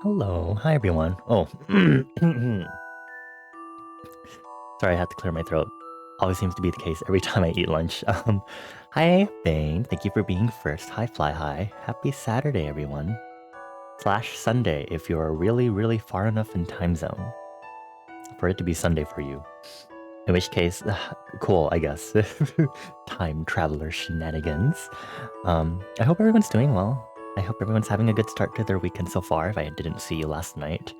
Hello. Hi, everyone. Oh, sorry, I had to clear my throat. Always seems to be the case every time I eat lunch. Hi, Bane. Thank you for being first. Hi, Fly High. Happy Saturday, everyone. Slash Sunday if you're really, really far enough in time zone for it to be Sunday for you. In which case, cool, I guess. Time traveler shenanigans. I hope everyone's doing well. I hope everyone's having a good start to their weekend so far, if I didn't see you last night.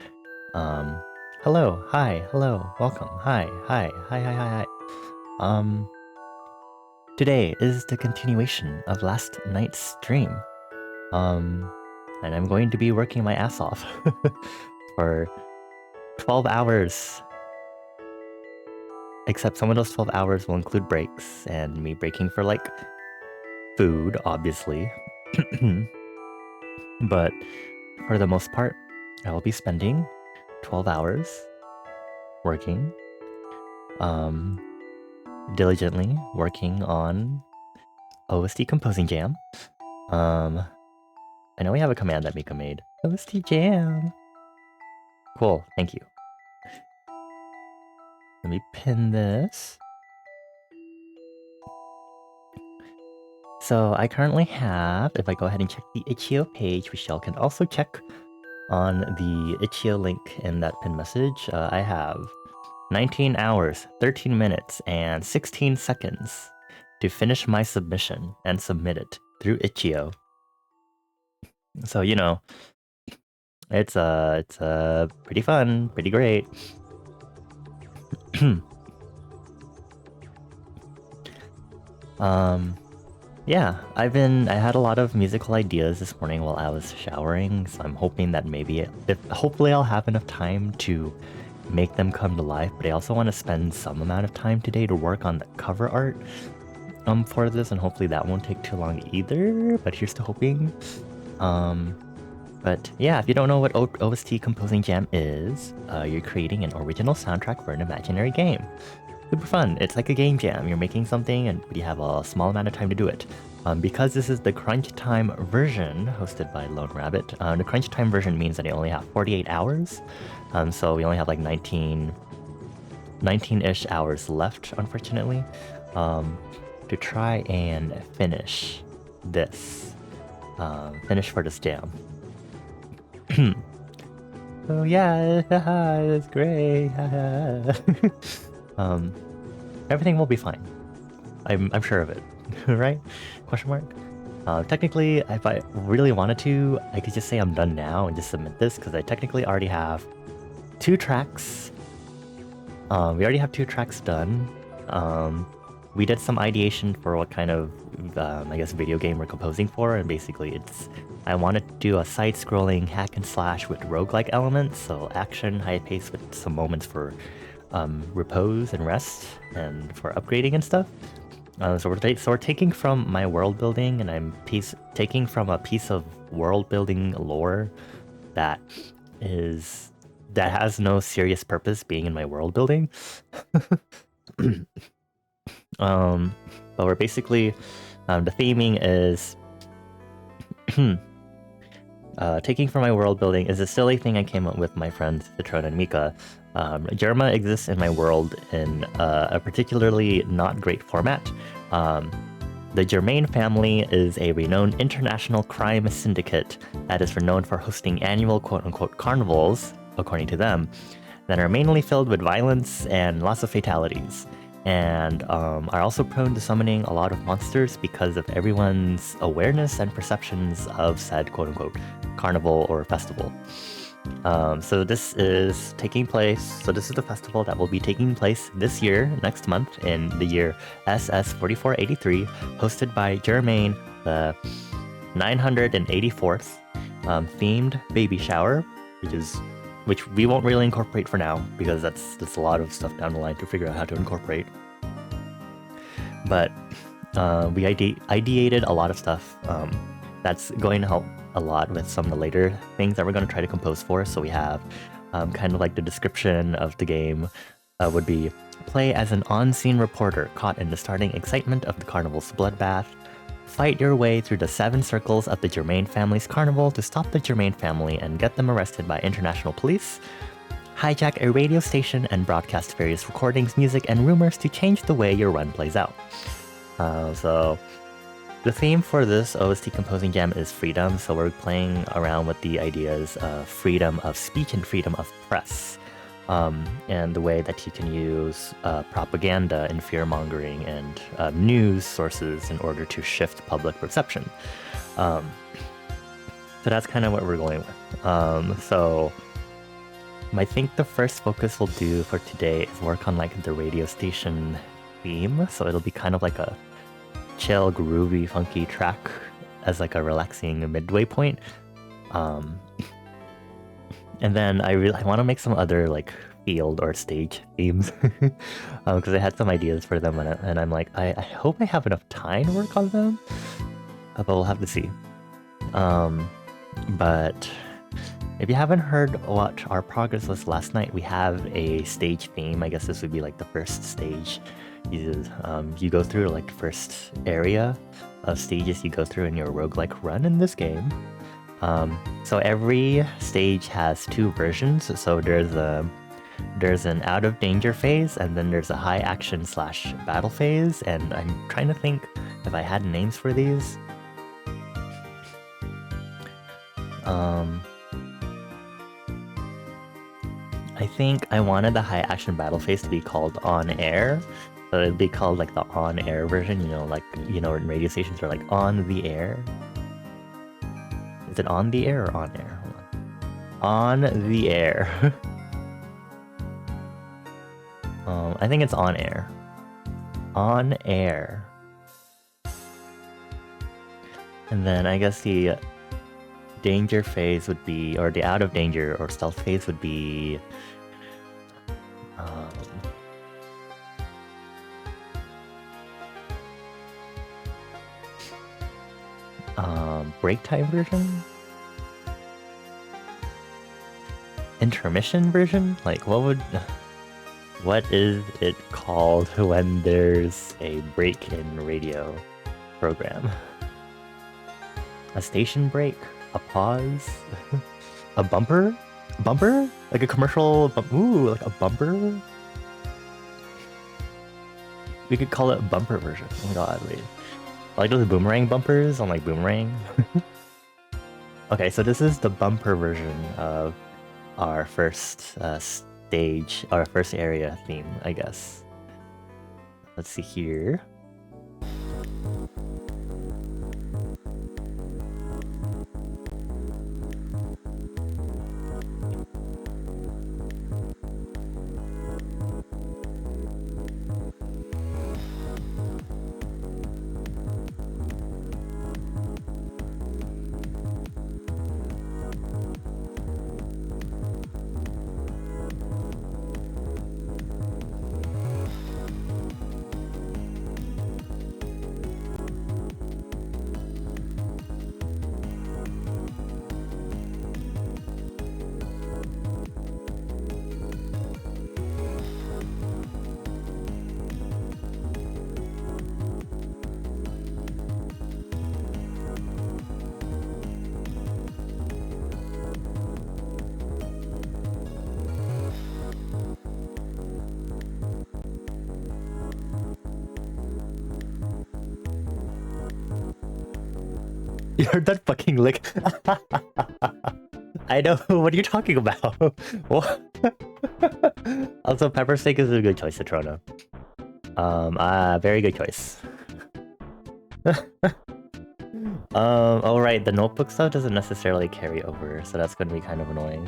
Hello, hi, hello, welcome, hi, hi, hi, hi, hi, hi. Today is the continuation of last night's stream. And I'm going to be working my ass off for 12 hours. Except some of those 12 hours will include breaks, and me breaking for, like, food, obviously. But for the most part, I will be spending 12 hours working, diligently working on OST Composing Jam. I know we have a command that Mika made. OST Jam! Cool, thank you. Let me pin this. So I currently have, if I go ahead and check the itch.io page, which y'all can also check on the itch.io link in that pin message, I have 19 hours, 13 minutes, and 16 seconds to finish my submission and submit it through itch.io. So, you know, it's pretty fun, pretty great. Yeah, I had a lot of musical ideas this morning while I was showering, so I'm hoping that hopefully I'll have enough time to make them come to life, but I also want to spend some amount of time today to work on the cover art for this, and hopefully that won't take too long either, but here's to hoping. But yeah, if you don't know what OST Composing Jam is, you're creating an original soundtrack for an imaginary game. Super fun. It's like a game jam. You're making something and you have a small amount of time to do it. Because this is the Crunchtime version hosted by Lone Rabbit, the Crunchtime version means that I only have 48 hours. So we only have like 19-ish hours left, unfortunately, to try and finish this. Finish for this jam. So yeah, it's great. Everything will be fine. I'm sure of it, right? Question mark. Technically, if I really wanted to, I could just say I'm done now and just submit this, because I technically already have 2 tracks. We already have 2 tracks done. We did some ideation for what kind of, I guess, video game we're composing for, and basically I wanted to do a side-scrolling hack and slash with roguelike elements, so action, high pace with some moments for repose and rest and for upgrading and stuff. So we're taking from my world building, and I'm taking from a piece of world building lore that has no serious purpose being in my world building. But we're basically the theming is taking from my world building is a silly thing I came up with my friends Citron and Mika. Jerma exists in my world in a particularly not great format. The Germain family is a renowned international crime syndicate that is renowned for hosting annual quote-unquote carnivals, according to them, that are mainly filled with violence and lots of fatalities, and are also prone to summoning a lot of monsters because of everyone's awareness and perceptions of said quote-unquote carnival or festival. So this is the festival that will be taking place this year, next month, in the year SS4483, hosted by Germain, the 984th themed baby shower, which we won't really incorporate for now, because that's a lot of stuff down the line to figure out how to incorporate. But we ideated a lot of stuff that's going to help a lot with some of the later things that we're going to try to compose for. So we have kind of like the description of the game would be: play as an on-scene reporter caught in the starting excitement of the carnival's bloodbath. Fight your way through the 7 circles of the Germain family's carnival to stop the Germain family and get them arrested by international police. Hijack a radio station and broadcast various recordings, music, and rumors to change the way your run plays out. So the theme for this OST Composing Jam is freedom, so we're playing around with the ideas of freedom of speech and freedom of press. And the way that you can use propaganda and fear-mongering and news sources in order to shift public perception. So that's kind of what we're going with. So I think the first focus we'll do for today is work on like the radio station theme. So it'll be kind of like a chill, groovy, funky track as like a relaxing midway point. And then I want to make some other like field or stage themes because I had some ideas for them and I'm like, I hope I have enough time to work on them, but we'll have to see. But if you haven't heard what our progress was last night, we have a stage theme. I guess this would be like the first stage. You go through like the first area of stages you go through in your roguelike run in this game. So every stage has 2 versions. So there's an out of danger phase, and then there's a high action / battle phase. And I'm trying to think if I had names for these. I think I wanted the high action battle phase to be called On Air. So it'd be called like the On Air version, when radio stations are like on the air. Is it on the air or on air? Hold on. On the air. I think it's on air. On air. And then I guess the danger phase would be, or the out of danger or stealth phase would be break time version? Intermission version? Like what is it called when there's a break in radio program? A station break? A pause? A bumper? Bumper? Like a commercial ooh, like a bumper? We could call it a bumper version. Oh my god, wait. Like those boomerang bumpers on like Boomerang. Okay, so this is the bumper version of our first stage, our first area theme, I guess. Let's see here. You heard that fucking lick? I know what you're talking about. What? Also, pepper steak is a good choice, Citrona. Very good choice. Oh right, the notebook stuff doesn't necessarily carry over, so that's gonna be kind of annoying.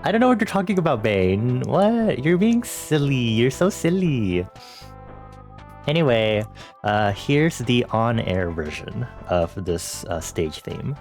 I don't know what you're talking about, Bane. What? You're being silly. You're so silly. Anyway, here's the on-air version of this stage theme.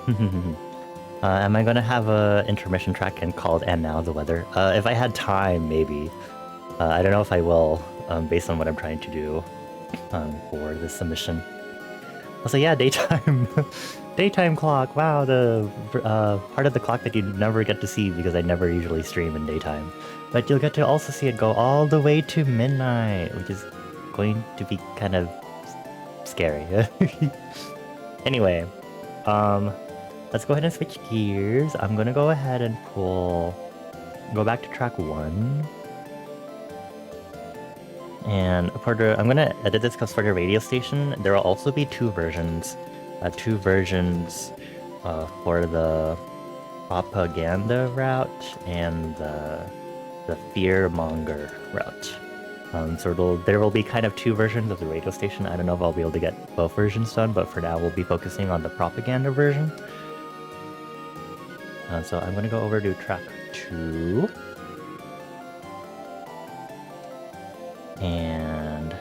Am I gonna have a intermission track and called "And Now the Weather"? If I had time, maybe. I don't know if I will, based on what I'm trying to do for this submission. Also, yeah, daytime, daytime clock. Wow, the part of the clock that you never get to see because I never usually stream in daytime. But you'll get to also see it go all the way to midnight, which is going to be kind of scary. Anyway, let's go ahead and switch gears. I'm gonna go ahead and go back to track 1. And I'm gonna edit this because for the radio station, there will also be two versions. Two versions for the propaganda route and the fearmonger route. So there will be kind of two versions of the radio station. I don't know if I'll be able to get both versions done, but for now we'll be focusing on the propaganda version. So I'm gonna go over to track 2. And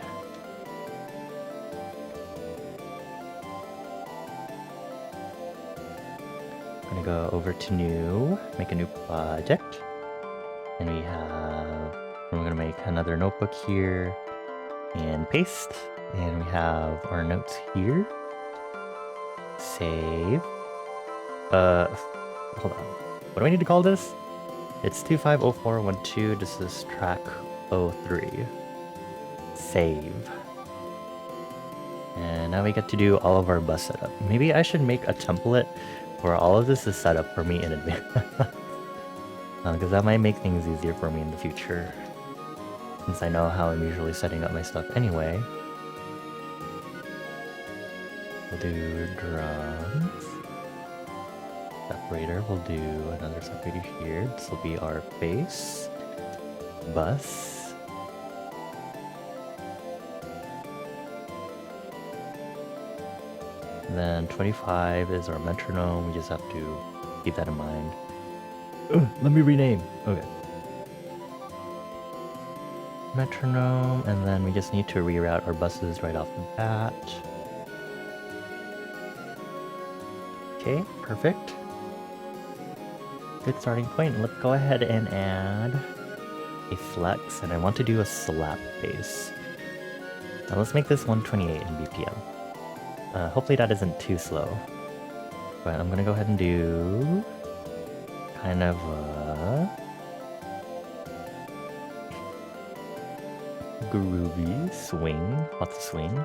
I'm gonna go over to new, make a new project. And we're gonna make another notebook here and paste. And we have our notes here. Save. Hold on. What do I need to call this? It's 250412. This is track 03. Save. And now we get to do all of our bus setup. Maybe I should make a template where all of this is set up for me in advance. Because that might make things easier for me in the future. Since I know how I'm usually setting up my stuff anyway. We'll do drums. Separator, we'll do another separator here. This will be our bass. Bus. And then 25 is our metronome. We just have to keep that in mind. Let me rename. Okay. Metronome, and then we just need to reroute our buses right off the bat. Okay, perfect. Good starting point. Let's go ahead and add a flex, and I want to do a slap bass. Now let's make this 128 in BPM. Hopefully that isn't too slow. But I'm gonna go ahead and do kind of a groovy swing, lots of swing.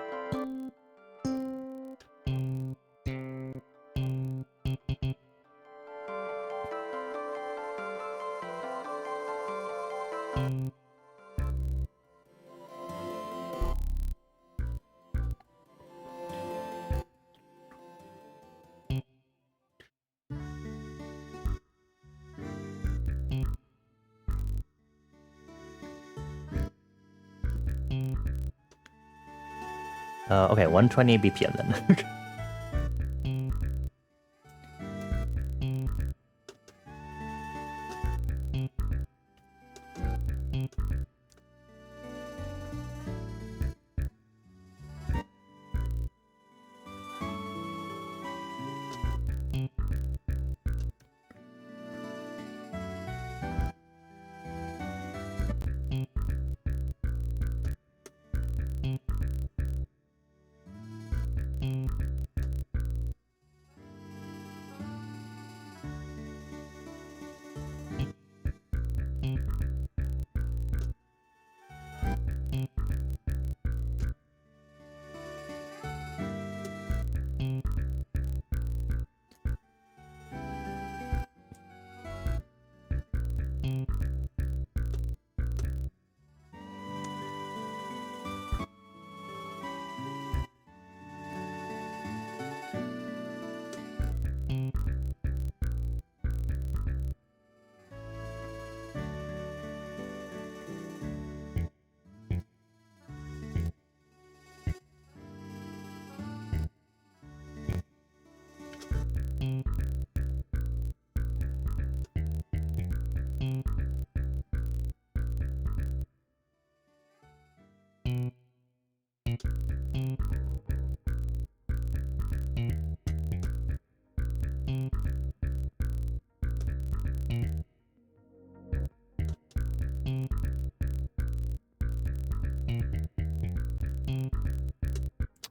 Okay, 120 BPM then.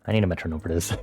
I need a metronome for this.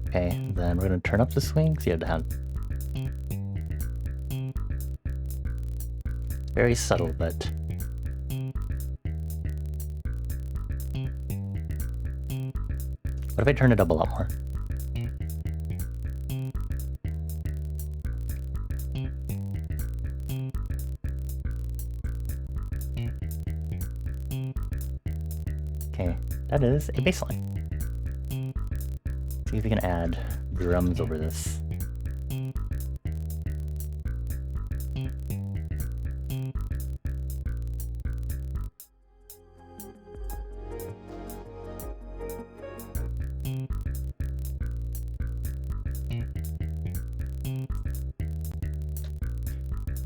Okay, then we're gonna turn up the swing, see it down. Very subtle, but what if I turn it up a lot more? Okay, that is a bass line. See if we can add drums over this.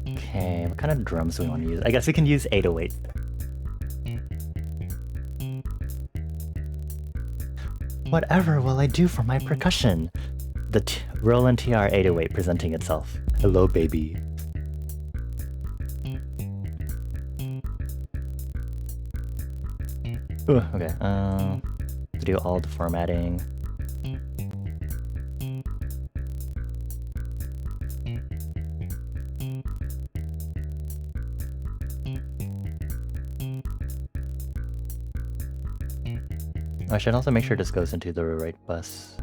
Okay, what kind of drums do we want to use? I guess we can use 808. Whatever will I do for my percussion? The Roland TR 808 presenting itself. Hello, baby. Ooh, okay, to do all the formatting. I should also make sure this goes into the right bus.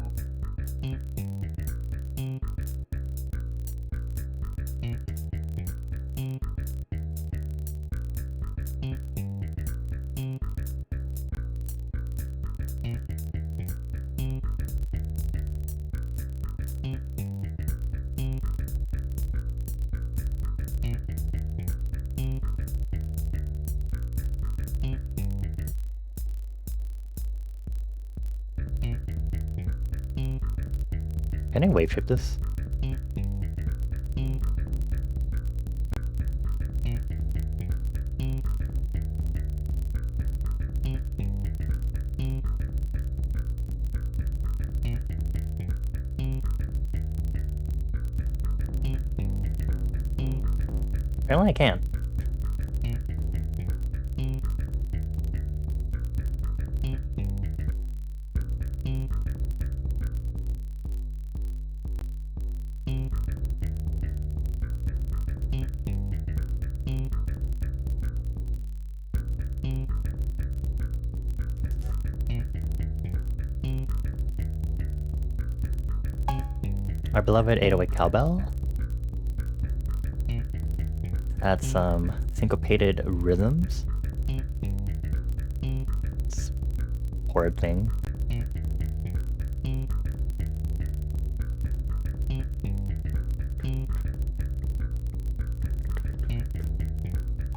Can I wave shape this? Apparently I can. Our beloved 808 cowbell. Add some syncopated rhythms. It's a horrid thing.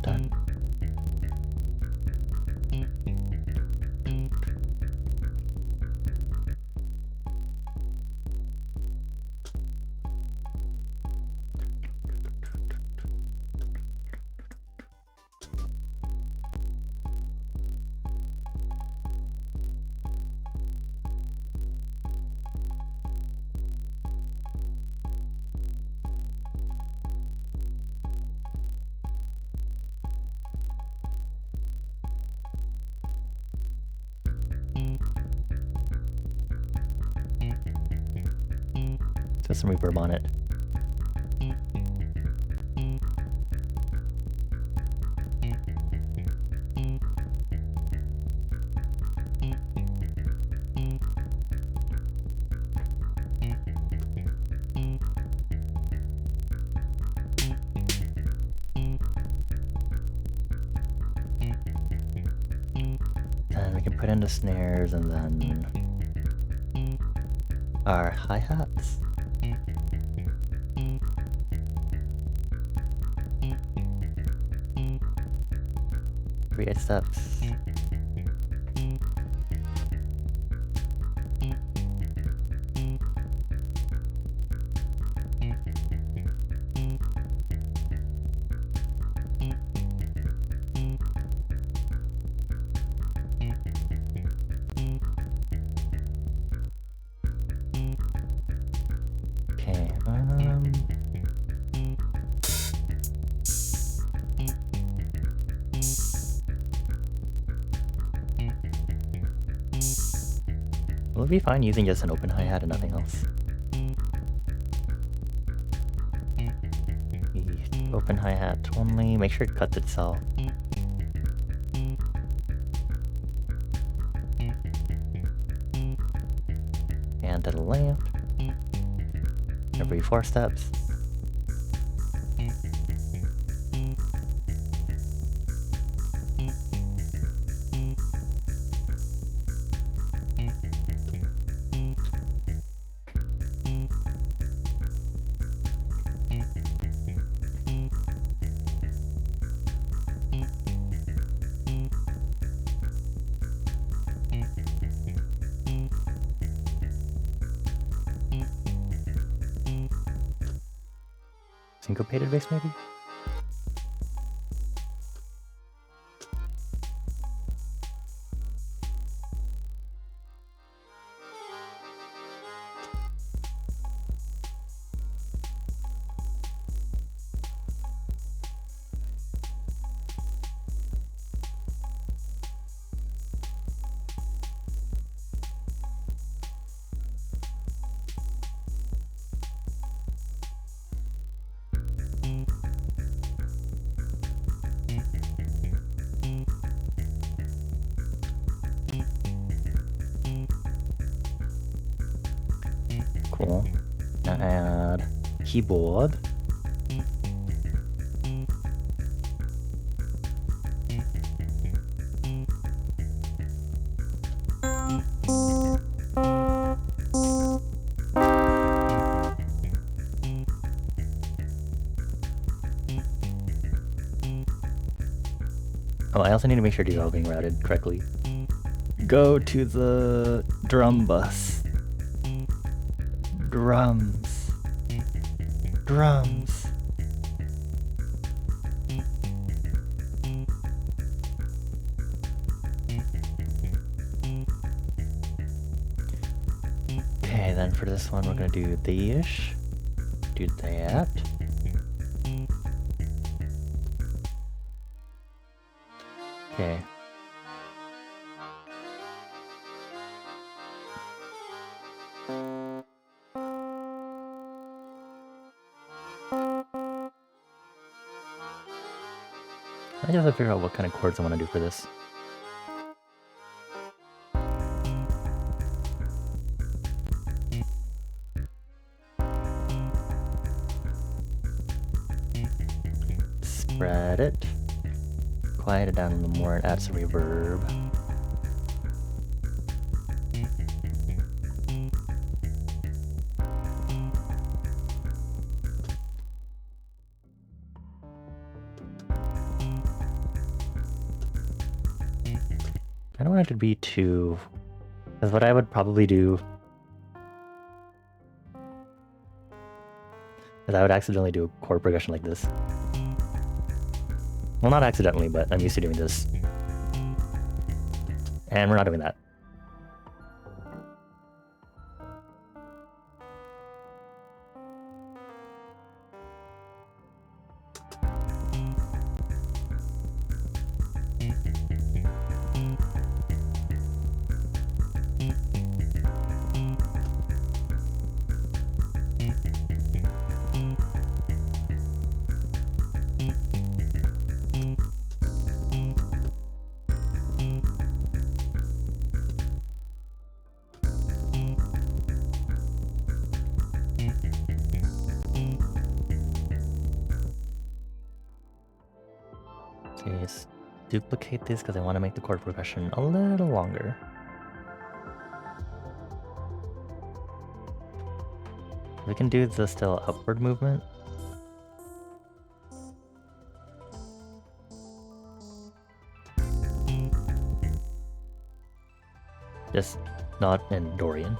Done. put some reverb on it. Then we can put in the snares and then our hi-hats. 3/8 steps. Okay, will it be fine using just an open hi-hat and nothing else? The open hi-hat only, make sure it cuts itself. And to the lamp. Every 4 steps. Syncopated bass, maybe? Cool. Now add keyboard. Oh, I also need to make sure these are all being routed correctly. Go to the drum bus. Drums. Drums. Okay, then for this one we're gonna do the-ish. Do that. Okay. I just have to figure out what kind of chords I want to do for this. Spread it. Quiet it down a little more and add some reverb. I don't want it to be too... Because what I would probably do is I would accidentally do a chord progression like this. Well, not accidentally, but I'm used to doing this. And we're not doing that. just duplicate this because I want to make the chord progression a little longer. We can do the still upward movement. Just not in Dorian.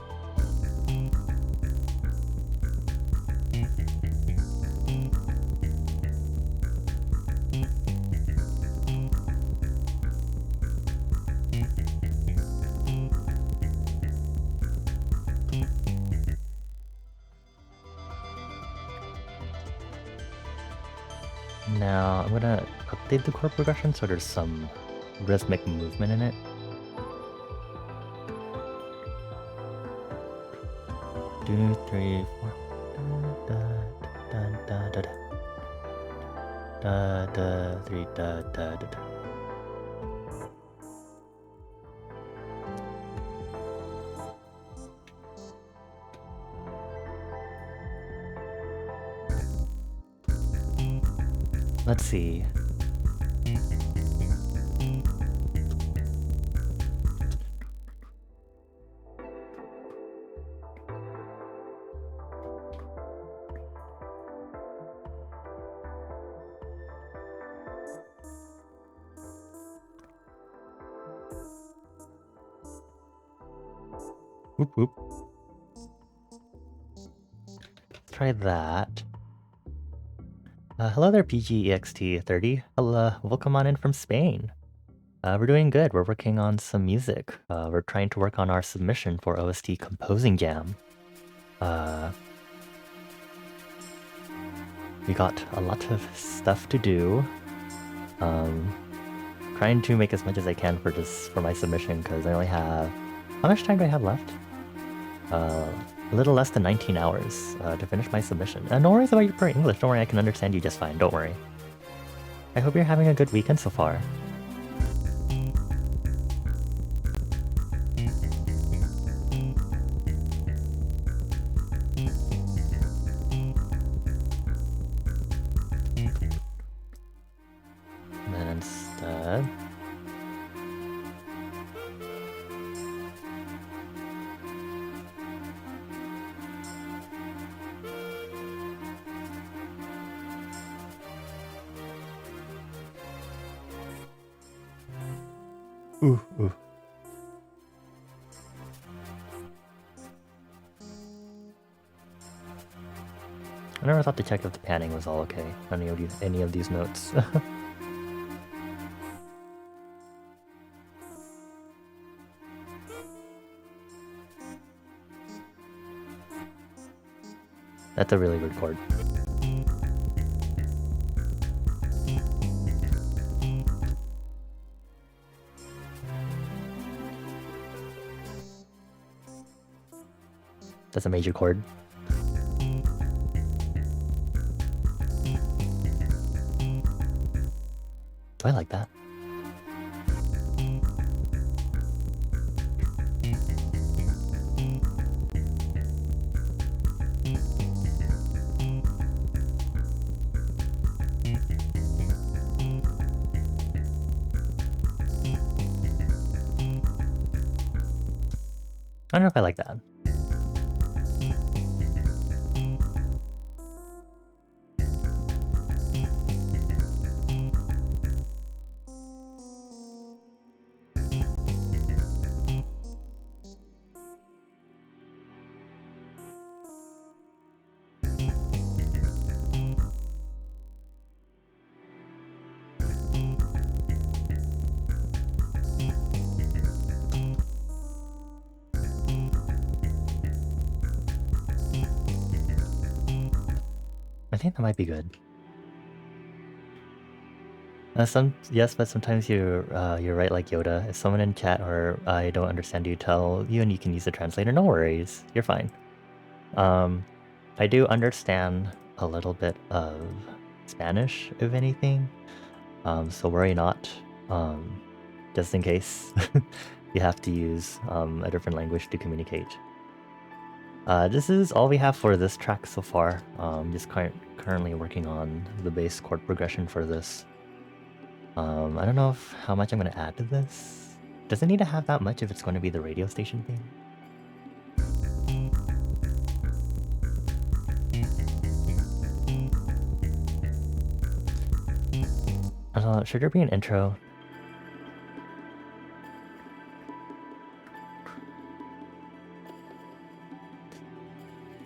Now I'm gonna update the chord progression so there's some rhythmic movement in it. 2, 3, 4. Da da da da da da 3 da da da. Let's see. Whoop whoop. Let's try that. Hello there, PGEXT30. Hello, welcome on in from Spain. We're doing good. We're working on some music. We're trying to work on our submission for OST Composing Jam. We got a lot of stuff to do. Trying to make as much as I can for my submission because I only have... How much time do I have left? A little less than 19 hours to finish my submission. No worries about your poor English. Don't worry, I can understand you just fine. Don't worry. I hope you're having a good weekend so far. And then instead... Ooh. I never thought to check if the panning was all okay on any of these notes. That's a really good chord. That's a major chord. I like that. I don't know if I like that. I think that might be good. Yes, but sometimes you're right like Yoda. If someone in chat or I don't understand you, tell you and you can use the translator. No worries, you're fine. I do understand a little bit of Spanish, if anything. So worry not. Just in case you have to use a different language to communicate. This is all we have for this track so far. Just currently working on the bass chord progression for this. I don't know how much I'm going to add to this. Does it need to have that much if it's going to be the radio station thing? Should there be an intro?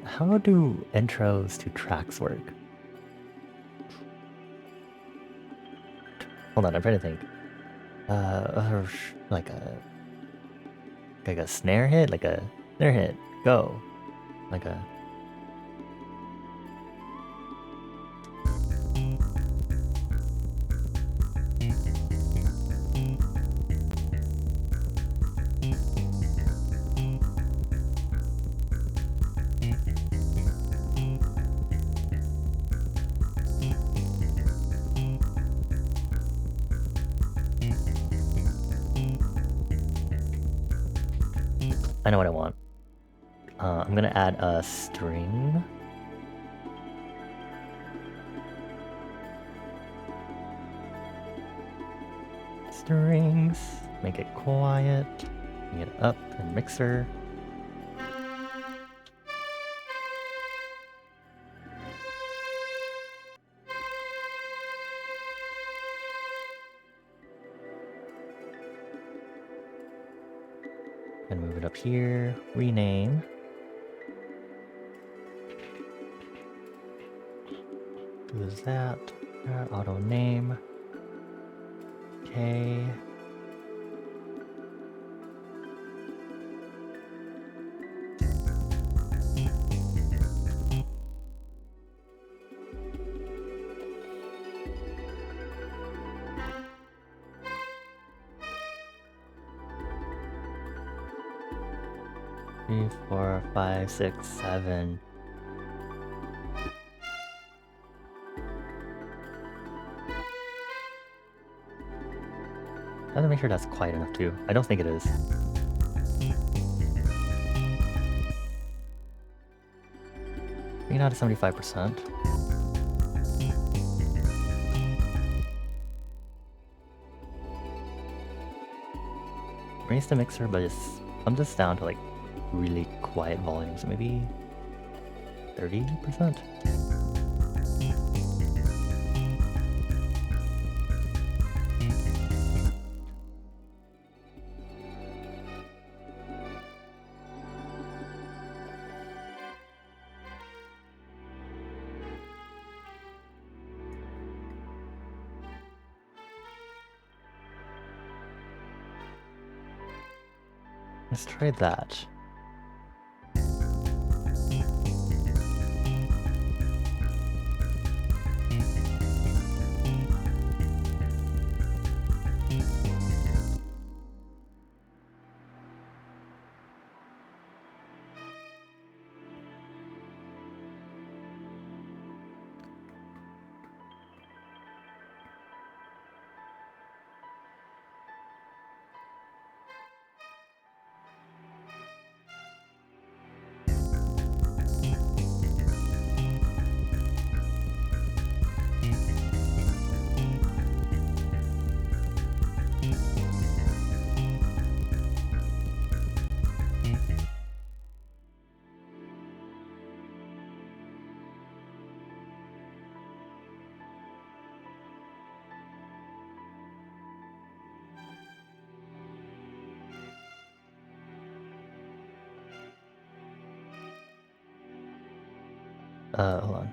How do intros to tracks work? Hold on, I'm trying to think. Like a snare hit, like a snare hit, go, like a. I know what I want. I'm gonna add a string. Strings. Make it quiet. Bring it up in mixer. And move it up here. Rename. Do that. Auto name. Okay. Three, 4, 5, 6, 7. I have to make sure that's quiet enough too. I don't think it is. Bring it out to 75%. Raise the mixer, but just pump this down to like really quiet volumes, maybe 30%. Let's try that. Hold on.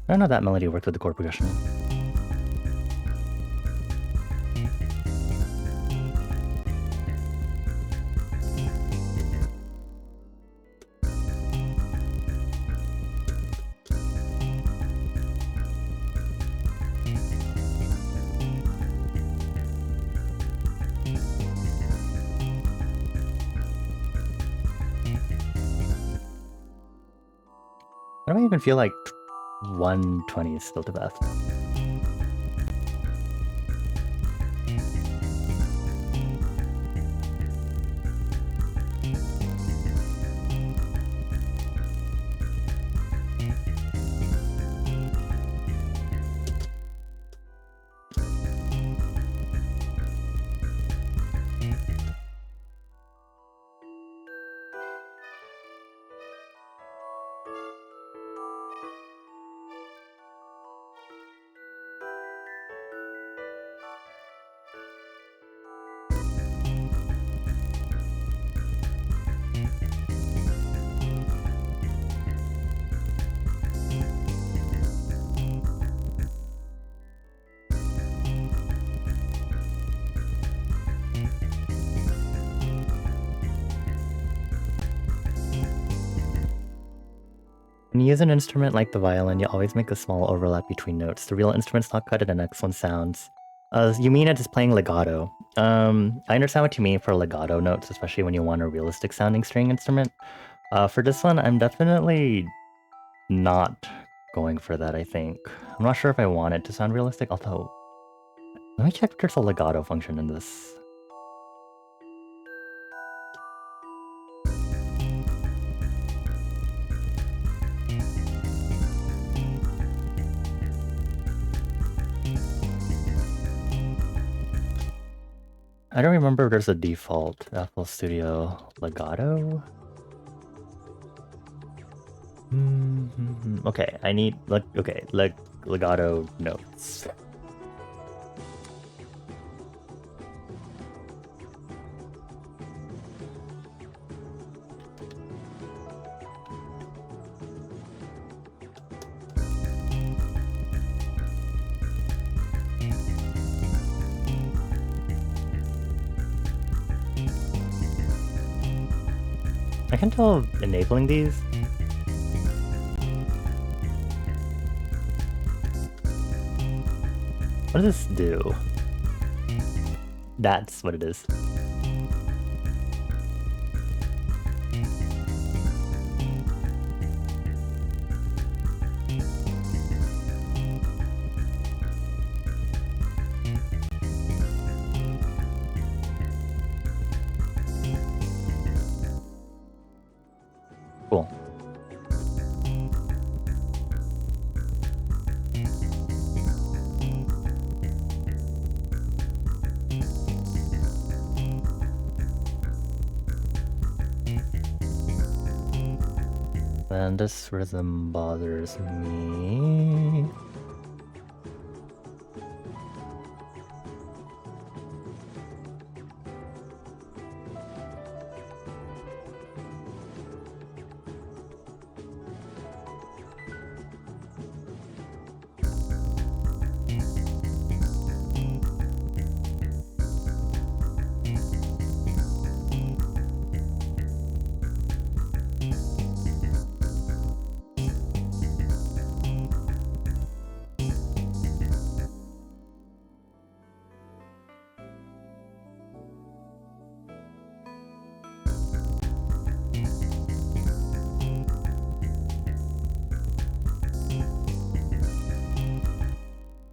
I don't know that melody worked with the chord progression. I don't even feel like 120 is still the best. When you use an instrument like the violin, you always make a small overlap between notes. The real instrument's not cut and the next one sounds. You mean it is playing legato. I understand what you mean for legato notes, especially when you want a realistic sounding string instrument. For this one, I'm definitely not going for that, I think. I'm not sure if I want it to sound realistic, although... Let me check if there's a legato function in this. I don't remember if there's a default FL Studio legato. Okay, I need legato notes. I can tell enabling these. What does this do? That's what it is. Cool. And this rhythm bothers me.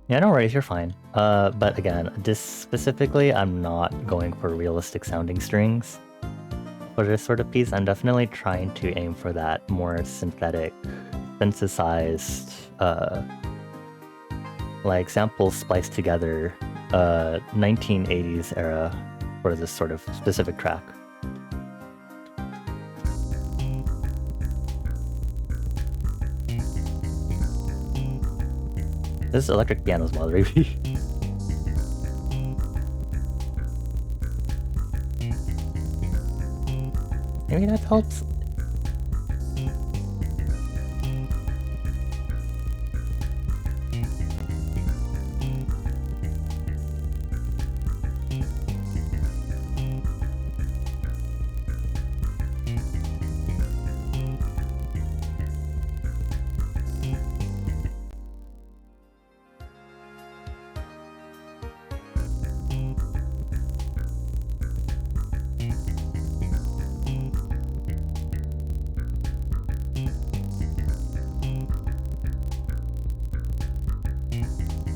Yeah, no worries, you're fine. But again, this specifically, I'm not going for realistic sounding strings. For this sort of piece, I'm definitely trying to aim for that more synthetic, synthesized, like samples spliced together, 1980s era for this sort of specific track. This electric piano's bothering me. Maybe that helps.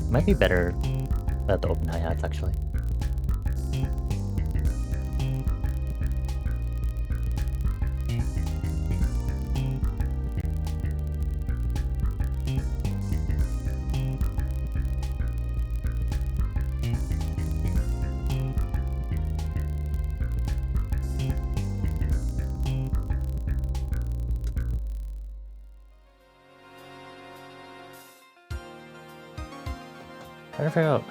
Might be better at the open hi-hats, actually. Trying to figure out...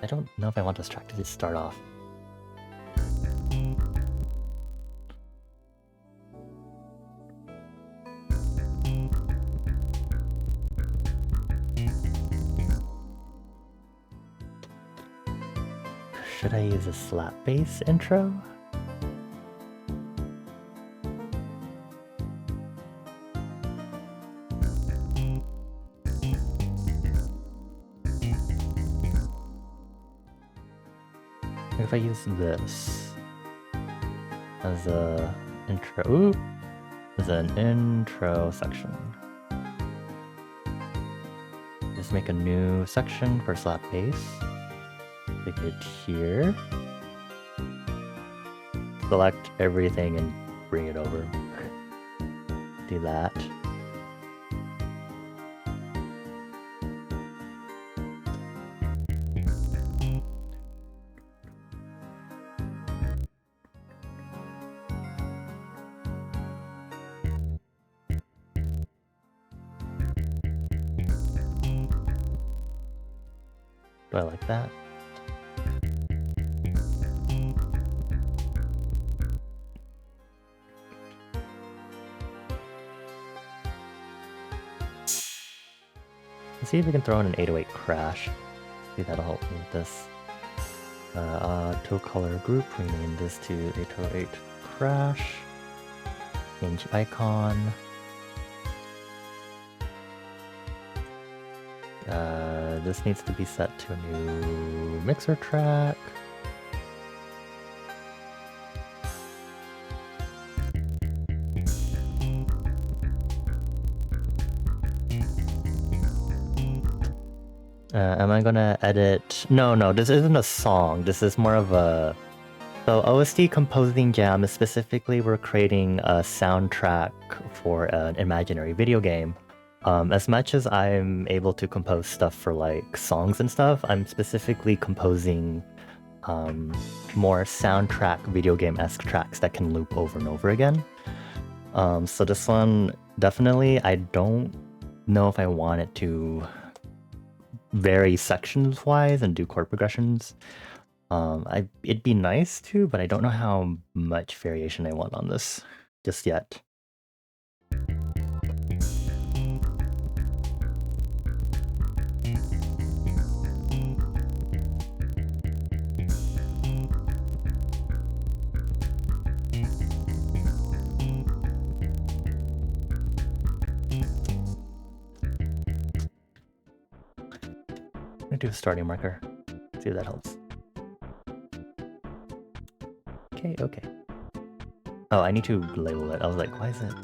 I don't know if I want this track to just start off. Should I use a slap bass intro? If I use this as a intro, ooh, as an intro section. Just make a new section for slap bass. Stick it here. Select everything and bring it over. Do that. Do I like that? Let's see if we can throw in an 808 crash. See, that'll help me with this. To color group, rename this to 808 crash. Change icon. This needs to be set to a new mixer track. Am I gonna edit? No, this isn't a song. This is more of a... So OST Composing Jam is specifically we're creating a soundtrack for an imaginary video game. As much as I'm able to compose stuff for like songs and stuff, I'm specifically composing more soundtrack video game-esque tracks that can loop over and over again. So this one, definitely, I don't know if I want it to vary sections-wise and do chord progressions. It'd be nice to, but I don't know how much variation I want on this just yet. I'm gonna do a starting marker. See if that helps. Okay. Oh, I need to label it. I was like, why is it?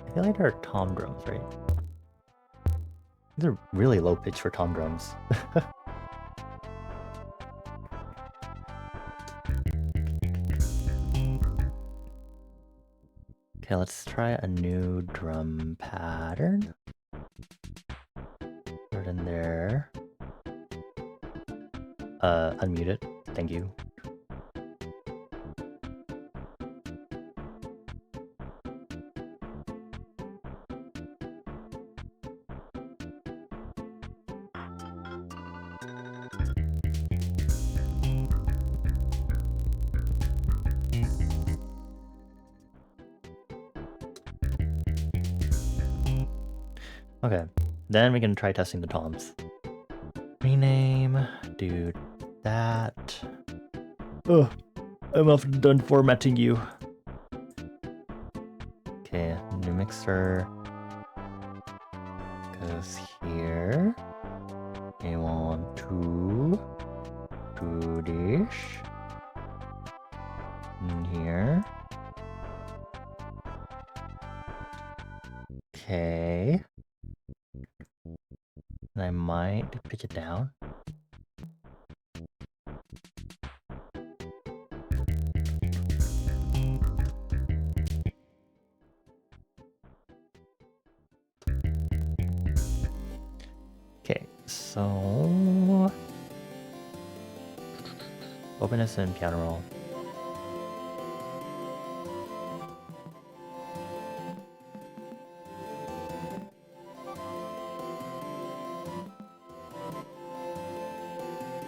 I feel like they're tom drums, right? They're really low pitch for tom drums. Okay, let's try a new drum pattern. Put it in there. Unmute it. Thank you. Okay, then we can try testing the toms. Rename. do that. Oh, I'm often done formatting you. Okay, new mixer goes here. I want to do this in here. Okay. And I might pitch it down. Okay, so open this in piano roll.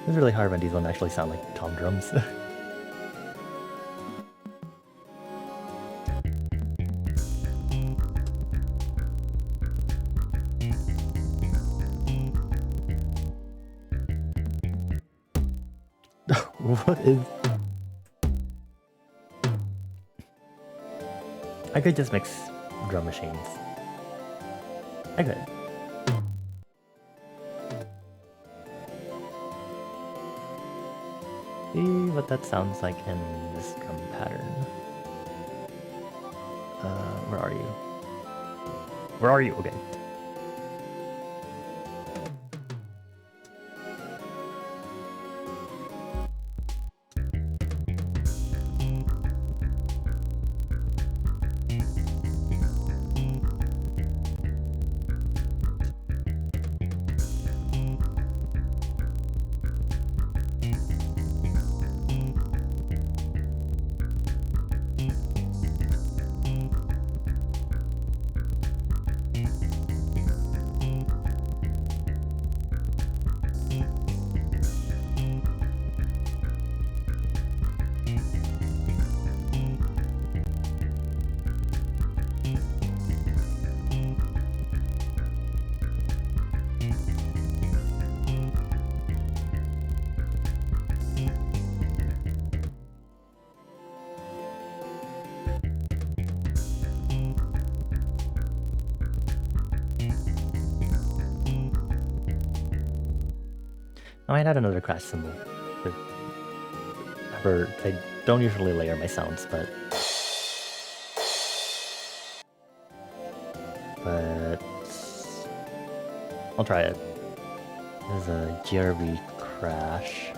It's really hard when these don't actually sound like tom drums. What is... I could just mix drum machines. I could. See what that sounds like in this drum pattern. Where are you? Where are you? Okay. I might add another crash cymbal. I don't usually layer my sounds, but I'll try it. This is a GRV crash.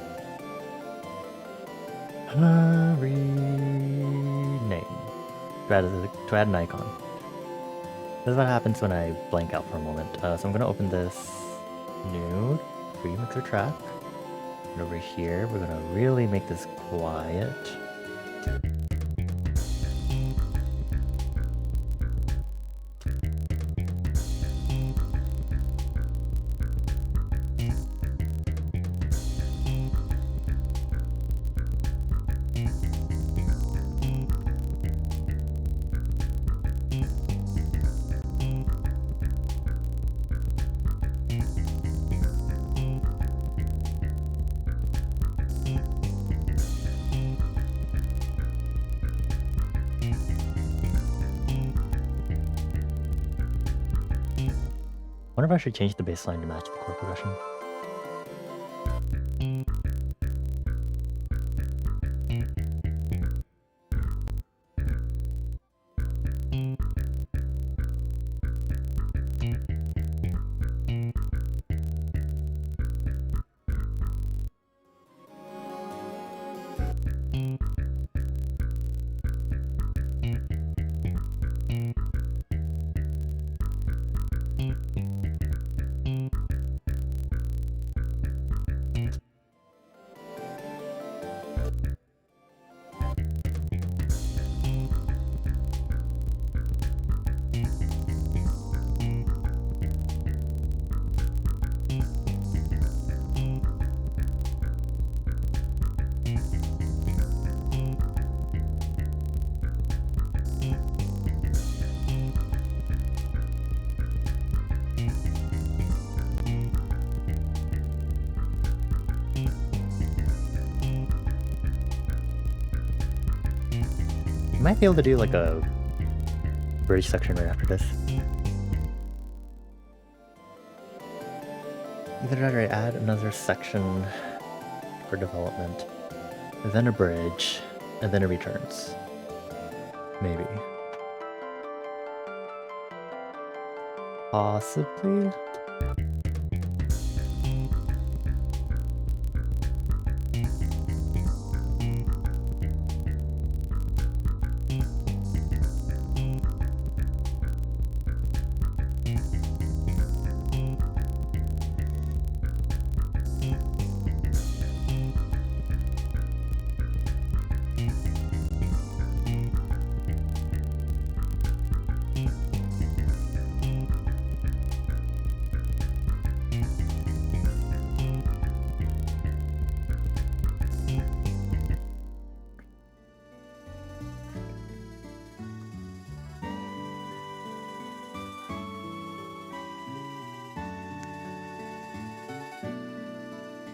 Rename. To add an icon. This is what happens when I blank out for a moment. So I'm gonna open this new free mixer track. And over here, we're gonna really make this quiet. I wonder if I should change the bass line to match the chord progression. I might be able to do like a bridge section right after this. Either that or I add another section for development, then a bridge, and then it returns. Maybe. Possibly?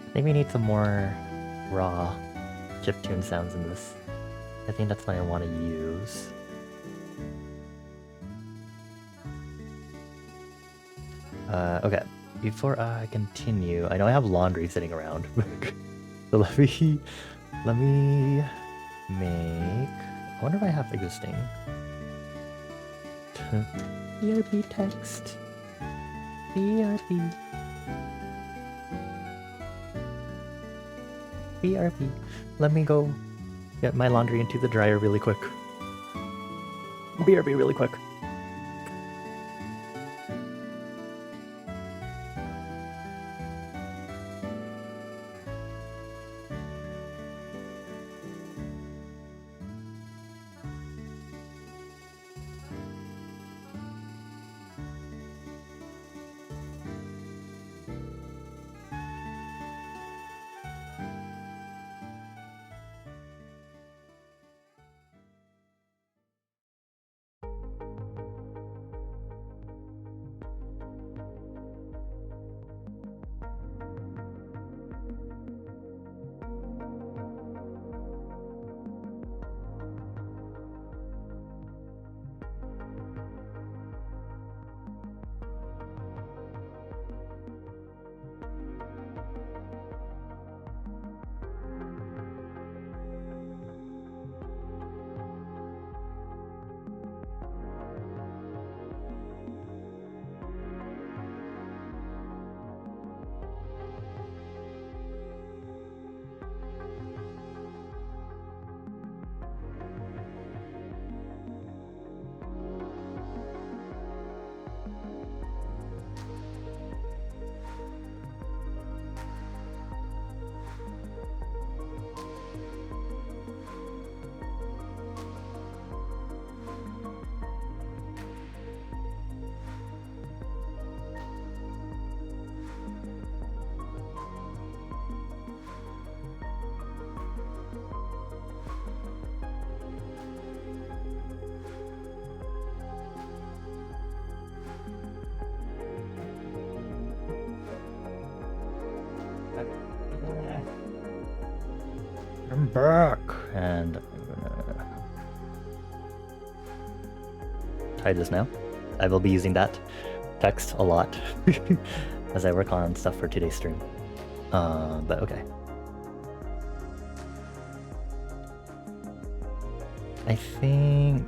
I think we need some more raw chiptune sounds in this. I think that's what I want to use. Okay, before I continue, I know I have laundry sitting around. So let me make... I wonder if I have existing. BRB text. BRB. BRB. Let me go get my laundry into the dryer really quick. BRB really quick. I'm back, and I'm gonna try this now. I will be using that text a lot as I work on stuff for today's stream. But okay. I think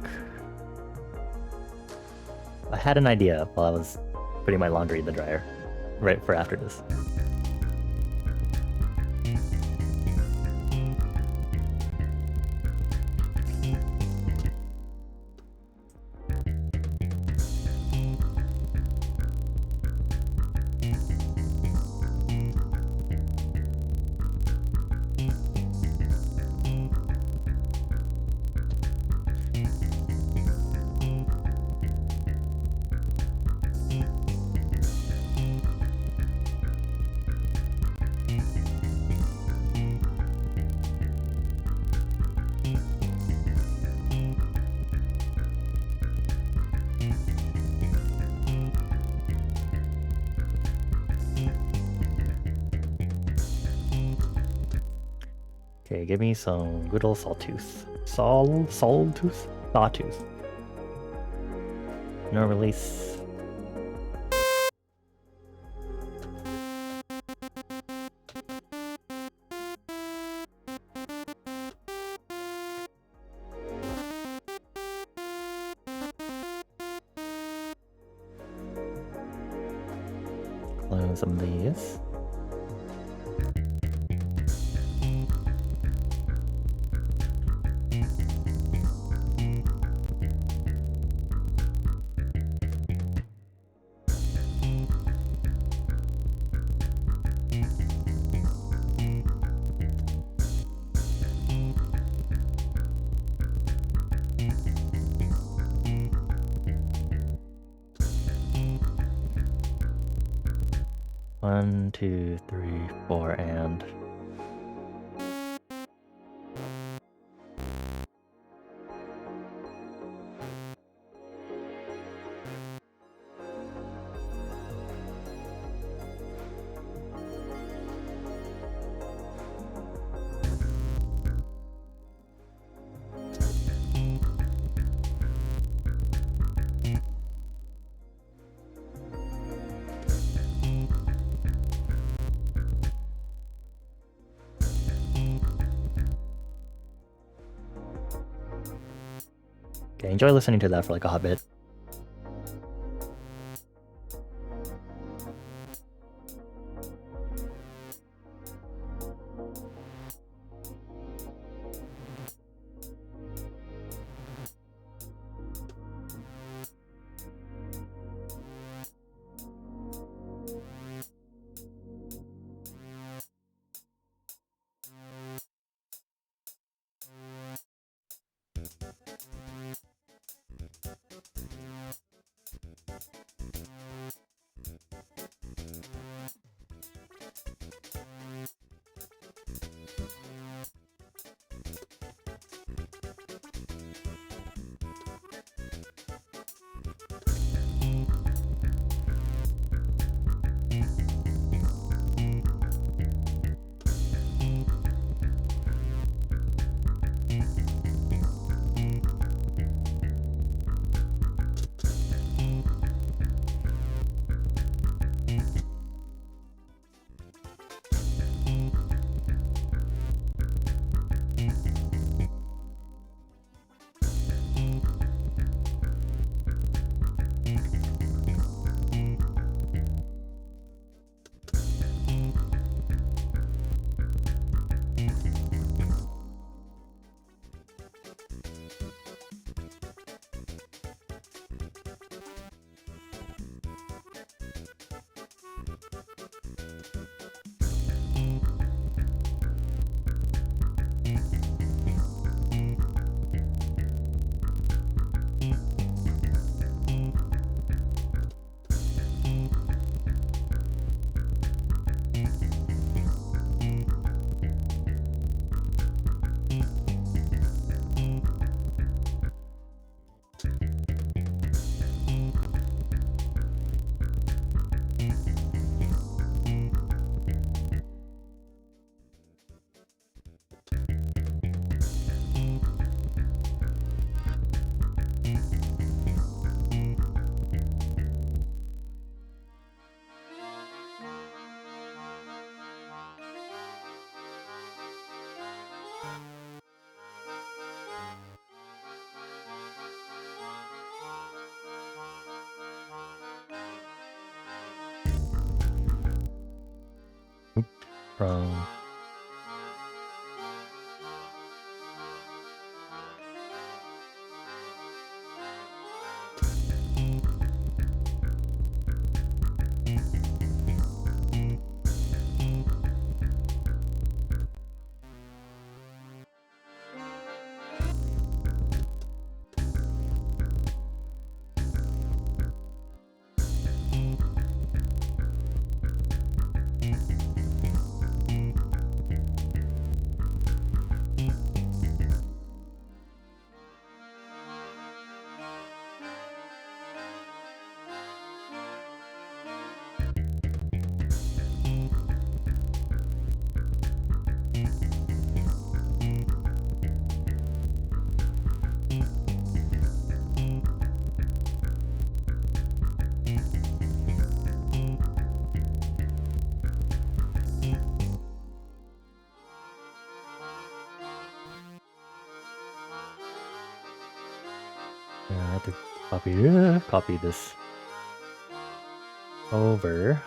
I had an idea while I was putting my laundry in the dryer, right for after this. Okay, give me some good old sawtooth. Sawtooth? Sawtooth. No release. Clone some of these. One, two, three, four, and... Okay, enjoy listening to that for like a hot bit. From I have to copy this over.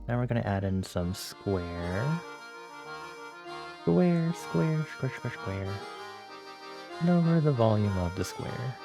Now we're gonna add in some square. Square, square, square, square, square. Lower the volume of the square.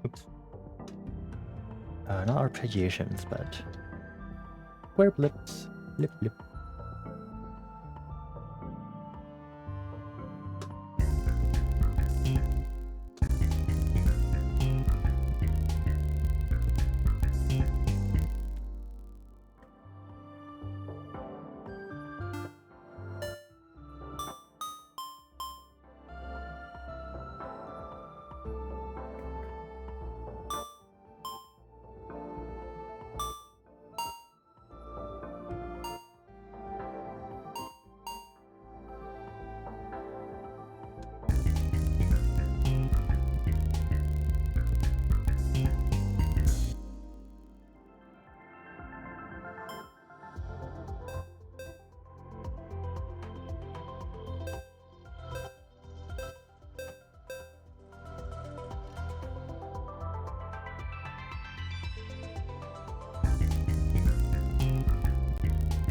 Oops. Not arpeggiations, but square blips. Blip, blip.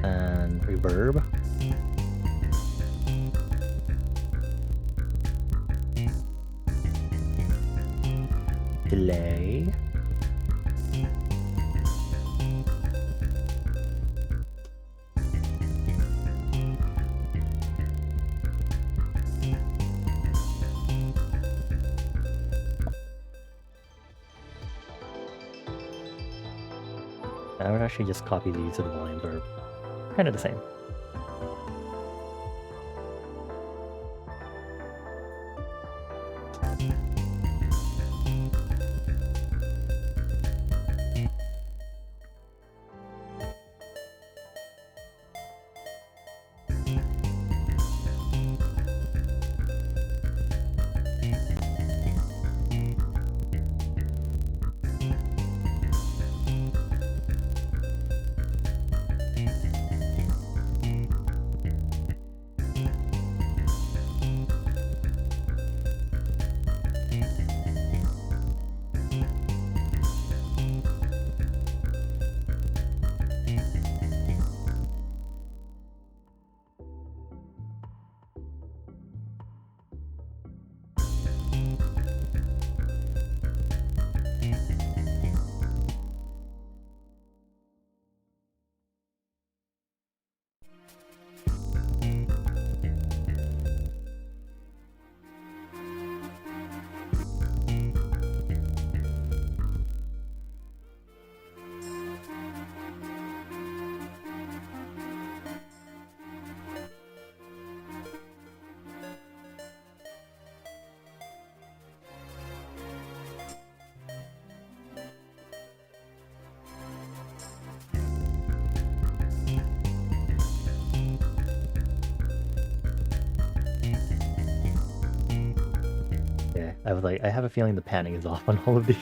And reverb. Delay. I would actually just copy these to the volume verb. Kind of the same. I was like, I have a feeling the panning is off on all of these.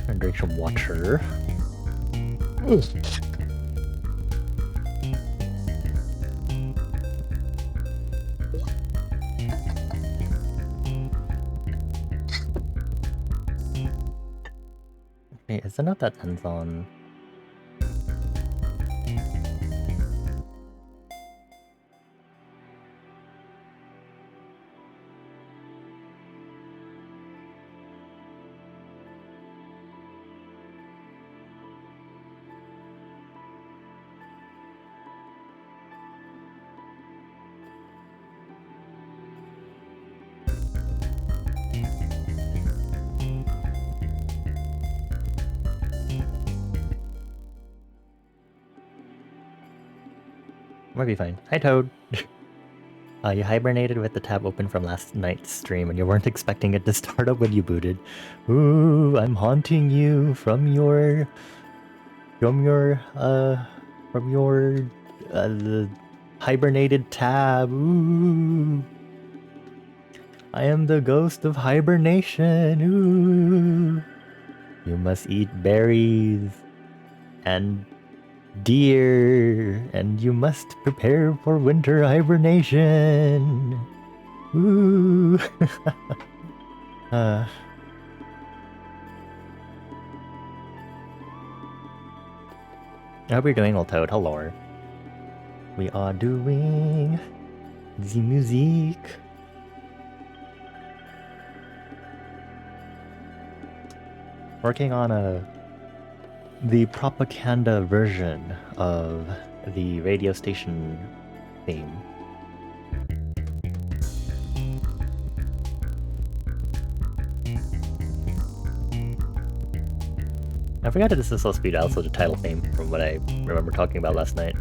And drink some water. Wait, is the note that ends on? Might be fine. Hi, Toad. You hibernated with the tab open from last night's stream and you weren't expecting it to start up when you booted. Ooh, I'm haunting you from your the hibernated tab. Ooh. I am the ghost of hibernation. Ooh. You must eat berries and deer, and you must prepare for winter hibernation. Ooh. I hope you're doing well, Toad. Hello. We are doing the music. Working on the propaganda version of the radio station theme. I forgot that this is supposed to be also the title theme from what I remember talking about last night.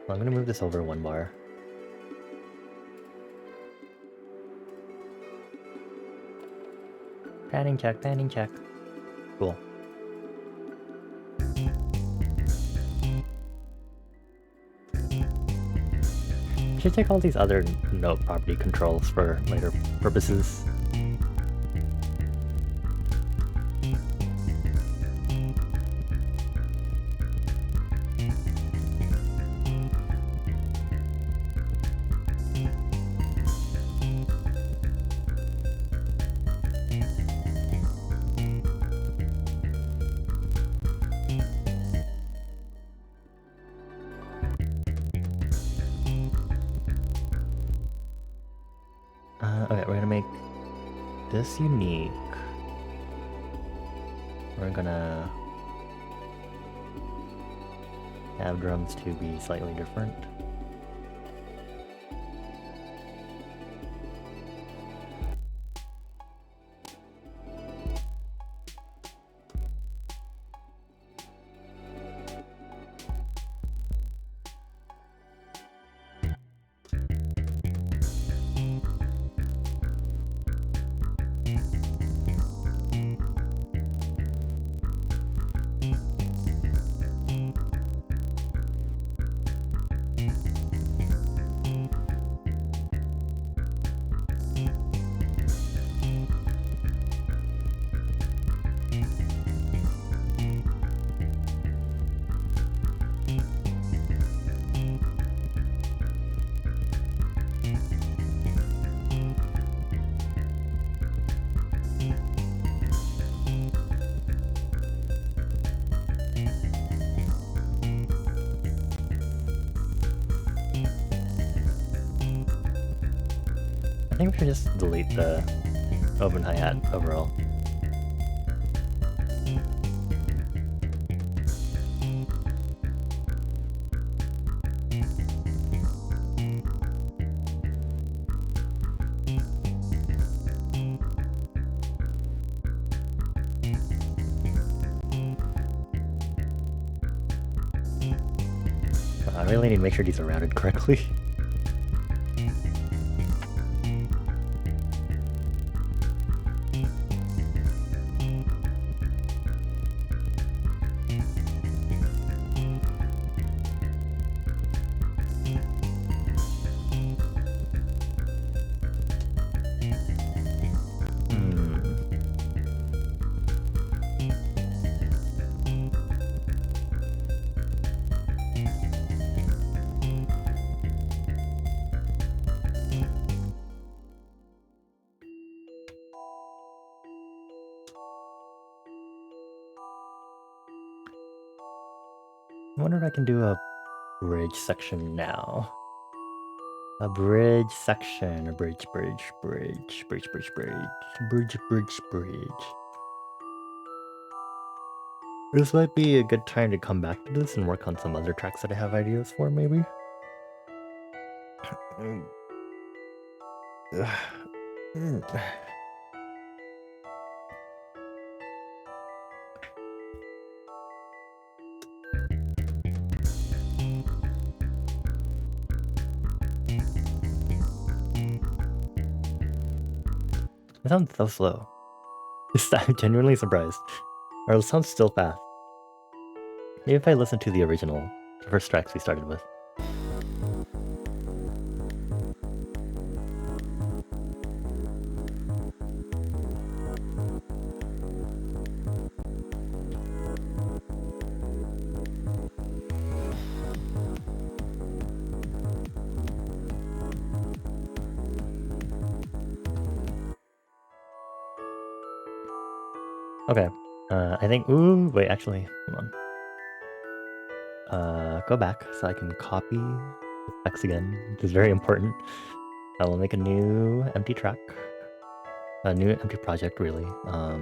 I'm gonna move this over one bar. Panning check, panning check. Cool. Should take all these other note property controls for later purposes. Okay, we're gonna make this unique, we're gonna have drums to be slightly different. I think we should just delete the open hi-hat overall. I really need to make sure these are routed correctly. I wonder if I can do a bridge section now. A bridge section, a bridge. This might be a good time to come back to this and work on some other tracks that I have ideas for, maybe. It sounds so slow. I'm genuinely surprised. Or it sounds still fast. Maybe if I listen to the original, the first tracks we started with. Okay, I think, ooh, wait, actually, hold on. Go back so I can copy the specs again, which is very important. I will make a new empty track, a new empty project, really. I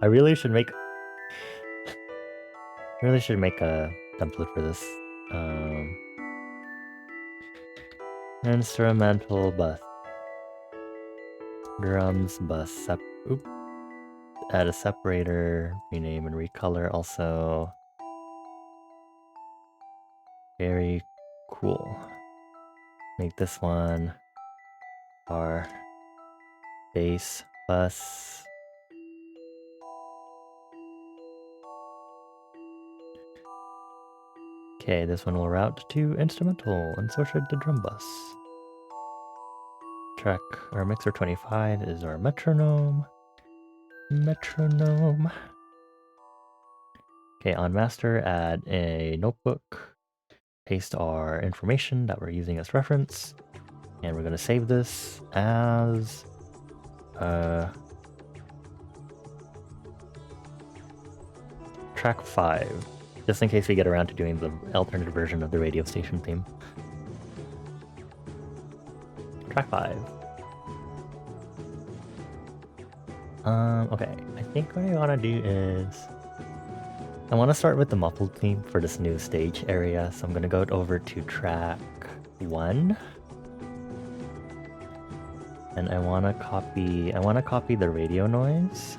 really should make a template for this. Instrumental bus. Drums bus. Add a separator, rename and recolor also. Very cool. Make this one our bass bus. Okay, this one will route to instrumental, and so should the drum bus. Track, our mixer 25 is our metronome. Okay, on master, add a notebook. Paste our information that we're using as reference. And we're going to save this as track 5, just in case we get around to doing the alternate version of the radio station theme. Track 5. Okay, I think what I want to do is I want to start with the muffled theme for this new stage area, so I'm gonna go over to track 1. And I want to copy the radio noise.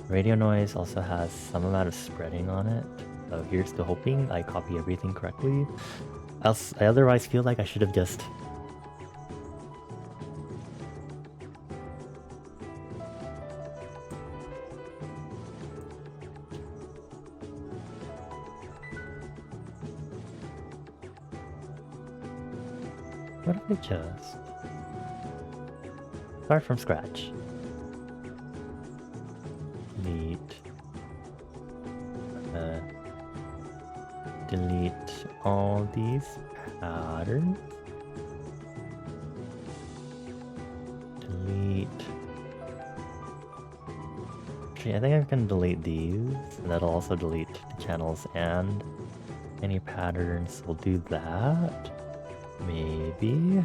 Radio noise also has some amount of spreading on it, so here's to hoping I copy everything correctly. I otherwise feel like I should have just... What if I just... start from scratch? Delete all these patterns. Delete. Actually, I think I can delete these. And that'll also delete the channels and any patterns. We'll do that. Maybe.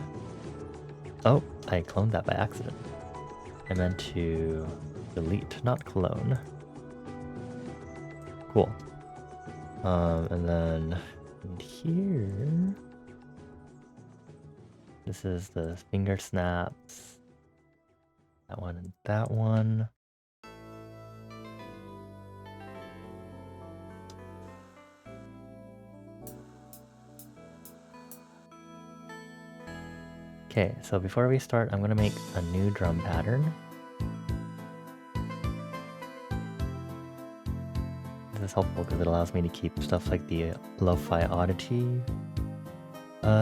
Oh, I cloned that by accident. I meant to delete, not clone. Cool. And then in here, this is the finger snaps. That one and that one. Okay, so before we start, I'm gonna make a new drum pattern. This is helpful because it allows me to keep stuff like the lo-fi oddity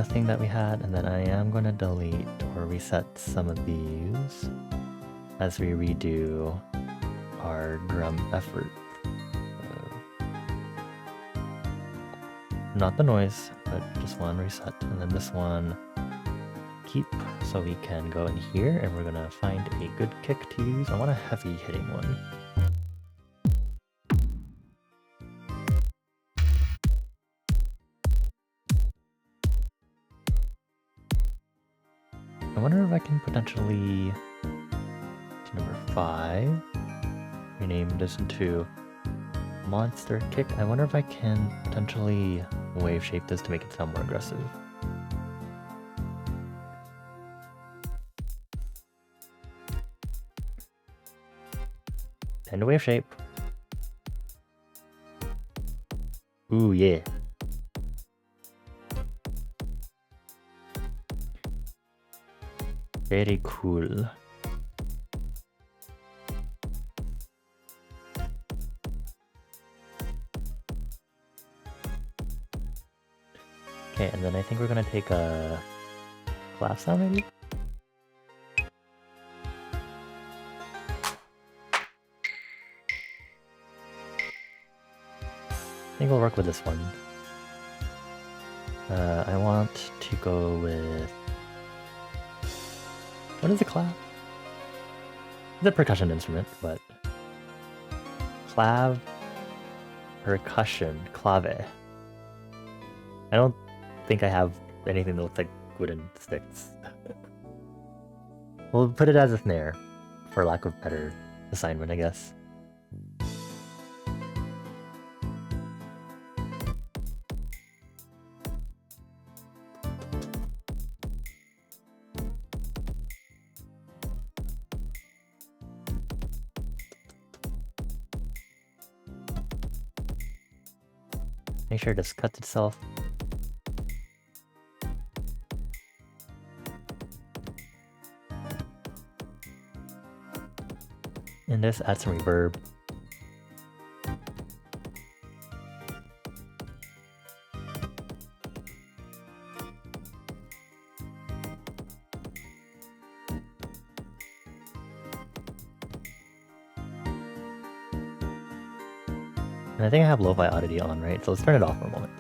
thing that we had, and then I am gonna delete or reset some of these as we redo our drum effort. Not the noise, but just one reset, and then this one keep, so we can go in here and we're gonna find a good kick to use. I want a heavy hitting one. I wonder if I can potentially to number 5, rename this into monster kick. I wonder if I can potentially wave shape this to make it sound more aggressive. And wave shape. Ooh, yeah. Very cool. Okay, and then I think we're gonna take a clap sound maybe? I think we'll work with this one. I want to go with... What is a clav? It's a percussion instrument, but... Clav... Percussion. Clave. I don't think I have anything that looks like wooden sticks. We'll put it as a snare, for lack of better assignment, I guess. Make sure this cuts itself. And this adds some reverb. And I think I have lo-fi oddity on, right? So let's turn it off for a moment.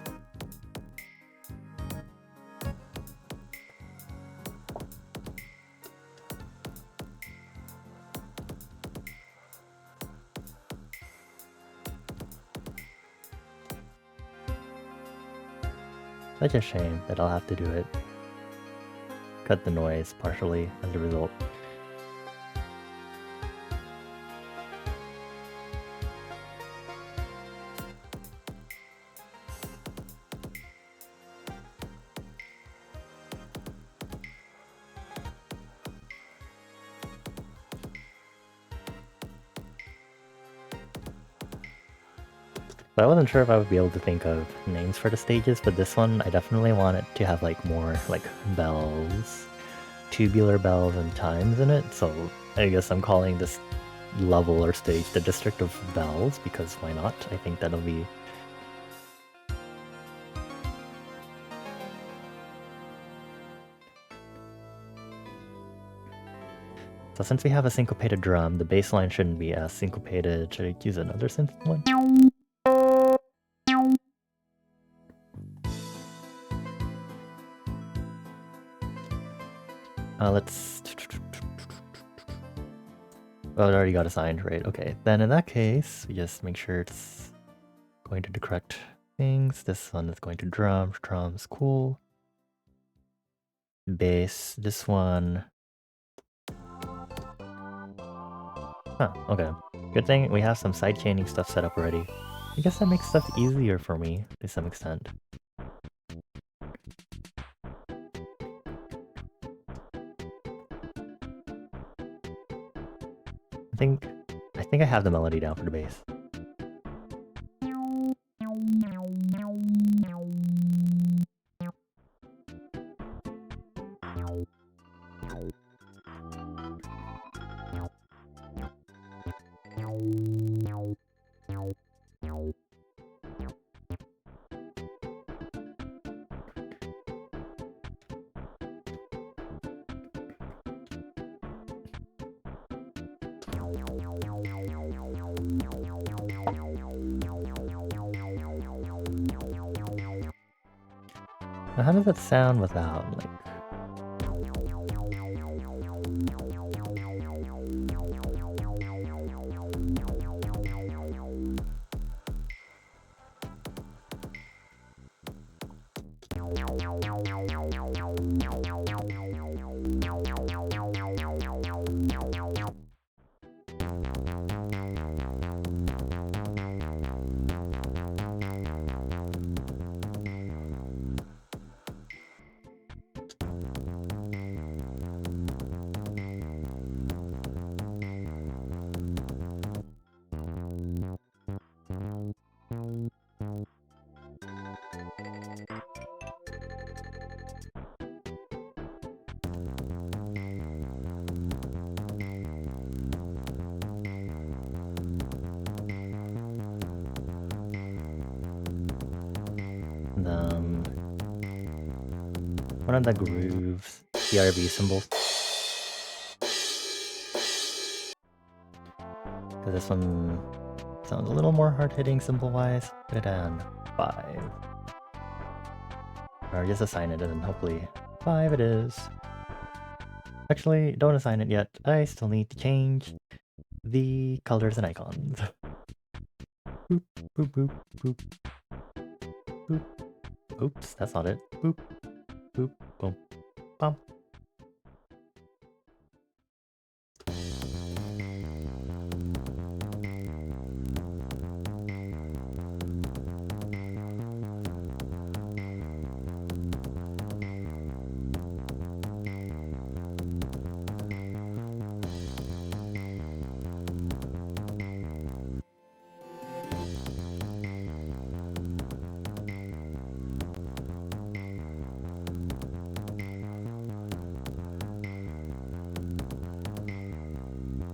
Such a shame that I'll have to do it. Cut the noise partially as a result. But I wasn't sure if I would be able to think of names for the stages, but this one I definitely want it to have like more like bells, tubular bells and chimes in it. So I guess I'm calling this level or stage the District of Bells, because why not? I think that'll be... So since we have a syncopated drum, the bass line shouldn't be as syncopated. Should I use another synth one? Let's... Oh, it already got assigned, right? Okay, then in that case, we just make sure it's going to the correct things. This one is going to drums, drums, cool. Bass, this one... Huh, okay. Good thing we have some sidechaining stuff set up already. I guess that makes stuff easier for me, to some extent. I think I have the melody down for the bass. Now, how does it sound without, like... one of the grooves, PRV symbols. Because this one sounds a little more hard-hitting symbol-wise. Put it down 5. Or just assign it and then hopefully 5 it is. Actually, don't assign it yet. I still need to change the colors and icons. Boop, boop, boop, boop. Boop. Oops, that's not it. Boop, boop, boom, bum.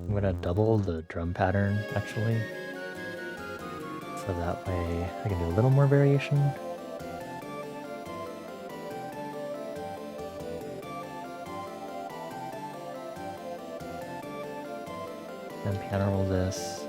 I'm gonna double the drum pattern, actually. So that way I can do a little more variation. And piano roll this.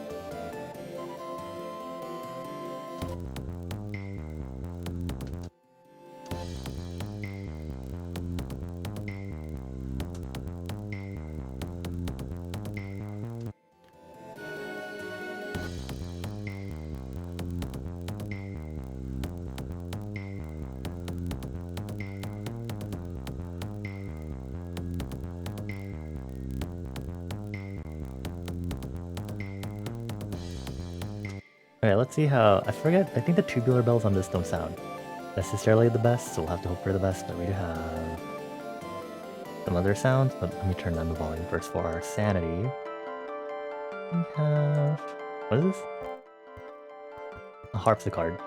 Okay, let's see how... I forget, I think the tubular bells on this don't sound necessarily the best, so we'll have to hope for the best, but we do have some other sounds, but let me turn down the volume first for our sanity. We have... what is this? A harpsichord.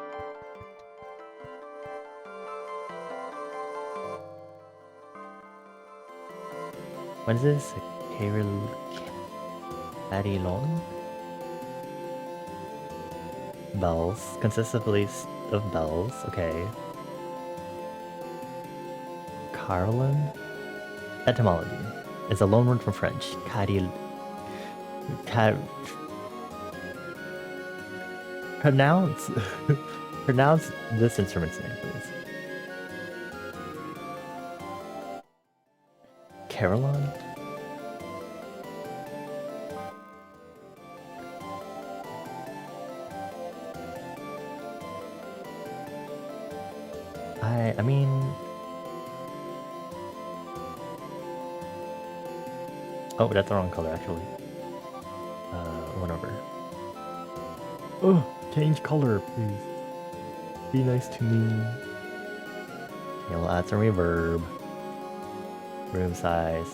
What is this? Carillon? Bells. Consists of bells. Okay. Carillon? Etymology. It's a loanword from French. Pronounce pronounce this instrument's name, please. Carillon? I mean, oh, that's the wrong color actually. Went over. Oh, change color, please. Be nice to me. Okay, we'll add some reverb. Room size.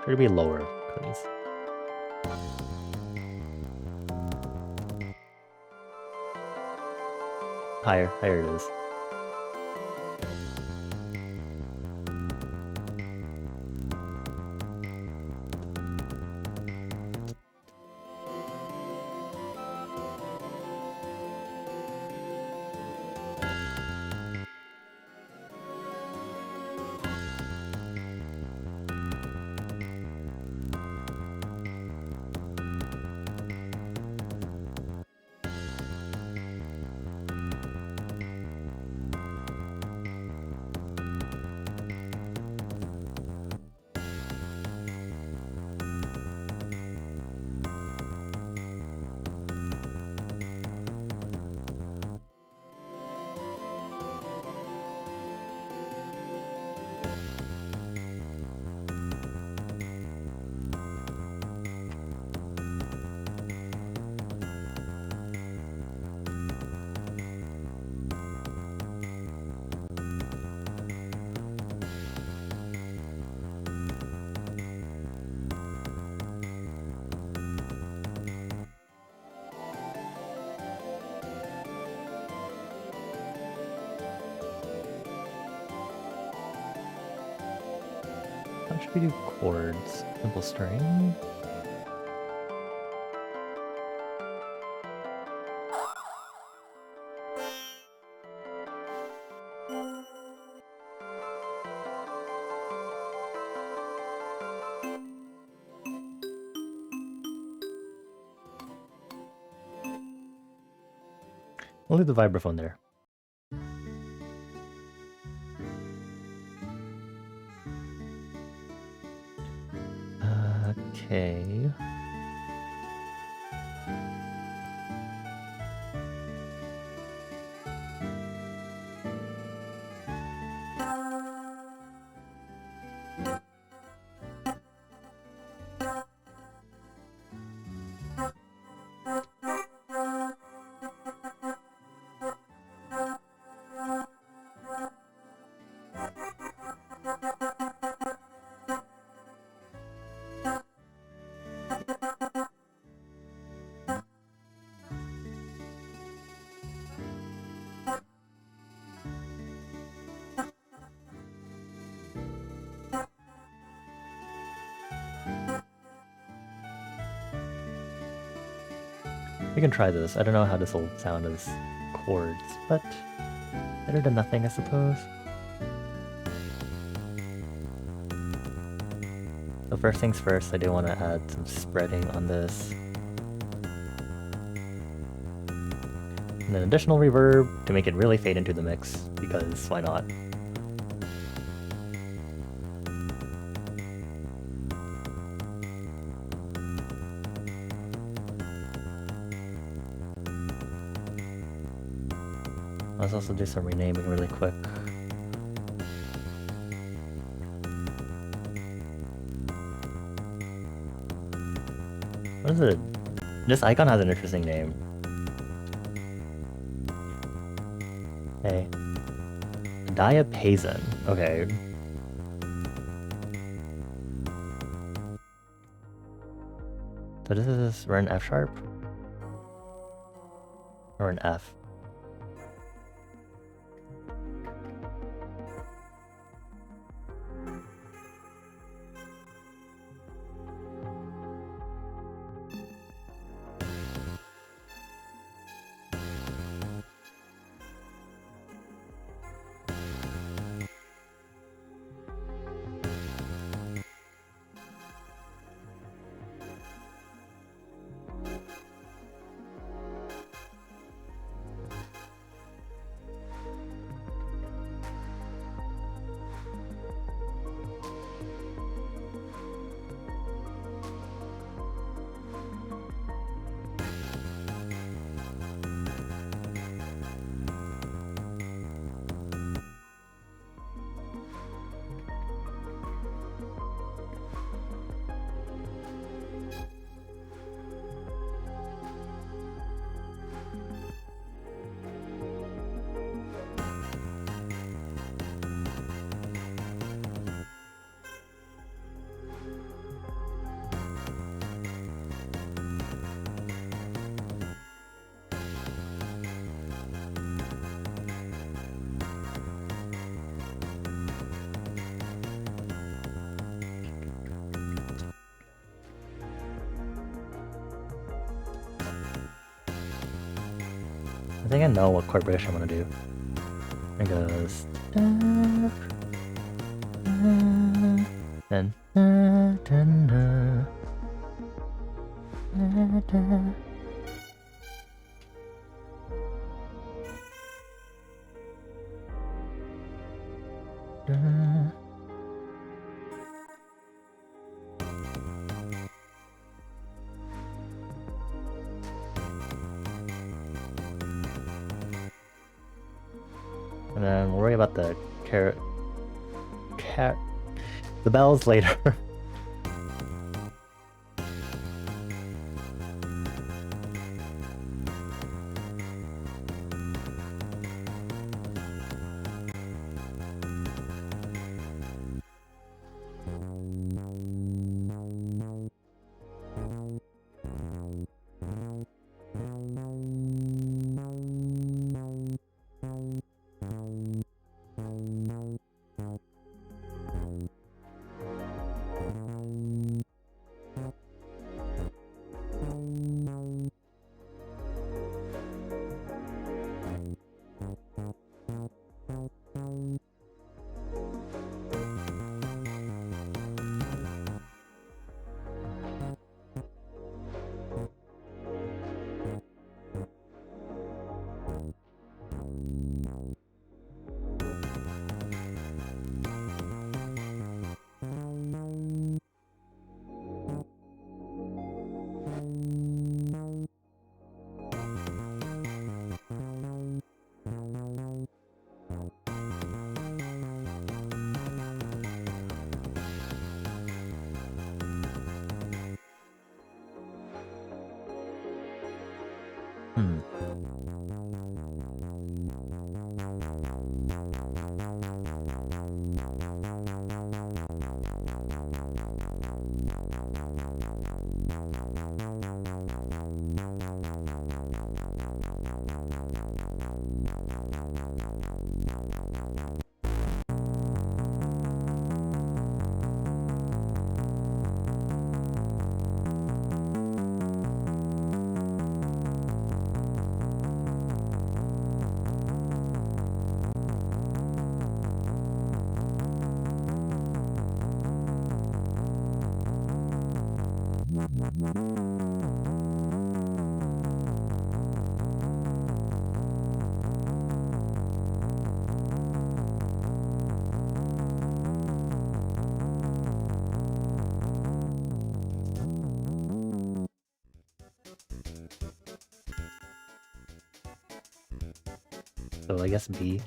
Try to be lower, please. Higher it is. How should we do chords? Simple string? We'll leave the vibraphone there. Okay. We can try this. I don't know how this will sound as chords, but better than nothing, I suppose. So first things first, I do want to add some spreading on this. And then additional reverb to make it really fade into the mix, because why not? Let's also do some renaming really quick. What is it? This icon has an interesting name. Hey. Diapason. Okay. So this is, we're an F sharp? Or an F? I think I know what chord progression I'm gonna do. It goes then and then we'll worry about the the bells later. So I guess B.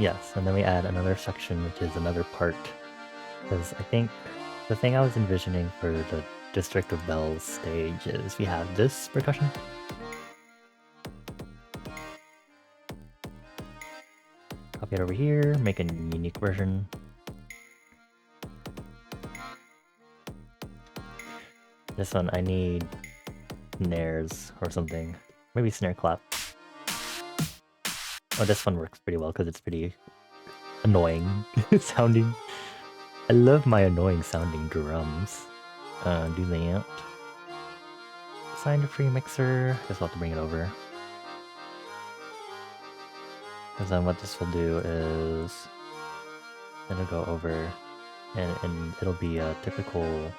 Yes, and then we add another section, which is another part. Because I think the thing I was envisioning for the District of Bells stage is we have this percussion. Copy it over here, make a unique version. This one, I need snares or something. Maybe snare clap. Oh, this one works pretty well because it's pretty annoying sounding. I love my annoying sounding drums. Do that. Assign to free mixer. Guess we'll have to bring it over. Because then what this will do is it'll go over and it'll be a typical.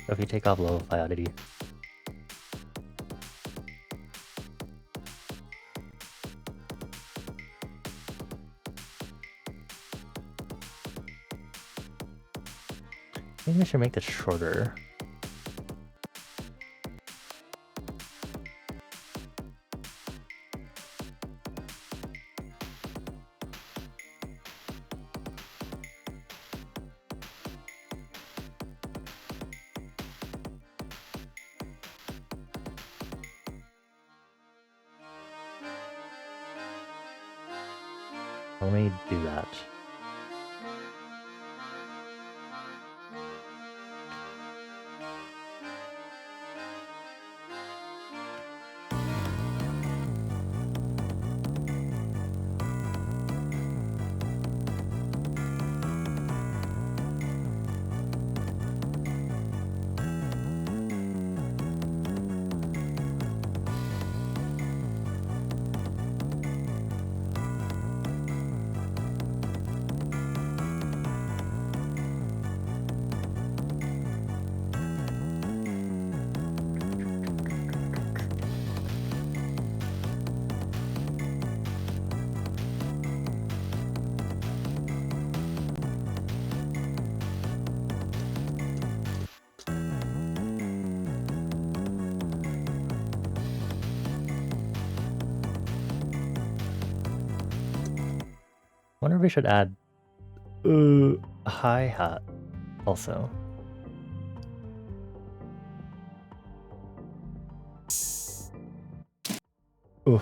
So if you take off lo-fi oddity. I think we should make this shorter. Let me do that. Wonder if we should add a hi-hat also. Ooh.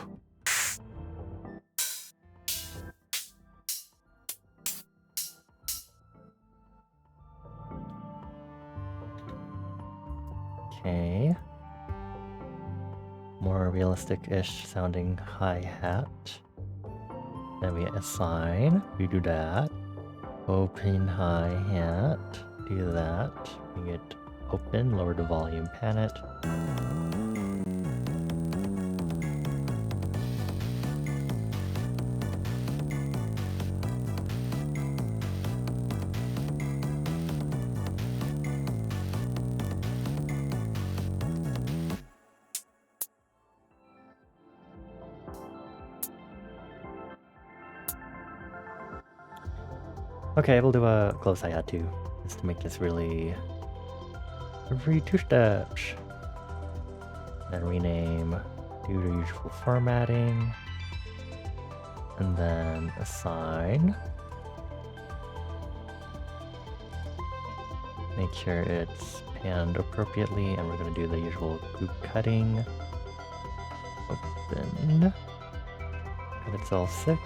Okay. More realistic-ish sounding hi-hat. Then we assign, we do that. Open hi-hat, do that. We get open, lower the volume, pan it. Okay, we'll do a close hi-hat too, just to make this really every two steps. Then rename, do the usual formatting, and then assign. Make sure it's panned appropriately, and we're going to do the usual group cutting. Open. Cut it all 6.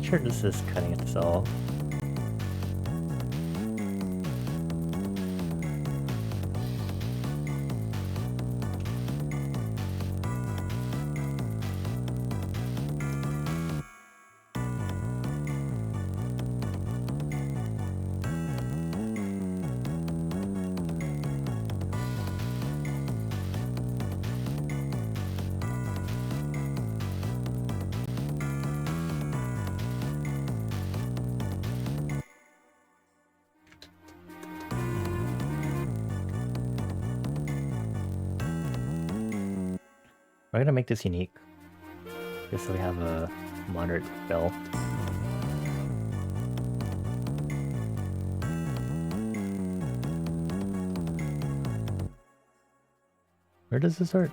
sure this is cutting itself. We're gonna make this unique, just so we have a moderate fill. Where does this start?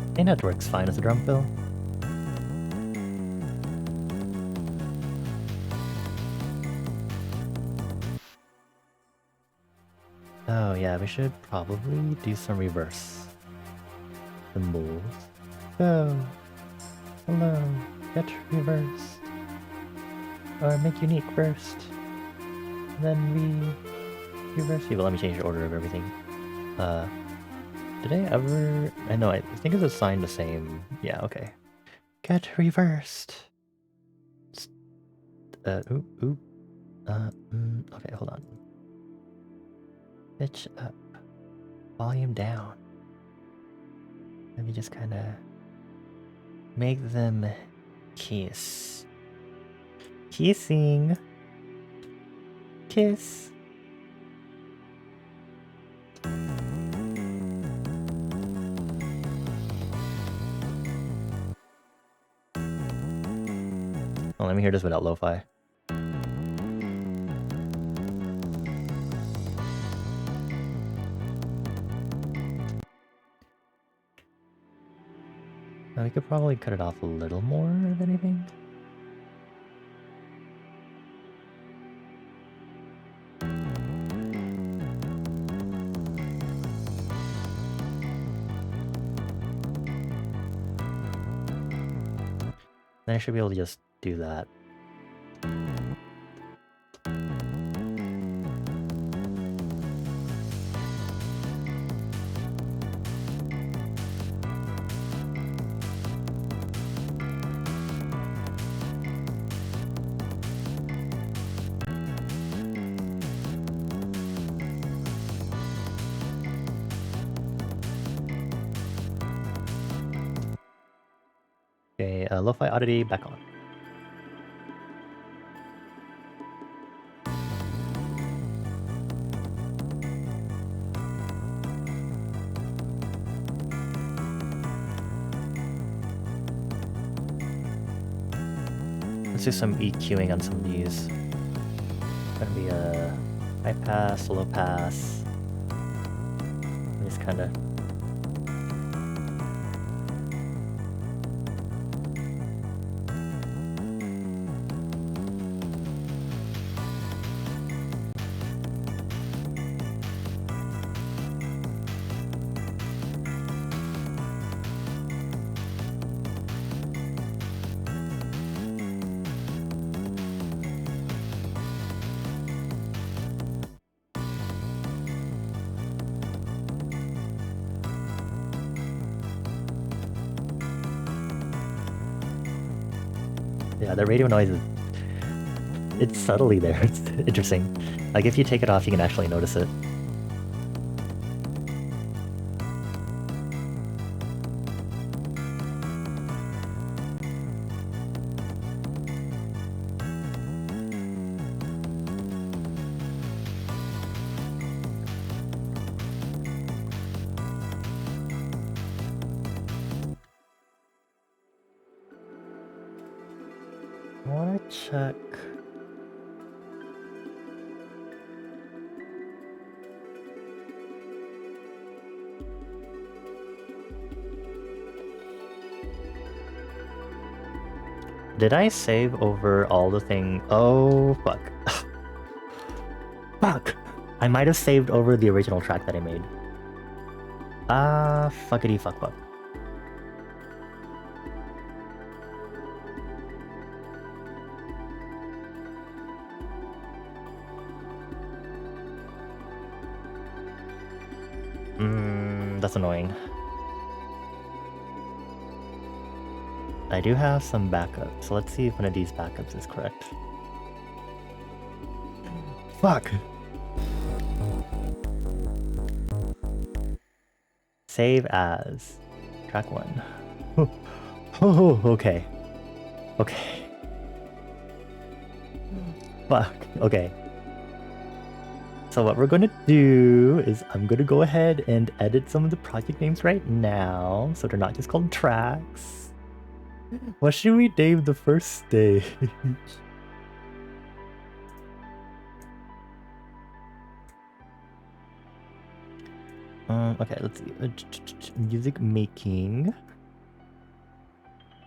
I think that works fine as a drum fill. Oh yeah, we should probably do some reverse symbols. So, hello, get reversed. Or make unique first. Then we reverse you. But let me change the order of everything. Did I ever... I know, I think it's assigned the same... Yeah, okay. Get reversed. Okay, hold on. Pitch up. Volume down. Let me just kind of... make them kiss. Kissing. Kiss. Oh, let me hear this without lo-fi. Now we could probably cut it off a little more, if anything. Then I should be able to just do that. Okay, lo-fi oddity back on. Let's do some EQing on some of these. It's gonna be a high pass, low pass. Just kind of. Yeah, the radio noise is... it's subtly there. It's interesting. Like, if you take it off, you can actually notice it. I wanna check. Did I save over all the thing? Oh, fuck. Fuck! I might have saved over the original track that I made. Fuckity fuck fuck. That's annoying. I do have some backups, so let's see if one of these backups is correct. Fuck! Save as. Track 1. Oh, okay. Okay. Fuck. Okay. So what we're gonna do is I'm gonna go ahead and edit some of the project names right now, so they're not just called tracks. What should we name the first stage? Okay, let's see. Music making.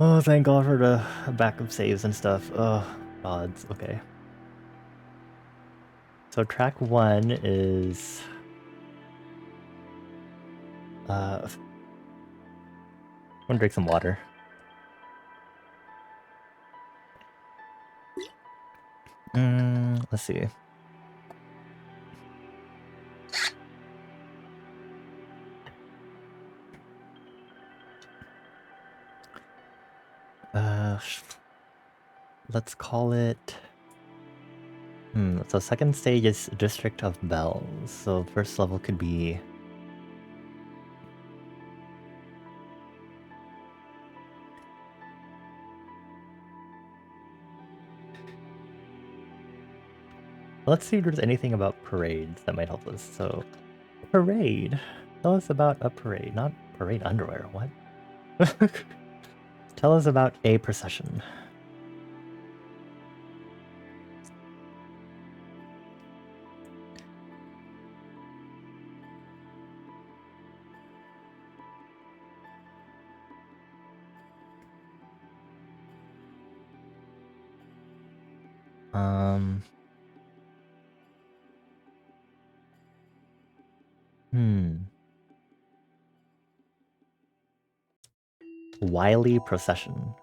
Oh, thank God for the backup saves and stuff. Oh, gods. Okay. So track 1 is... I'm gonna drink some water. Let's see. Let's call it... so second stage is District of Bells. So first level could be... Let's see if there's anything about parades that might help us. So, parade. Tell us about a parade, not parade underwear. What? Tell us about a procession. Wily procession.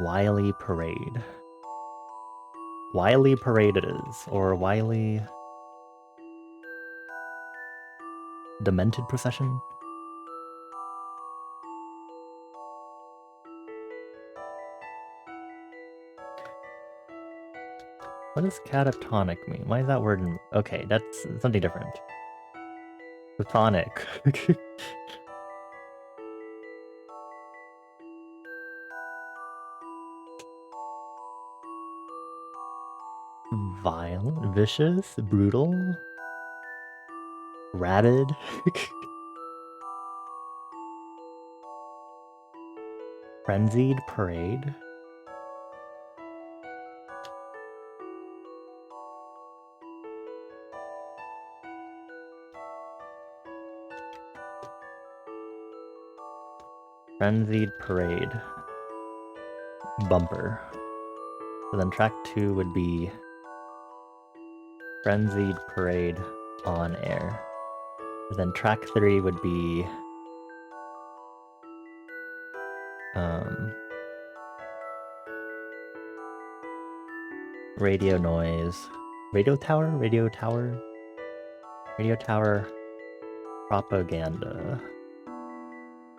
Wily parade. Wily parade it is, or wily... Demented procession? What does catatonic mean? Why is that word in... Okay, that's something different. Platonic. Violent, vicious, brutal, rabid. Frenzied parade. Frenzied parade. Bumper. So then track 2 would be Frenzied parade on air. And then track 3 would be radio noise. Radio tower? Radio tower? Radio tower propaganda.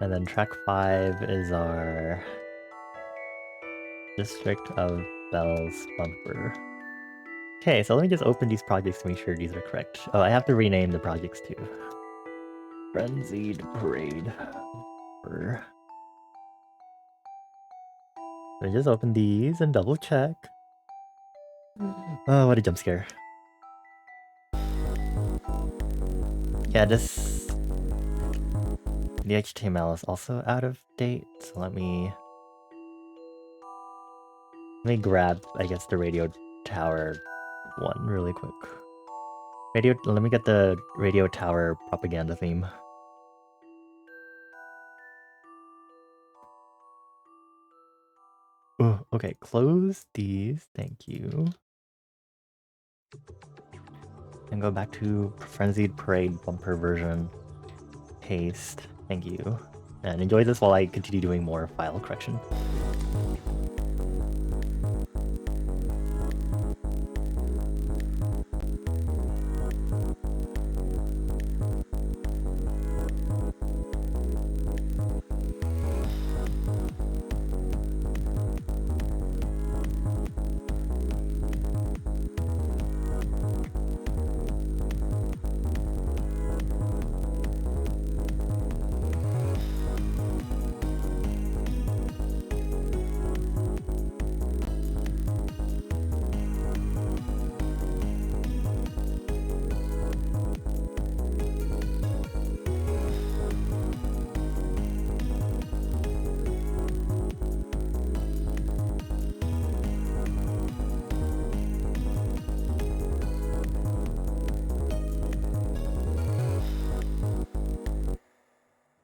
And then track 5 is our District of Bells bumper. Okay, so let me just open these projects to make sure these are correct. Oh, I have to rename the projects too. Frenzied Parade. Let me just open these and double check. Oh, what a jump scare. Yeah, this... The HTML is also out of date, so let me grab, I guess, the radio tower one really quick. Let me get the radio tower propaganda theme. Oh, okay, close these, thank you. And go back to Frenzied Parade bumper version. Paste, thank you. And enjoy this while I continue doing more file correction.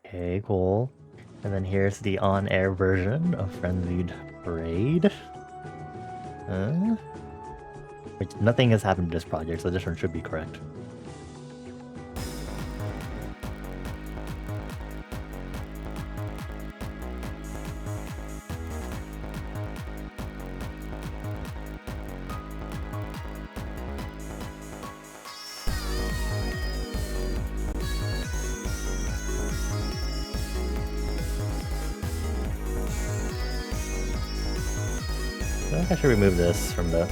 Okay, cool. And then here's the on-air version of Frenzied Parade. Which nothing has happened to this project, so this one should be correct. I think I should remove this from the...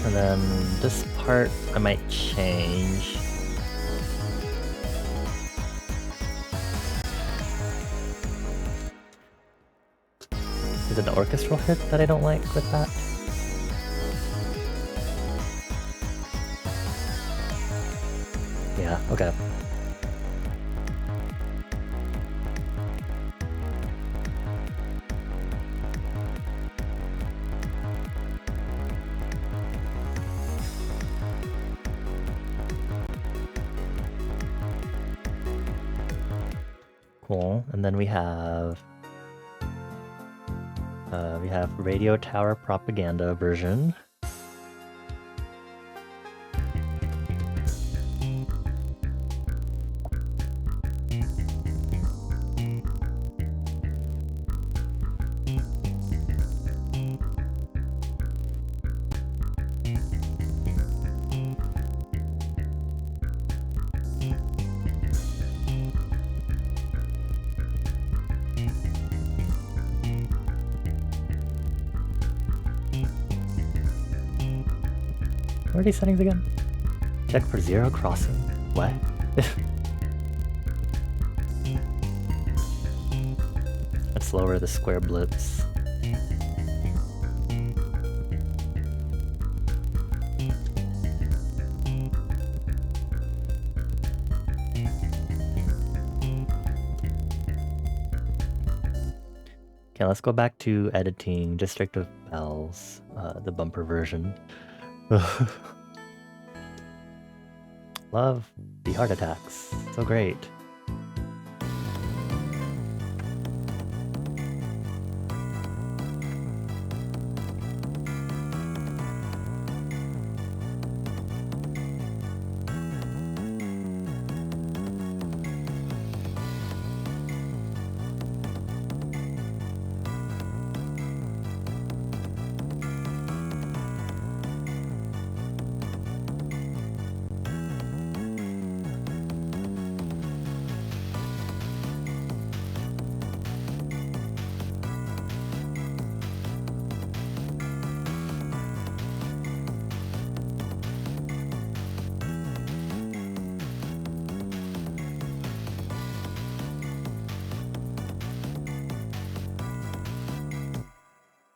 And then this part I might change. Is it the orchestral hit that I don't like with that? Yeah, okay. Cool. And then we have Radio Tower Propaganda version. What are these settings again? Check for zero crossing. What? Let's lower the square blips. Okay, let's go back to editing District of Bells, the bumper version. Love the heart attacks. So great.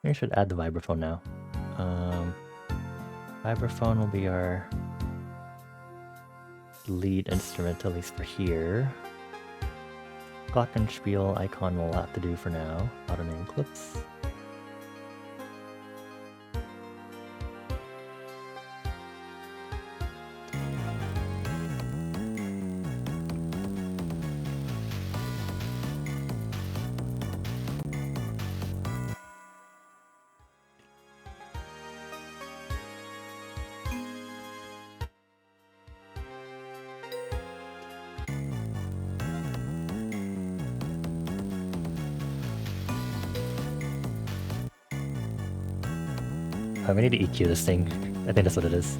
We should add the vibraphone now. Vibraphone will be our lead instrument, at least for here. Glockenspiel icon will have to do for now. Automating clips. We need to EQ this thing. I think that's what it is.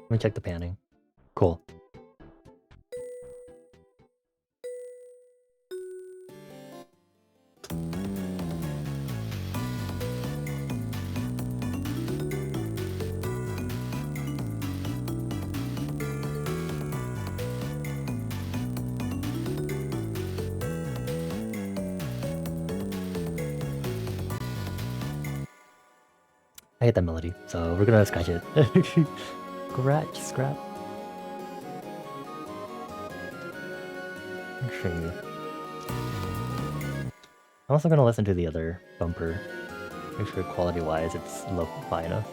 Let me check the panning. Cool. I hate that melody, so we're gonna scratch it. Scrap. Actually, I'm also gonna listen to the other bumper. Make sure quality-wise it's lo-fi enough.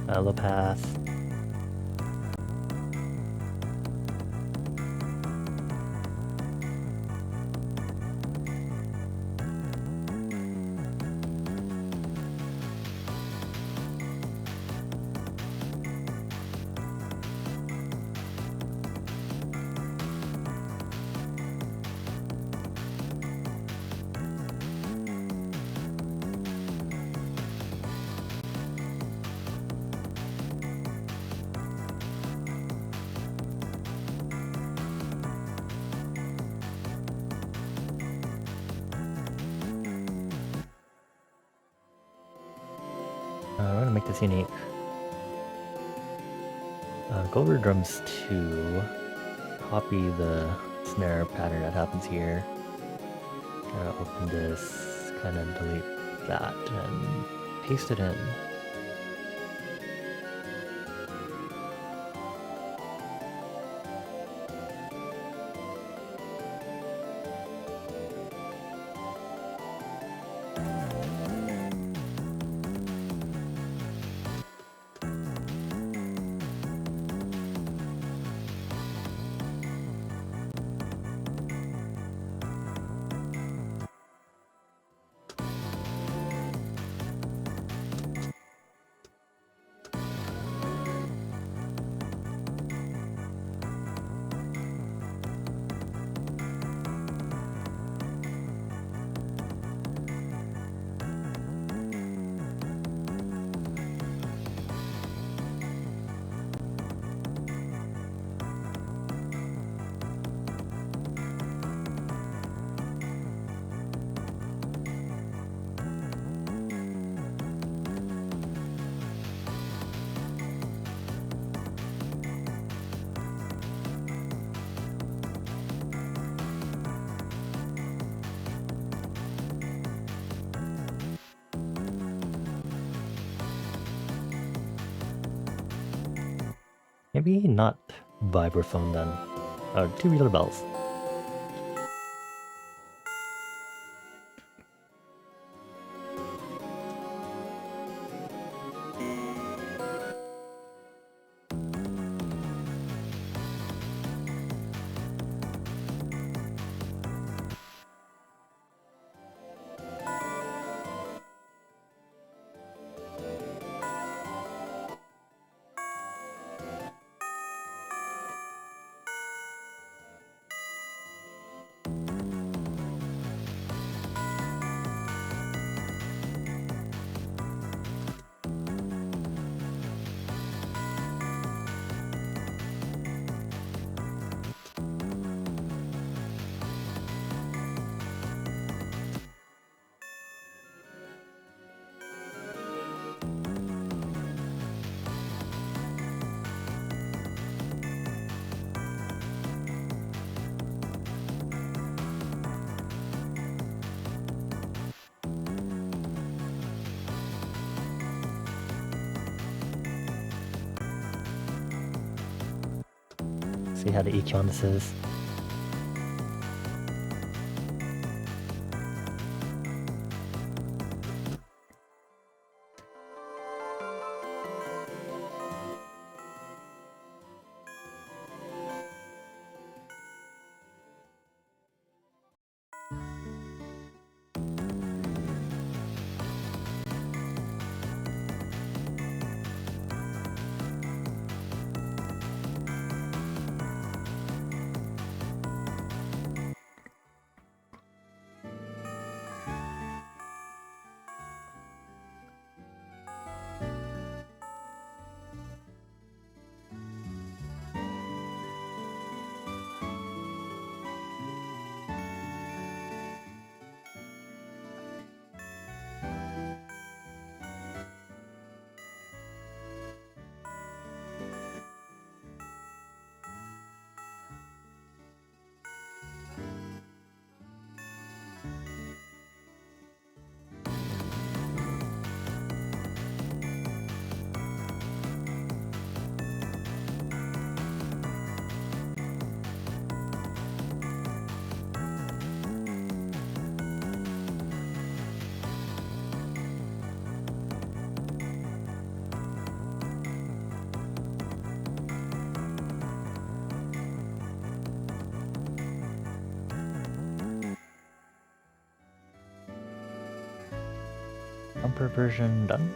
Low pass. We're gonna make this unique. Go over drums 2. Copy the snare pattern that happens here. Open this, kind of delete that, and paste it in. Maybe not vibraphone then. Tubular bells. See how the EQ on this is. Bumper version done.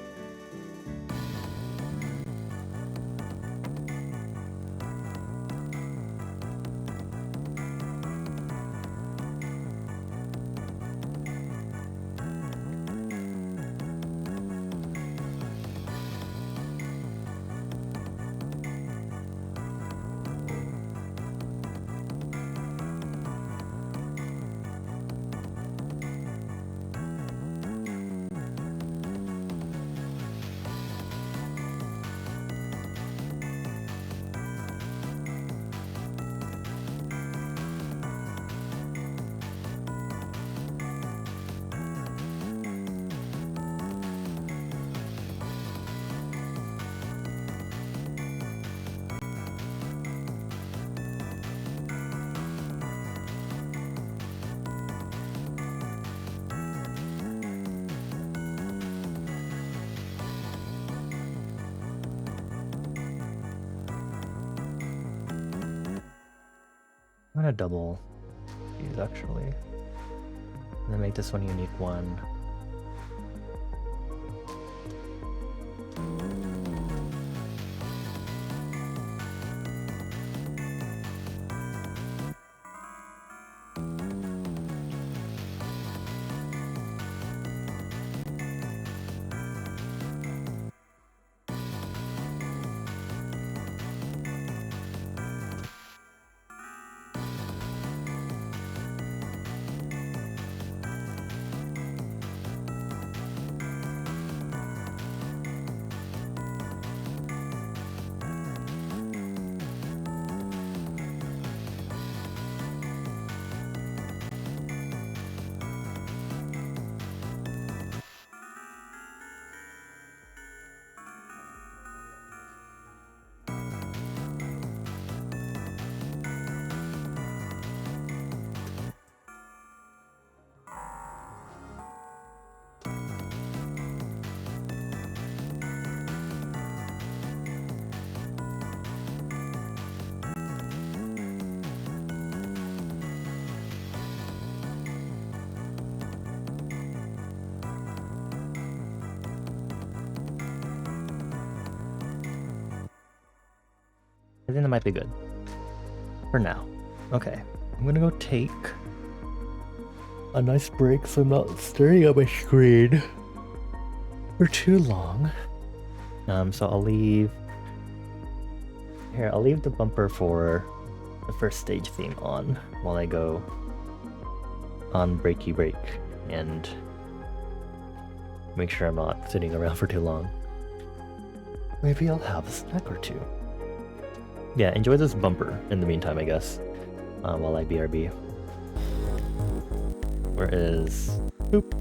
I'm gonna double these actually, and then make this one unique one. I think that might be good for now. Okay, I'm gonna go take a nice break so I'm not staring at my screen for too long. So I'll leave the bumper for the first stage theme on while I go on breaky break and make sure I'm not sitting around for too long. Maybe I'll have a snack or two. Yeah, enjoy this bumper in the meantime, I guess, while I BRB. Where is... Boop.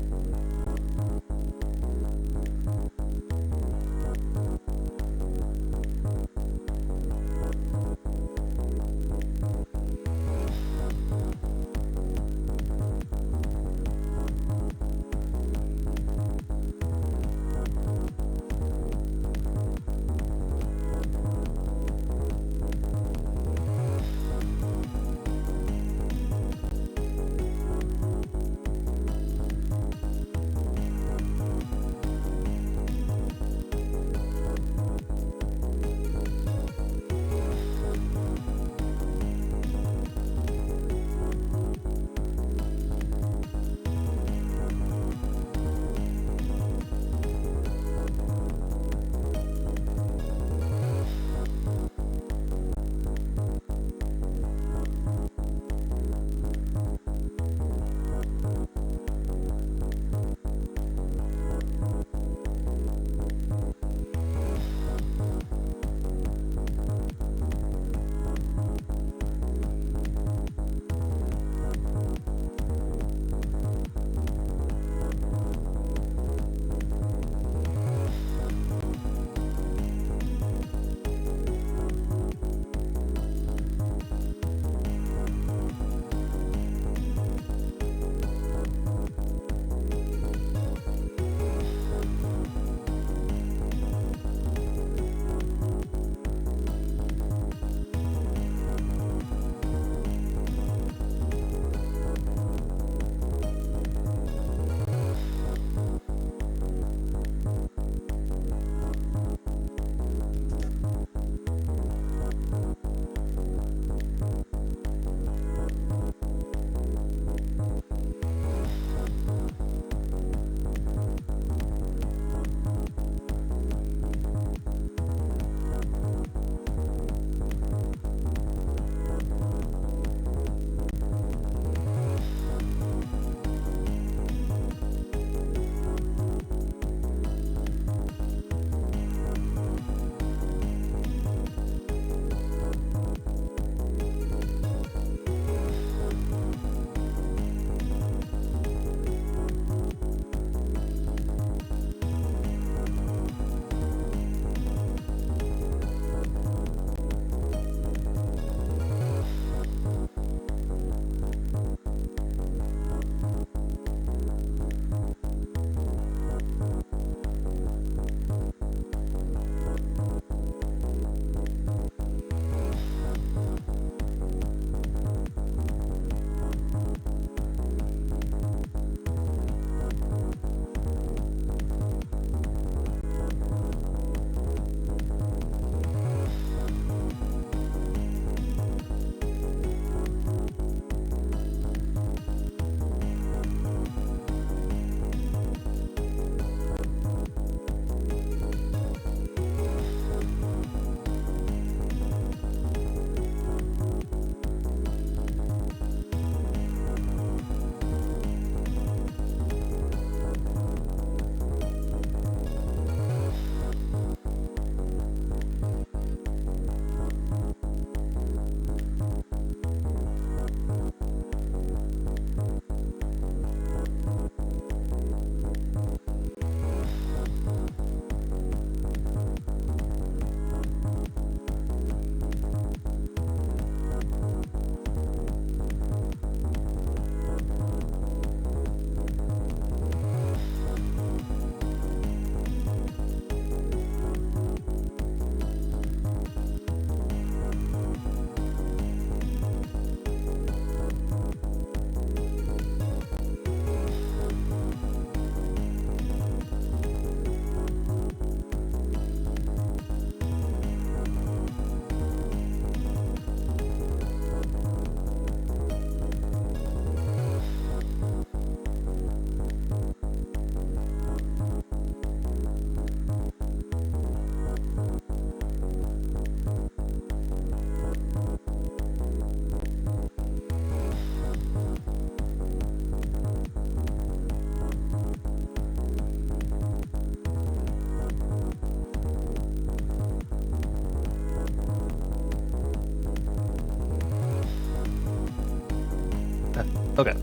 Okay.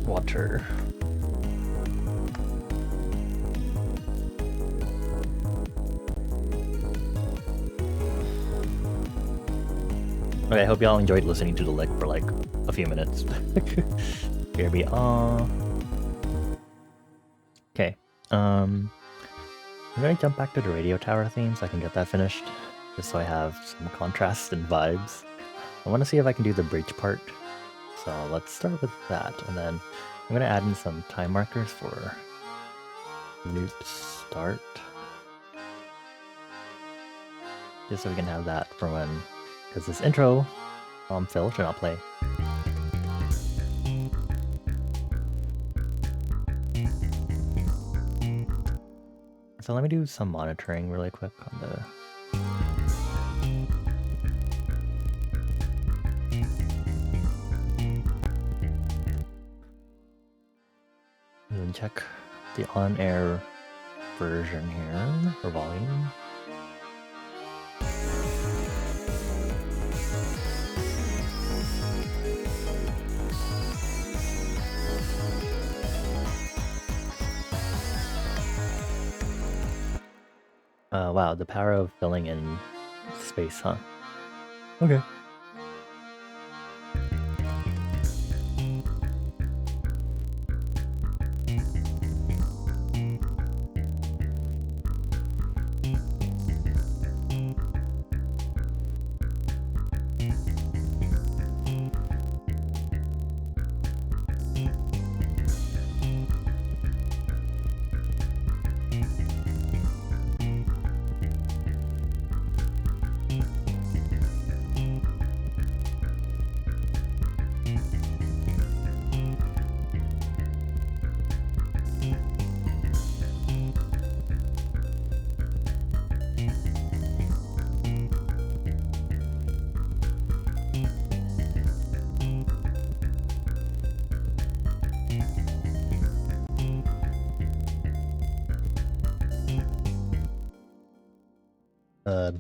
Water. Okay, I hope y'all enjoyed listening to the lick for like a few minutes. Here we are. Okay. I'm gonna jump back to the radio tower theme so I can get that finished, just so I have some contrast and vibes. I want to see if I can do the bridge part, so let's start with that, and then I'm gonna add in some time markers for loop start, just so we can have that for when, because this intro fill should not play. So let me do some monitoring really quick on the... And check the on-air version here for volume. Wow, the power of filling in space, huh? Okay.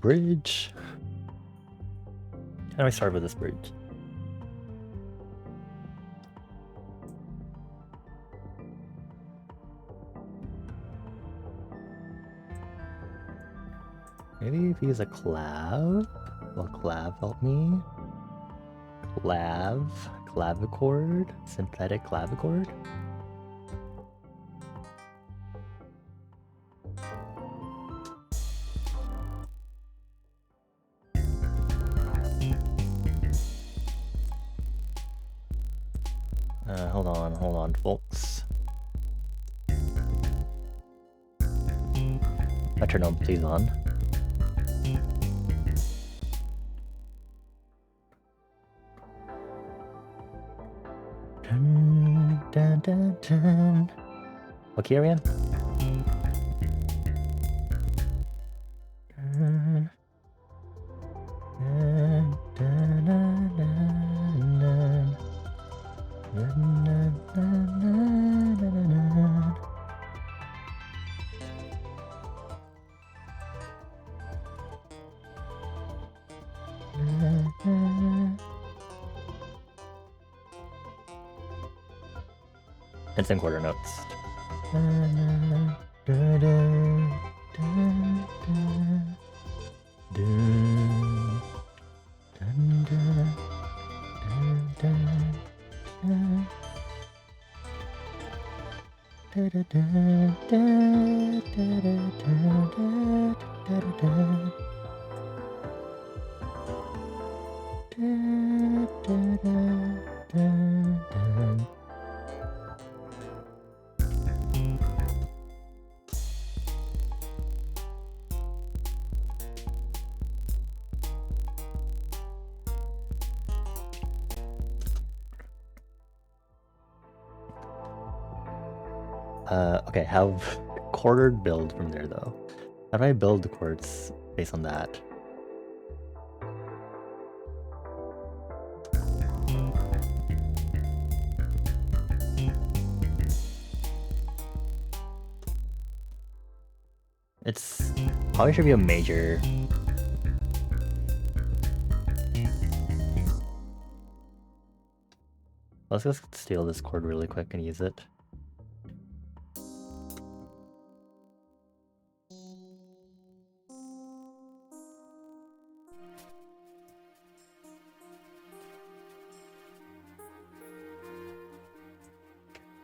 Bridge. How do I start with this bridge? Maybe if you use a clav. Will clav help me? Clavichord? Synthetic clavichord? Hold on, folks. Metronome, please on. Dun, dun, dun, dun. What key are we in? Dun, dun, dun, dun, dun, dun. Dun, dun, dun, dun, dun, dun. It's in quarter notes. Okay, have quartered build from there though. How do I build the chords based on that? It's probably should be a major. Let's just steal this chord really quick and use it.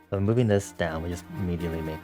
So moving this down, we just immediately make.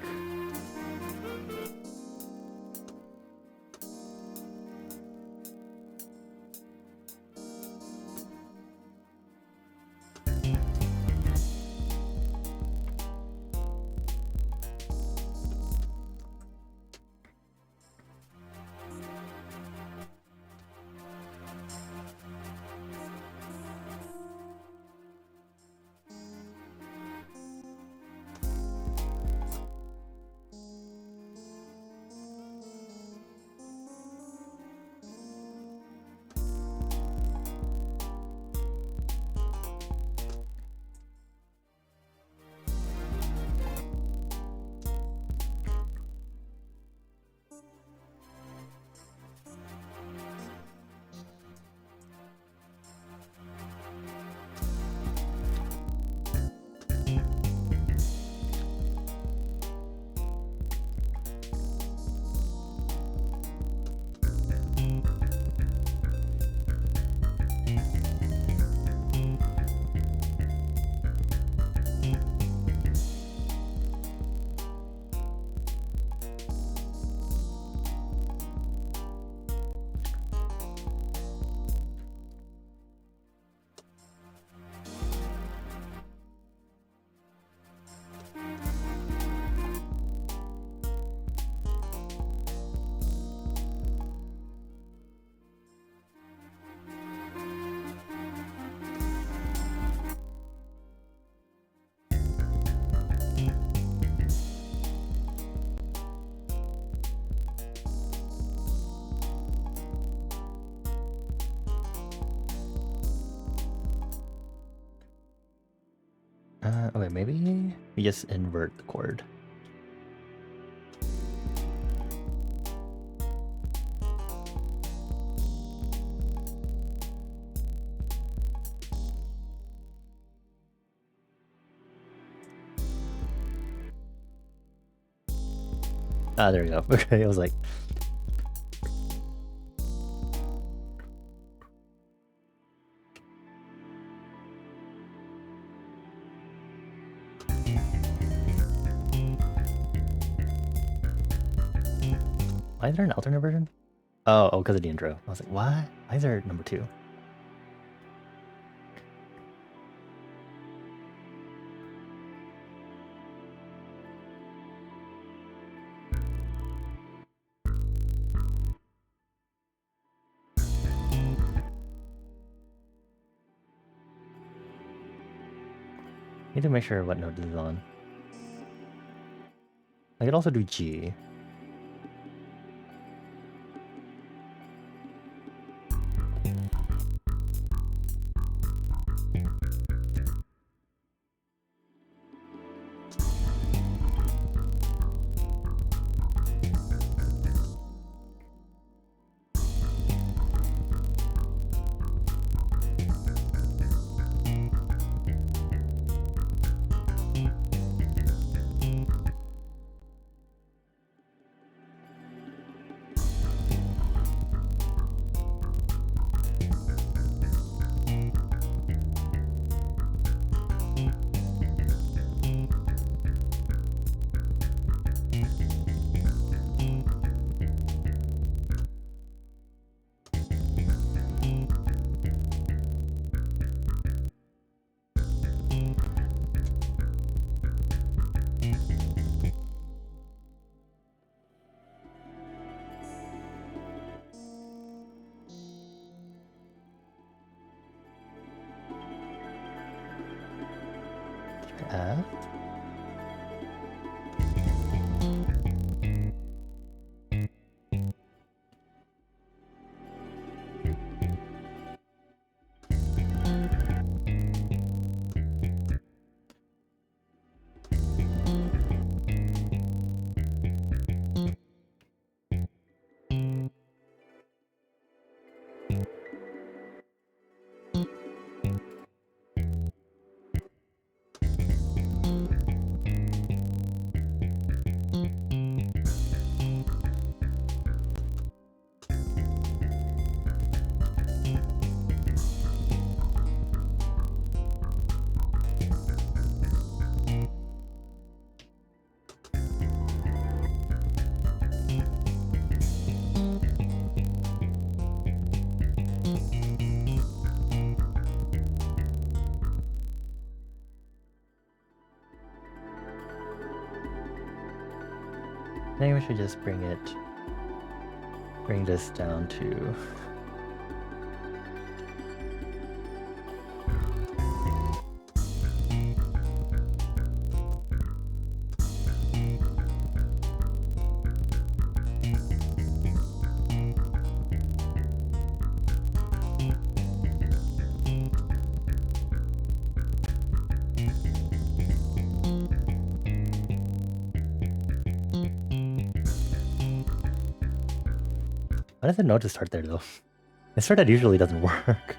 Okay, maybe we just invert the chord. Ah, there we go. Okay, I was like, why is there an alternate version? Oh, because of the intro. I was like, why? Why is there number 2? Need to make sure what note this is on. I could also do G. F. I think we should just bring this down to... Why does it know to start there though? The start that usually doesn't work.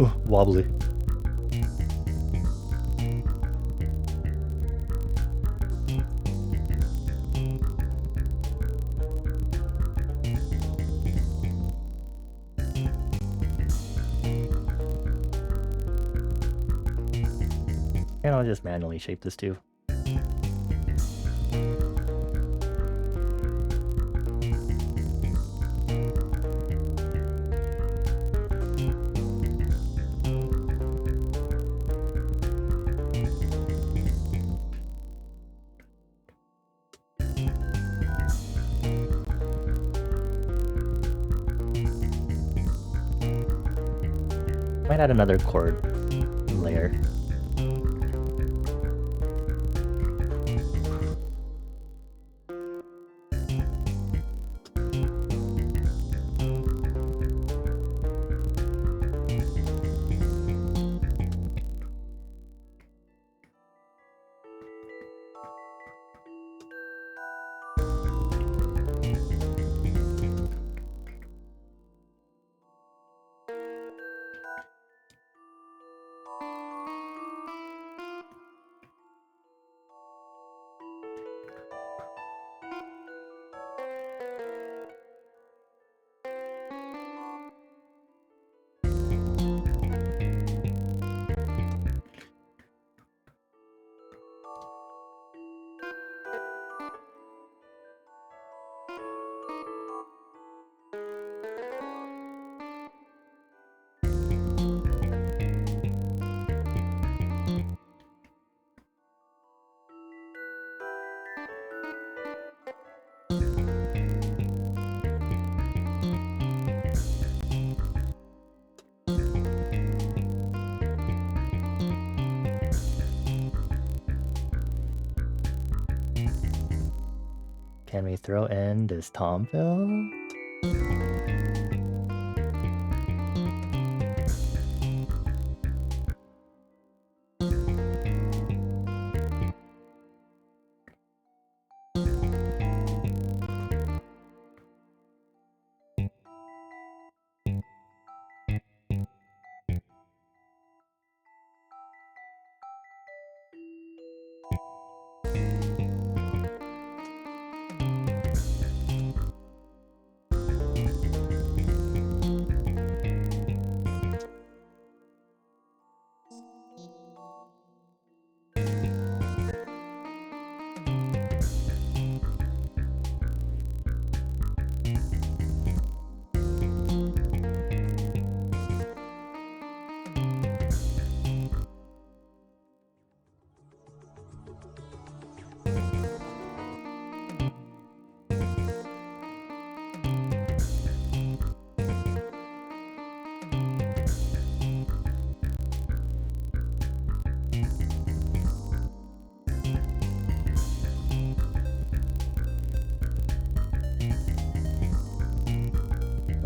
Ooh, wobbly. And I'll just manually shape this too. Might add another chord layer. Can we throw in this Tomville?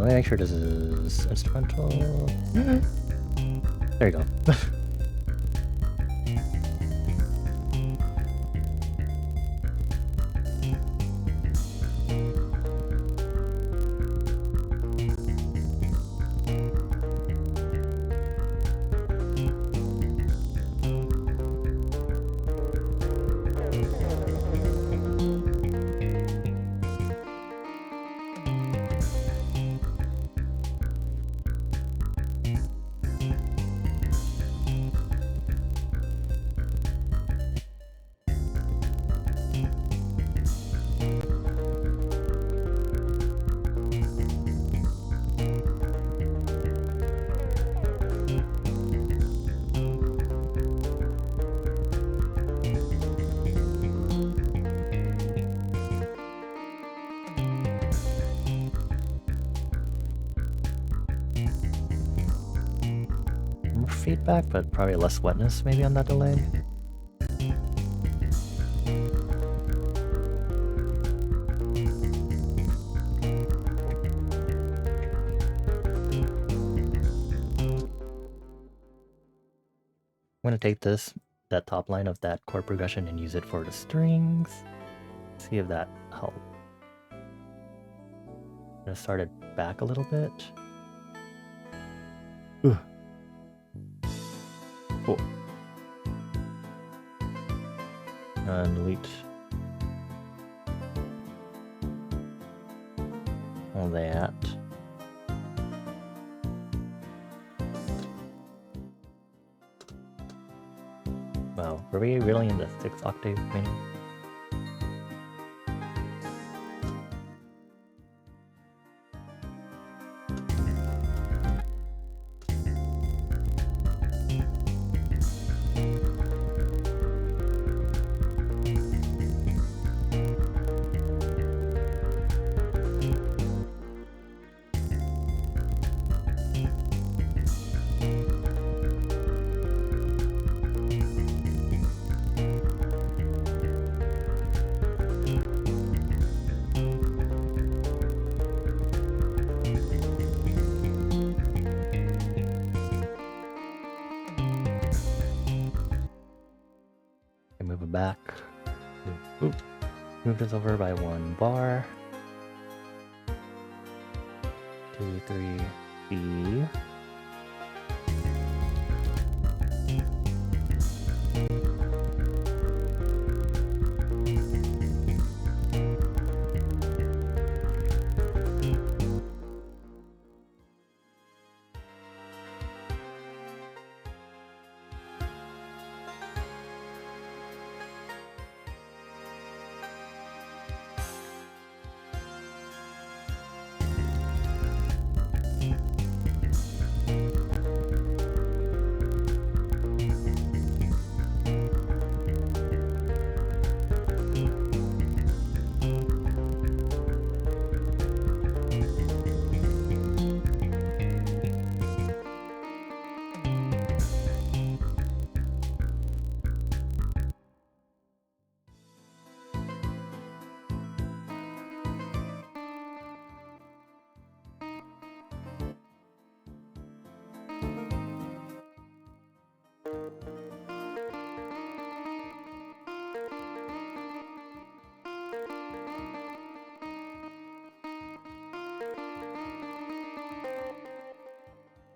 Let me make sure this is instrumental. There you go. Feedback, but probably less wetness maybe on that delay. I'm gonna take that top line of that chord progression and use it for the strings. See if that helps. I'm gonna start it back a little bit. Ooh. Cool. And delete all that. Wow, were we really in the 6th octave mini? Move it back. Oop. Move this over by 1 bar. 2, 3, B.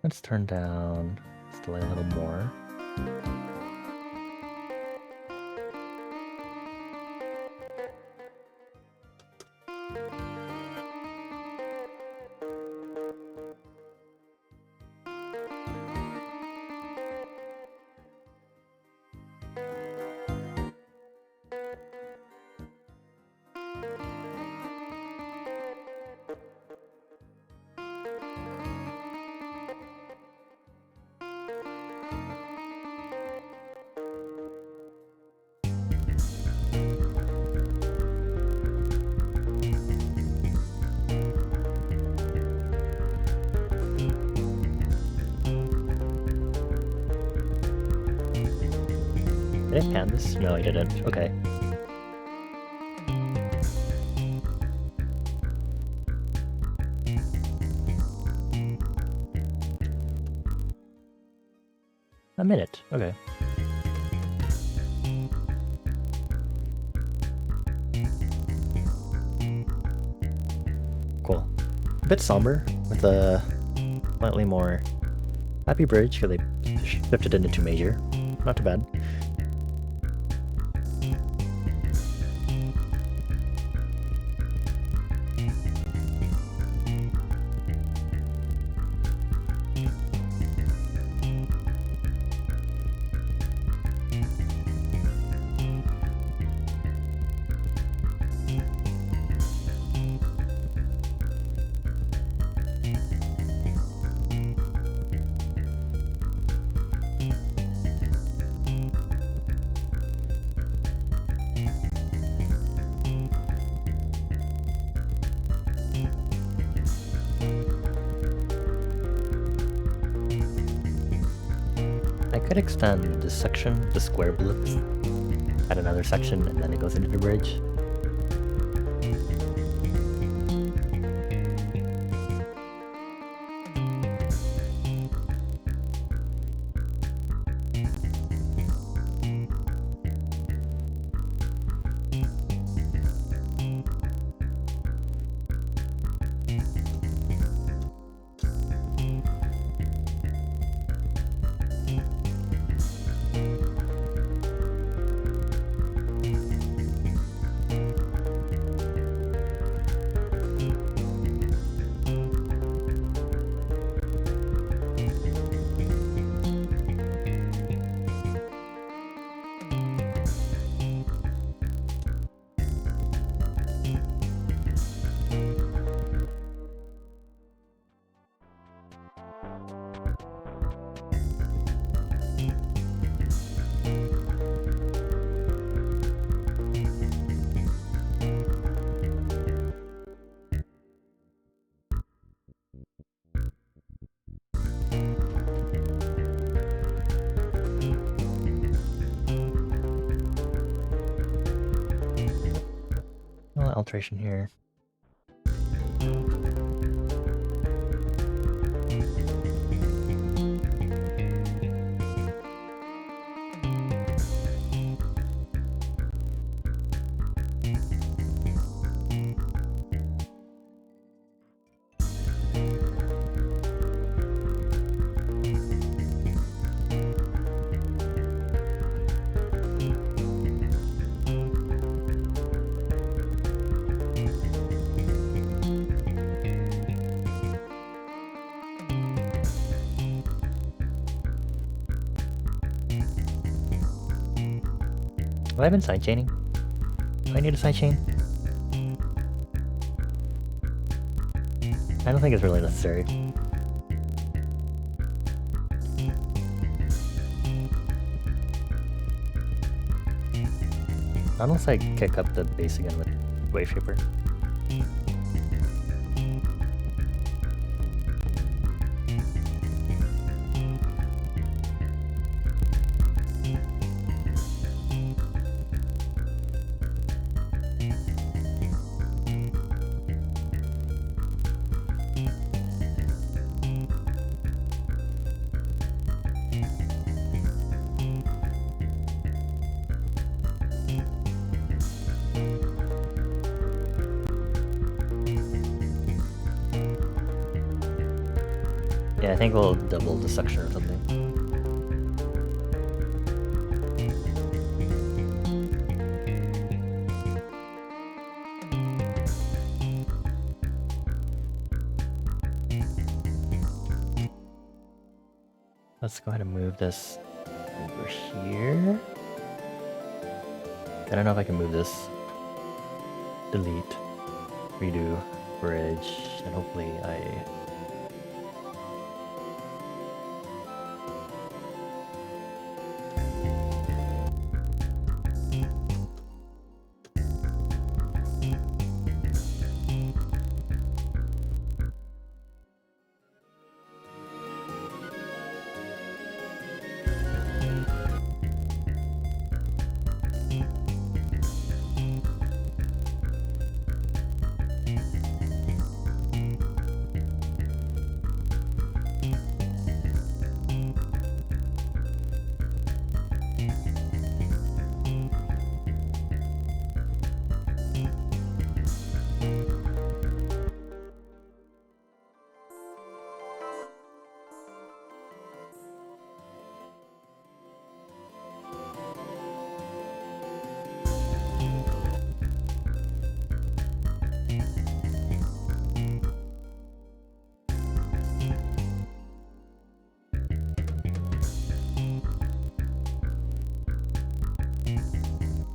Let's turn down this delay a little more. Did I pan this? No, I didn't. Okay. minute. Okay. Cool. A bit somber with a slightly more happy bridge because they shifted it into major. Not too bad. I could extend this section, the square blips, at another section, and then it goes into the bridge. Alteration here. Have I been sidechaining? Do I need a sidechain? I don't think it's really necessary. Unless I kick up the bass again with Wave Shaper. Yeah, I think we'll double the suction or something. Let's go ahead and move this over here. I don't know if I can move this. Delete, redo, bridge, and hopefully I...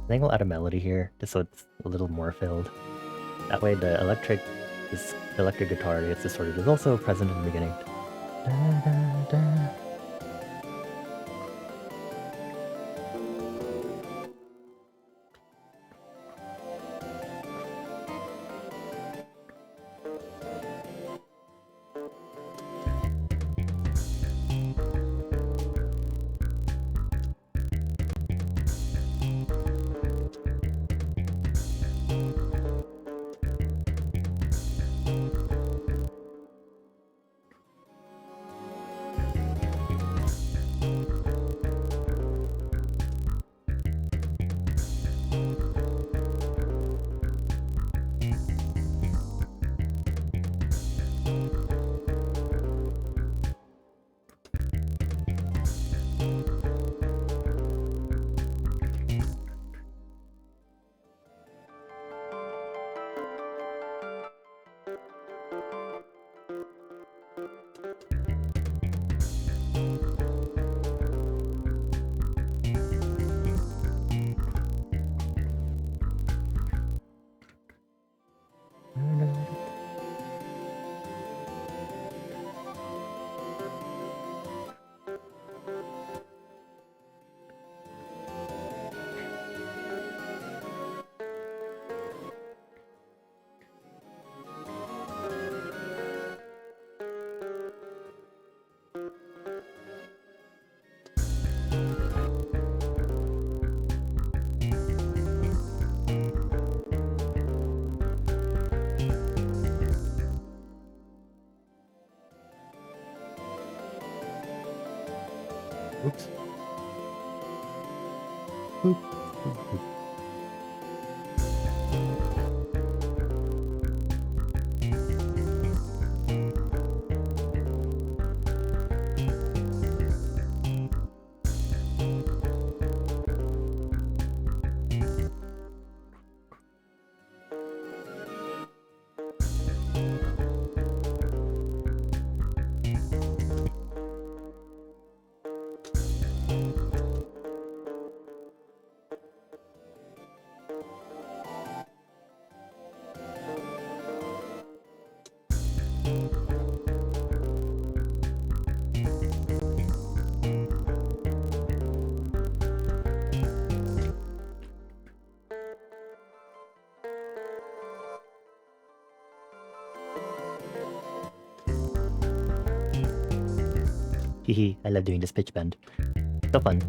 I think we'll add a melody here, just so it's a little more filled. That way the electric guitar gets distorted is also present in the beginning. Da, da, da. Oops. Boop, boop, boop. Hehe, I love doing this pitch bend. So fun.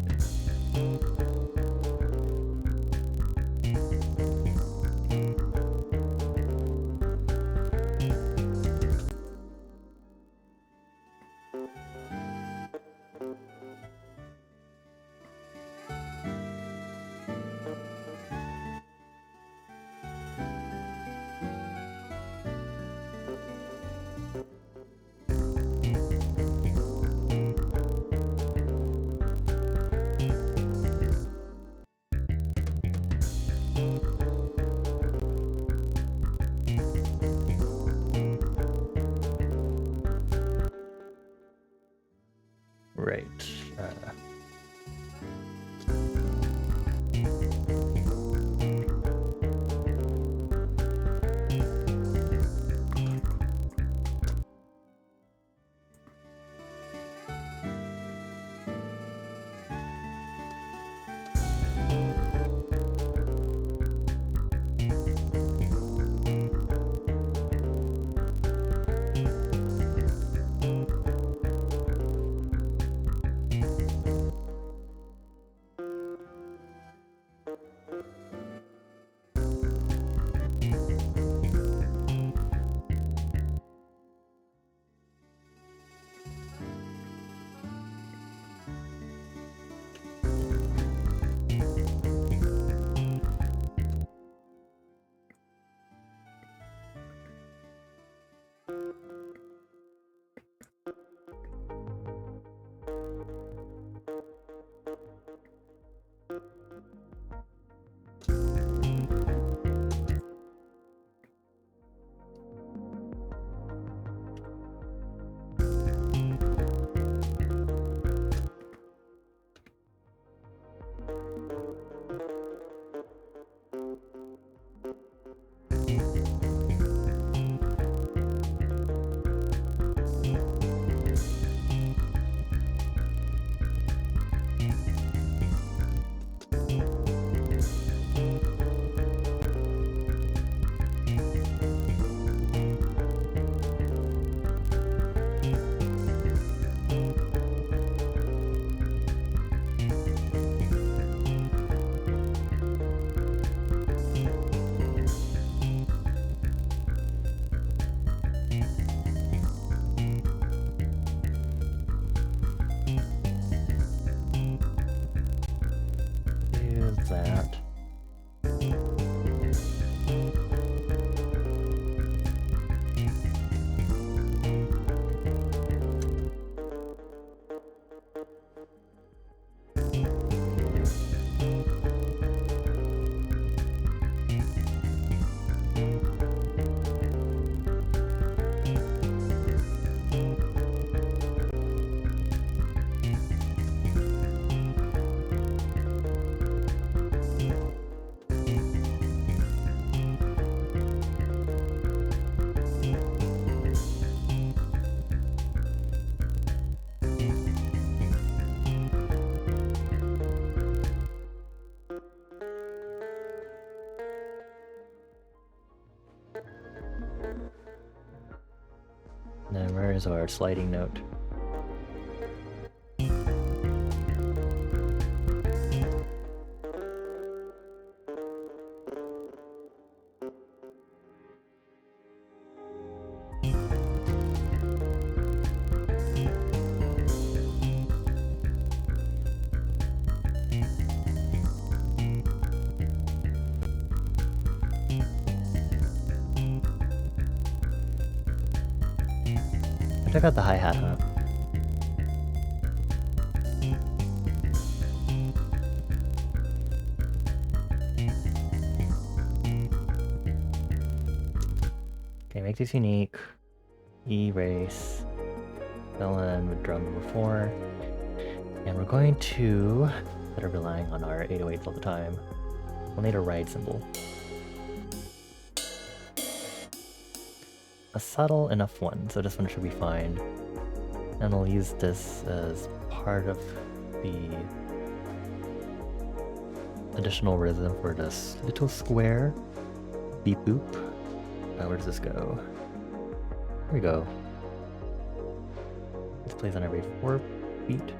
Where's our sliding note? Check out the hi-hat, huh? Okay, make this unique. Erase. Fill in with drum number 4. And we're going to, instead of relying on our 808s all the time, we'll need a ride cymbal. A subtle enough one, so this one should be fine. And I'll use this as part of the additional rhythm for this little square. Beep boop. Where does this go? Here we go. This plays on every 4 beat.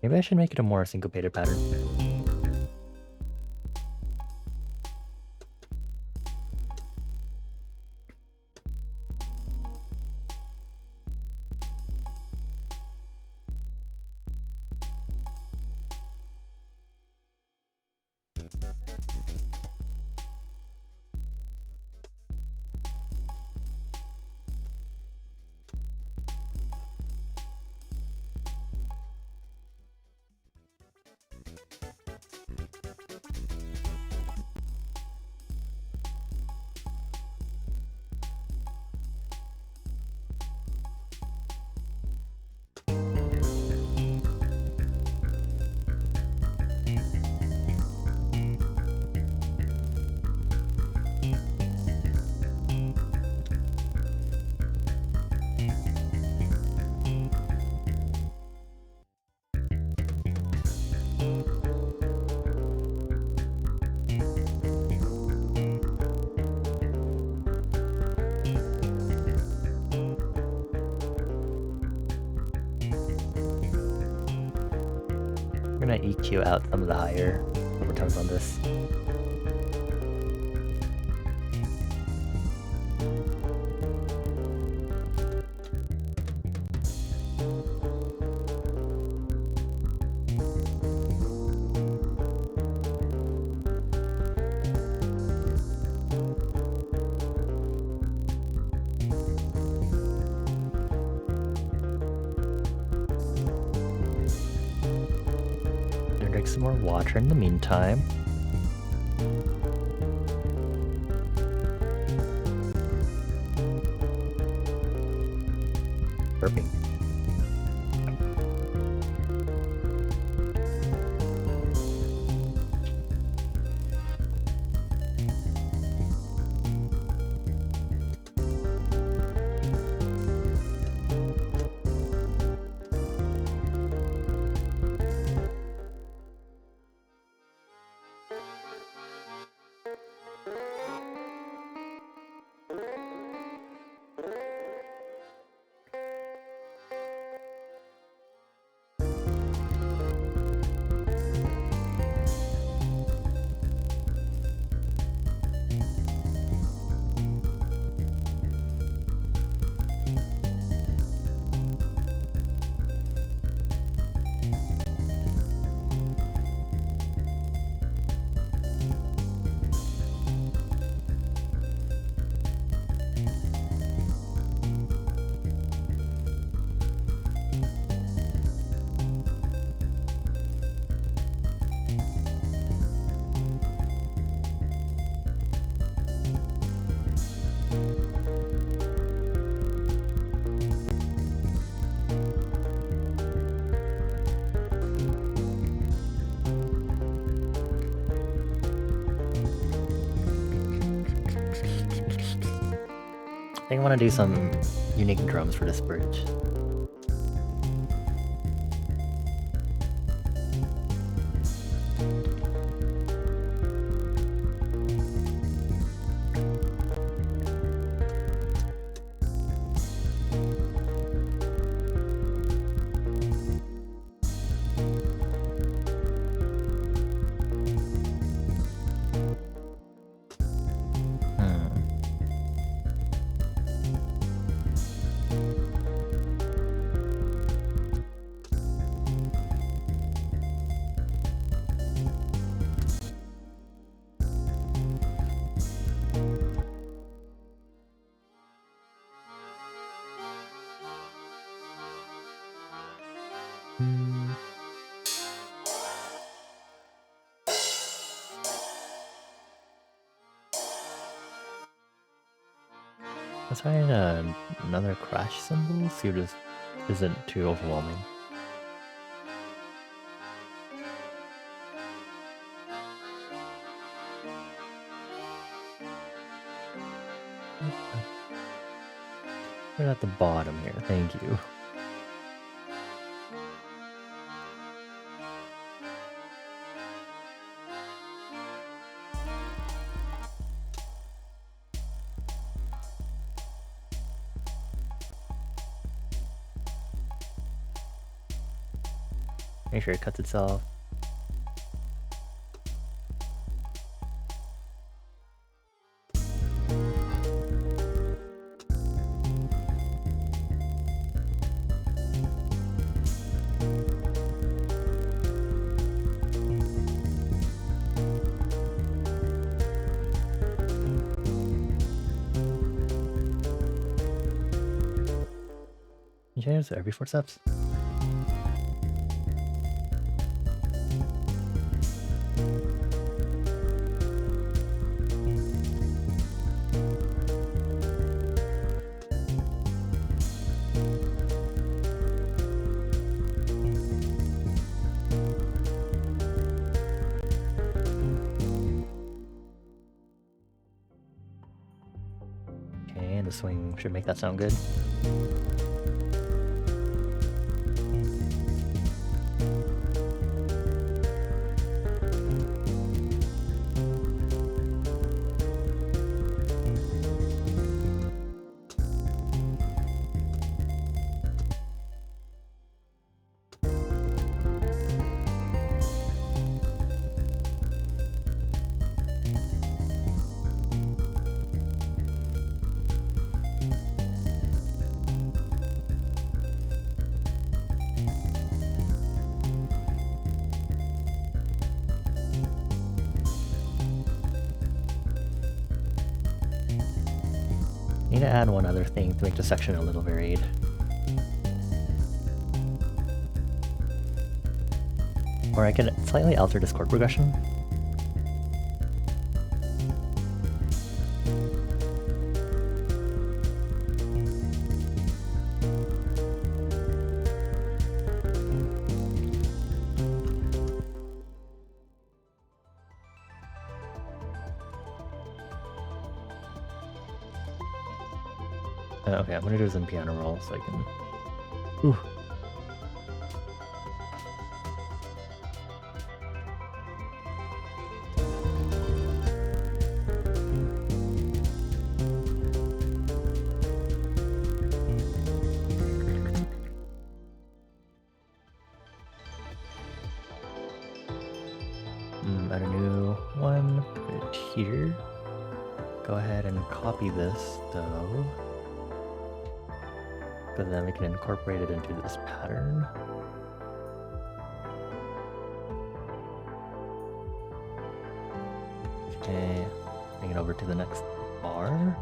Maybe I should make it a more syncopated pattern. We're gonna EQ out some of the higher overtones on this. Drink some more water in the meantime. Burping. think I want to do some unique drums for this bridge. Let's try another crash cymbal, see if this isn't too overwhelming. Right at the bottom here, thank you. Make sure it cuts itself. You change this every 4 steps. Okay, and the swing should make that sound good. Need to add one other thing to make the section a little varied. Or I could slightly alter this chord progression. Okay, I'm gonna do some piano roll so I can... Ooh. Add a new one, put it here. Go ahead and copy this though. But then we can incorporate it into this pattern. Okay, bring it over to the next bar.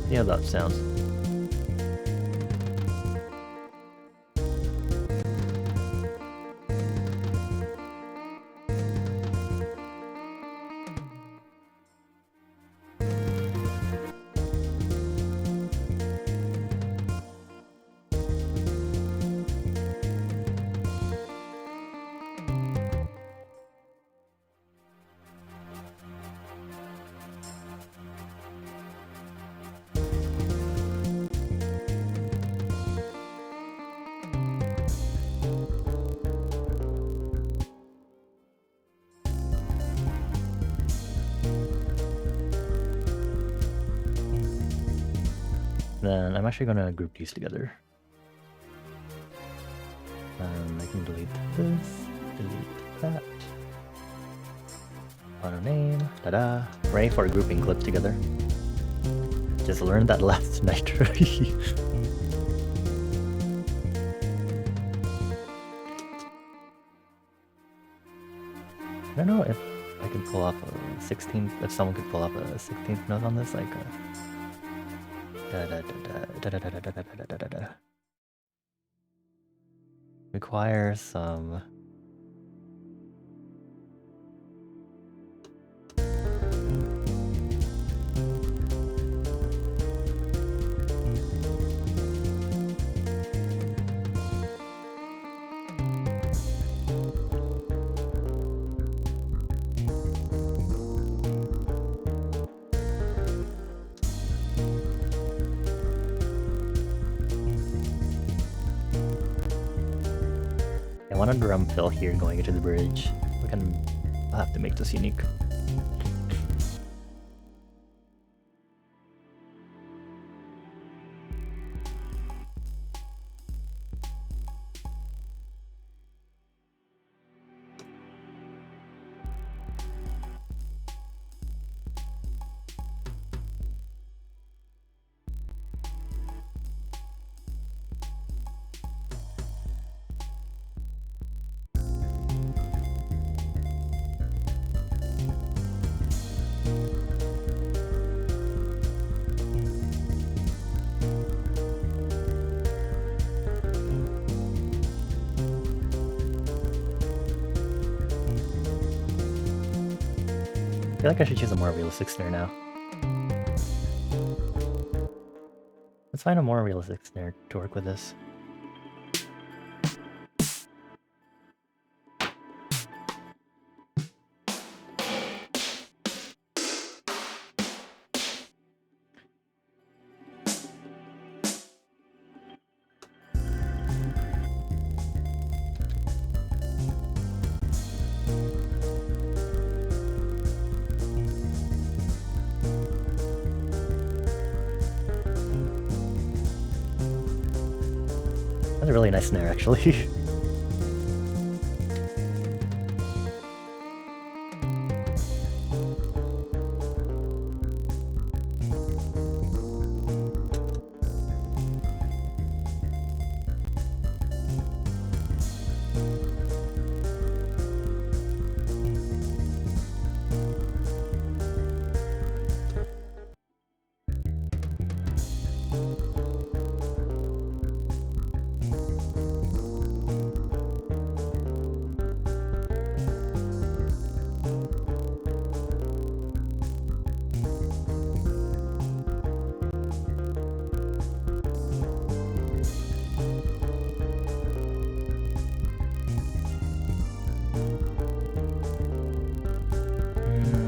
See how that sounds. Then I'm actually gonna group these together. I can delete this, delete that. Auto name, ta-da. Ready for grouping clips together. Just learned that last night. I don't know if I could pull off a 16th, if someone could pull off a 16th note on this, like requires some I want a drum fill here going into the bridge. I'll have to make this unique. I feel like I should choose a more realistic snare now. Let's find a more realistic snare to work with this. That's a really nice snare, actually.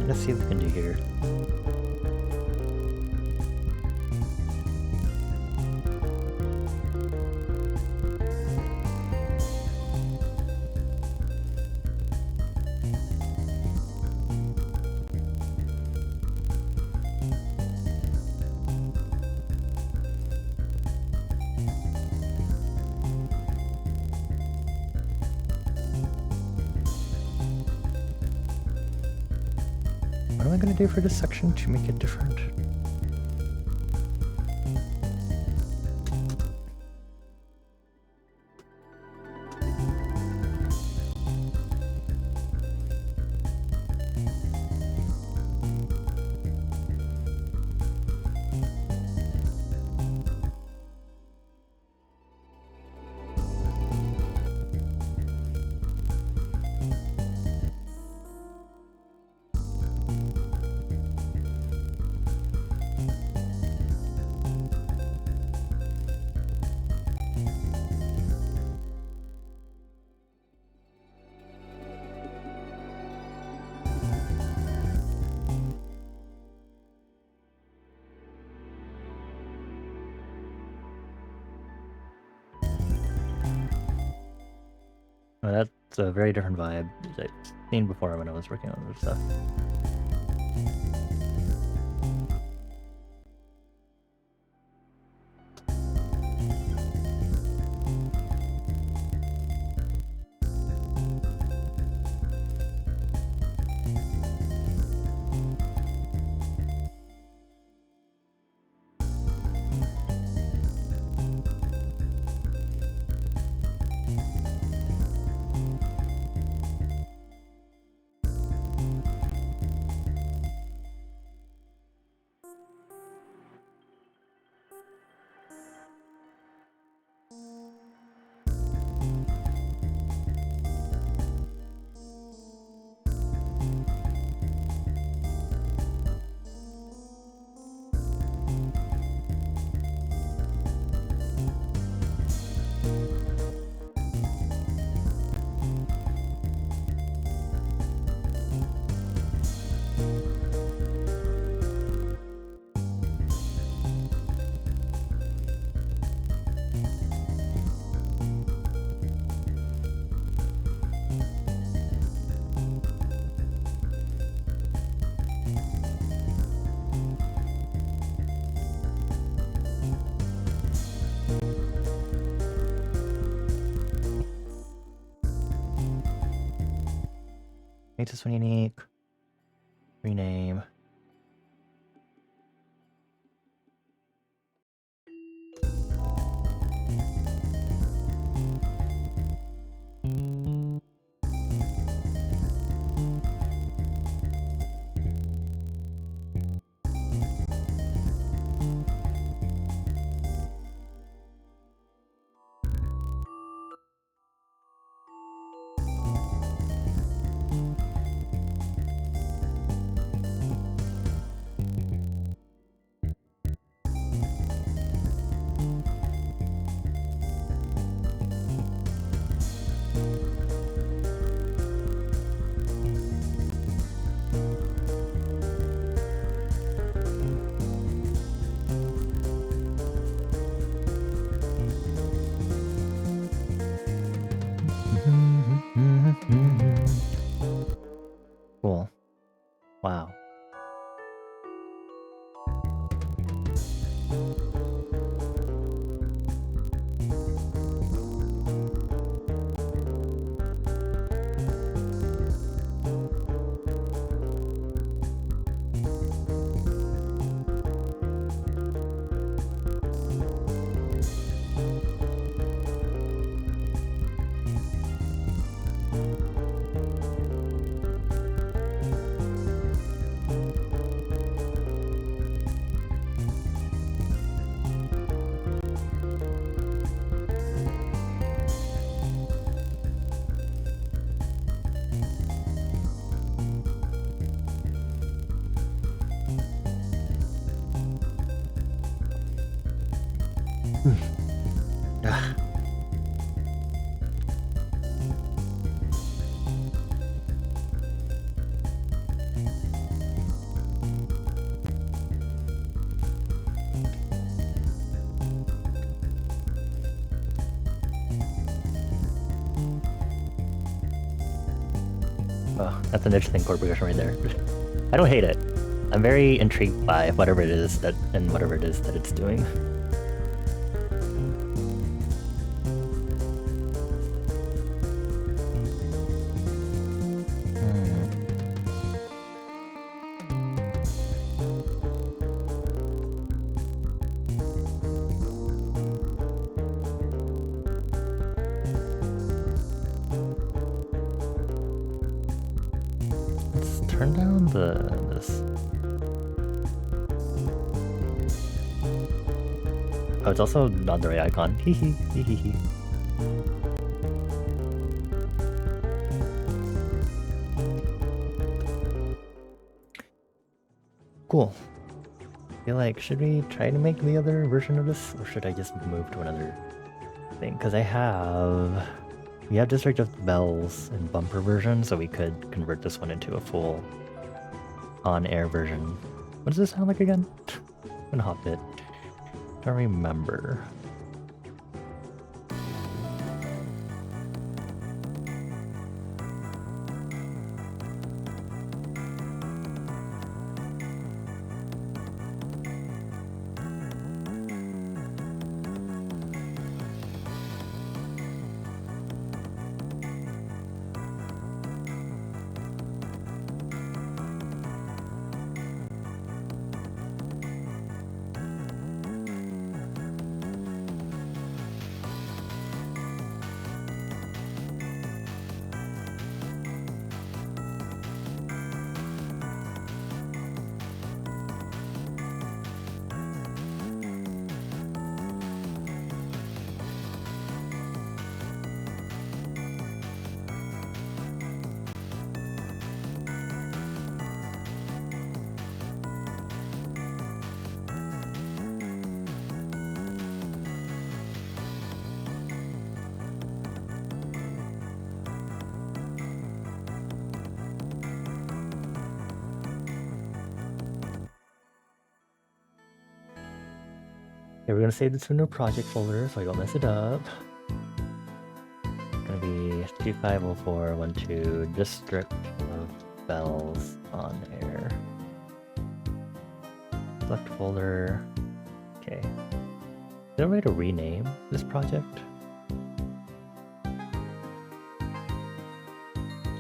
Let's see what we can do here. What am I going to do for this section to make it different? That's a very different vibe that I've seen before when I was working on other stuff. Make this one unique. Rename. Cool. Wow. Oh, that's an interesting chord progression right there. I don't hate it. I'm very intrigued by whatever it is that it's doing. Turn down this. Oh, it's also not the right icon. Hee hee hee hee hee. Cool. I feel like, should we try to make the other version of this, or should I just move to another thing? Because we have District of the Bells and bumper version, so we could convert this one into a full on-air version. What does this sound like again? I'm gonna hop it. Don't remember. Okay, we're gonna save this to a new project folder so I don't mess it up. It's gonna be 250412 District of Bells on air. Select folder. Okay. Is there a way to rename this project?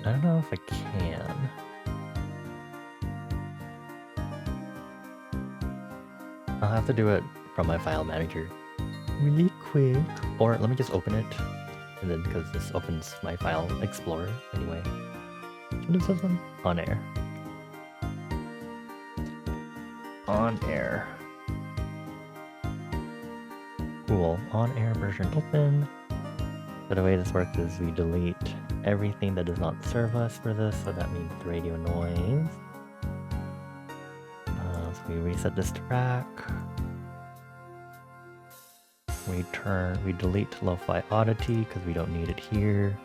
I don't know if I can. I'll have to do it from my file manager really quick. Or let me just open it. And then, because this opens my file explorer anyway. What is this one? On air. On air. Cool. On air version open. So the way this works is we delete everything that does not serve us for this, so that means the radio noise. So we reset this track. We delete lo-fi oddity because we don't need it here.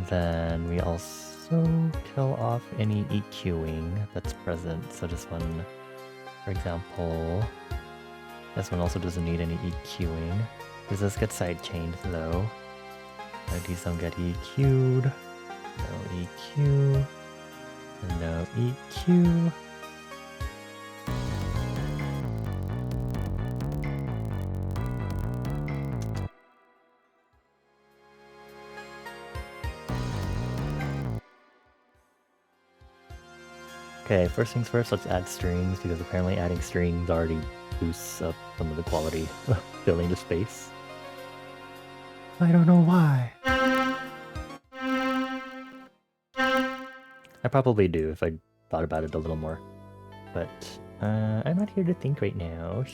Then we also kill off any EQing that's present. So this one, for example, this one also doesn't need any EQing. Because this gets sidechained though. These don't get EQ'd. No EQ. And no EQ. Okay, first things first, let's add strings, because apparently adding strings already boosts up some of the quality of filling the space. I don't know why. I probably do if I thought about it a little more. But I'm not here to think right now.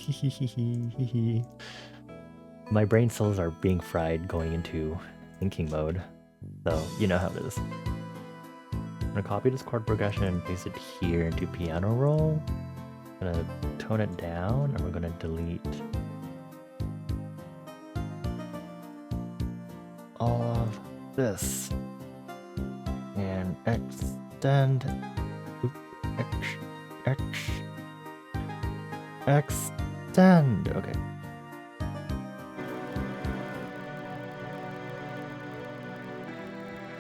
My brain cells are being fried going into thinking mode. So, you know how it is. I'm gonna copy this chord progression and paste it here into piano roll. I'm gonna tone it down and we're gonna delete all of this and extend extend. Okay.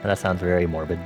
That sounds very morbid.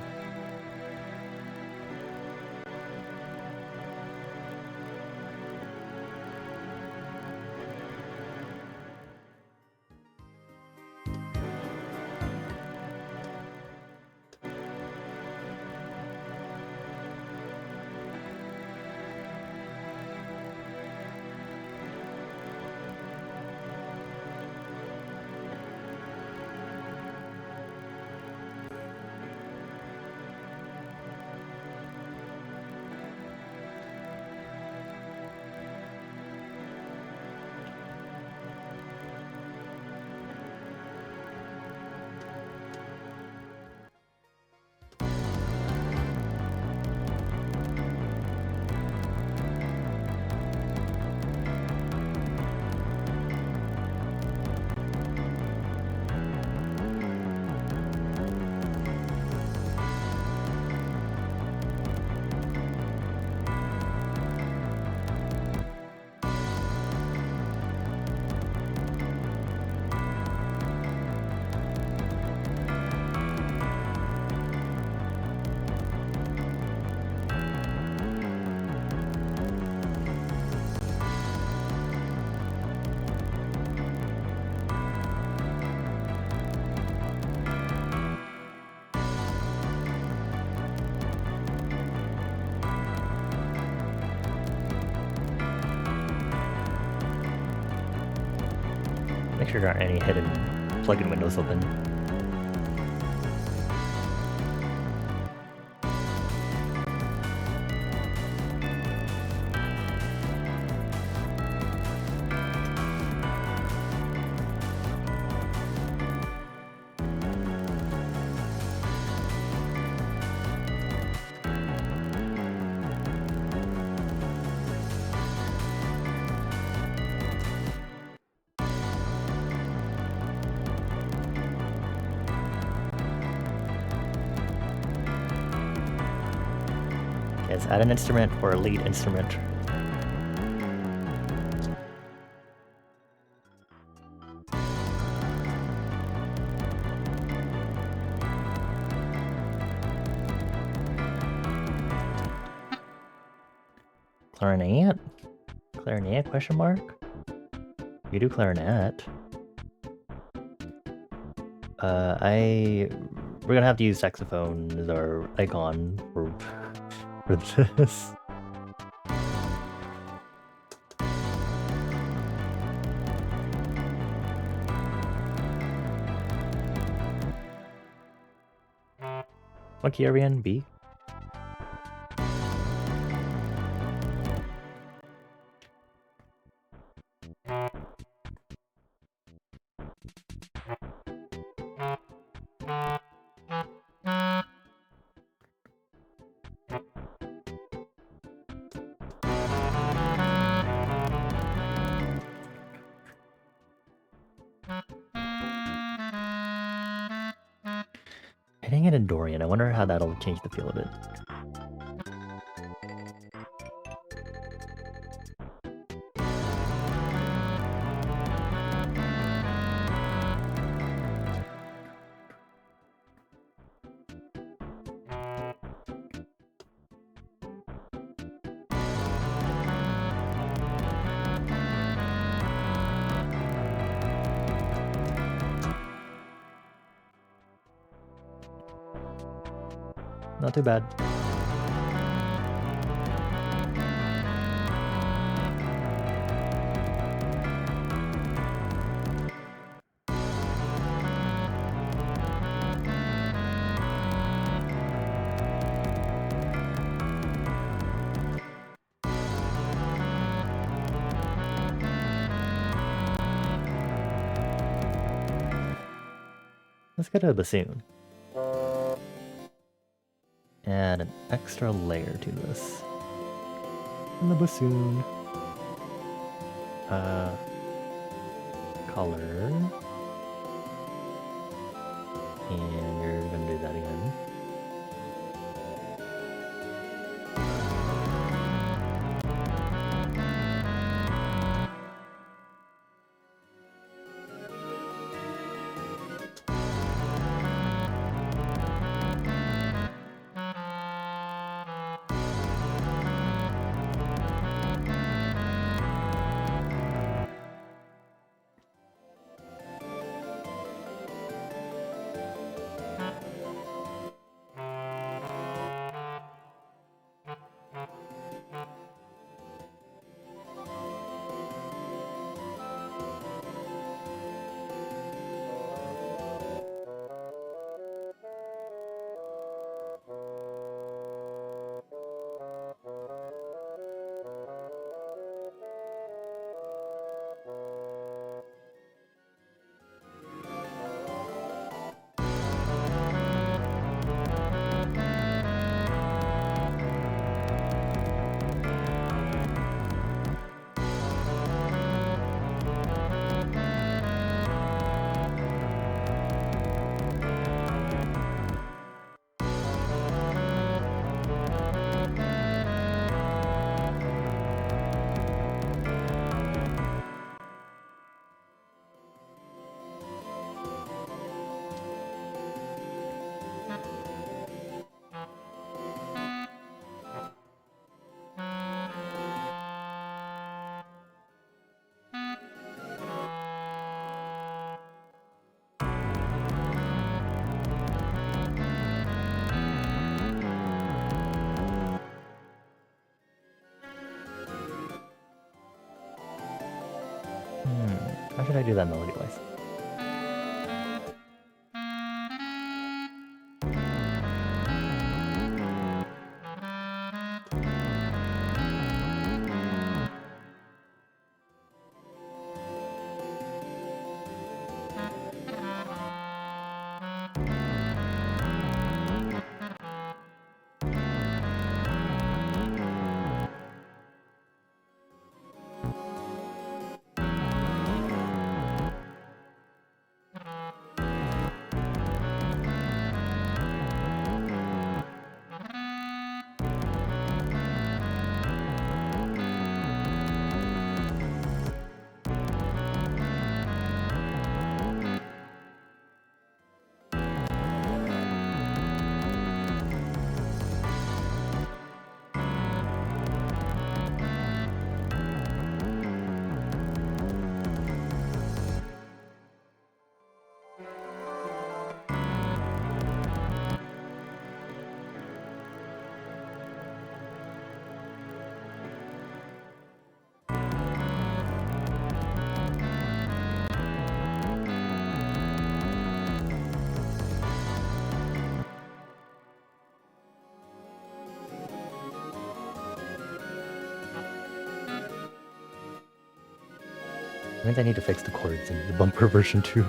Make sure there aren't any hidden plugin windows open. Yes, add an instrument or a lead instrument. Clarinet? Clarinet, question mark? You do clarinet. We're gonna have to use saxophone as our icon for this. What key are we in? B? Hitting it in Dorian. I wonder how that'll change the feel of it. Not too bad. Let's get a bassoon. Add an extra layer to this. And the bassoon. Color. And you're gonna do that again. How should I do that melody-wise? I think I need to fix the chords in the bumper version too.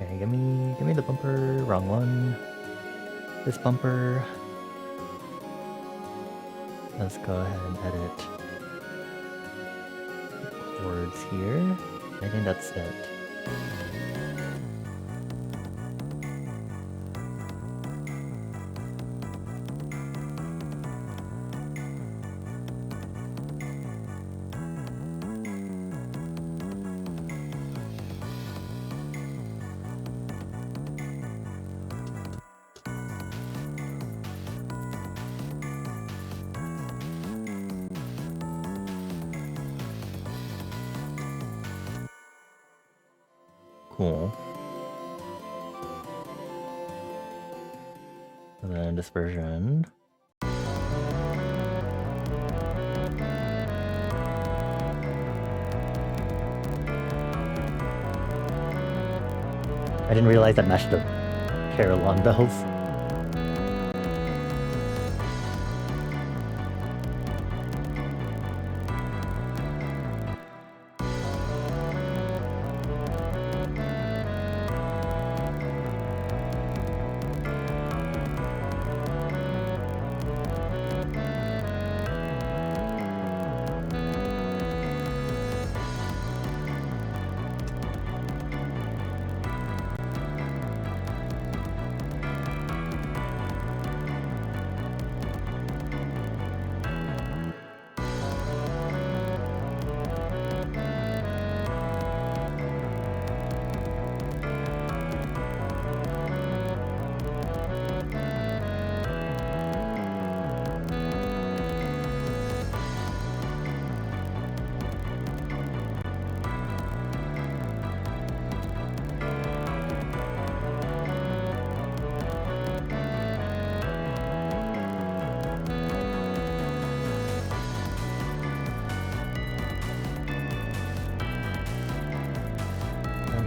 Okay, give me the bumper. Wrong one. This bumper. Let's go ahead and edit chords here. I think that's it. Cool. And then this version. I didn't realize that matched the Carillon bells.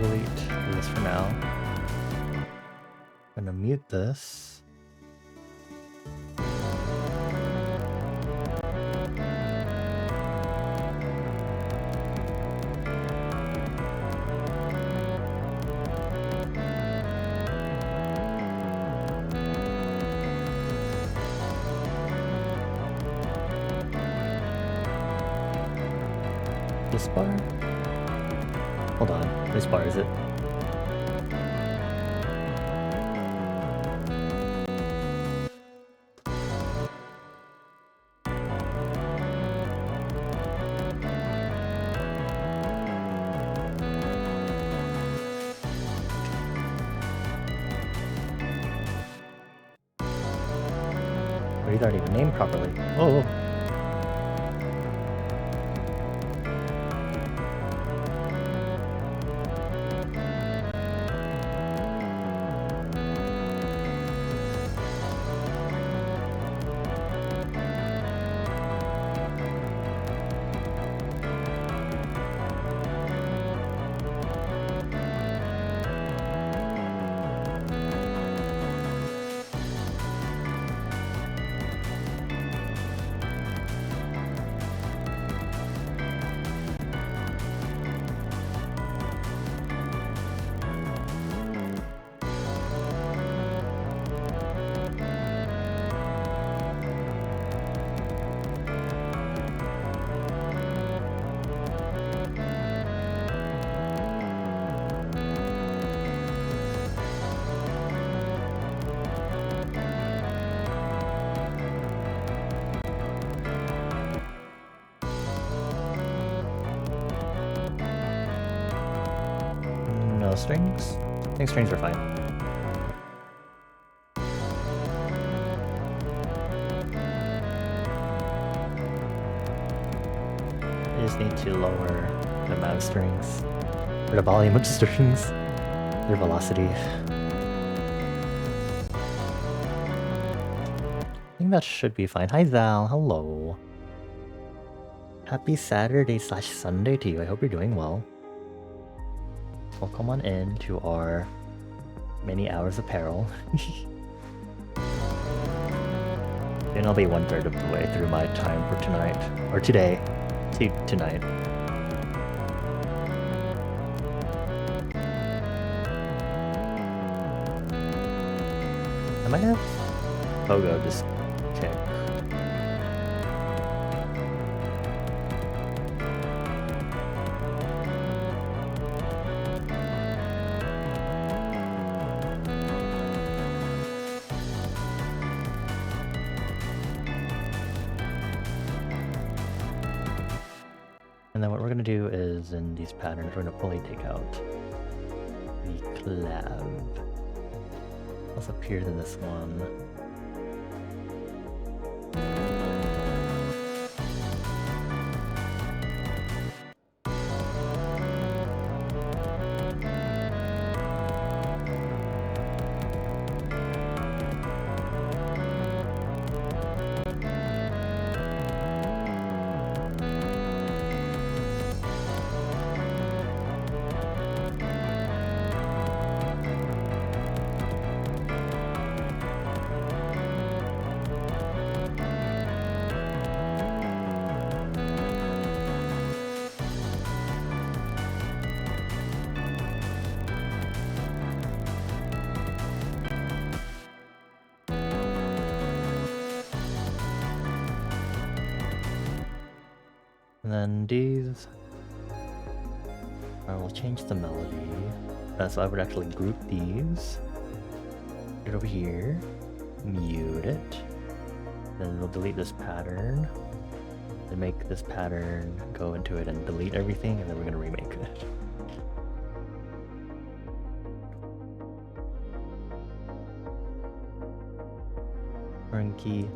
Delete this for now. I'm gonna mute this. This bar? Hold on, which bar is it? Or these aren't even named properly. Oh! No strings? I think strings are fine. I just need to lower the amount of strings, or the volume of strings, their velocity. think that should be fine. Hi Zal, hello. Happy Saturday/Sunday to you. I hope you're doing well. Welcome on in to our many hours of peril. And I'll be 1/3 of the way through my time for tonight. Or today. Tonight. I might have Pogo just kick. And then what we're going to do is, in these patterns, we're going to fully take out the clav. What's appeared in this one? And then these, I will change the melody. So I would actually group these, put it over here, mute it, then we'll delete this pattern, then make this pattern go into it and delete everything, and then we're going to remake it. Foreign key.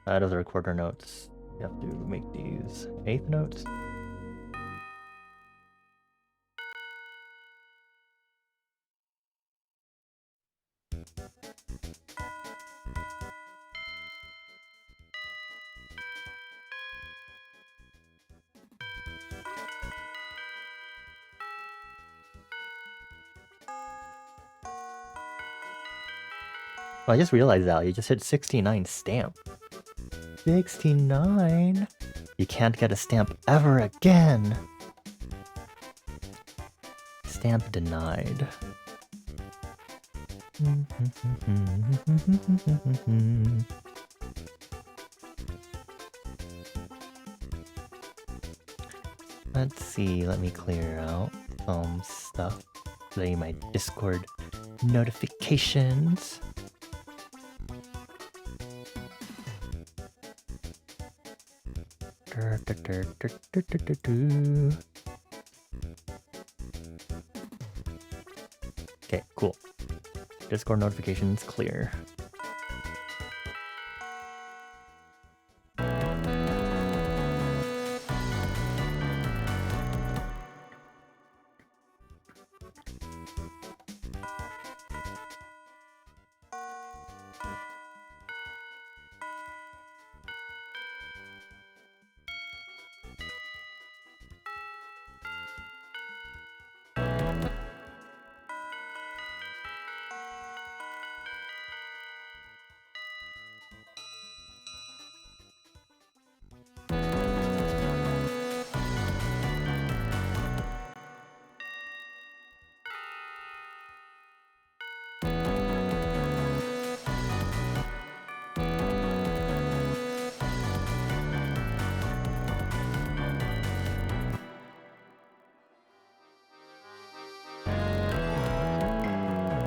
Out of the recorder notes, you have to make these 8th notes. Oh, I just realized, Al, you just hit 69 stamp. 69? You can't get a stamp ever again! Stamp denied. Let's see, let me clear out some stuff. Play my Discord notifications. Okay, cool. Discord notifications clear.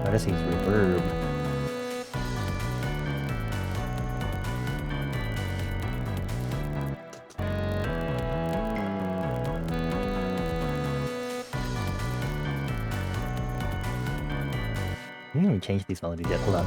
This needs reverb. Change these melodies yet. Hold on.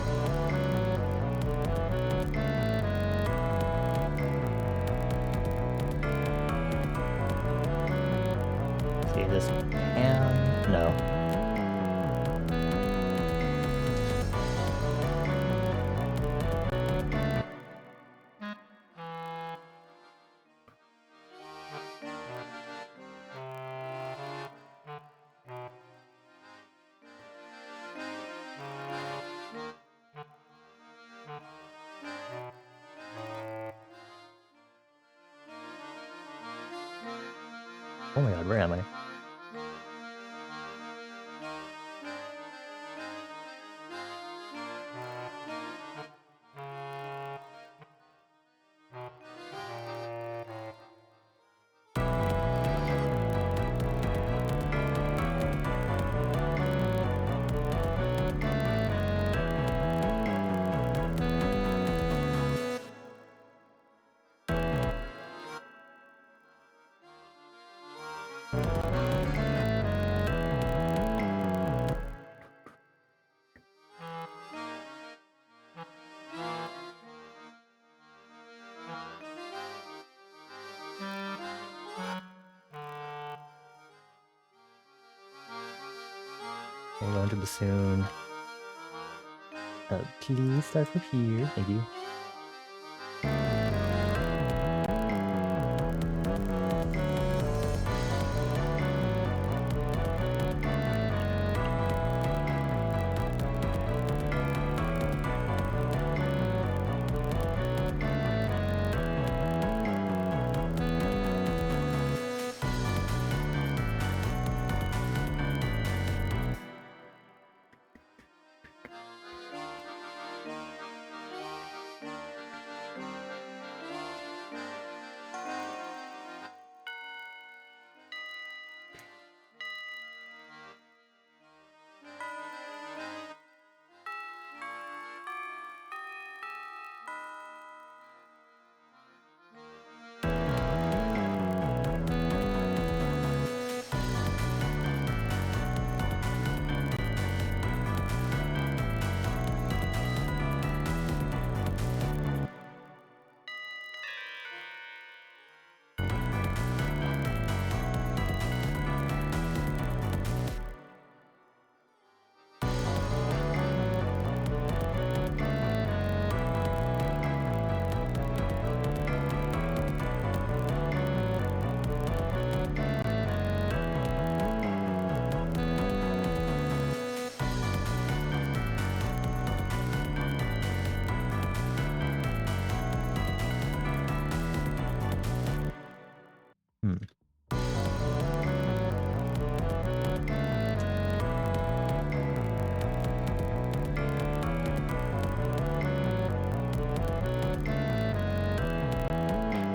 Oh my god, where am I? I'm going to bassoon. Please start from here. Thank you. Hmm.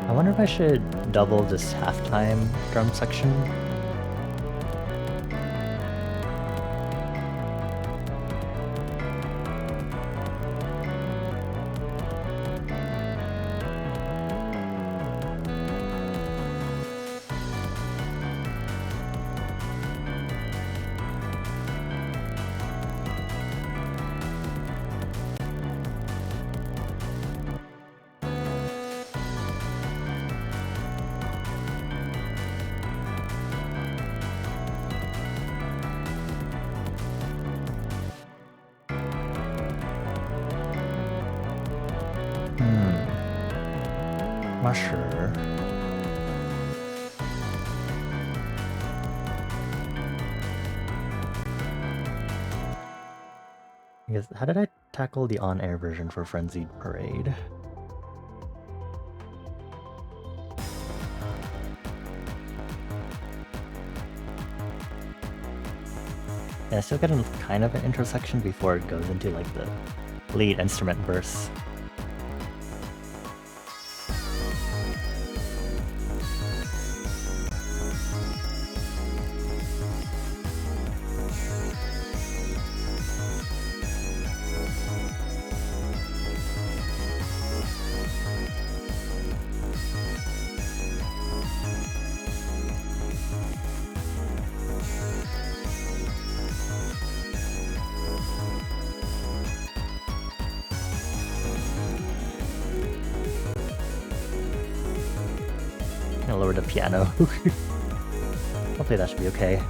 I wonder if I should double this halftime drum section. Not sure. I guess, how did I tackle the on-air version for Frenzied Parade? Yeah, I still get a kind of an intro section before it goes into like the lead instrument verse. Lower the piano. Hopefully that should be okay.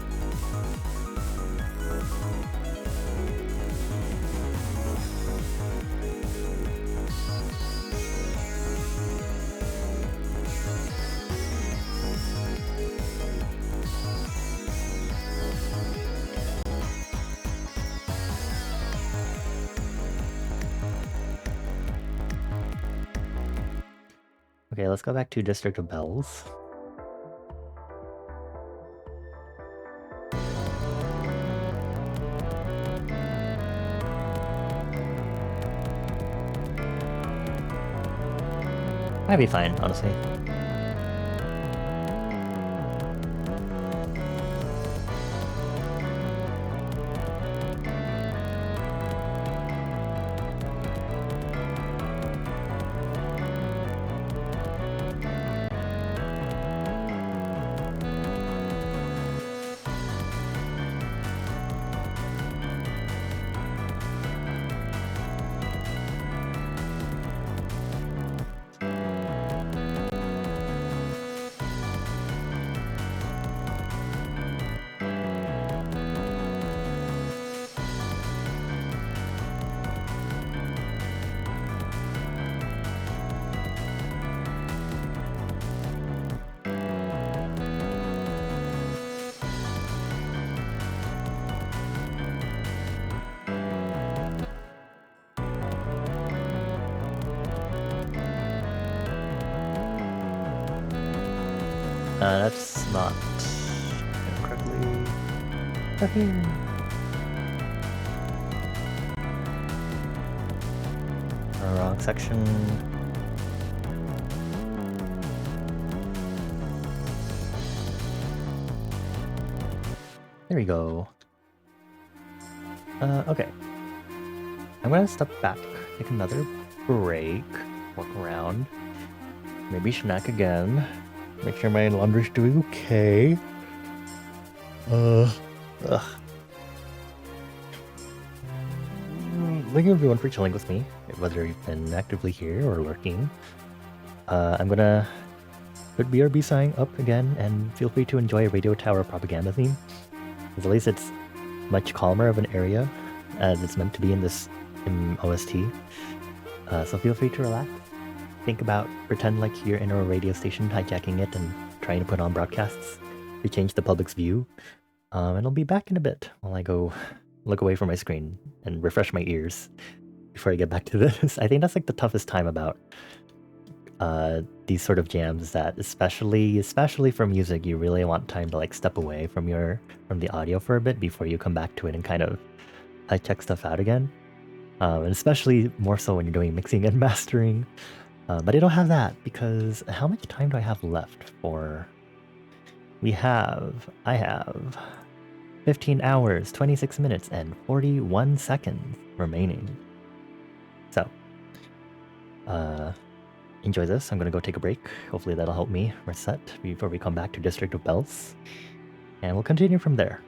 Okay, let's go back to District of Bells. I'd be fine, honestly. That's not correctly. Okay. Wrong section. There we go. Okay. I'm gonna step back, take another break, walk around, maybe snack again, make sure my laundry's doing okay. Ugh. Thank you everyone for chilling with me, whether you've been actively here or lurking. I'm gonna put BRB sign up again, and feel free to enjoy a Radio Tower propaganda theme. At least it's much calmer of an area as it's meant to be in this OST. So feel free to relax. Think about, pretend like you're in a radio station hijacking it and trying to put on broadcasts to change the public's view. And I'll be back in a bit while I go look away from my screen and refresh my ears before I get back to this. I think that's like the toughest time about these sort of jams, that especially for music, you really want time to like step away from the audio for a bit before you come back to it and kind of check stuff out again. And especially more so when you're doing mixing and mastering. But I don't have that because how much time do I have left for? I have 15 hours, 26 minutes, and 41 seconds remaining. So, enjoy this. I'm gonna go take a break. Hopefully that'll help me reset before we come back to District of Bells. And we'll continue from there.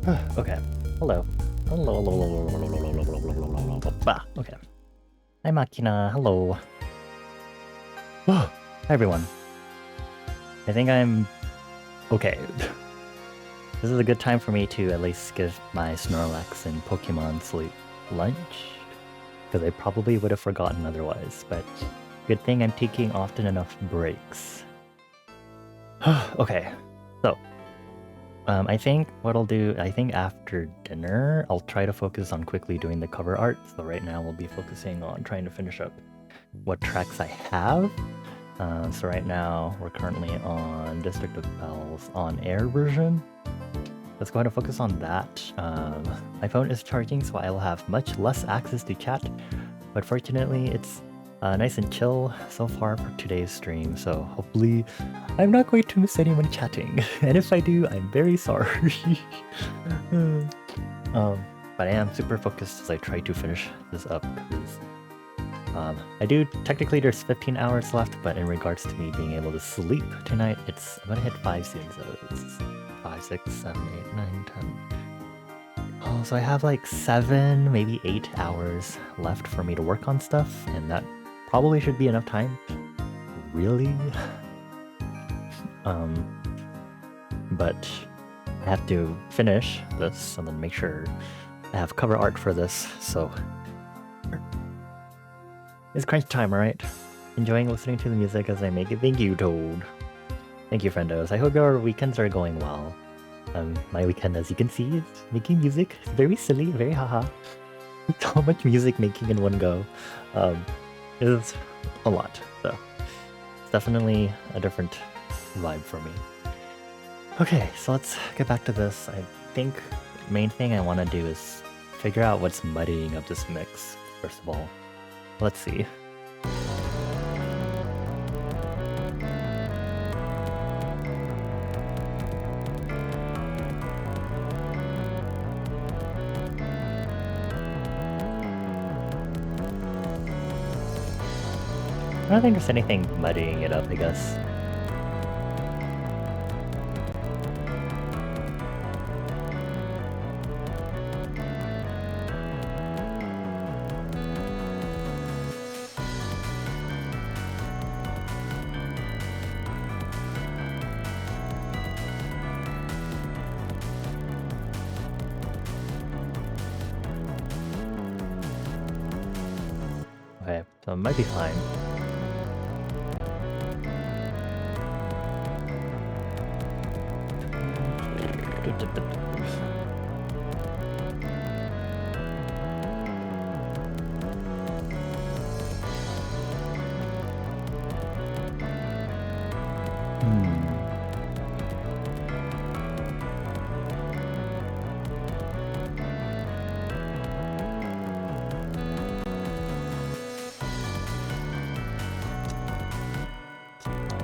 Okay. Hello. Hello. Okay. Hi, Makina. Hello. Hi, everyone. I think I'm okay. This is a good time for me to at least give my Snorlax and Pokemon Sleep lunch, because I probably would have forgotten otherwise, but good thing I'm taking often enough breaks. Okay, so I think what I'll do, I think after dinner, I'll try to focus on quickly doing the cover art. So right now we'll be focusing on trying to finish up what tracks I have. So right now we're currently on District of Bells on air version. Let's go ahead and focus on that. My phone is charging, so I will have much less access to chat, but fortunately it's nice and chill so far for today's stream, so hopefully I'm not going to miss anyone chatting. And if I do, I'm very sorry. But I am super focused as I try to finish this up, because I do, technically there's 15 hours left, but in regards to me being able to sleep tonight, I'm gonna hit 5 soon, so it's 5, 6, 7, 8, 9, 10. Oh, so I have like 7, maybe 8 hours left for me to work on stuff, and that probably should be enough time. Really? But I have to finish this and then make sure I have cover art for this, so it's crunch time, alright? Enjoying listening to the music as I make it. Thank you, Toad. Thank you, friendos. I hope your weekends are going well. My weekend, as you can see, is making music. It's very silly, very haha. So much music making in one go. It's a lot, so it's definitely a different vibe for me. Okay, so let's get back to this. I think the main thing I want to do is figure out what's muddying up this mix, first of all. Let's see. I don't think there's anything muddying it up, I guess. Okay, so it might be fine.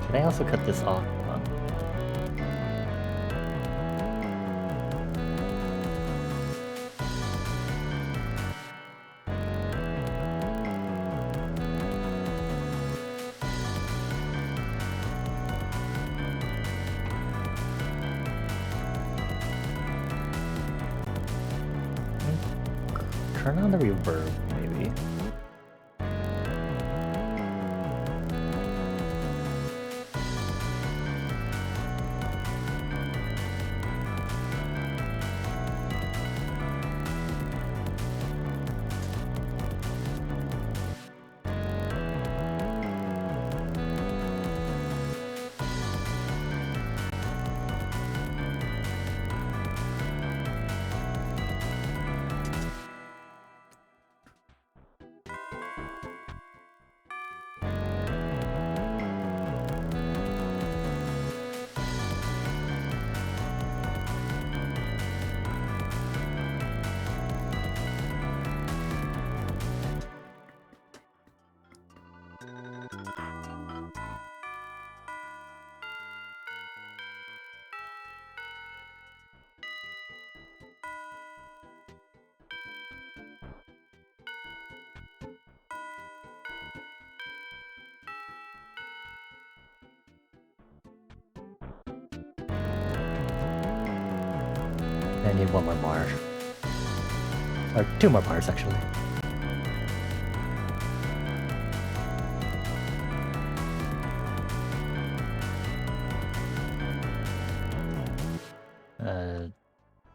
Should I also cut this off? Turn on the reverb, maybe. I need one more bar. Or two more bars, actually.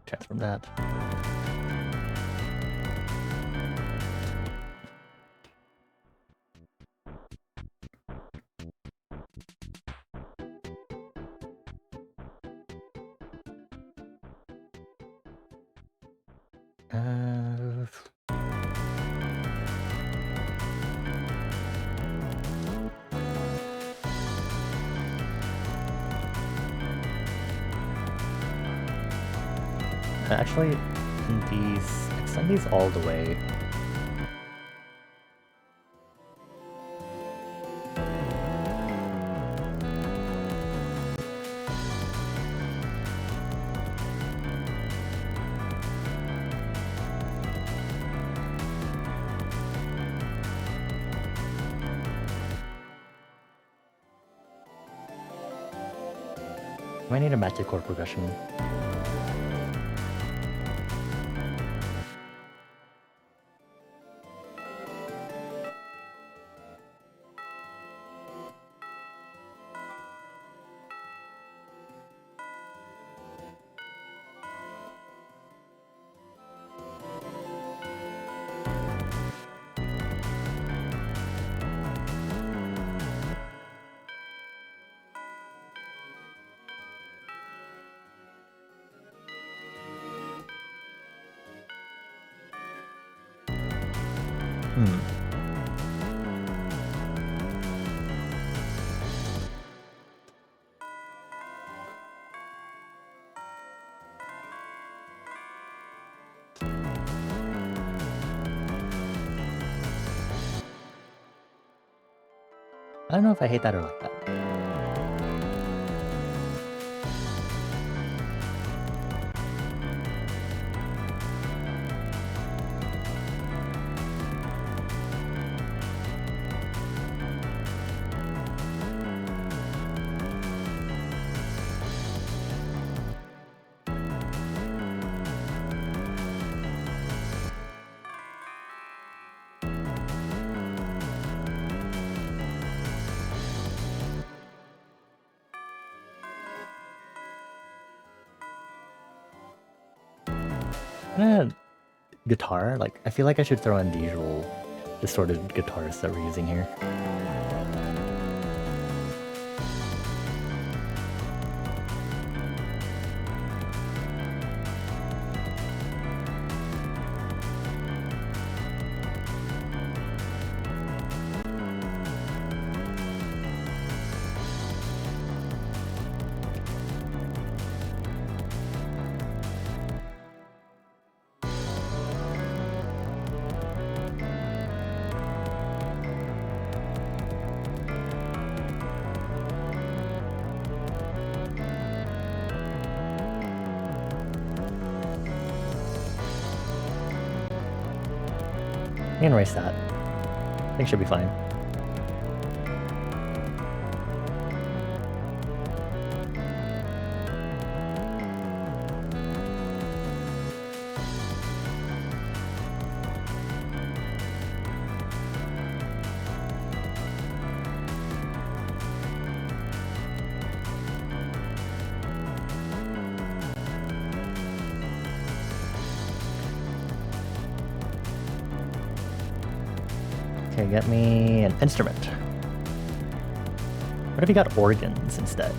Transform that. Actually, extend these all the way. I need a match the chord progression. I don't know if I hate that or like that. Guitar, like I feel like I should throw in the usual distorted guitars that we're using here. I can erase that. I think should be fine. Okay, get me an instrument. What if we got organs instead?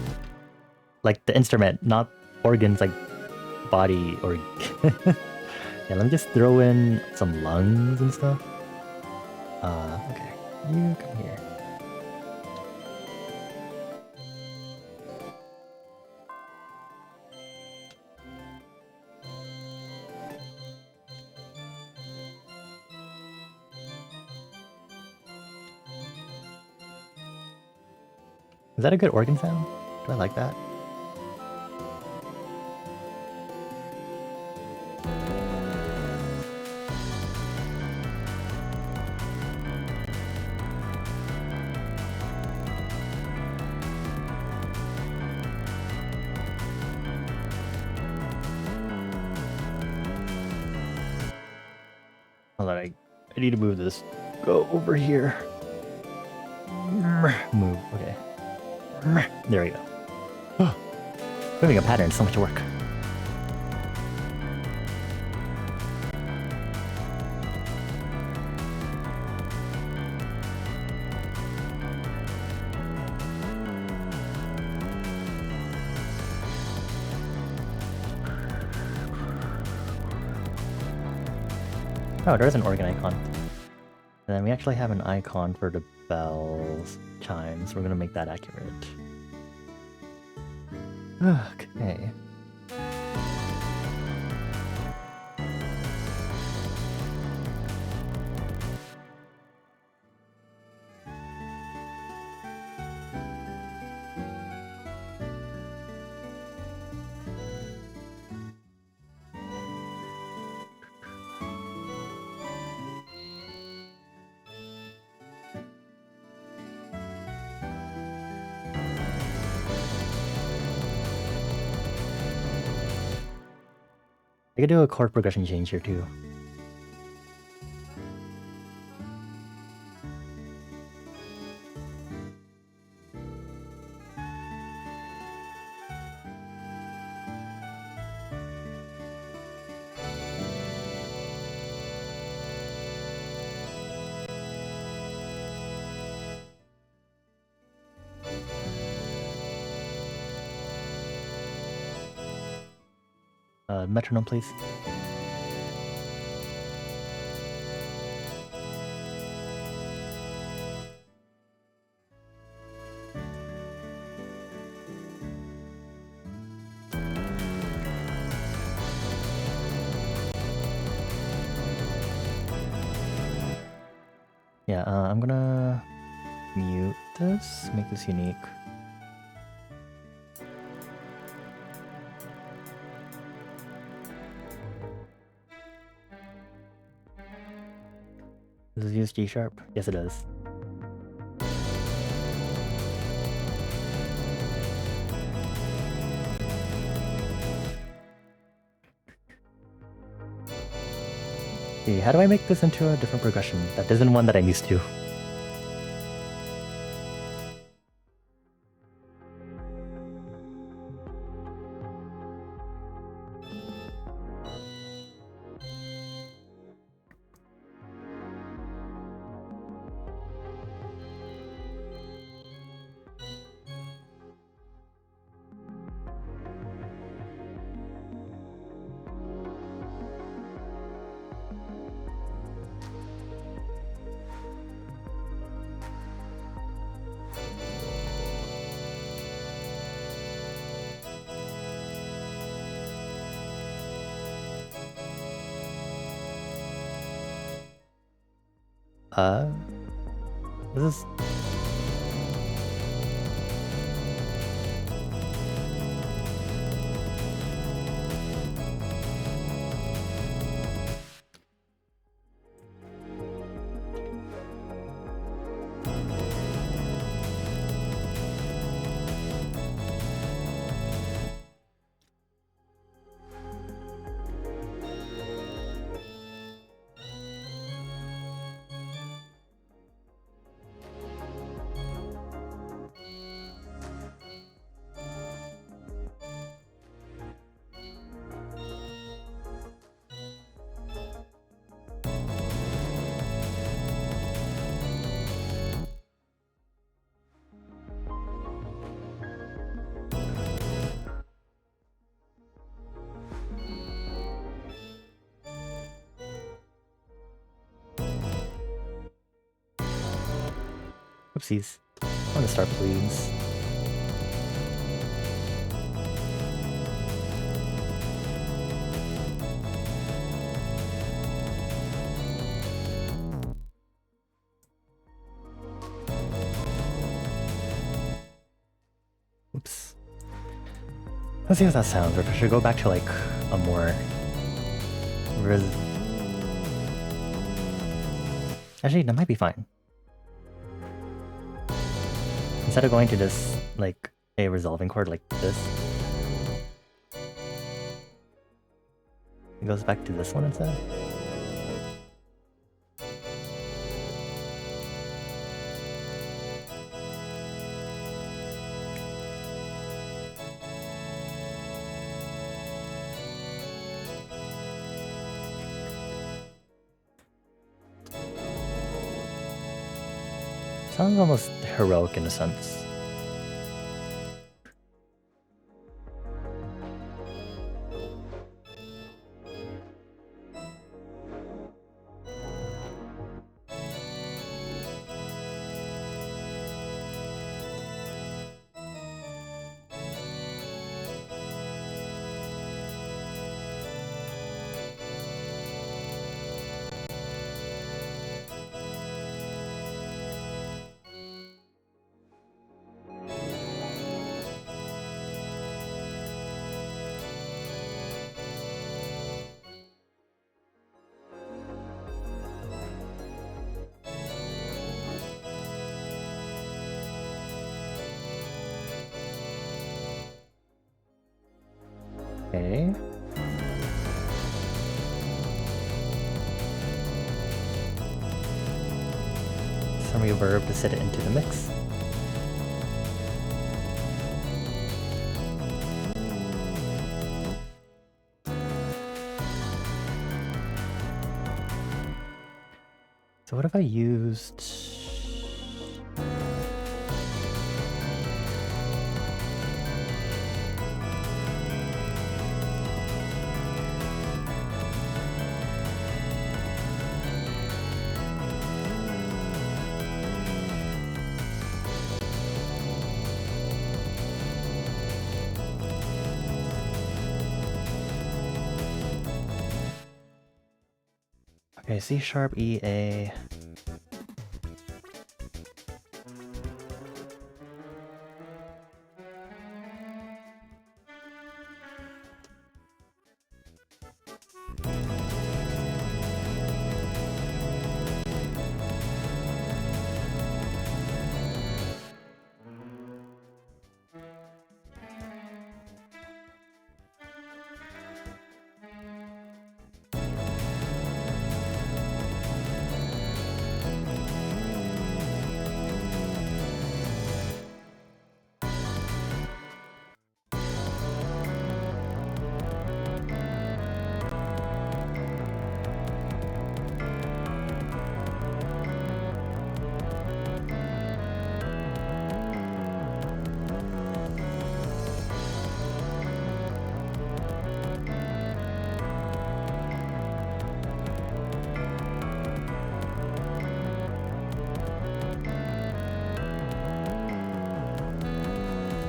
Like the instrument, not organs like body or... Yeah, let me just throw in some lungs and stuff. Okay, you come here. Is that a good organ sound? Do I like that? Hold on, I need to move this. Go over here. Move, okay. There we go. Moving a pattern, so much work. Oh, there's an organ icon. And then we actually have an icon for the bells chimes. We're gonna make that accurate. Okay. I could do a chord progression change here too. Metronome, please. Yeah, I'm gonna mute this, make this unique. Does it use G sharp? Yes, it does. Okay, how do I make this into a different progression that isn't one that I'm used to? This is... Oopsies. I want to start, please. Oops. Let's see how that sounds. Or should I go back to like a more... Actually, that might be fine. Instead of going to this, like, a resolving chord like this, it goes back to this one instead. Sounds almost heroic in a sense. Okay. Some reverb to set it into the mix. So what if I used... Okay, C sharp, E, A.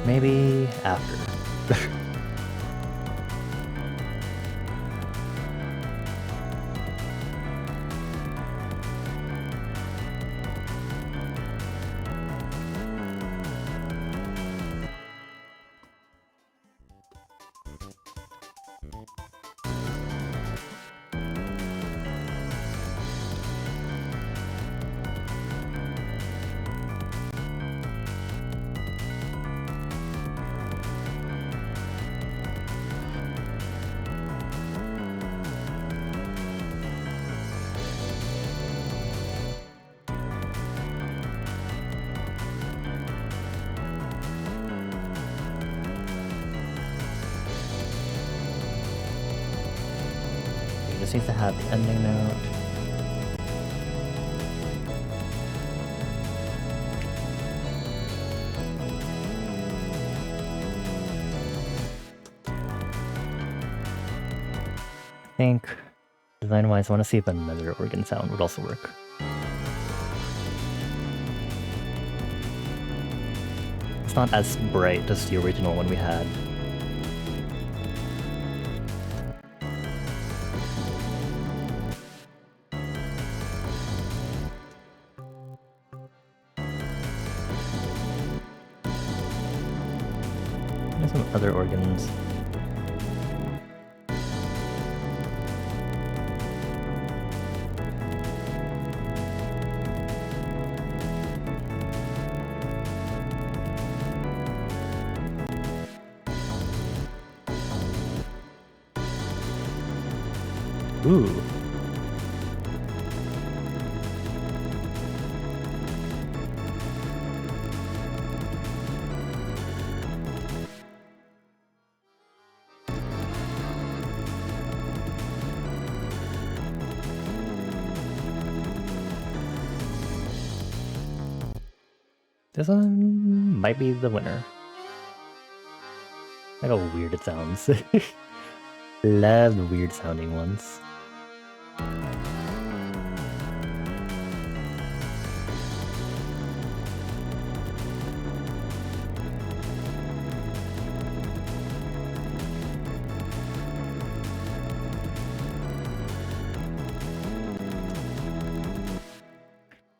Maybe after. Just needs to have the ending note. I think, design-wise, I want to see if another organ sound would also work. It's not as bright as the original one we had. There's some other organs. Ooh. This one might be the winner. Look how weird it sounds. Love the weird sounding ones.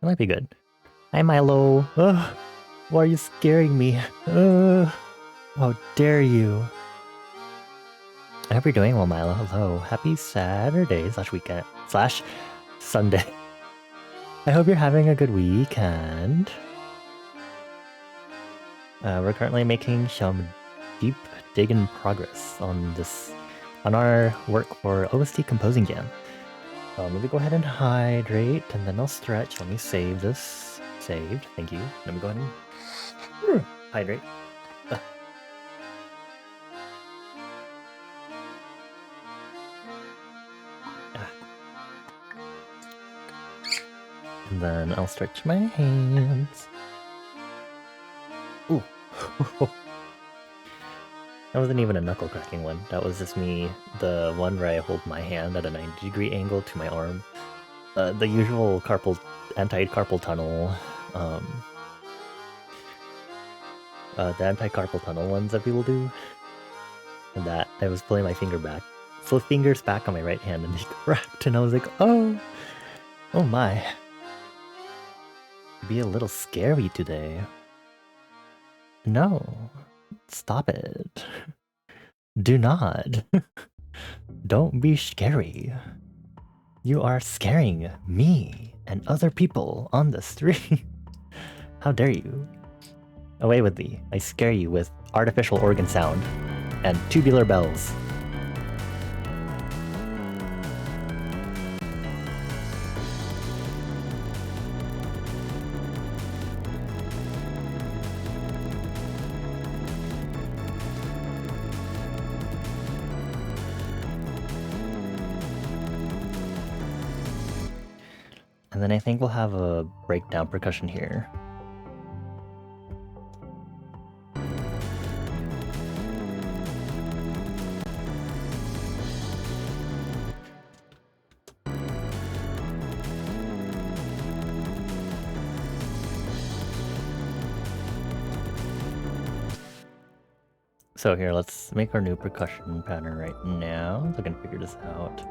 That might be good. Hi, Milo. Ugh, why are you scaring me? How dare you? I hope you're doing well, Milo. Hello. Happy Saturday / weekend / Sunday. I hope you're having a good weekend. We're currently making some deep digging progress on our work for OST Composing Jam. Let me go ahead and hydrate, and then I'll stretch. Let me save this. Saved. Thank you. Let me go ahead and hydrate. And then I'll stretch my hands. Ooh. That wasn't even a knuckle cracking one. That was just me, the one where I hold my hand at a 90-degree angle to my arm. The usual anti-carpal tunnel. The anti-carpal tunnel ones that people do. And that, I was pulling my fingers back on my right hand, and they cracked, and I was like, oh my. Be a little scary today. No. Stop it. Do not. Don't be scary. You are scaring me and other people on the street. How dare you? Away with thee. I scare you with artificial organ sound and tubular bells. And then I think we'll have a breakdown percussion here. So here, let's make our new percussion pattern right now. So I can figure this out.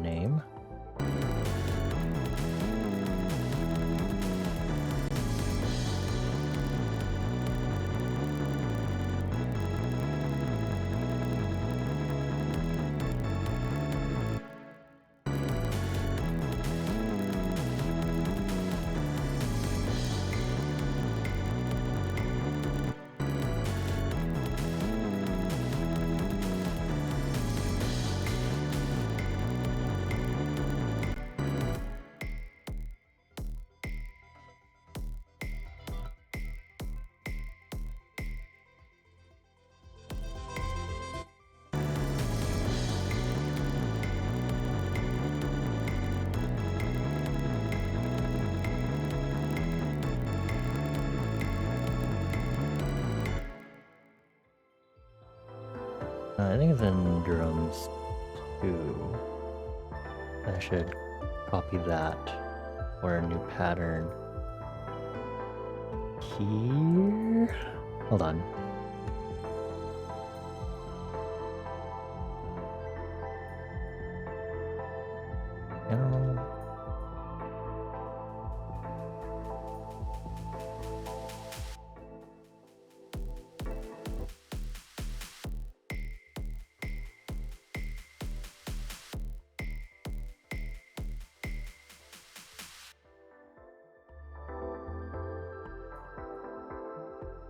Name. I think it's in drums too. I should copy that for a new pattern. Here? Hold on.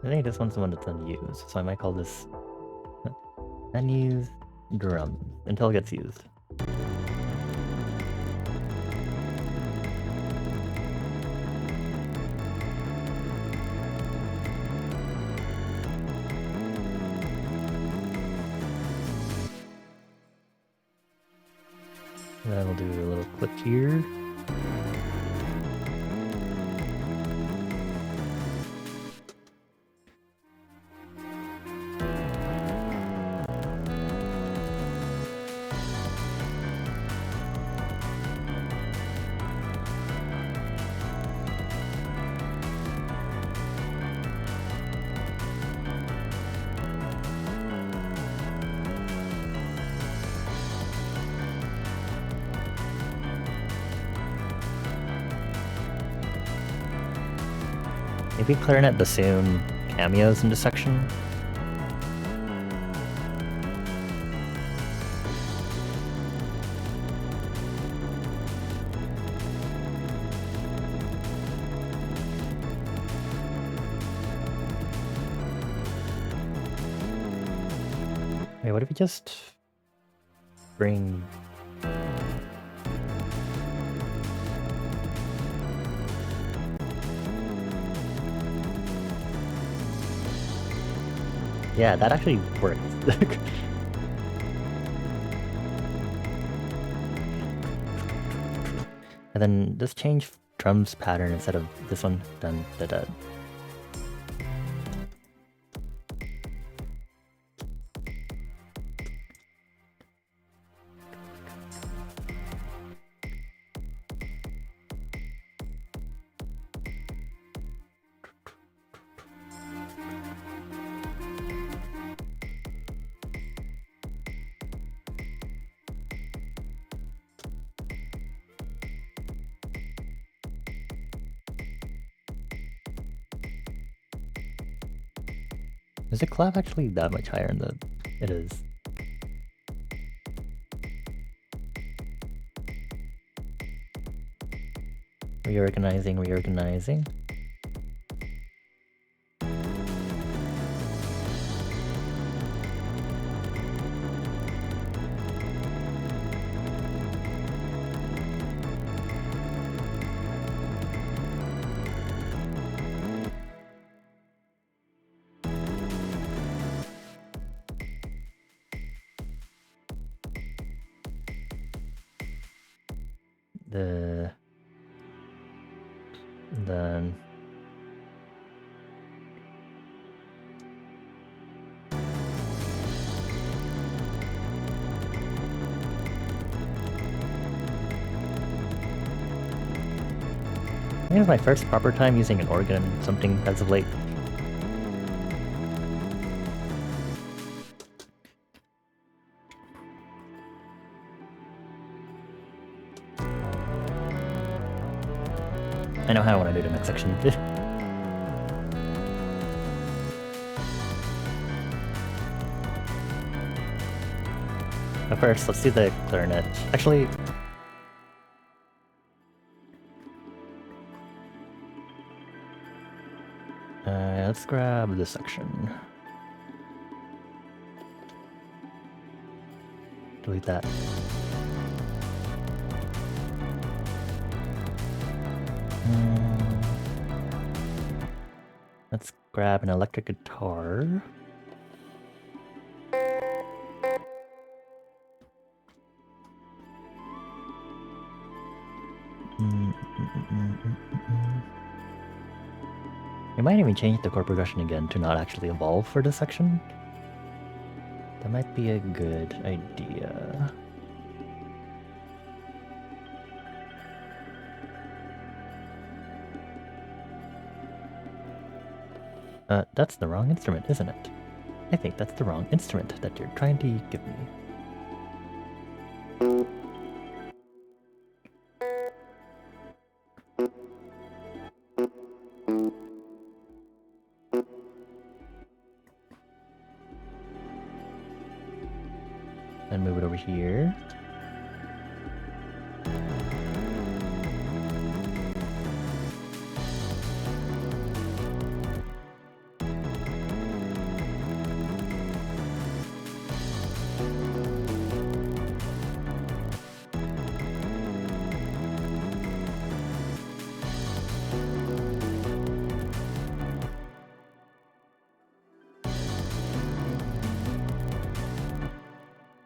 I think this one's the one that's unused, so I might call this unused drum until it gets used. And then we'll do a little clip here. Maybe clarinet bassoon cameos into section. Wait, what if we just bring... Yeah, that actually works. And then just change drums pattern instead of this one. Dun da da. Is the clap actually that much higher in the... It is. Reorganizing, reorganizing. Then I think it's my first proper time using an organ, something as of late. I know how I want to do the next section. But first, let's do the clarinet. Actually, let's grab this section. Delete that. Let's grab an electric guitar. We might even change the chord progression again to not actually evolve for this section. That might be a good idea. That's the wrong instrument, isn't it? I think that's the wrong instrument that you're trying to give me. And move it over here.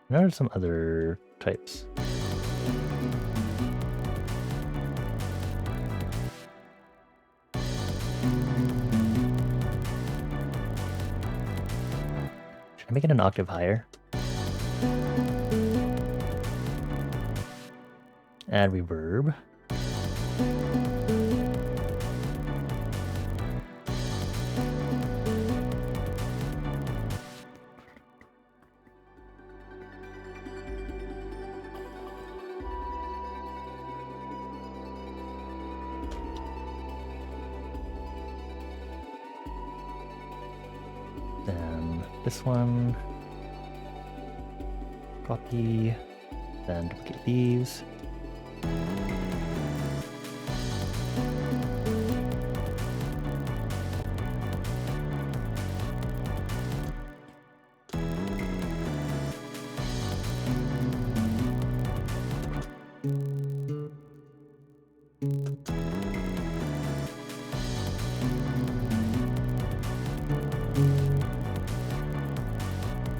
There are some other types. Should I make it an octave higher? Add reverb. this one, copy, then duplicate these.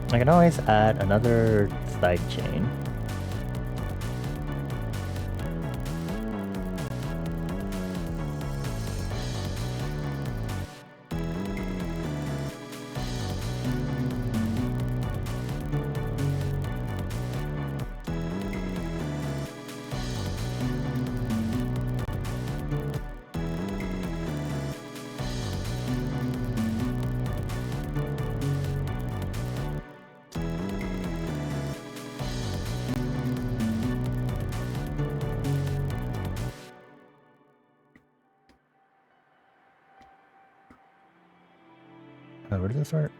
I can always add another side chain. Where does it start?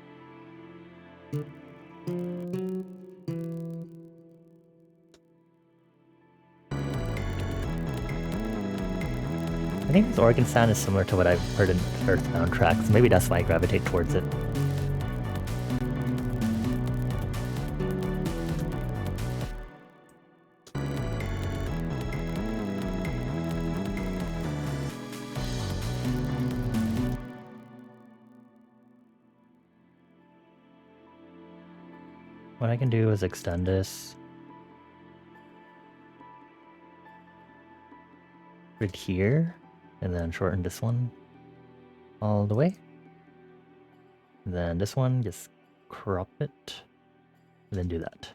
I think this organ sound is similar to what I've heard in Earthbound tracks. Maybe that's why I gravitate towards it. What I can do is extend this right here, and then shorten this one all the way. And then this one, just crop it, and then do that.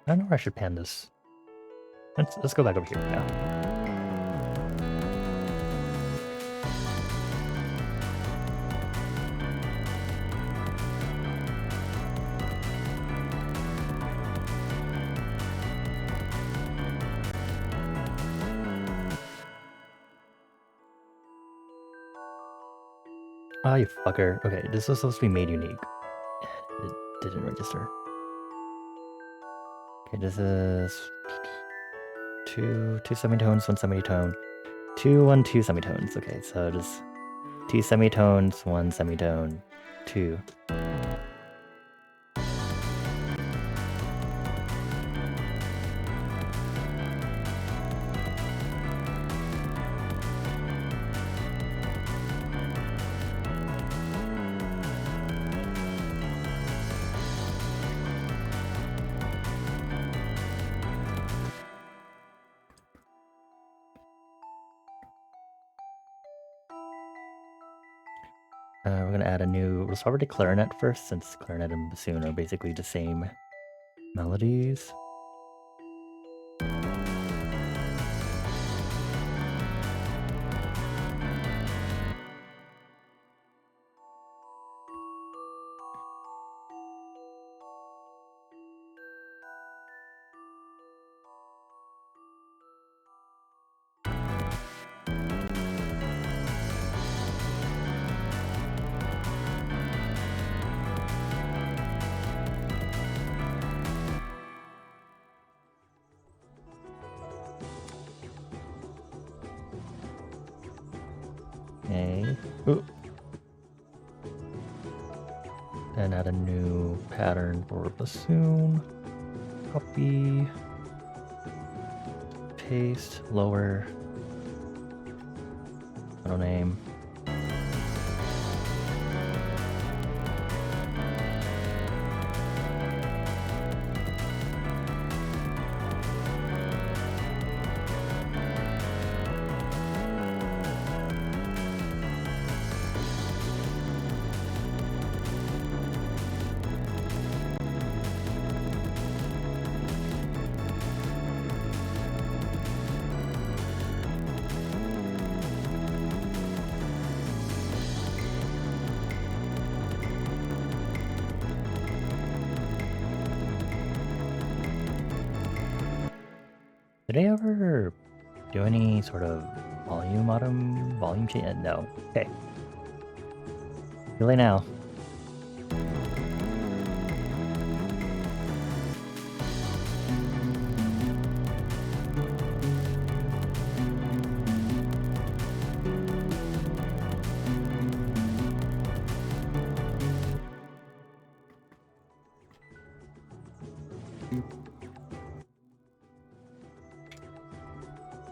I don't know where I should pan this. Let's go back over here now. Ah, you fucker. Okay, this was supposed to be made unique. It didn't register. Okay, this is two semitones, one semitone, 2, 1, 2 semitones. Okay, so just 2 semitones, 1 semitone, 2. We're gonna add a new, we'll start with the clarinet first, since clarinet and bassoon are basically the same melodies. Okay. Ooh. And add a new pattern for bassoon. Copy. taste, lower, middle name. Did I ever do any sort of volume change? No. Okay. Delay now.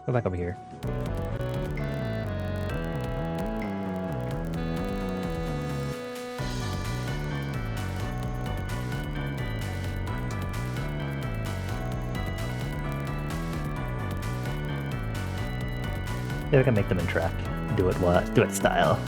Go back over here. Maybe I can make them interact. Do it style.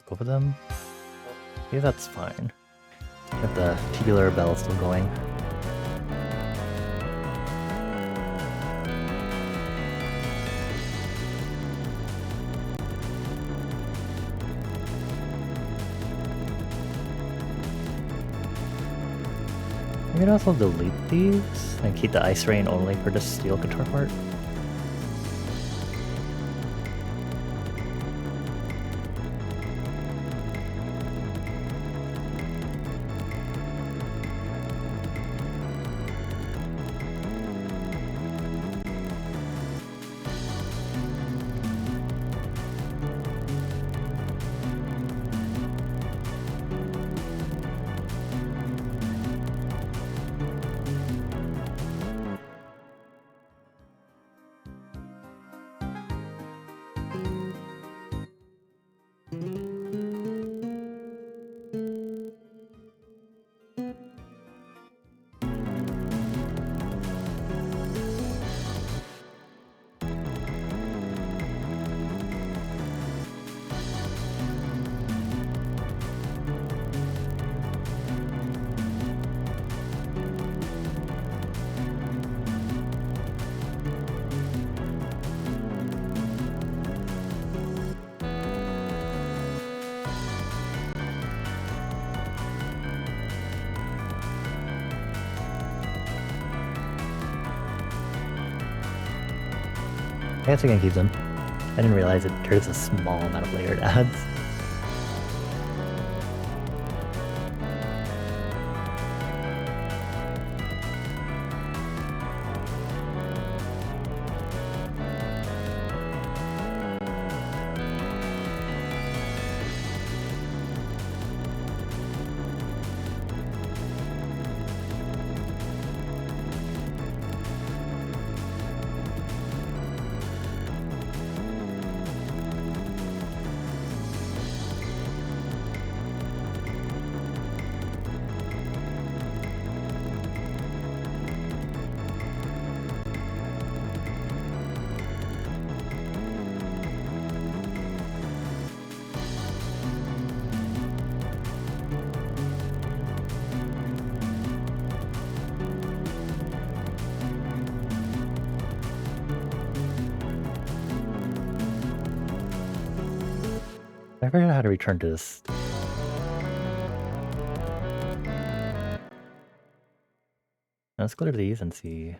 Both of them? Yeah, that's fine. Got the tubular bell still going. You can also delete these and keep the ice rain only for the steel guitar part. I guess we can keep them. I didn't realize it there's a small amount of layered ads. I figured out how to return to this. Let's go to these and see.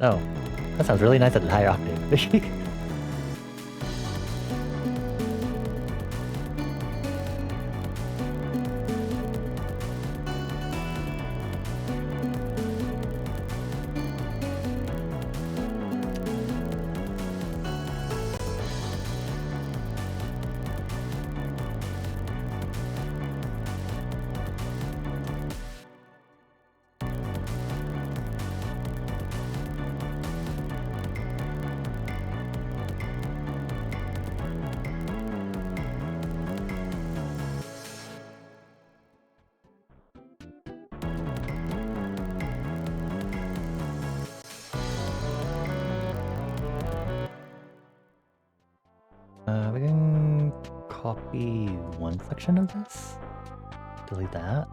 Oh, that sounds really nice at the higher octave. We can copy one section of this, delete that.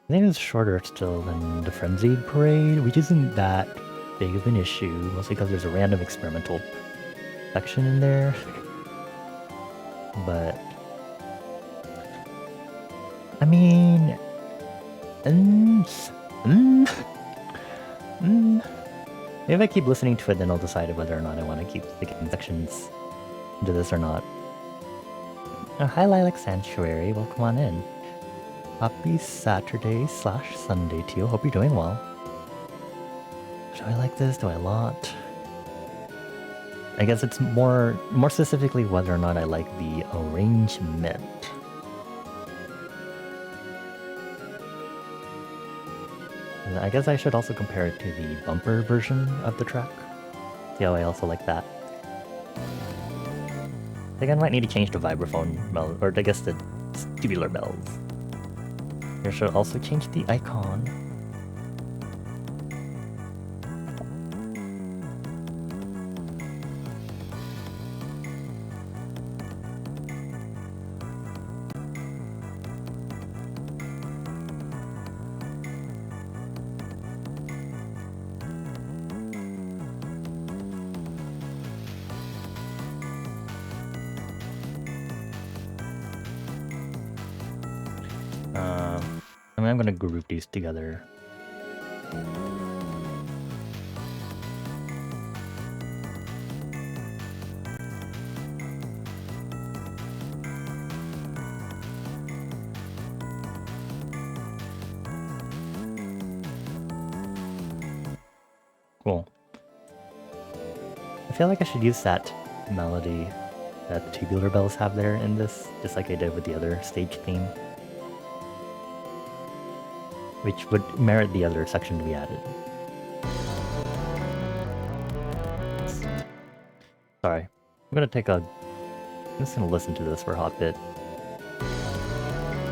I think it's shorter still than the Frenzied Parade, which isn't that big of an issue, mostly because there's a random experimental section in there. But I mean, if I keep listening to it, then I'll decide whether or not I want to keep sticking sections into this or not. Oh, hi Lilac Sanctuary, welcome on in. Happy Saturday/Sunday to you. Hope you're doing well. Do I like this? Do I not? I guess it's more specifically whether or not I like the arrangement. And I guess I should also compare it to the bumper version of the track. See how I also like that. I think I might need to change the vibraphone bell, or I guess the tubular bells. I should also change the icon. I'm gonna group these together. Cool. I feel like I should use that melody that the tubular bells have there in this, just like I did with the other stage theme, which would merit the other section to be added. Sorry, I'm just gonna listen to this for a hot bit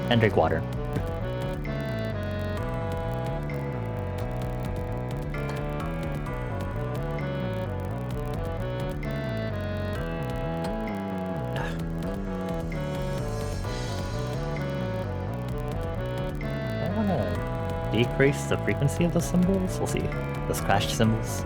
and drink water. Decrease the frequency of the cymbals? We'll see. The scratched cymbals.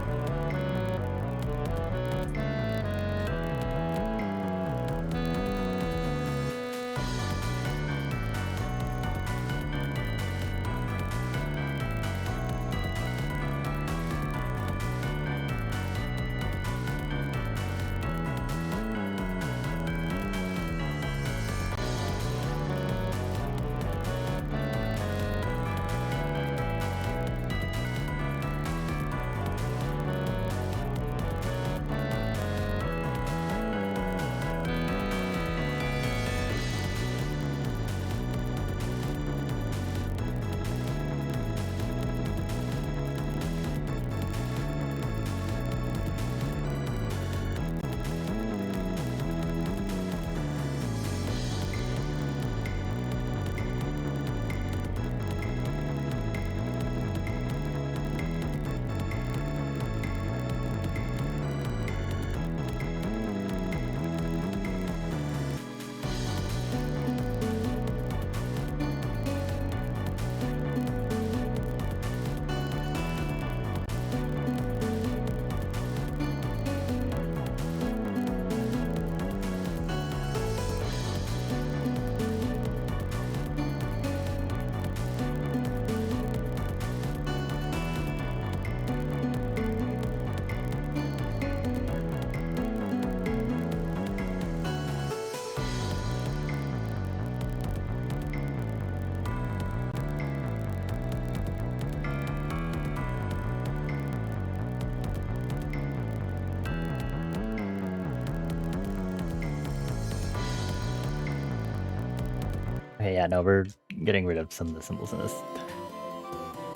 Okay, yeah, no, we're getting rid of some of the symbols in this.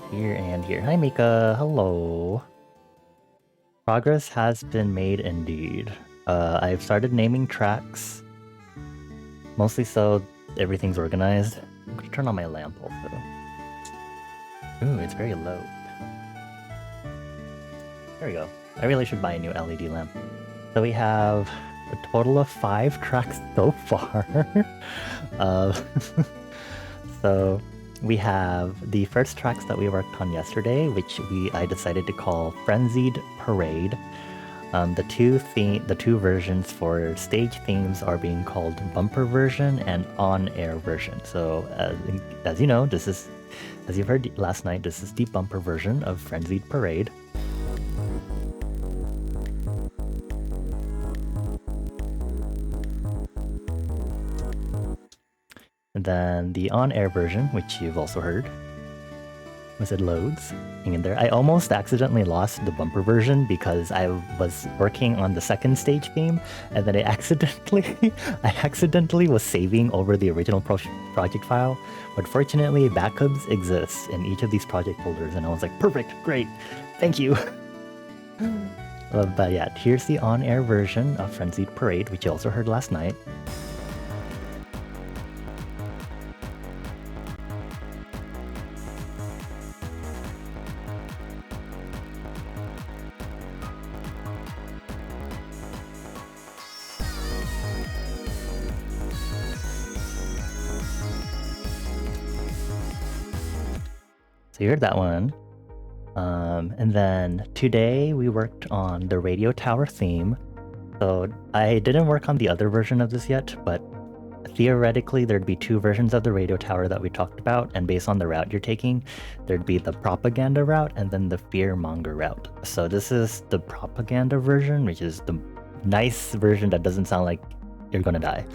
Here and here. Hi, Mika. Hello. Progress has been made indeed. I've started naming tracks. Mostly so everything's organized. I'm gonna turn on my lamp also. Ooh, it's very low. There we go. I really should buy a new LED lamp. So we have a total of 5 tracks so far. So we have the first tracks that we worked on yesterday, which I decided to call Frenzied Parade. The two versions for stage themes are being called bumper version and on-air version. So as you know, as you've heard last night, this is the bumper version of Frenzied Parade. And then the on-air version, which you've also heard, was it loads? Hang in there. I almost accidentally lost the bumper version because I was working on the second stage theme, and then I accidentally was saving over the original project file. But fortunately, backups exist in each of these project folders, and I was like, perfect, great, thank you. But yeah, here's the on-air version of Frenzied Parade, which you also heard last night. So you heard that one. And then today we worked on the radio tower theme. So I didn't work on the other version of this yet, but theoretically there'd be 2 versions of the radio tower that we talked about, and based on the route you're taking, there'd be the propaganda route and then the fearmonger route. So this is the propaganda version, which is the nice version that doesn't sound like you're gonna die.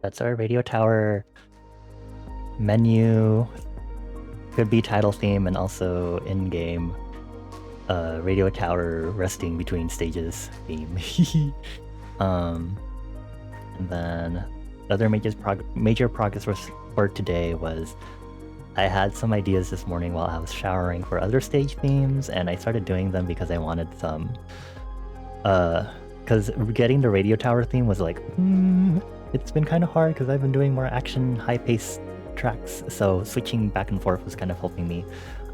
That's our radio tower menu. Could be title theme and also in-game radio tower resting between stages theme. And then the other major progress for today was I had some ideas this morning while I was showering for other stage themes, and I started doing them because I wanted some. Because getting the radio tower theme was like, it's been kind of hard because I've been doing more action, high-paced tracks, so switching back and forth was kind of helping me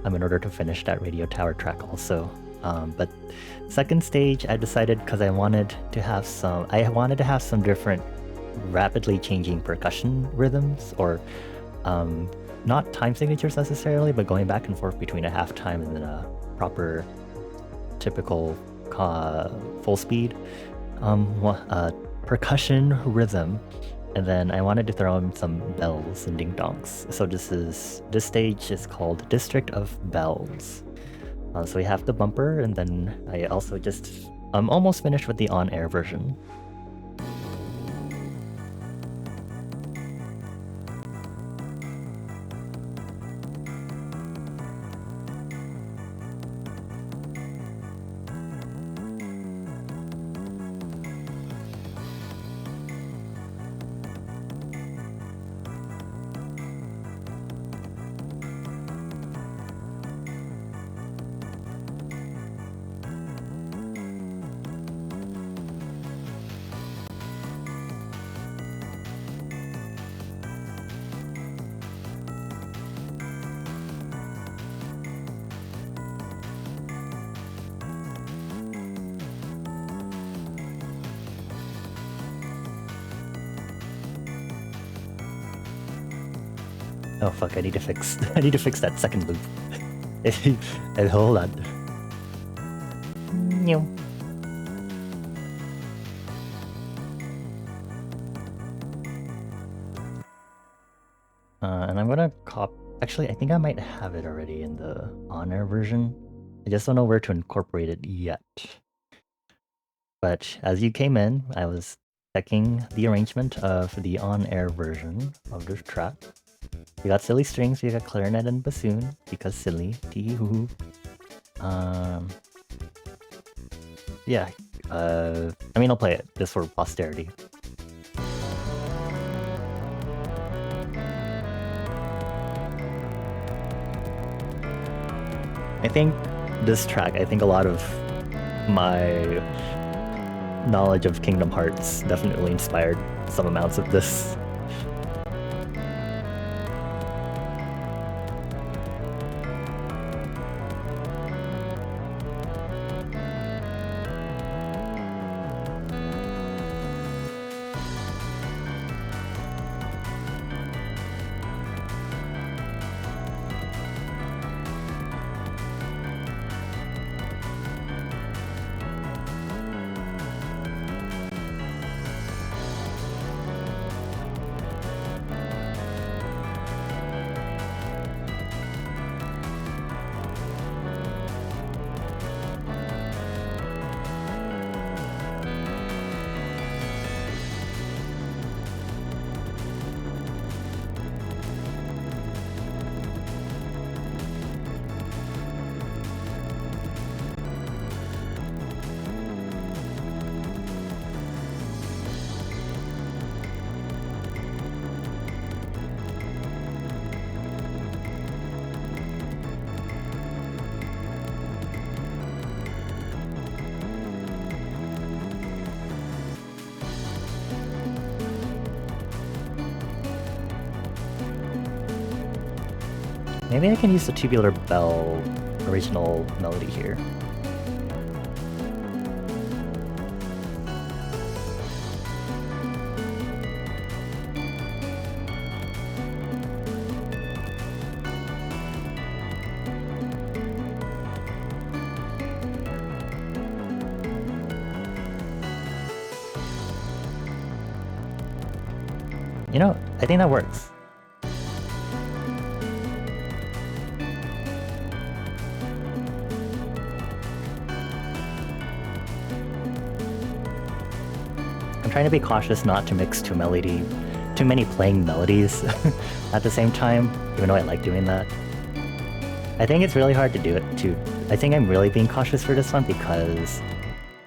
in order to finish that radio tower track also. But second stage, I decided because I wanted to have some different rapidly changing percussion rhythms, or not time signatures necessarily, but going back and forth between a halftime and then a proper typical full speed percussion rhythm. And then I wanted to throw in some bells and ding dongs. So this stage is called District of Bells. So we have the bumper, and then I also I'm almost finished with the on-air version. Oh fuck, I need to fix that second loop. Hold on. And I'm gonna actually, I think I might have it already in the on-air version. I just don't know where to incorporate it yet. But as you came in, I was checking the arrangement of the on-air version of this track. We got silly strings, we got clarinet and bassoon, because silly, tee-hoo-hoo. Yeah, I mean, I'll play it, just for posterity. I think this track, a lot of my knowledge of Kingdom Hearts definitely inspired some amounts of this. Maybe I can use the Tubular Bell original melody here. You know, I think that works. I'm trying to be cautious not to mix too too many playing melodies at the same time, even though I like doing that. I think it's really hard to do it too. I think I'm really being cautious for this one because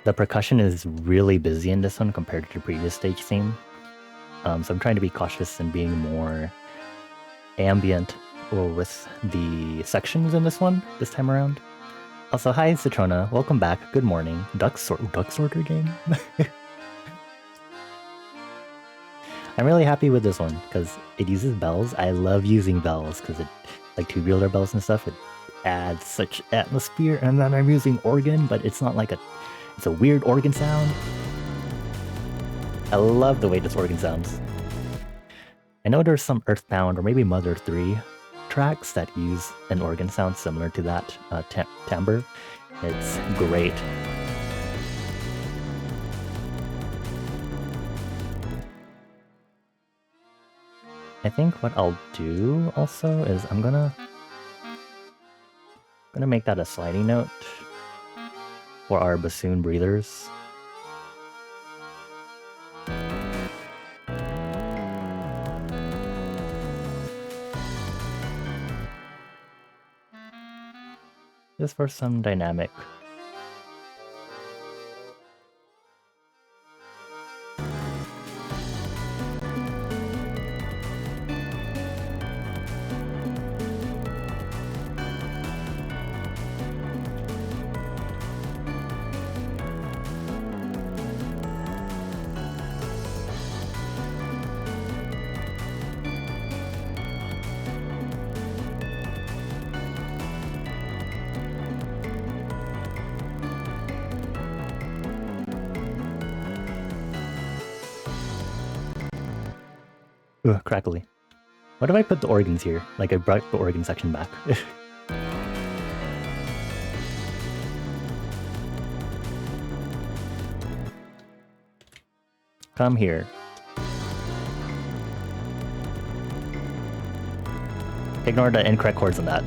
the percussion is really busy in this one compared to the previous stage theme. So I'm trying to be cautious and being more ambient with the sections in this one this time around. Also, hi Citrona, welcome back. Good morning. Duck sorter game. I'm really happy with this one because it uses bells. I love using bells because it, like tubular bells and stuff, it adds such atmosphere. And then I'm using organ, but it's not like it's a weird organ sound. I love the way this organ sounds. I know there's some Earthbound or maybe Mother 3 tracks that use an organ sound similar to that timbre. It's great. I think what I'll do also is I'm gonna make that a sliding note for our bassoon breathers. Just for some dynamic. Ugh, crackly. What if I put the organs here? Like I brought the organ section back. Come here. Ignore the incorrect chords on that.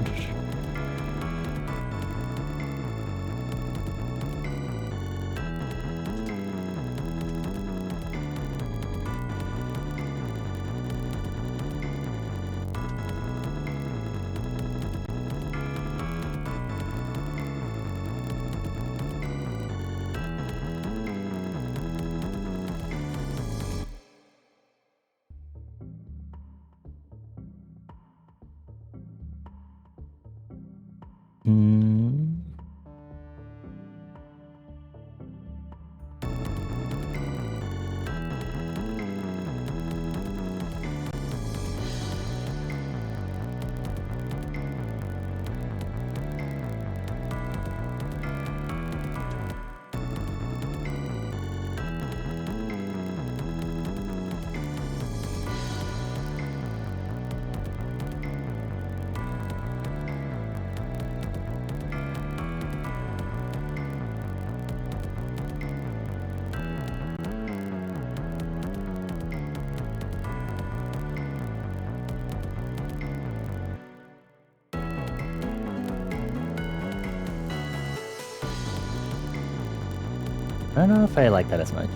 I don't know if I like that as much.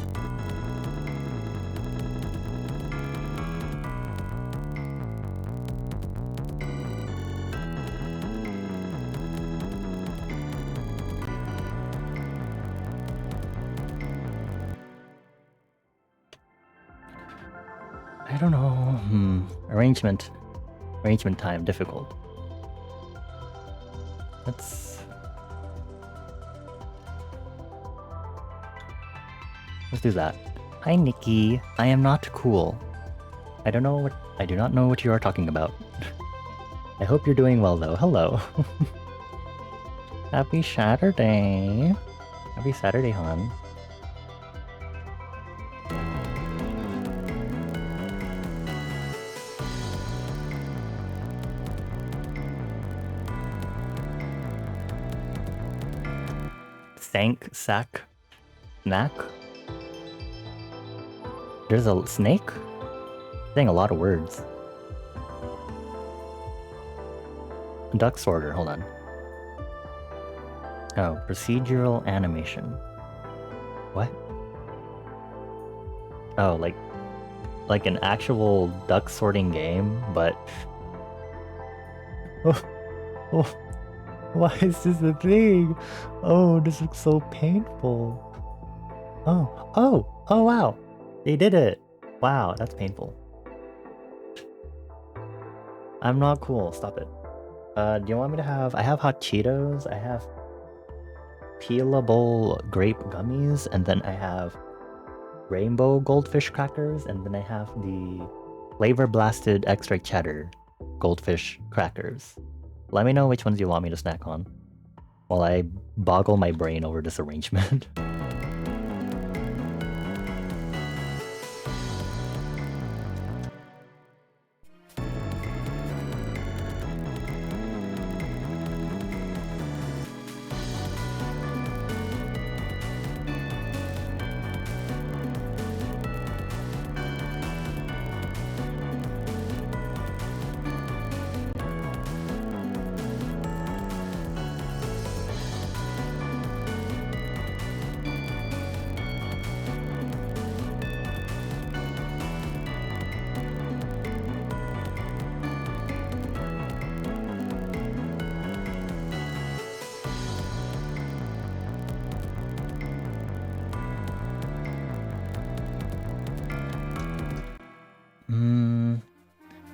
I don't know. Arrangement time difficult. Let's do that. Hi Nikki, I am not cool. I do not know what you are talking about. I hope you're doing well though. Hello. Happy Saturday. Happy Saturday, hon. Snack? There's a snake? Saying a lot of words. Duck sorter, hold on. Oh, procedural animation. What? Oh, like like an actual duck sorting game, but oh, oh, why is this a thing? Oh, this looks so painful. Oh, wow. They did it. Wow, that's painful. I'm not cool. Stop it. Do you want me to have... I have hot Cheetos. I have peelable grape gummies. And then I have rainbow goldfish crackers. And then I have the flavor blasted extra cheddar goldfish crackers. Let me know which ones you want me to snack on while I boggle my brain over this arrangement.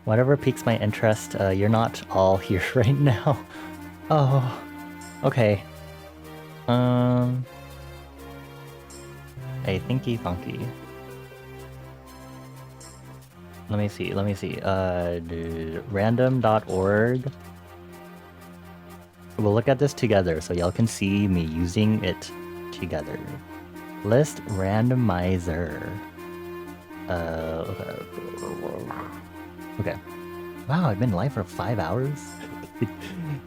Whatever piques my interest, you're not all here right now. Oh, okay. A thinky funky. Let me see. Random.org. We'll look at this together so y'all can see me using it together. List randomizer. Okay. Wow, I've been live for 5 hours?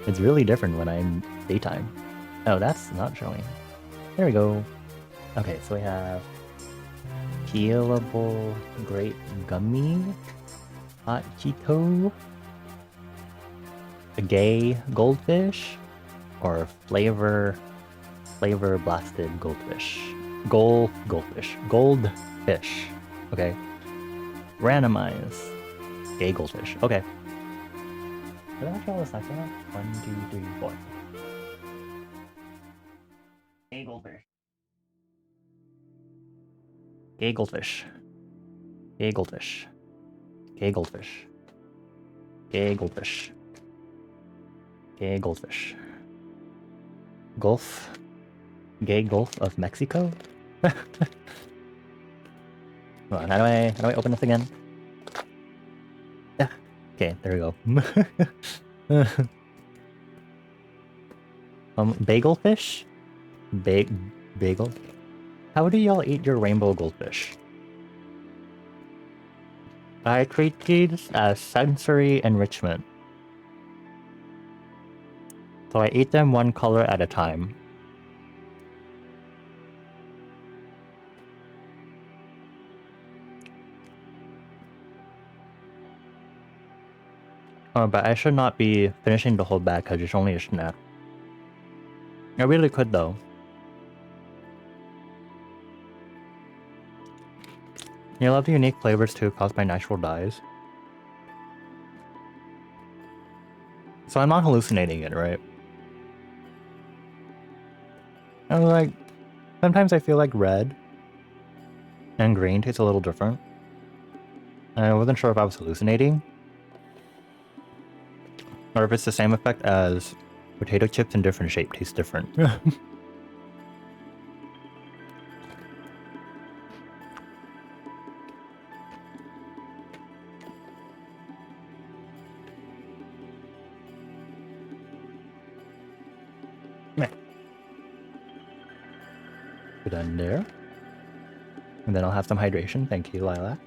It's really different when I'm daytime. Oh, that's not showing. There we go. Okay, so we have peelable grape gummy, hot Cheeto, a gay goldfish, or flavor blasted goldfish. Goldfish. Okay. Randomize. Gay goldfish. Okay. Did I actually all the snacks I have? 1, 2, 3, 4. Gay goldfish. Gay goldfish. Gay goldfish. Gay goldfish. Gay goldfish. Gay goldfish. Gulf. Gay Gulf of Mexico? Hold on, how do I open this again? Okay, there we go. Bagelfish? Bagel? How do y'all eat your rainbow goldfish? I treat these as sensory enrichment. So I eat them one color at a time. Oh, but I should not be finishing the whole bag because it's only a snack. I really could though. You love the unique flavors too caused by natural dyes. So I'm not hallucinating it, right? And like, sometimes I feel like red and green tastes a little different. And I wasn't sure if I was hallucinating. Or if it's the same effect as potato chips in different shape taste different. Put that in there. And then I'll have some hydration. Thank you, Lilac.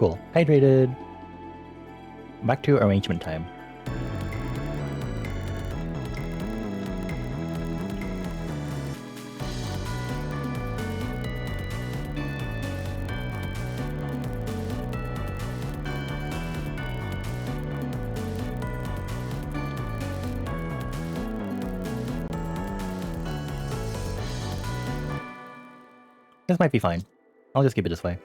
Cool. Hydrated. Back to arrangement time. This might be fine. I'll just keep it this way.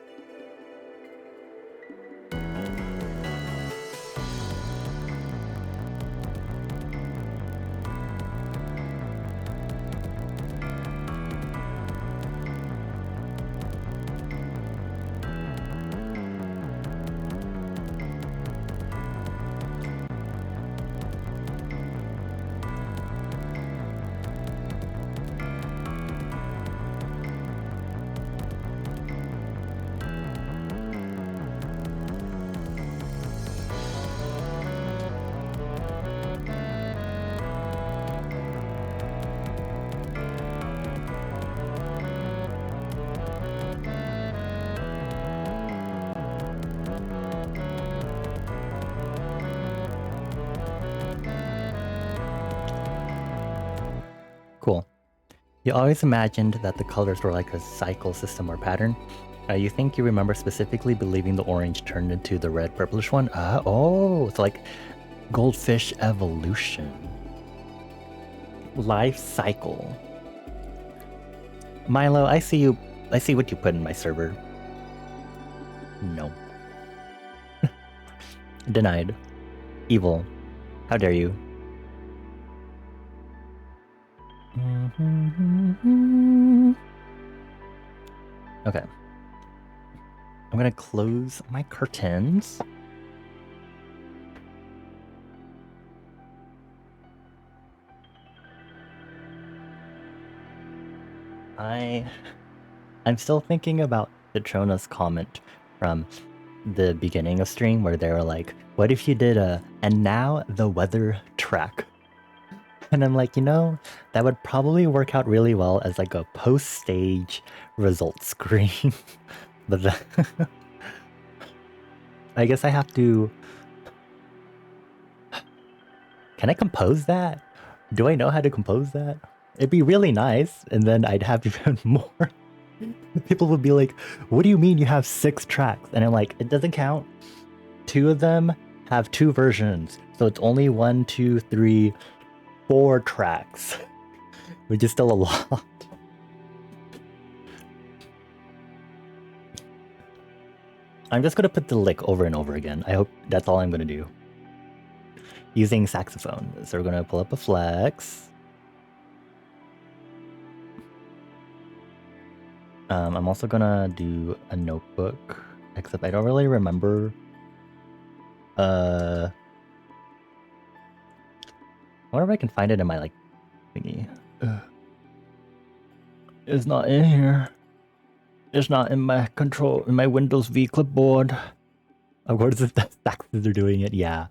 Cool. You always imagined that the colors were like a cycle system or pattern. You think you remember specifically believing the orange turned into the red purplish one? Oh, it's like goldfish evolution. Life cycle. Milo, I see you. I see what you put in my server. No. Denied. Evil. How dare you? Okay. I'm gonna close my curtains. I'm still thinking about Citrona's comment from the beginning of stream where they were like, what if you did a and now the weather track? And I'm like, you know, that would probably work out really well as like a post-stage result screen. But I guess I have to... Can I compose that? Do I know how to compose that? It'd be really nice, and then I'd have even more. People would be like, what do you mean you have 6 tracks? And I'm like, it doesn't count. 2 of them have 2 versions. So it's only 1, 2, 3, 4 tracks. Which is still a lot. I'm just gonna put the lick over and over again. I hope that's all I'm gonna do. Using saxophone. So we're gonna pull up a flex. I'm also gonna do a notebook, except I don't really remember. I wonder if I can find it in my like thingy. It's not in here. It's not in my control, in my Windows V clipboard. Of course, if the saxes are doing it, yeah.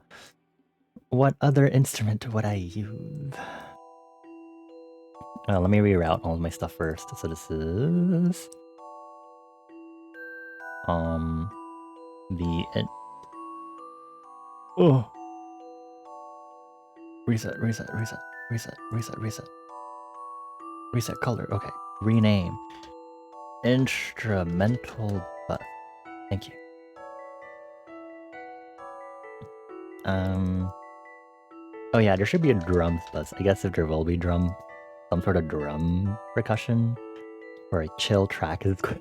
What other instrument would I use? Let me reroute all of my stuff first. So this is oh, reset color. Okay, rename instrumental bus. Thank you. Oh yeah, there should be a drums bus. I guess if there will be some sort of drum percussion or a chill track is good.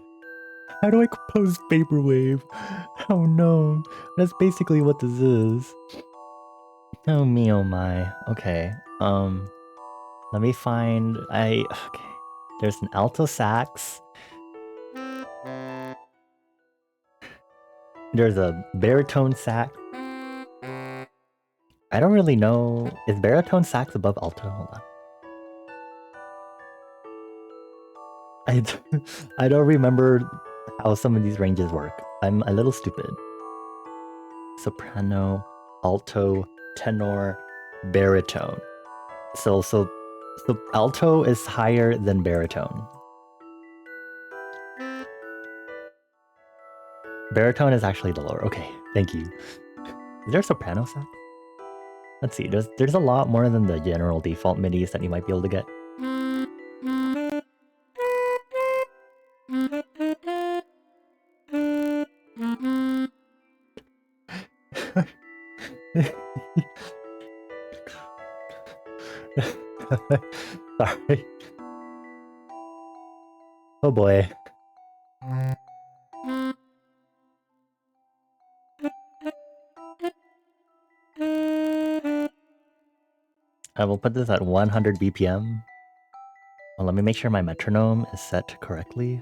How do I compose Vaporwave? Oh no, that's basically what this is. Oh me, oh my. Okay, let me find. Okay, there's an alto sax. There's a baritone sax. I don't really know. Is baritone sax above alto? Hold on. I don't remember how some of these ranges work. I'm a little stupid. Soprano, alto, tenor, baritone. So alto is higher than baritone. Baritone is actually the lower. Okay, thank you. Is there a soprano sax? Let's see. There's a lot more than the general default midis that you might be able to get. Sorry. Oh boy. I will put this at 100 BPM. Well, let me make sure my metronome is set correctly.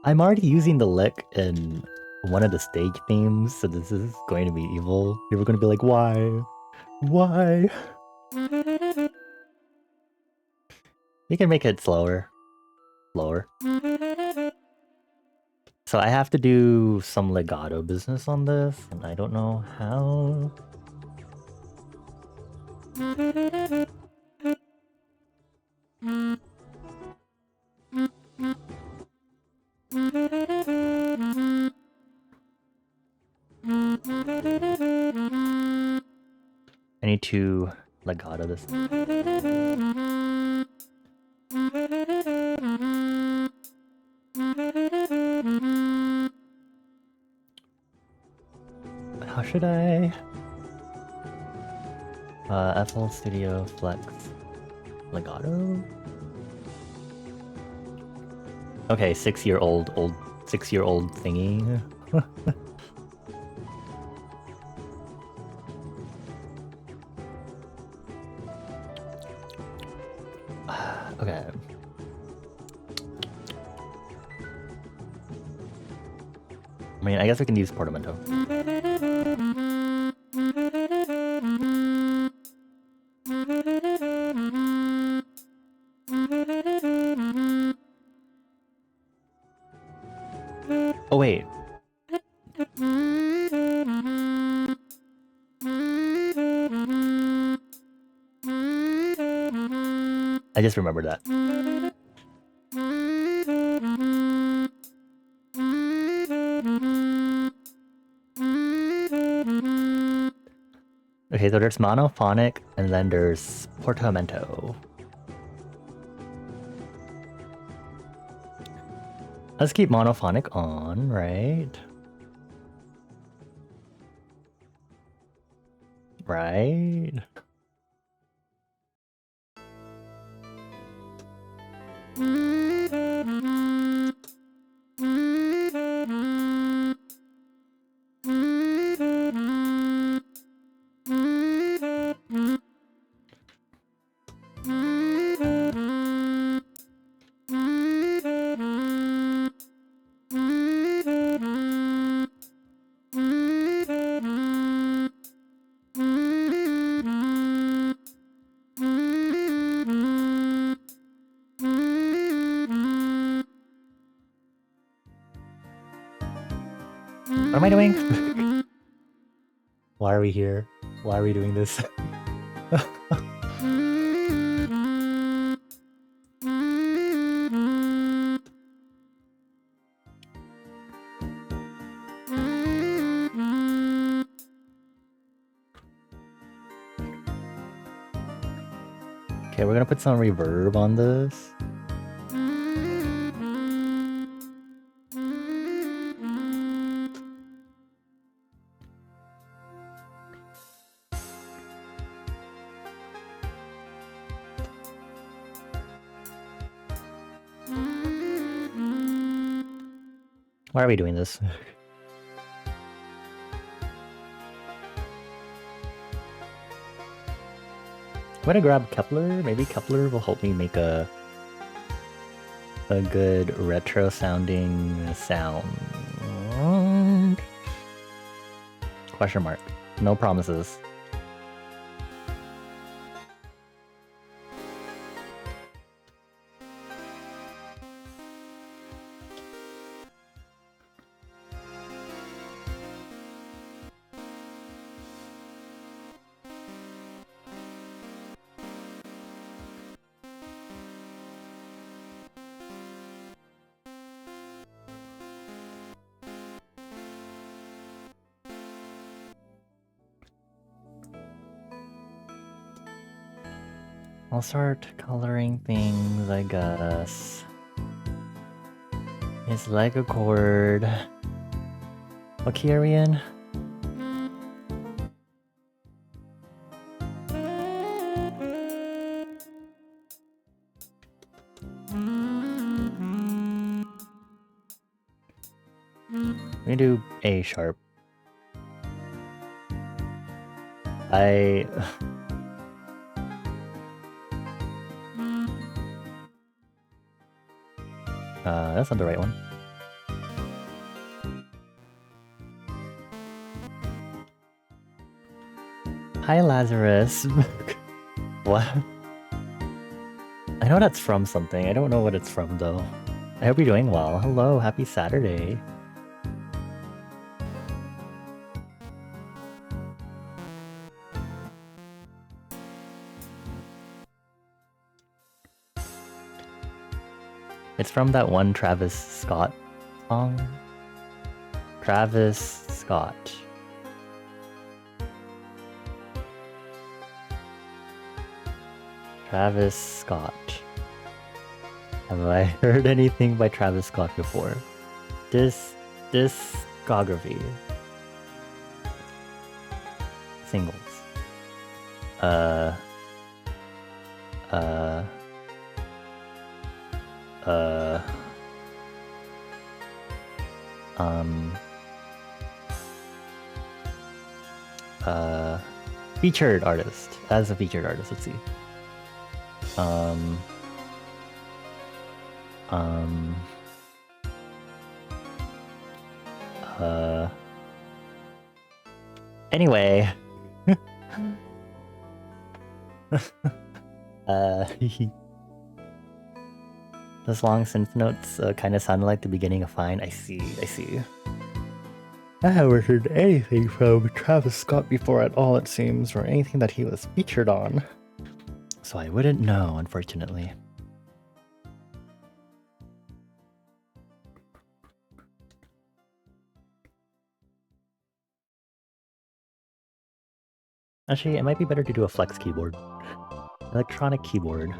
I'm already using the lick in one of the stage themes, so this is going to be evil. People are going to be like, why? Why? You can make it slower. Lower. So I have to do some legato business on this, and I don't know how. I need to legato this. How should I? FL Studio Flex legato. Okay, 6-year-old thingy. Okay. I mean, I guess we can use portamento. Oh wait. I just remembered that. Okay, so there's monophonic and then there's portamento. Let's keep monophonic on, right? Right? What am I doing? Why are we here? Why are we doing this? Okay, we're gonna put some reverb on this. Why are we doing this? I'm gonna grab Kepler. Maybe Kepler will help me make a good retro sounding sound. Question mark. No promises. I'll start coloring things, I guess. It's like a chord. What key are we in? We do A sharp. That's not the right one. Hi, Lazarus. What? I know that's from something. I don't know what it's from, though. I hope you're doing well. Hello, happy Saturday. It's from that one Travis Scott song. Travis Scott. Travis Scott. Have I heard anything by Travis Scott before? Discography. Singles. Featured artist. As a featured artist, let's see. Anyway. Those long synth notes kind of sounded like the beginning of Fine. I see. I haven't heard anything from Travis Scott before at all, it seems, or anything that he was featured on. So I wouldn't know, unfortunately. Actually, it might be better to do a flex keyboard. Electronic keyboard.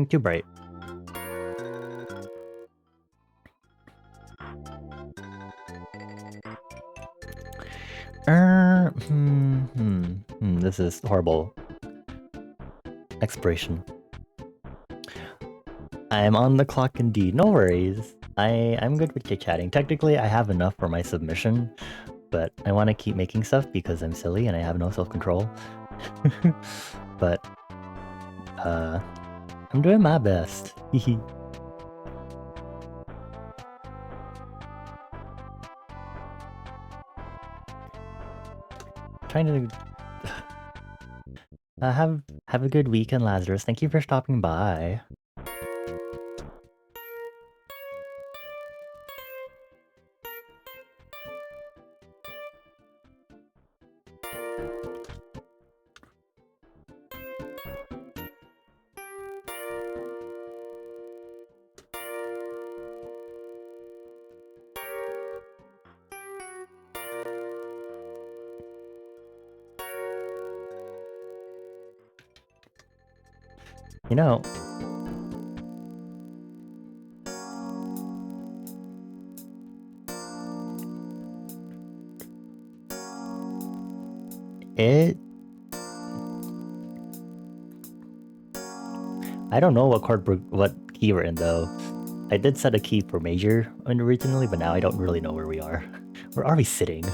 Too bright. This is horrible. Expiration. I'm on the clock indeed. No worries. I'm good with chit-chatting. Technically, I have enough for my submission, but I want to keep making stuff because I'm silly and I have no self-control. But, I'm doing my best. Trying to have a good weekend, Lazarus. Thank you for stopping by. You know, I don't know what key we're in though. I did set a key for major originally, but now I don't really know where we are. Where are we sitting?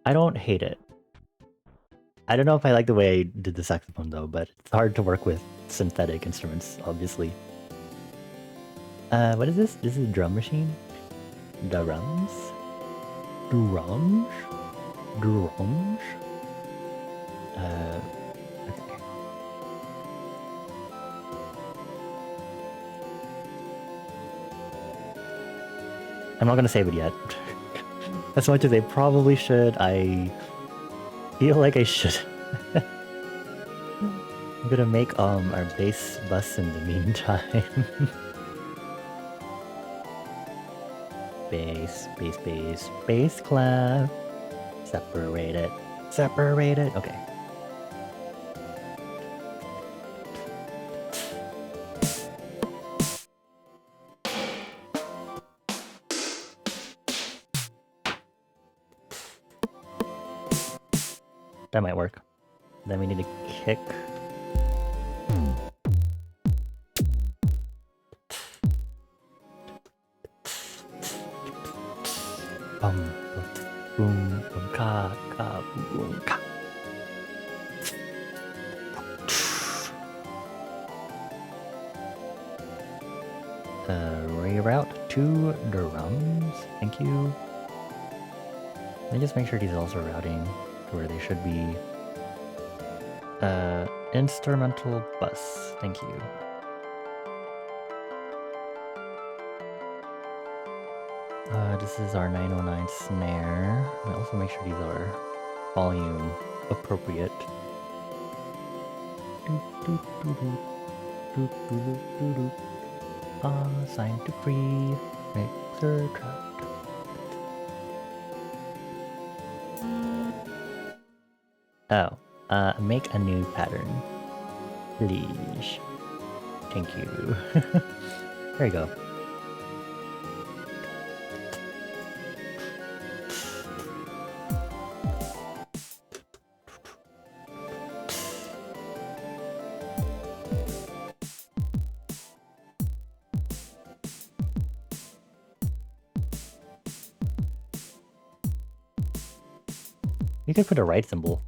I don't hate it. I don't know if I like the way I did the saxophone though, but it's hard to work with synthetic instruments, obviously. What is this? This is a drum machine? Drums? Drums? Drums? Okay. I'm not gonna save it yet. As much as I probably should, I feel like I should. I'm gonna make our bass bus in the meantime. Bass, bass, bass, bass clap. Separate it. Separate it. Okay. That might work. Then we need a kick. Boom, boom, boom, ka, ka, boom, ka. Reroute to drums. Thank you. Let me just make sure these also routing to where they should be. Instrumental bus. Thank you. This is our 909 snare. Let me also make sure these are volume appropriate. Assigned to free. Mixer track. Oh, make a new pattern. Please. Thank you. There you go. You could put a right symbol.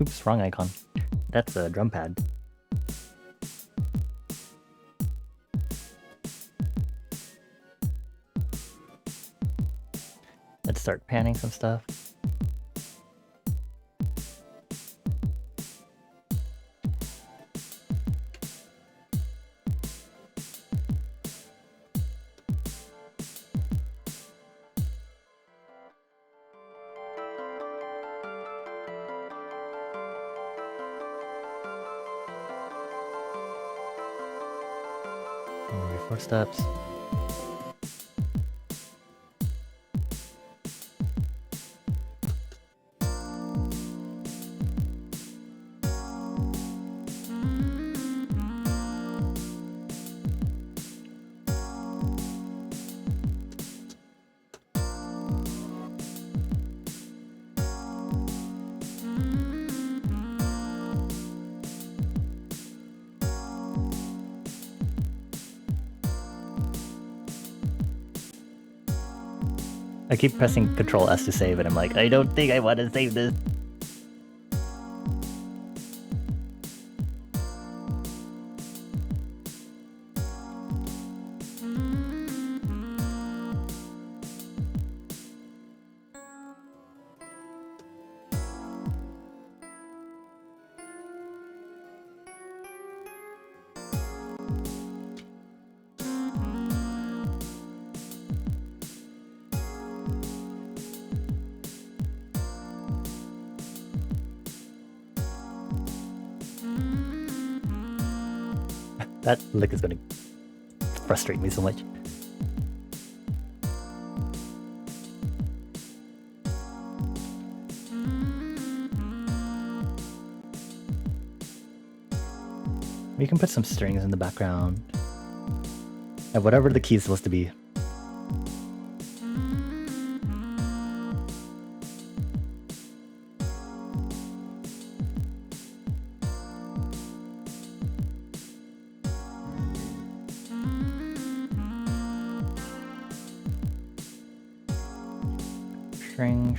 Oops, wrong icon. That's a drum pad. Let's start panning some stuff. Steps. I keep pressing Control S to save, and I'm like, I don't think I want to save this. That lick is gonna frustrate me so much. We can put some strings in the background. And whatever the key is supposed to be. Strings.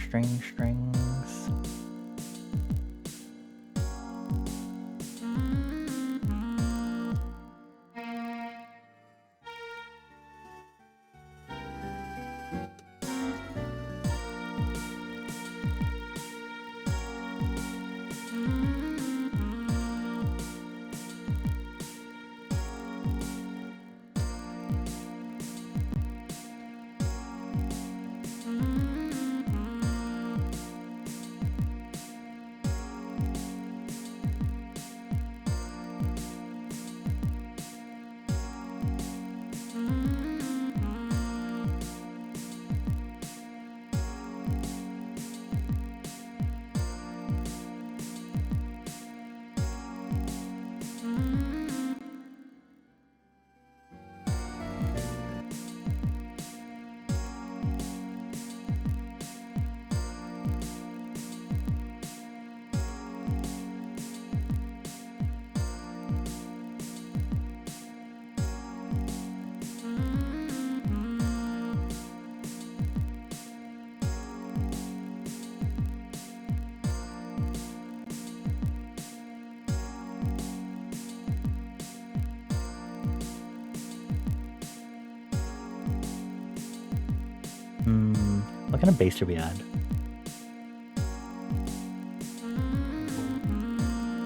What kind of bass do we add?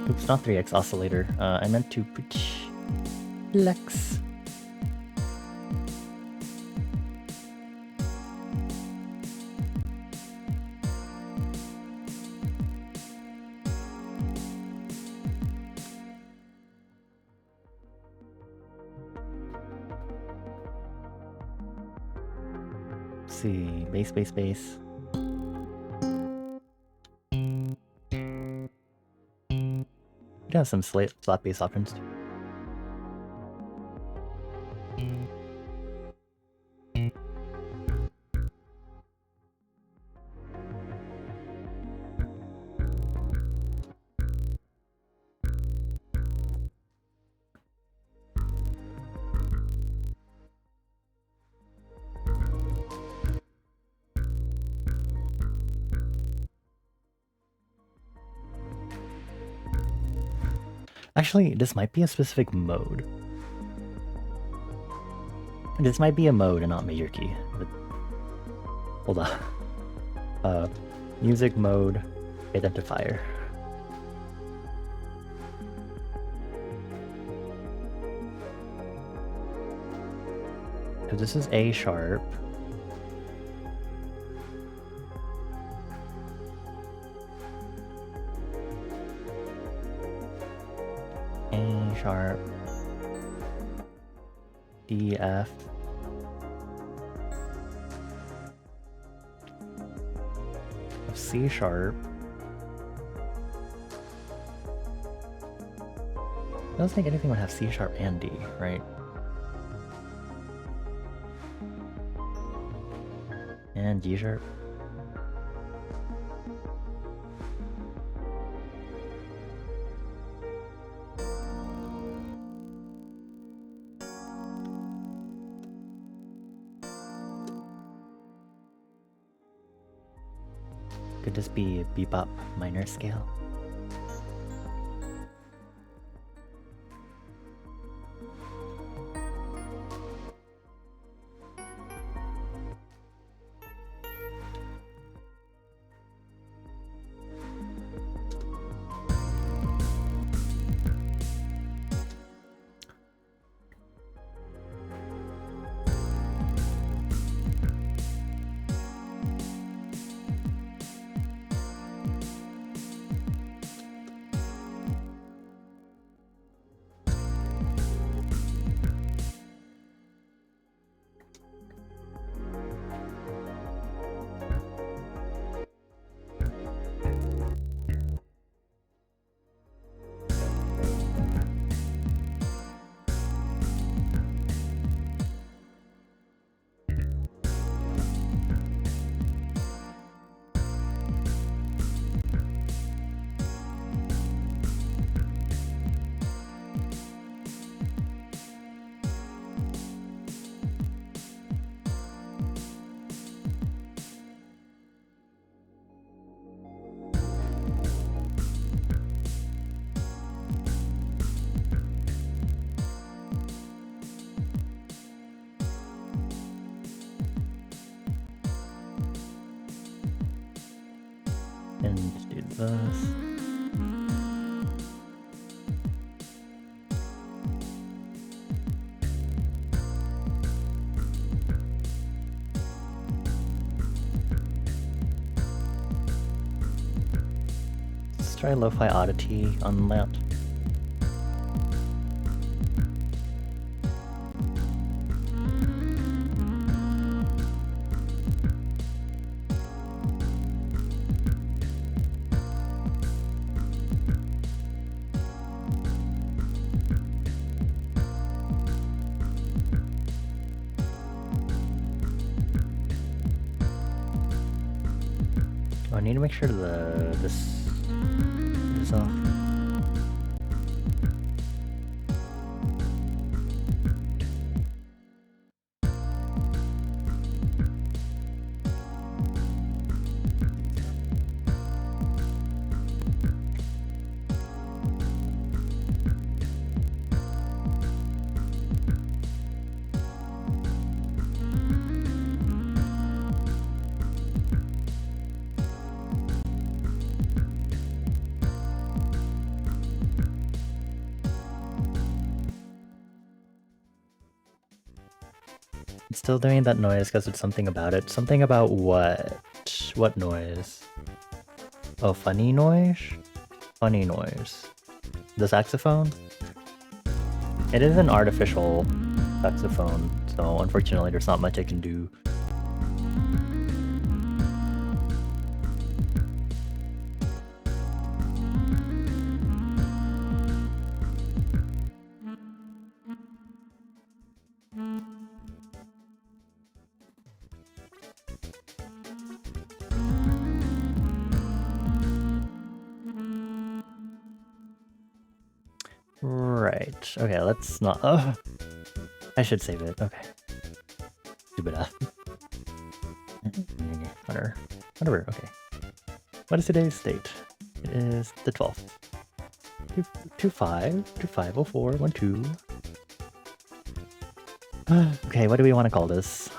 Oops, not 3x oscillator. I meant to put Lex. See, bass. We have some flat bass options too. Actually, this might be a specific mode. This might be a mode and not major key. But hold on. Music mode identifier. So this is A sharp. A sharp, D, F, C sharp. I don't think anything would have C sharp and D, right? And G sharp. Could this be a bebop minor scale? this. Let's try lo-fi oddity on that. I need to make sure this is off. It's still doing that noise because it's something about it. Something about what? What noise? Oh, funny noise? Funny noise. The saxophone? It is an artificial saxophone, so unfortunately there's not much I can do. Right. Okay, let's not. Oh, I should save it. Okay. Stupid. Whatever. Okay. What is today's date? It is the 12th. 250412. Okay, what do we want to call this?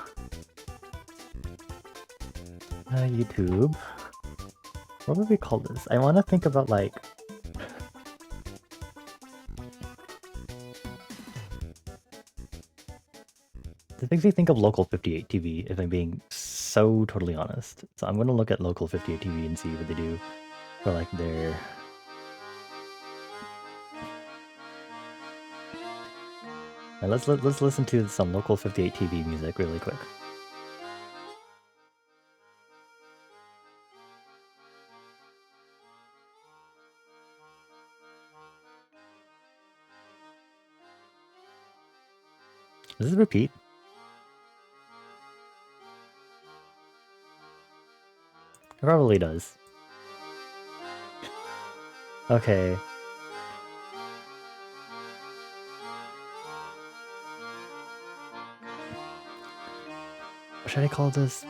YouTube. What would we call this? I want to think about like. This makes me think of Local 58 TV, if I'm being so totally honest. So I'm going to look at Local 58 TV and see what they do for like their... Right, let's listen to some Local 58 TV music really quick. Does this repeat? It probably does. Okay. What should I call this?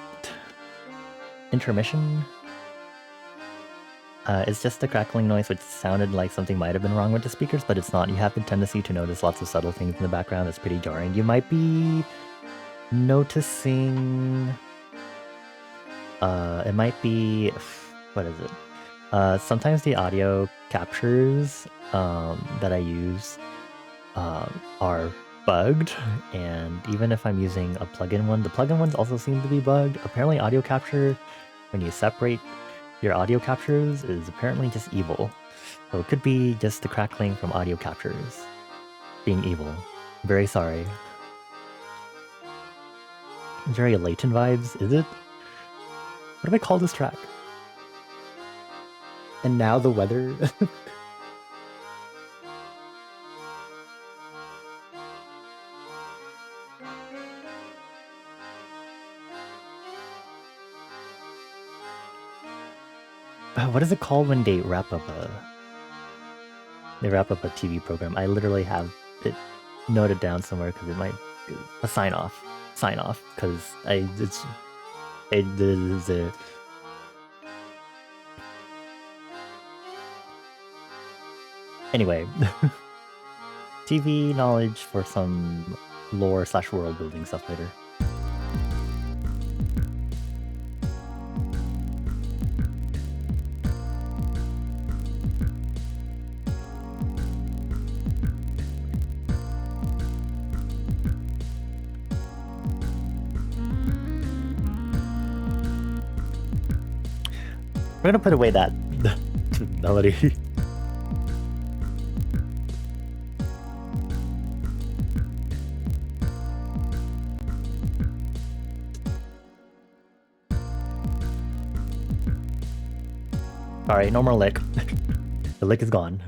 Intermission? It's just a crackling noise which sounded like something might have been wrong with the speakers, but it's not. You have the tendency to notice lots of subtle things in the background that's pretty jarring. You might be noticing... it might be... What is it? Sometimes the audio captures that I use are bugged, and even if I'm using a plugin one, the plugin ones also seem to be bugged. Apparently audio capture, when you separate your audio captures, is apparently just evil. So it could be just the crackling from audio captures being evil. Very sorry. Very latent vibes, is it? What do I call this track? And now the weather. What is it called when they wrap up a TV program? I literally have it noted down somewhere because it might a sign off because anyway. TV knowledge for some lore / world building stuff later. We're gonna put away that melody. Alright, no more lick. The lick is gone.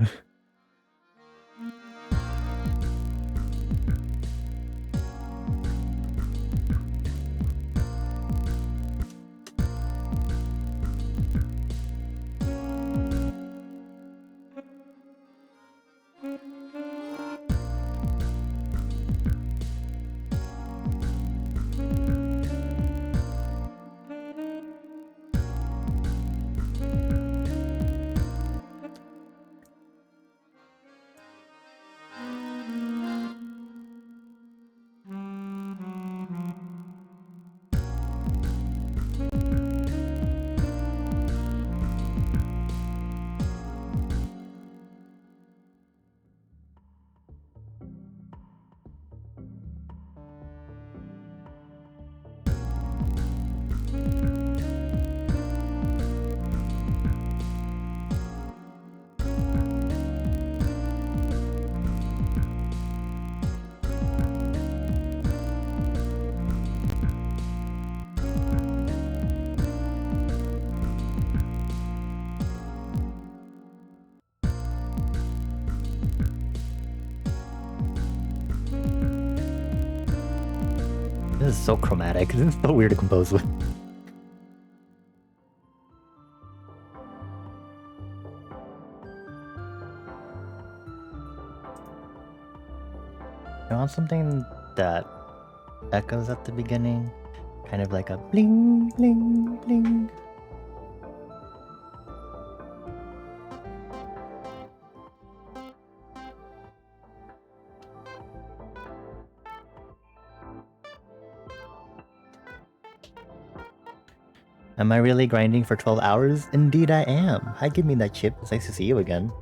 This is so chromatic. This is so weird to compose with. I want something that echoes at the beginning, kind of like a bling, bling, bling. Am I really grinding for 12 hours? Indeed I am. Hi, give me that chip. It's nice to see you again.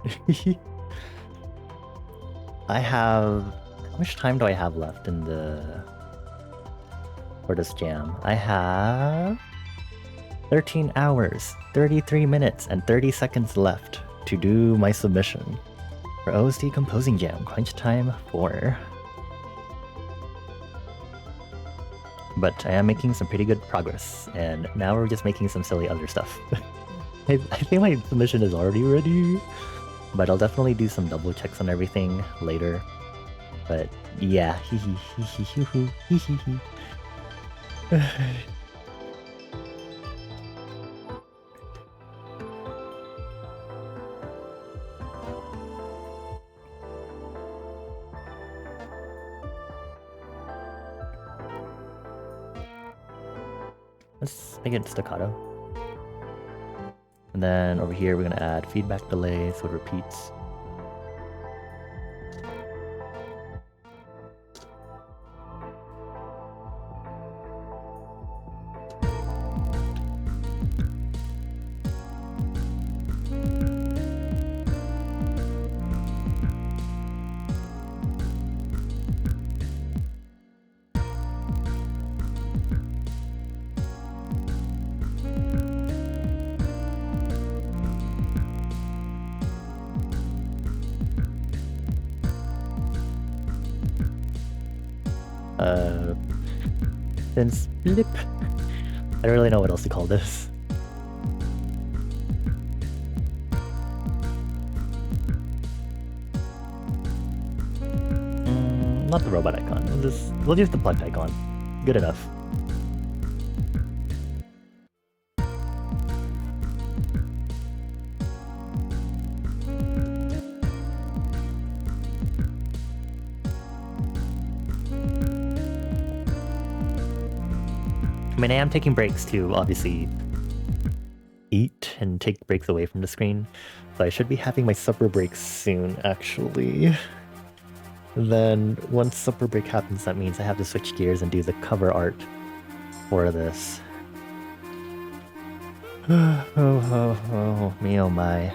I have... How much time do I have left in the... for this jam? I have... 13 hours, 33 minutes, and 30 seconds left to do my submission for OST Composing Jam, Crunchtime 4. But I am making some pretty good progress, and now we're just making some silly other stuff. I think my submission is already ready, but I'll definitely do some double checks on everything later. But yeah, let's make it staccato. And then over here, we're gonna add feedback delay so it repeats. Then split. I don't really know what else to call this. Not the robot icon. We'll use the plugged icon. Good enough. I mean, I am taking breaks to obviously eat and take breaks away from the screen. So I should be having my supper break soon, actually. Then once supper break happens, that means I have to switch gears and do the cover art for this. Oh, me oh my.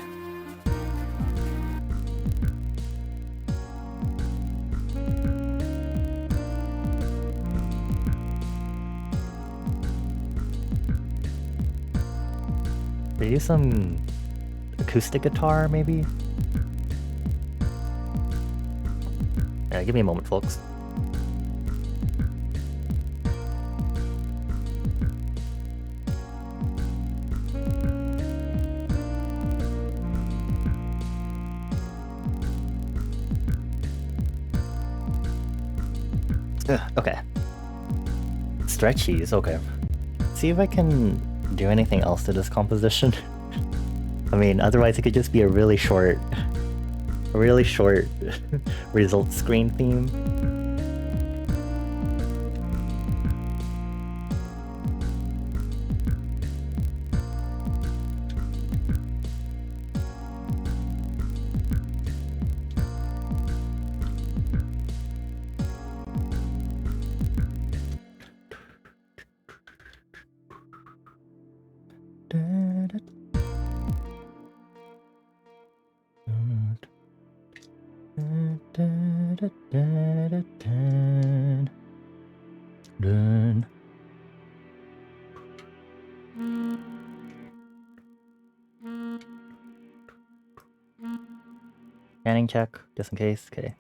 They use some acoustic guitar, maybe? Yeah, give me a moment, folks. Ugh, okay. Stretchies, okay. See if I can do anything else to this composition. I mean, otherwise it could just be a really short result screen theme. Scanning check, just in case. Okay.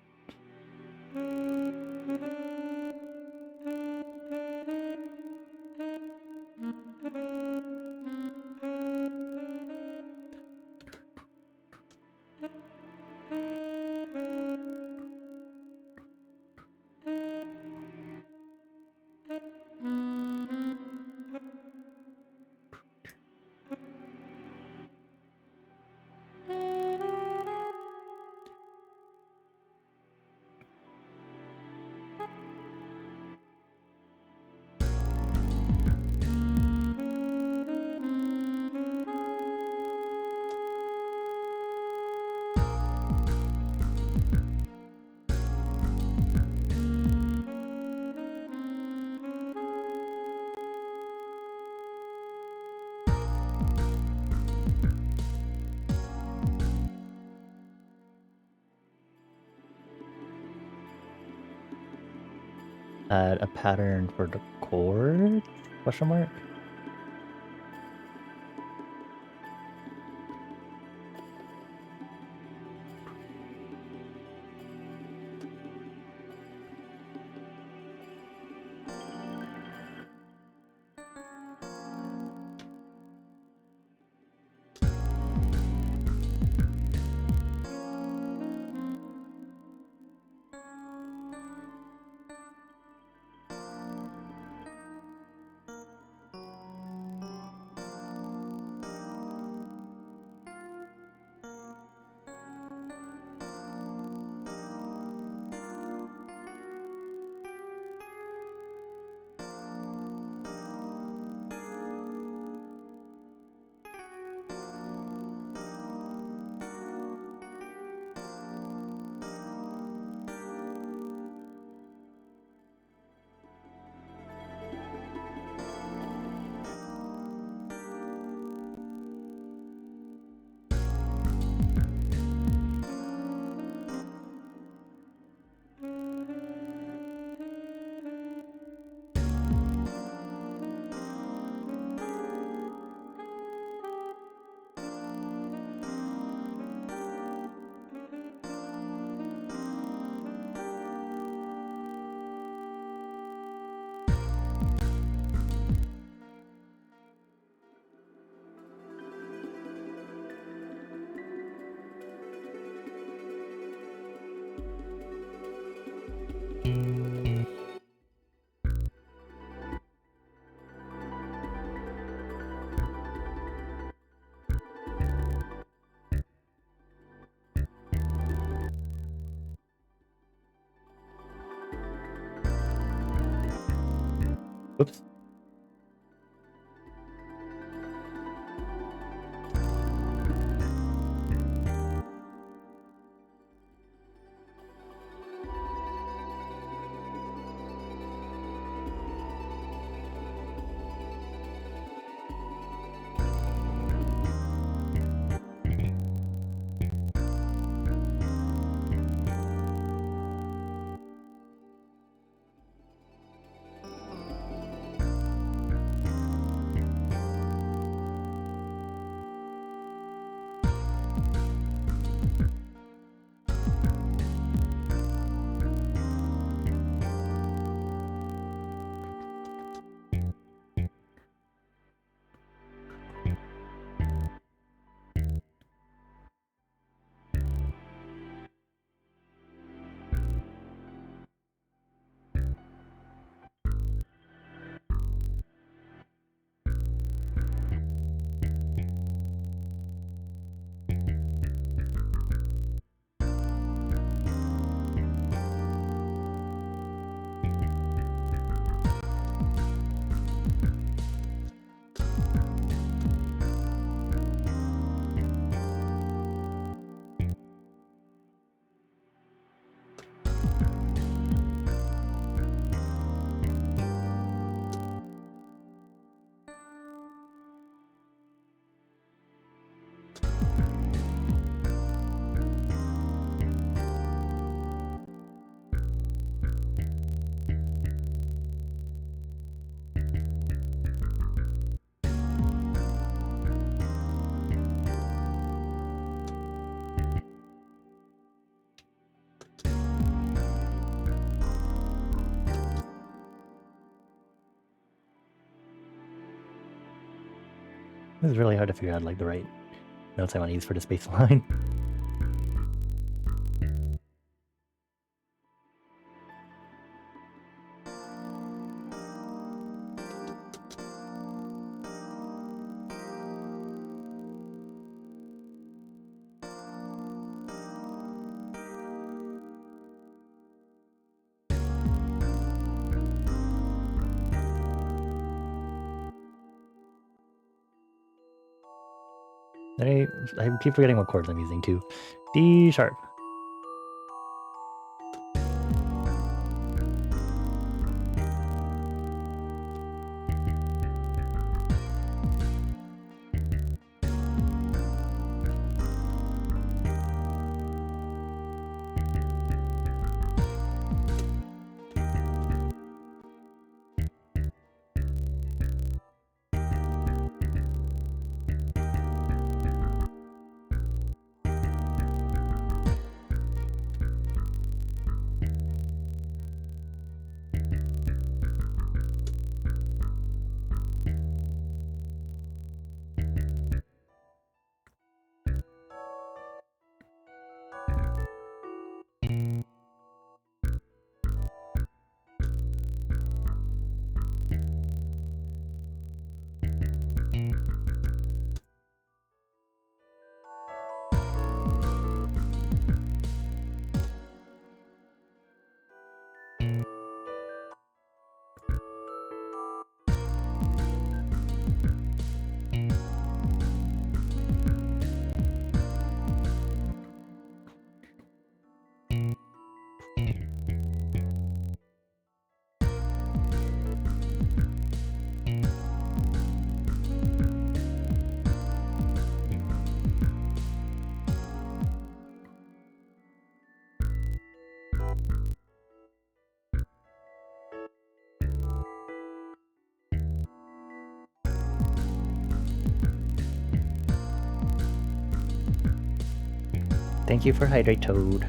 Add a pattern for the chord? Question mark? Oops. It's really hard to figure out like the right notes I want to use for this bass line. I keep forgetting what chords I'm using too. D sharp. Thank you for Hydrate Toad.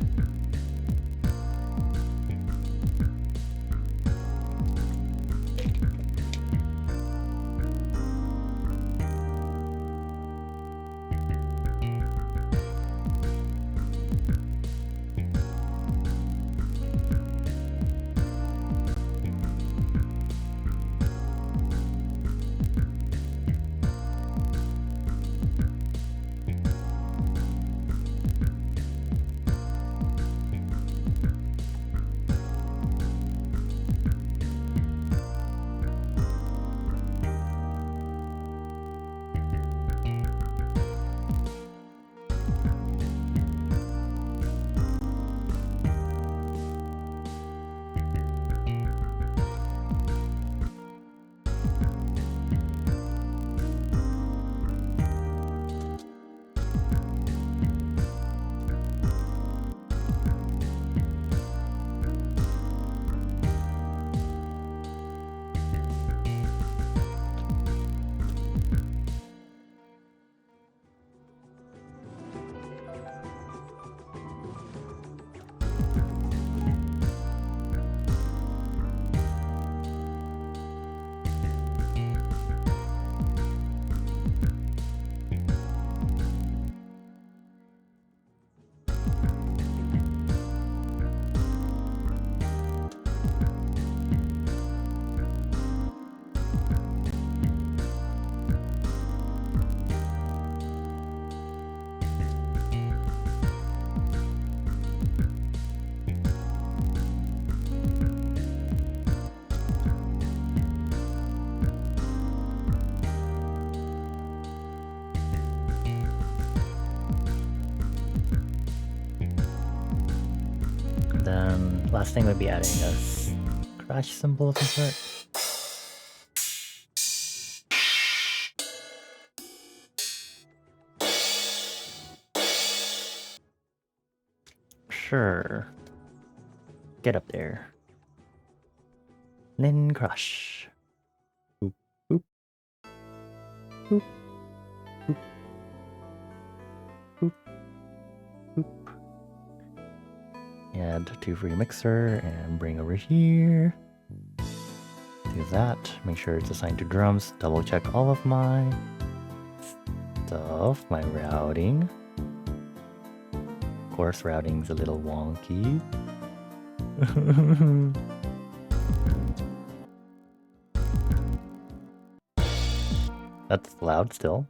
Then last thing would be adding a crash cymbal of some sort. Sure. Get up there. Then crush. Boop, boop. Boop. Boop. Boop. Boop. Add to free mixer and bring over here. Do that. Make sure it's assigned to drums. Double check all of my stuff. My routing. Of course, routing's a little wonky. That's loud still.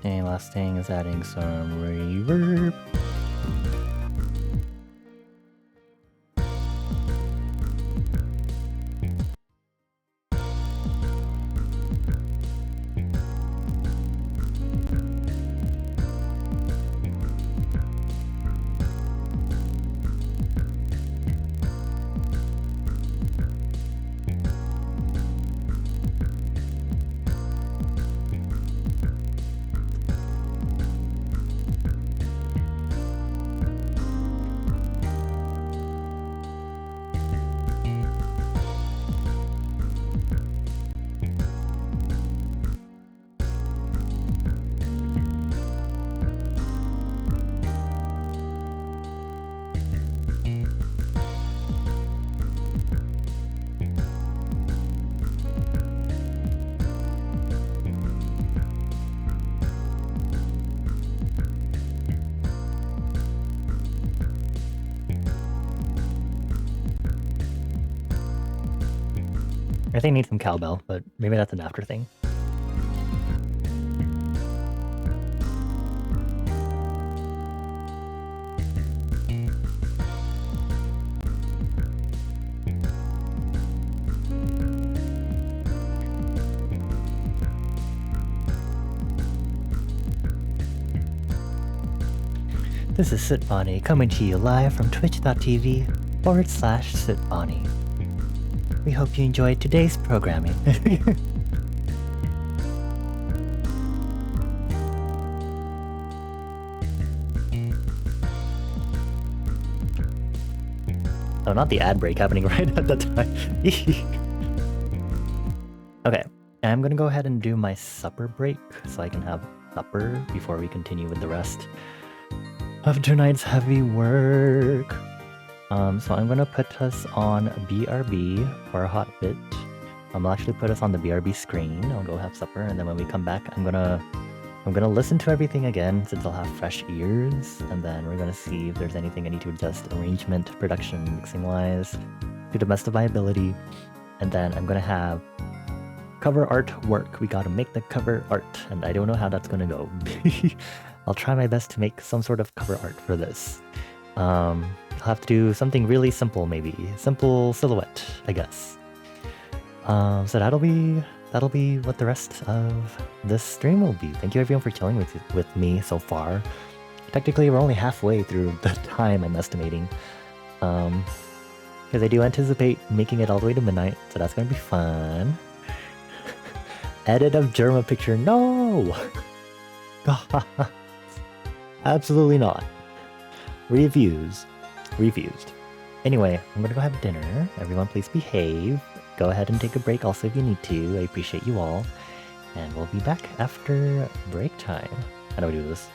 And last thing is adding some reverb. I think I need some cowbell, but maybe that's an after thing. This is Sitbonnie coming to you live from twitch.tv/Sitbonnie. We hope you enjoyed today's programming. Oh, not the ad break happening right at the time. Okay, I'm gonna go ahead and do my supper break so I can have supper before we continue with the rest of tonight's heavy work. So I'm gonna put us on BRB for a hot bit. I'll actually put us on the BRB screen. I'll go have supper, and then when we come back, I'm gonna listen to everything again since I'll have fresh ears, and then we're gonna see if there's anything I need to adjust arrangement, production, mixing wise, to the best of my ability. And then I'm gonna have cover art work. We gotta make the cover art, and I don't know how that's gonna go. I'll try my best to make some sort of cover art for this. I'll have to do something really simple, maybe. Simple silhouette, I guess. So that'll be what the rest of this stream will be. Thank you everyone for chilling with me so far. Technically, we're only halfway through the time I'm estimating. Because I do anticipate making it all the way to midnight, so that's gonna be fun. Edit of Germa picture, no! Absolutely not. Refused. Anyway, I'm gonna go have dinner. Everyone please behave. Go ahead and take a break also if you need to. I appreciate you all. And we'll be back after break time. How do we do this?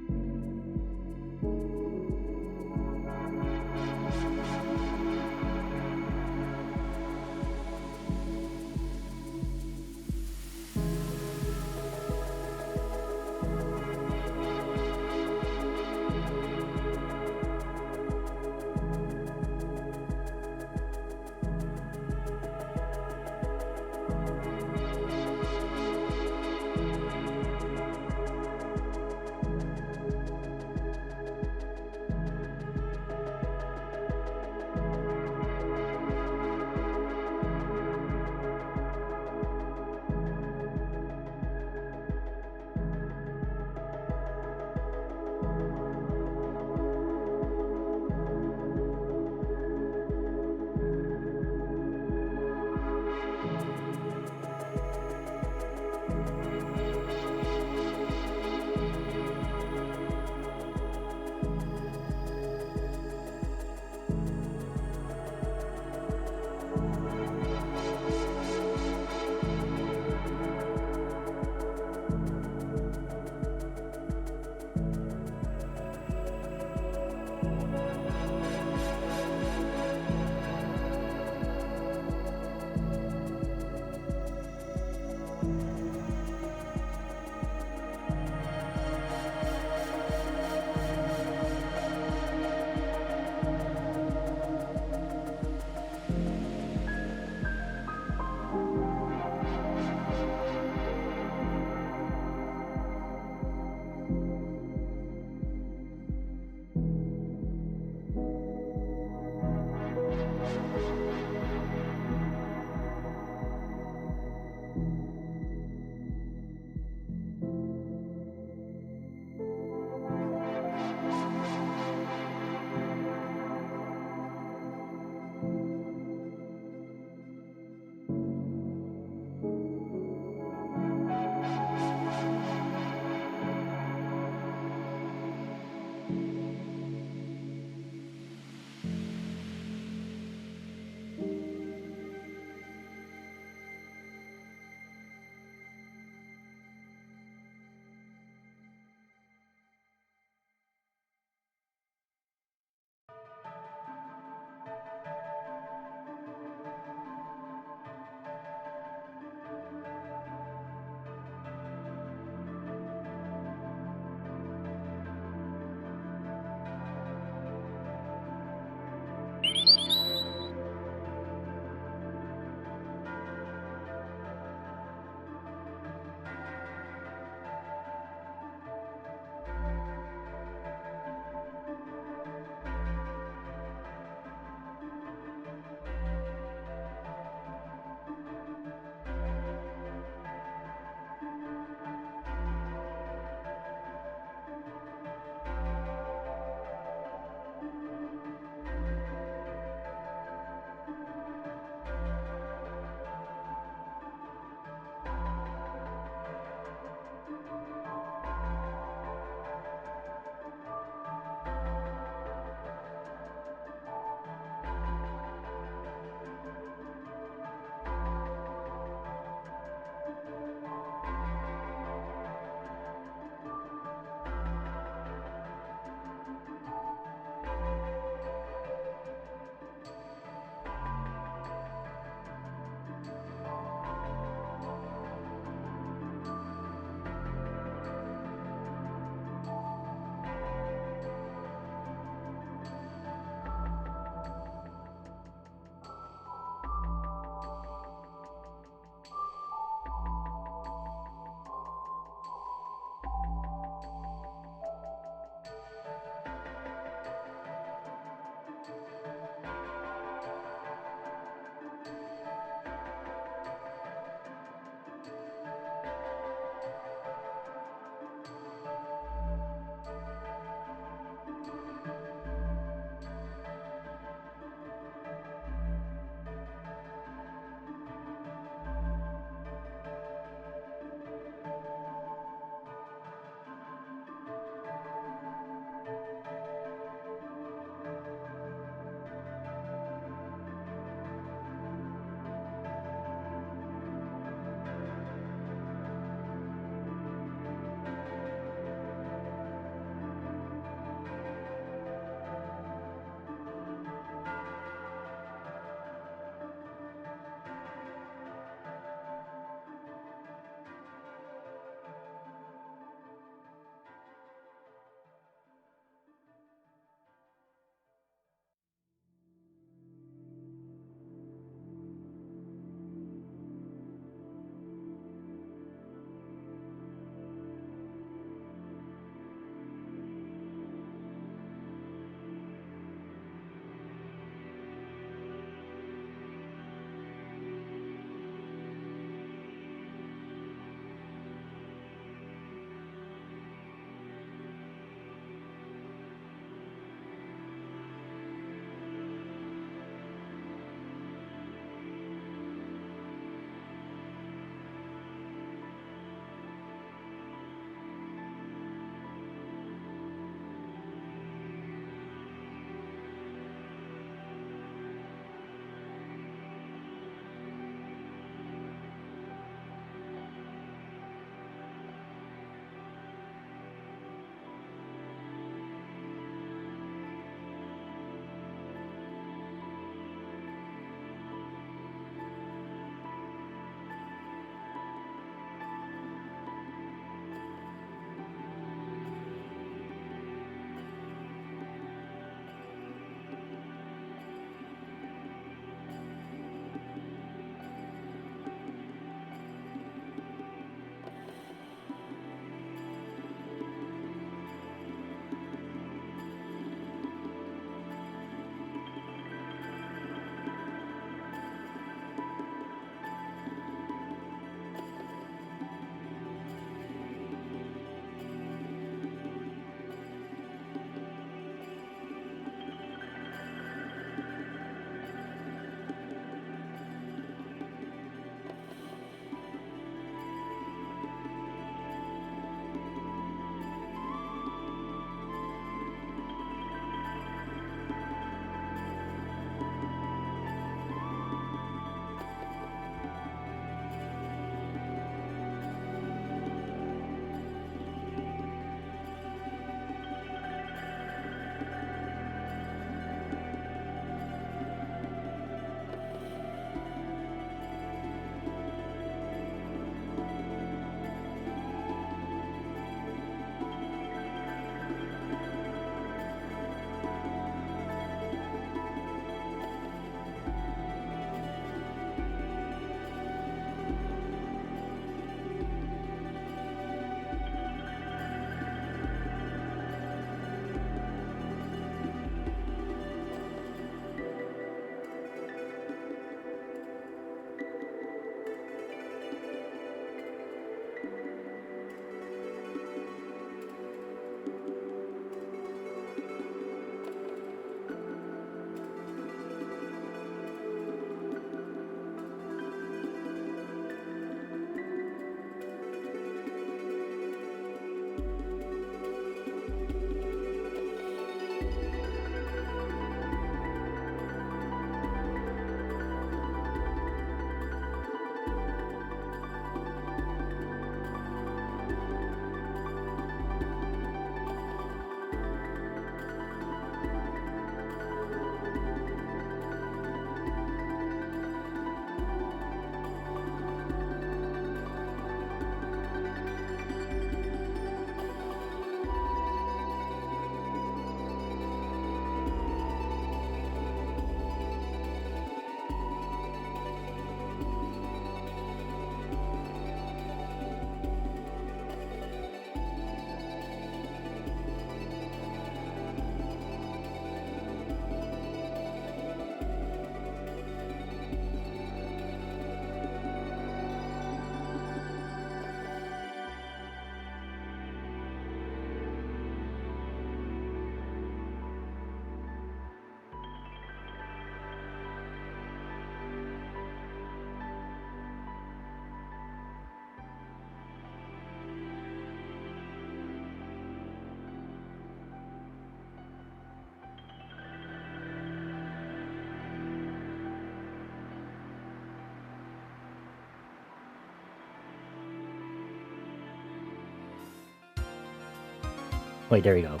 Wait, there we go.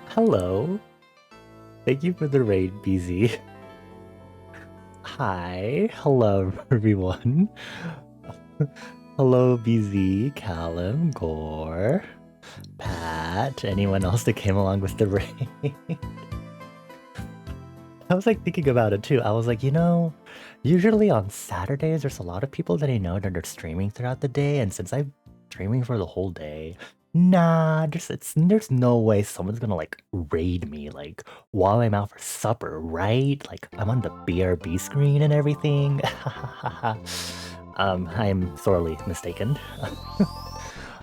Hello. Thank you for the raid, BZ. Hi. Hello, everyone. Hello, BZ, Callum, Gore, Pat, anyone else that came along with the raid. I was like thinking about it too. I was like, usually on Saturdays, there's a lot of people that I know that are streaming throughout the day. And since I'm streaming for the whole day, there's no way someone's gonna like raid me like while I'm out for supper, right? Like I'm on the BRB screen and everything. I am sorely mistaken.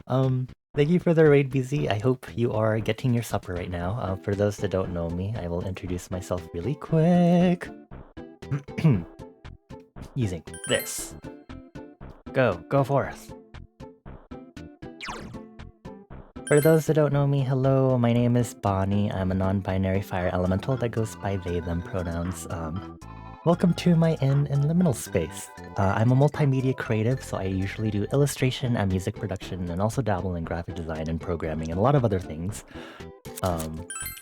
Thank you for the raid, BZ. I hope you are getting your supper right now. For those that don't know me, I will introduce myself really quick. Using this. Go forth. For those that don't know me, hello, my name is Bonnie. I'm a non-binary fire elemental that goes by they, them pronouns. Welcome to my in liminal space. I'm a multimedia creative, so I usually do illustration and music production, and also dabble in graphic design and programming and a lot of other things.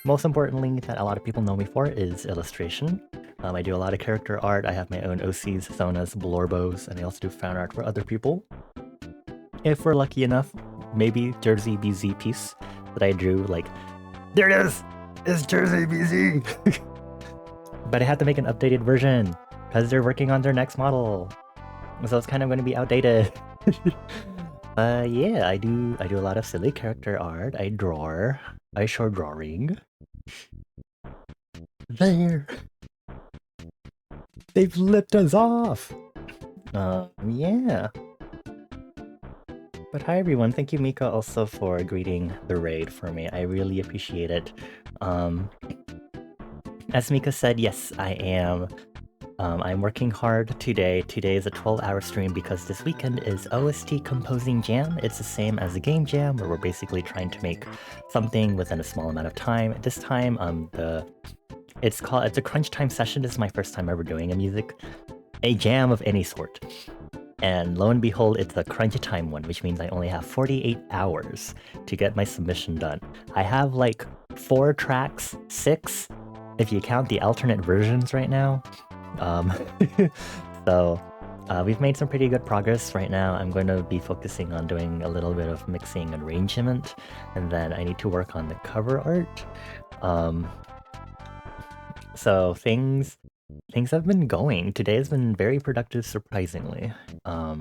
Most importantly, that a lot of people know me for is illustration. I do a lot of character art. I have my own OCs, Sonas, Blorbos, and I also do fan art for other people. If we're lucky enough, maybe Jersey BZ piece that I drew, like, there it is! It's Jersey BZ! But I had to make an updated version, because they're working on their next model. So it's kind of going to be outdated. Yeah, I do a lot of silly character art. I show drawing. There! They've flipped us off! Yeah. But hi everyone, thank you Mika also for greeting the raid for me. I really appreciate it. As Mika said, yes, I am. I'm working hard today. Today is a 12-hour stream because this weekend is OST Composing Jam. It's the same as a game jam where we're basically trying to make something within a small amount of time. This time, it's a Crunchtime session. This is my first time ever doing a jam of any sort. And lo and behold, it's a Crunchtime one, which means I only have 48 hours to get my submission done. I have like 4 tracks, 6, if you count the alternate versions right now. So we've made some pretty good progress right now. I'm going to be focusing on doing a little bit of mixing and arrangement, and then I need to work on the cover art. So things have been going. Today has been very productive, surprisingly. I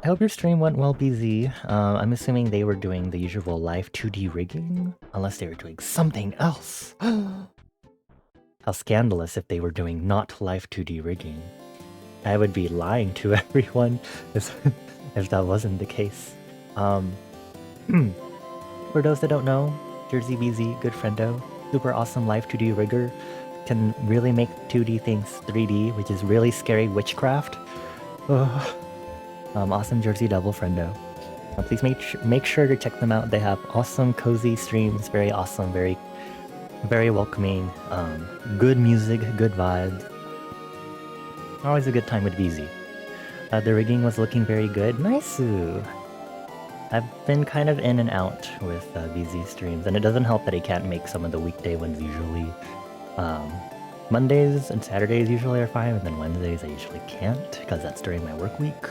hope your stream went well, BZ. I'm assuming they were doing the usual live 2D rigging, unless they were doing something else. How scandalous if they were doing not live 2D rigging. I would be lying to everyone if that wasn't the case. For those that don't know, Jersey BZ, good friendo, super awesome live 2D rigger, can really make 2D things 3D, which is really scary witchcraft. Awesome Jersey Devil friendo. Please make sure to check them out. They have awesome cozy streams, very awesome, very welcoming, good music, good vibes. Always a good time with BZ. The rigging was looking very good. Nice. I've been kind of in and out with BZ streams, and it doesn't help that I can't make some of the weekday ones usually. Mondays and Saturdays usually are fine, and then Wednesdays I usually can't, because that's during my work week.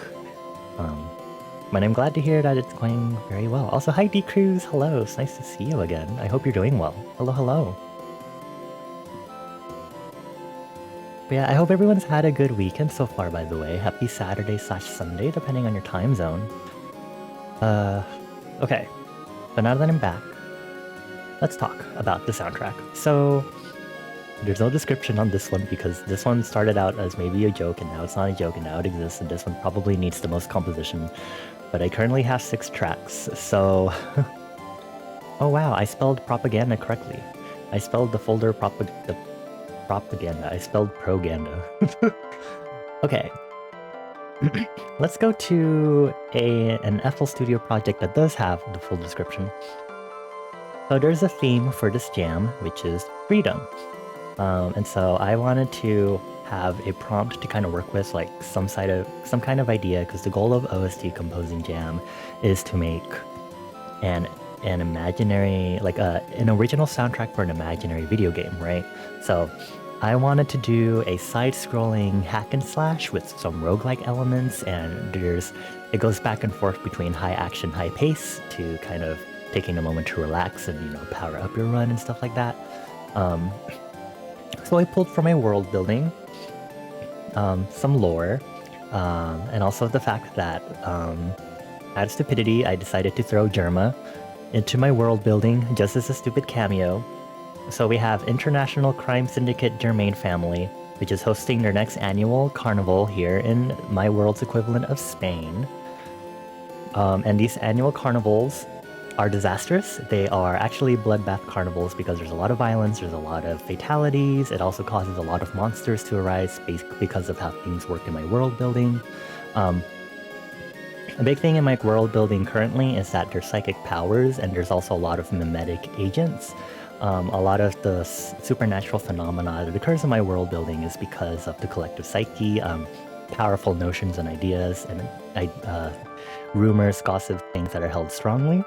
But I'm glad to hear that it's going very well. Also, hi D-Cruz, hello, it's nice to see you again. I hope you're doing well. Hello. But yeah, I hope everyone's had a good weekend so far, by the way. Happy Saturday/Sunday, depending on your time zone. Okay. So now that I'm back, let's talk about the soundtrack. So, there's no description on this one because this one started out as maybe a joke and now it's not a joke and now it exists, and this one probably needs the most composition. But I currently have 6 tracks, so... Oh wow, I spelled propaganda correctly. I spelled the folder propaganda. I spelled proganda. Okay. Let's go to an FL Studio project that does have the full description. So there's a theme for this jam, which is freedom. And so I wanted to have a prompt to kind of work with, like some kind of idea, because the goal of OST Composing Jam is to make an an imaginary, like an original soundtrack for an imaginary video game, right? So I wanted to do a side-scrolling hack and slash with some roguelike elements, and it goes back and forth between high action, high pace to kind of taking a moment to relax and, power up your run and stuff like that. So I pulled from my world building, some lore, and also the fact that out of stupidity, I decided to throw Germa into my world building just as a stupid cameo. So we have International Crime Syndicate Germain Family, which is hosting their next annual carnival here in my world's equivalent of Spain. And these annual carnivals are disastrous. They are actually bloodbath carnivals because there's a lot of violence, there's a lot of fatalities. It also causes a lot of monsters to arise because of how things work in my world building. A big thing in my world building currently is that there's psychic powers, and there's also a lot of mimetic agents. A lot of the supernatural phenomena that occurs in my world building is because of the collective psyche, powerful notions and ideas, and rumors, gossip, things that are held strongly.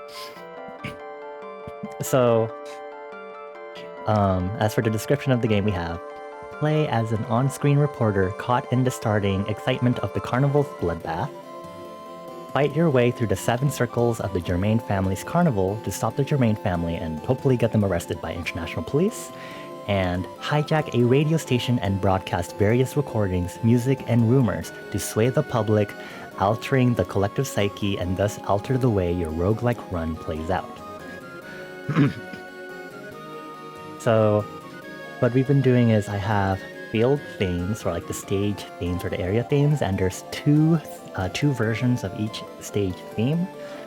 So, as for the description of the game, we have play as an on-screen reporter caught in the starting excitement of the carnival's bloodbath. Fight your way through the 7 circles of the Germain family's carnival to stop the Germain family and hopefully get them arrested by international police. And hijack a radio station and broadcast various recordings, music, and rumors to sway the public, altering the collective psyche and thus alter the way your roguelike run plays out. So, what we've been doing is I have field themes, or like the stage themes or the area themes, and there's two versions of each stage theme.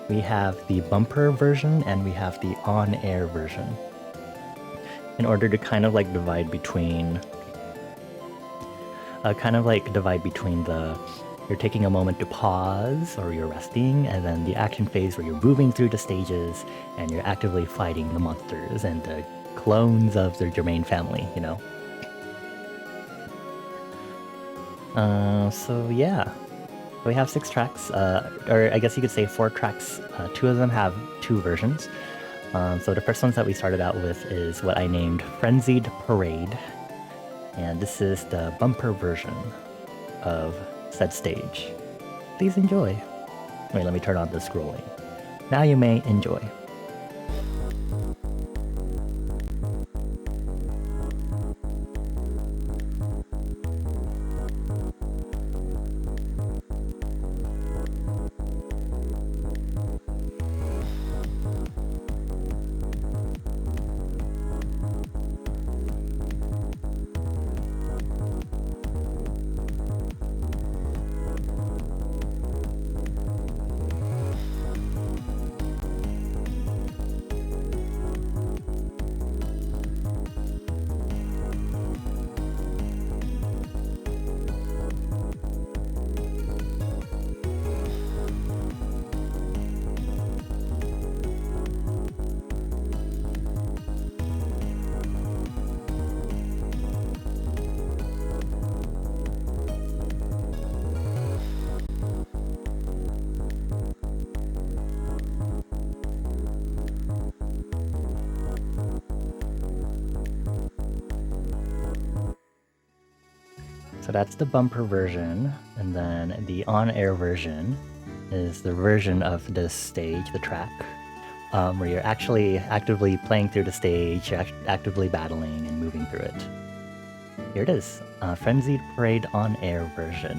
We have the bumper version and we have the on-air version. In order to kind of like divide between you're taking a moment to pause or you're resting, and then the action phase where you're moving through the stages and you're actively fighting the monsters and the clones of the Germain family, So yeah. We have 6 tracks, or I guess you could say 4 tracks. 2 of them have 2 versions. So the first ones that we started out with is what I named Frenzied Parade. And this is the bumper version of said stage. Please enjoy. Wait, let me turn on the scrolling. Now you may enjoy. So that's the bumper version, and then the on-air version is the version of this stage, the track, where you're actually actively playing through the stage, you're actively battling and moving through it. Here it is, Frenzied Parade on-air version.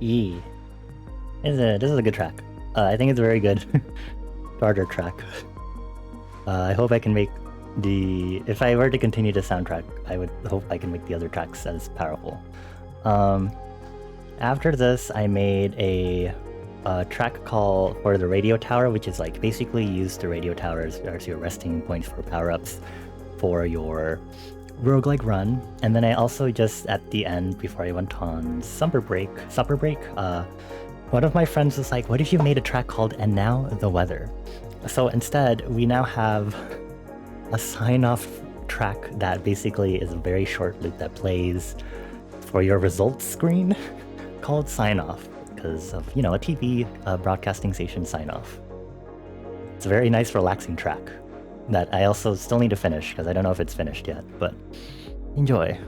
E. This is a good track. I think it's a very good starter track. I hope I can make if I were to continue the soundtrack, I would hope I can make the other tracks as powerful. After this, I made a track called for the radio tower, which is like basically use the radio towers as your resting points for power-ups for your roguelike run. And then I also just at the end, before I went on supper break, one of my friends was like, what if you made a track called And Now the Weather? So instead, we now have a sign-off track that basically is a very short loop that plays for your results screen called Sign-Off because of, you know, a TV broadcasting station sign-off. It's a very nice, relaxing track that I also still need to finish because I don't know if it's finished yet, but enjoy.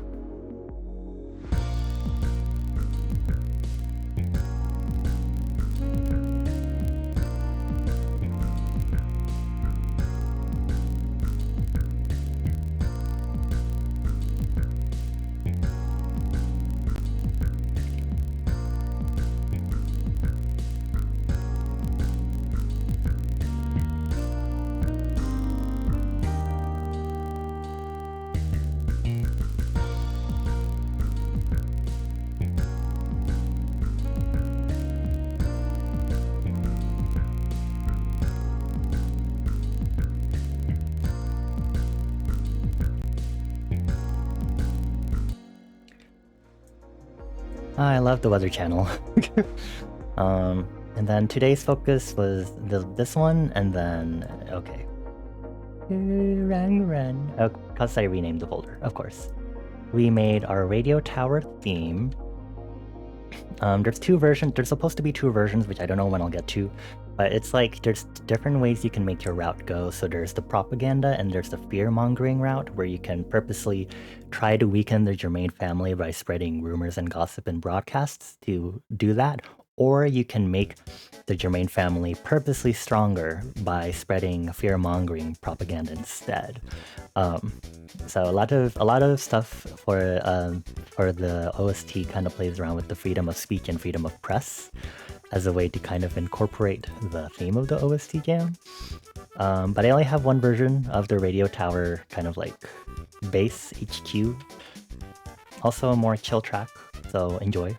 I love the Weather Channel. And then today's focus was this one, and then, okay. Run. Oh, because I renamed the folder, of course. We made our radio tower theme. There's two versions. There's supposed to be two versions, which I don't know when I'll get to. But it's like there's different ways you can make your route go. So there's the propaganda and there's the fear-mongering route, where you can purposely try to weaken the Germain family by spreading rumors and gossip in broadcasts to do that. Or you can make the Germain family purposely stronger by spreading fear-mongering propaganda instead. So a lot of stuff for the OST kind of plays around with the freedom of speech and freedom of press as a way to kind of incorporate the theme of the OST Jam. But I only have one version of the radio tower kind of like base HQ. Also a more chill track, so enjoy.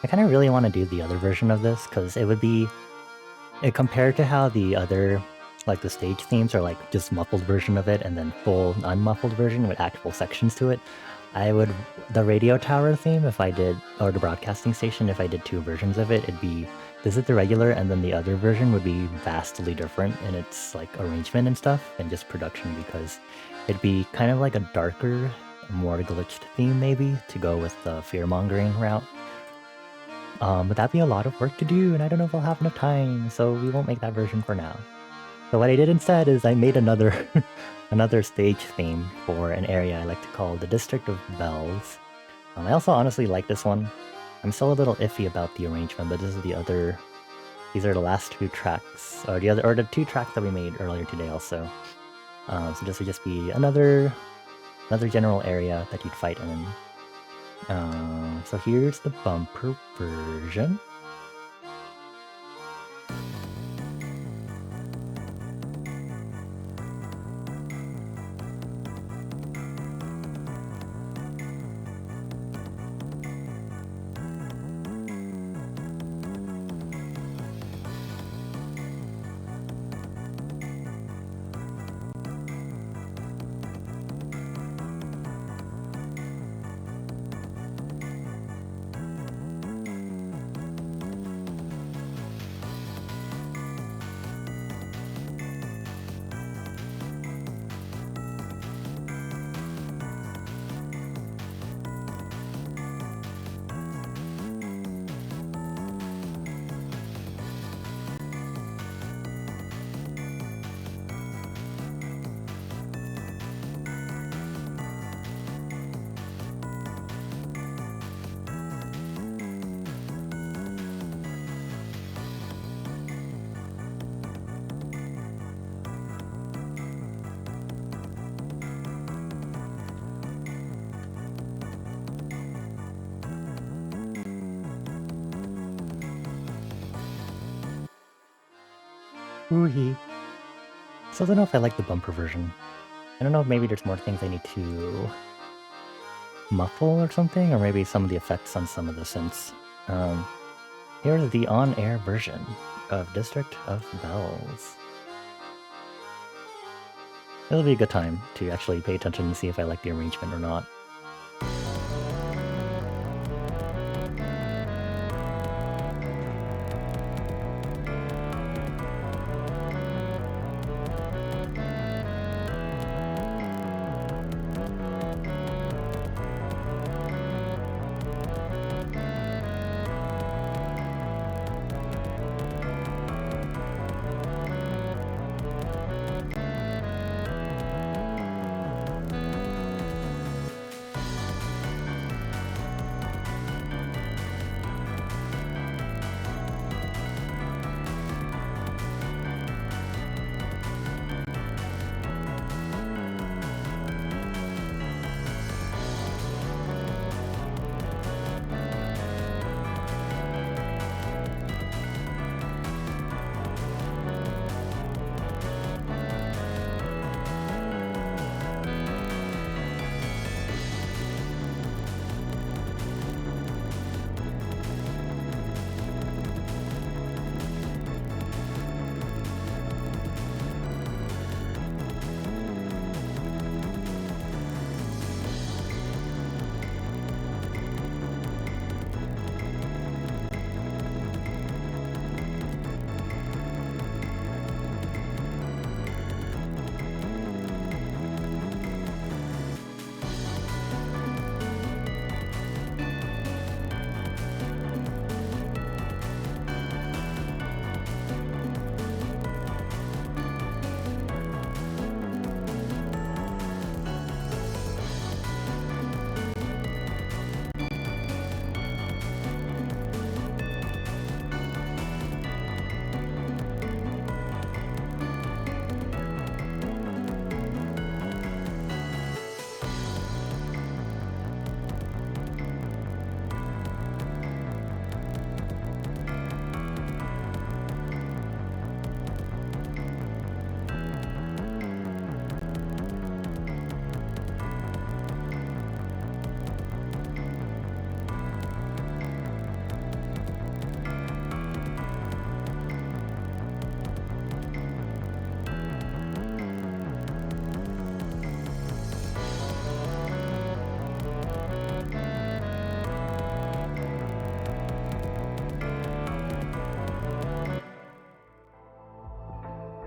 I kind of really want to do the other version of this because it would be, compared to how the other, like the stage themes are like just muffled version of it and then full unmuffled version with actual sections to it. I would the radio tower theme if I did, or the broadcasting station if I did two versions of it, it'd be this is the regular, and then the other version would be vastly different in its like arrangement and stuff, and just production because it'd be kind of like a darker, more glitched theme maybe to go with the fear mongering route. But that'd be a lot of work to do, and I don't know if I'll have enough time, so we won't make that version for now. So what I did instead is I made another another stage theme for an area I like to call the District of Bells. I also honestly like this one. I'm still a little iffy about the arrangement, but this is the other. These are the last two tracks, or the two tracks that we made earlier today also. So this would just be another general area that you'd fight in. So here's the bumper version. Ooh-hee. So I don't know if I like the bumper version. I don't know if maybe there's more things I need to muffle or something, or maybe some of the effects on some of the synths. Here's the on-air version of District of Bells. It'll be a good time to actually pay attention and see if I like the arrangement or not.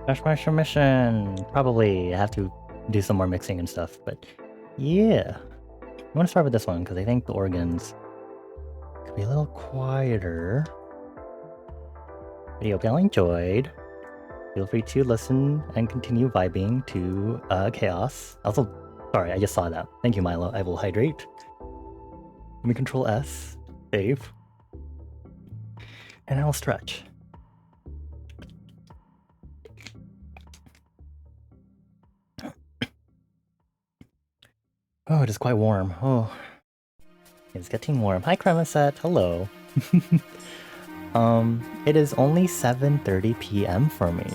Crash Marshal mission. Probably have to do some more mixing and stuff, but yeah. I want to start with this one because I think the organs could be a little quieter. Video y'all enjoyed. Feel free to listen and continue vibing to Chaos. Also, sorry, I just saw that. Thank you, Milo. I will hydrate. Let me control S, save, and I'll stretch. Oh, it is quite warm. Oh, it's getting warm. Hi, Cremisette. Hello. It is only 7:30 p.m. for me.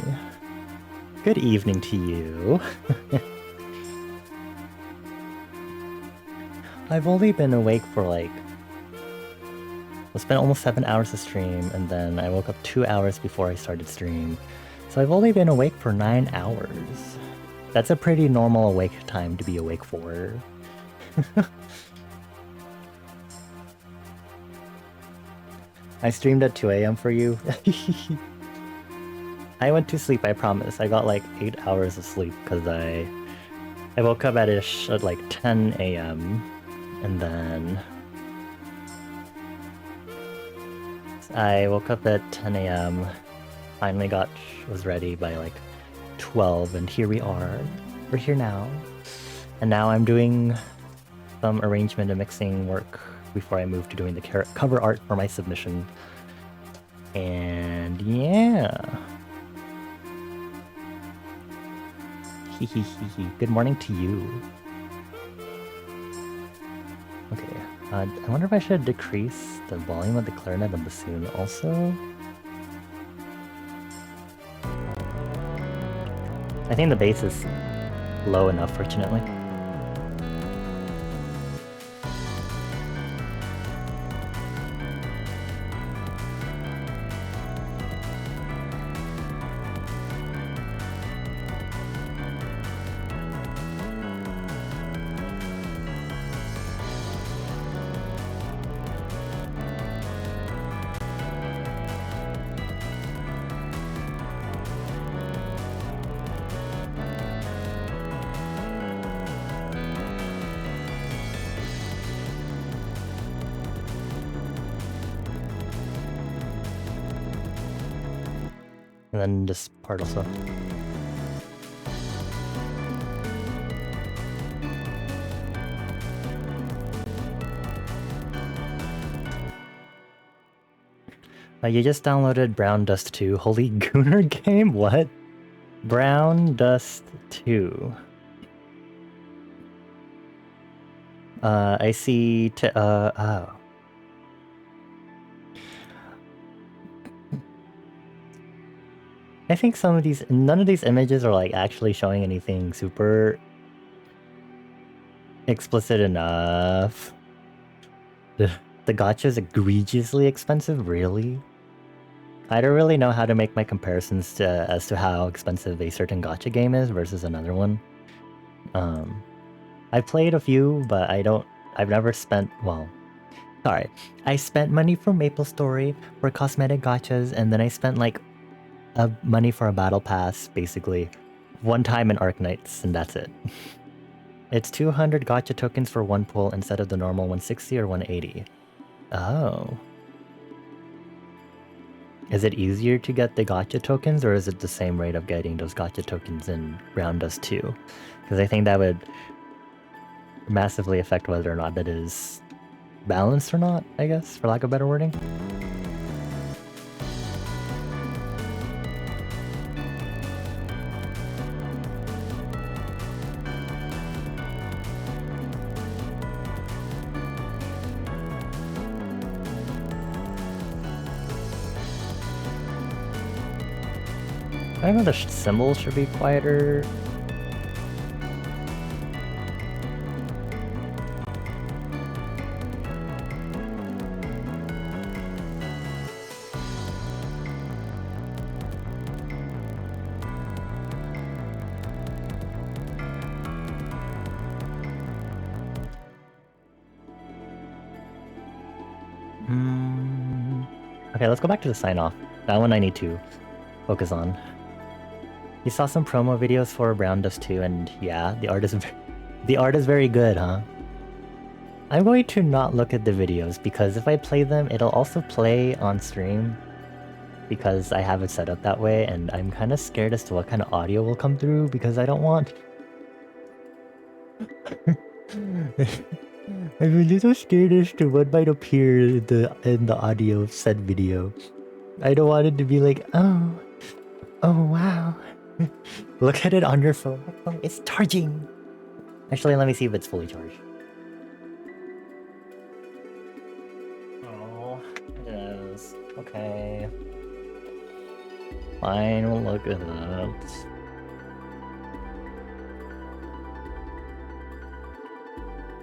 Good evening to you. I've only been awake for like... I spent almost 7 hours to stream, and then I woke up 2 hours before I started stream. So I've only been awake for 9 hours. That's a pretty normal awake time to be awake for. I streamed at 2 a.m. for you. I went to sleep, I promise. I got like 8 hours of sleep because I woke up at like 10 a.m. and then I woke up at 10 a.m. Finally was ready by like 12, and here we are. We're here now. And now I'm doing some arrangement and mixing work before I move to doing the cover art for my submission. And yeah. Good morning to you. Okay, I wonder if I should decrease the volume of the clarinet and bassoon also. I think the bass is low enough, fortunately. And then this part also. You just downloaded Brown Dust 2. Holy Gooner game? What? Brown Dust 2. I see... oh. I think none of these images are like actually showing anything super explicit enough. The gacha is egregiously expensive, really? I don't really know how to make my comparisons as to how expensive a certain gacha game is versus another one. I've played a few, but I've never spent, well, sorry. I spent money for MapleStory, for cosmetic gachas, and then I spent like money for a battle pass, basically. One time in Arknights, and that's it. It's 200 gacha tokens for one pull instead of the normal 160 or 180. Oh. Is it easier to get the gacha tokens, or is it the same rate of getting those gacha tokens in Round Dust 2? Because I think that would massively affect whether or not that is balanced or not, I guess, for lack of better wording. I know the cymbals should be quieter. Okay, let's go back to the sign-off. That one I need to focus on. You saw some promo videos for Brown Dust 2, and yeah, the art is very good, huh? I'm going to not look at the videos because if I play them, it'll also play on stream because I have it set up that way, and I'm kind of scared as to what kind of audio will come through because I don't want. I'm a little scared as to what might appear in the audio of said video. I don't want it to be like, oh wow. Look at it on your phone. Oh, it's charging. Actually, let me see if it's fully charged. Oh, it is. Okay. Fine, we'll look at that.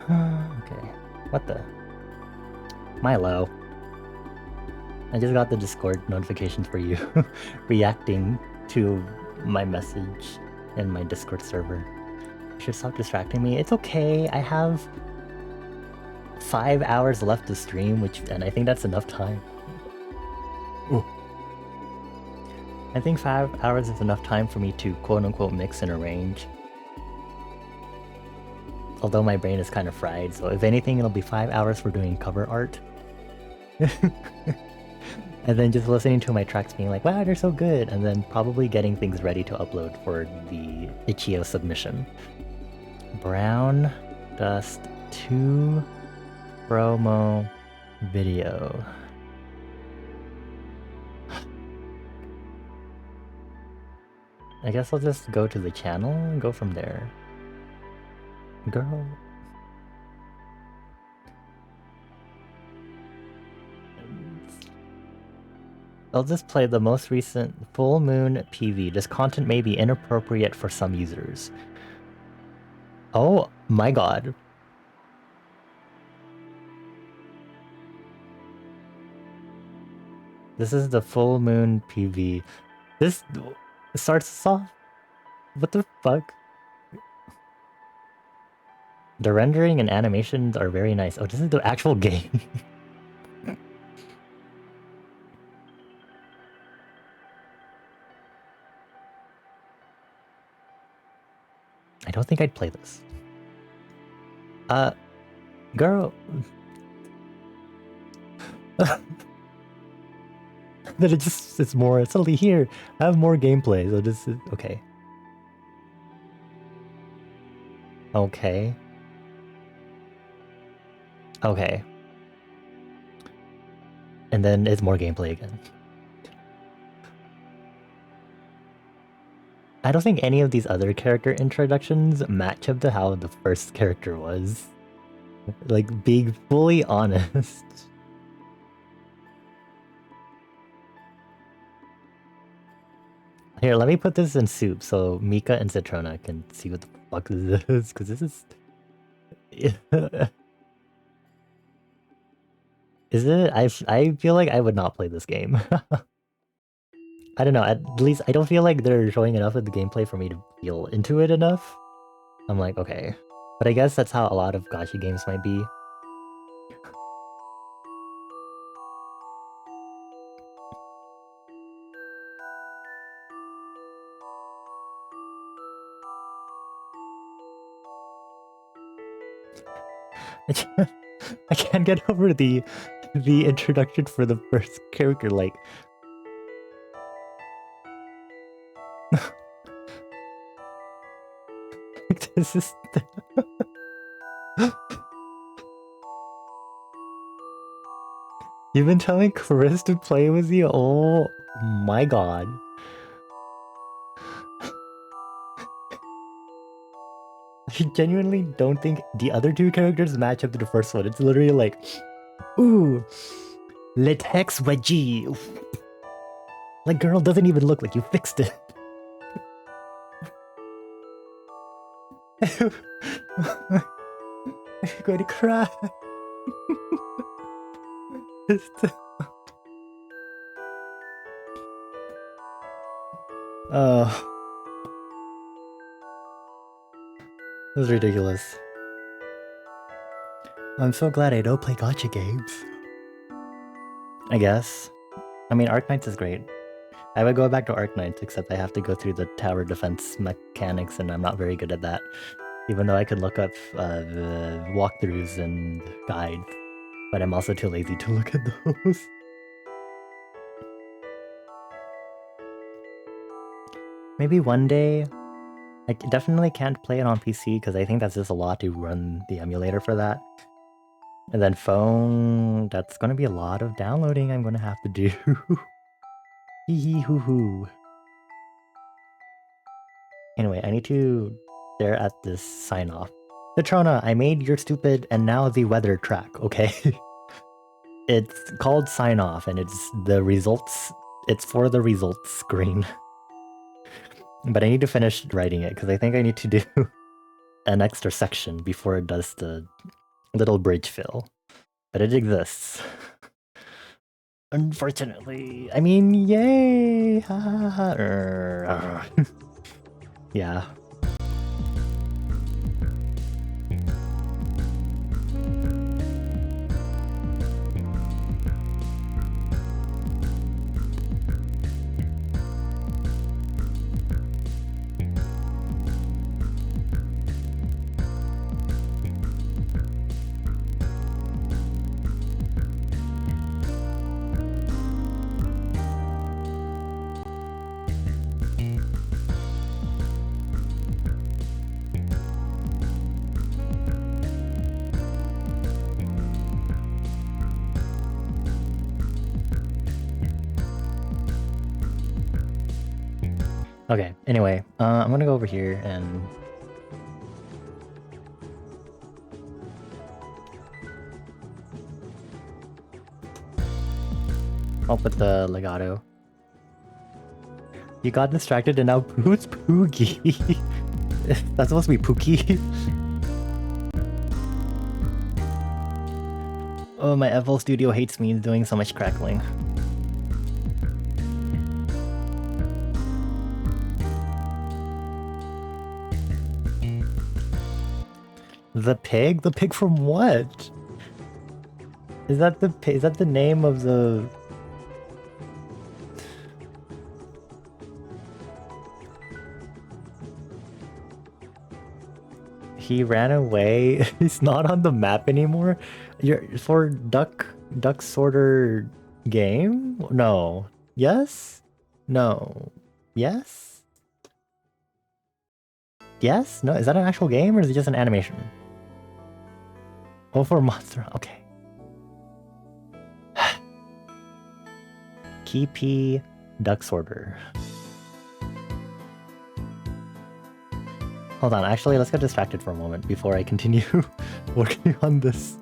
Okay. What the? Milo. I just got the Discord notifications for you reacting to my message in my Discord server. You should stop distracting me. It's okay. I have 5 hours left to stream, and I think that's enough time. Ooh. I think 5 hours is enough time for me to quote-unquote mix and arrange. Although my brain is kind of fried, so if anything, it'll be 5 hours for doing cover art. And then just listening to my tracks being like, wow, they're so good, and then probably getting things ready to upload for the Itch.io submission. Brown Dust 2 promo video. I guess I'll just go to the channel and go from there. Girl. I'll just play the most recent Full Moon PV. This content may be inappropriate for some users. Oh my god. This is the Full Moon PV. This starts us off. What the fuck? The rendering and animations are very nice. Oh, this is the actual game. I don't think I'd play this. Girl. Then it's more, it's only here. I have more gameplay, so this is, okay. Okay. Okay. And then it's more gameplay again. I don't think any of these other character introductions match up to how the first character was. Like, being fully honest. Here, let me put this in soup so Mika and Citrona can see what the fuck this is, because this is... Is it? I feel like I would not play this game. I don't know, at least I don't feel like they're showing enough of the gameplay for me to feel into it enough. I'm like, okay. But I guess that's how a lot of gacha games might be. I can't get over the introduction for the first character, like... This is... You've been telling Chris to play with you? Oh my god. I genuinely don't think the other two characters match up to the first one. It's literally like, ooh, latex wedgie. Like, girl doesn't even look like you fixed it. I'm going to cry. Oh. That was ridiculous. I'm so glad I don't play gacha games. I guess. I mean, Arknights is great. I would go back to Arknights, except I have to go through the tower defense mechanics, and I'm not very good at that. Even though I could look up the walkthroughs and guides, but I'm also too lazy to look at those. Maybe one day. I definitely can't play it on PC because I think that's just a lot to run the emulator for that. And then phone, that's going to be a lot of downloading I'm going to have to do. Hee hee hoo hoo. Anyway, I need to stare at this sign off. Citrona, I made your stupid and now the weather track, okay? It's called sign off and it's the results. It's for the results screen. But I need to finish writing it because I think I need to do an extra section before it does the little bridge fill. But it exists. Unfortunately. I mean, yay! Ha ha ha. Yeah. Okay, anyway, I'm gonna go over here and... I'll put the legato. You got distracted and now who's Poogie? That's supposed to be Pookie. Oh, my FL Studio hates me doing so much crackling. The pig? The pig from what? Is that the name of the... He ran away. He's not on the map anymore. You're for duck sorter game? No. Yes? No. Yes? Yes? No, is that an actual game or is it just an animation? Oh, for monster. Okay. Keepy duck sorter. Hold on, actually, let's get distracted for a moment before I continue working on this.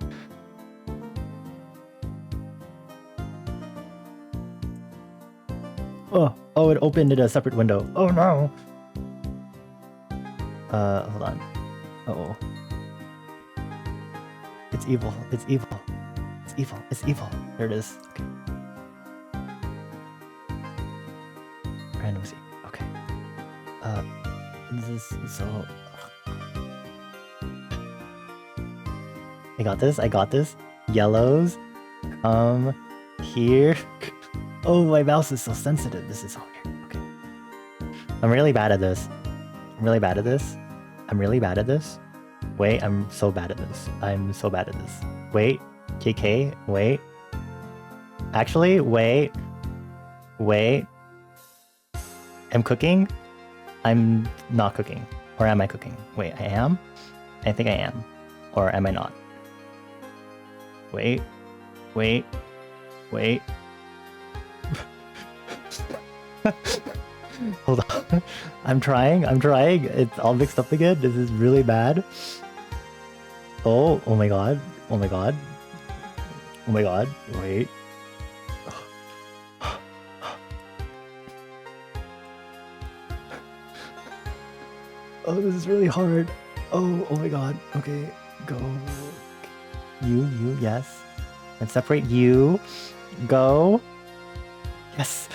Oh, it opened in a separate window. Oh no! Hold on. Uh-oh. It's evil. It's evil. It's evil. It's evil. There it is. Okay. Random scene. Okay. This is so... I got this. I got this. Yellows. Come here. Oh, my mouse is so sensitive. This is so weird. Okay. I'm really bad at this. I'm really bad at this. I'm really bad at this. Wait, I'm so bad at this. I'm so bad at this. Wait. KK. Wait. Actually, wait. Wait. I'm cooking. I'm not cooking. Or am I cooking? Wait, I am? I think I am. Or am I not? Wait. Wait. Wait. Hold on. I'm trying. It's all mixed up again. This is really bad. Oh my god. Oh my god. Oh my god. Wait. Oh, this is really hard. Oh my god. Okay, go. You, yes. And separate you. Go. Yes.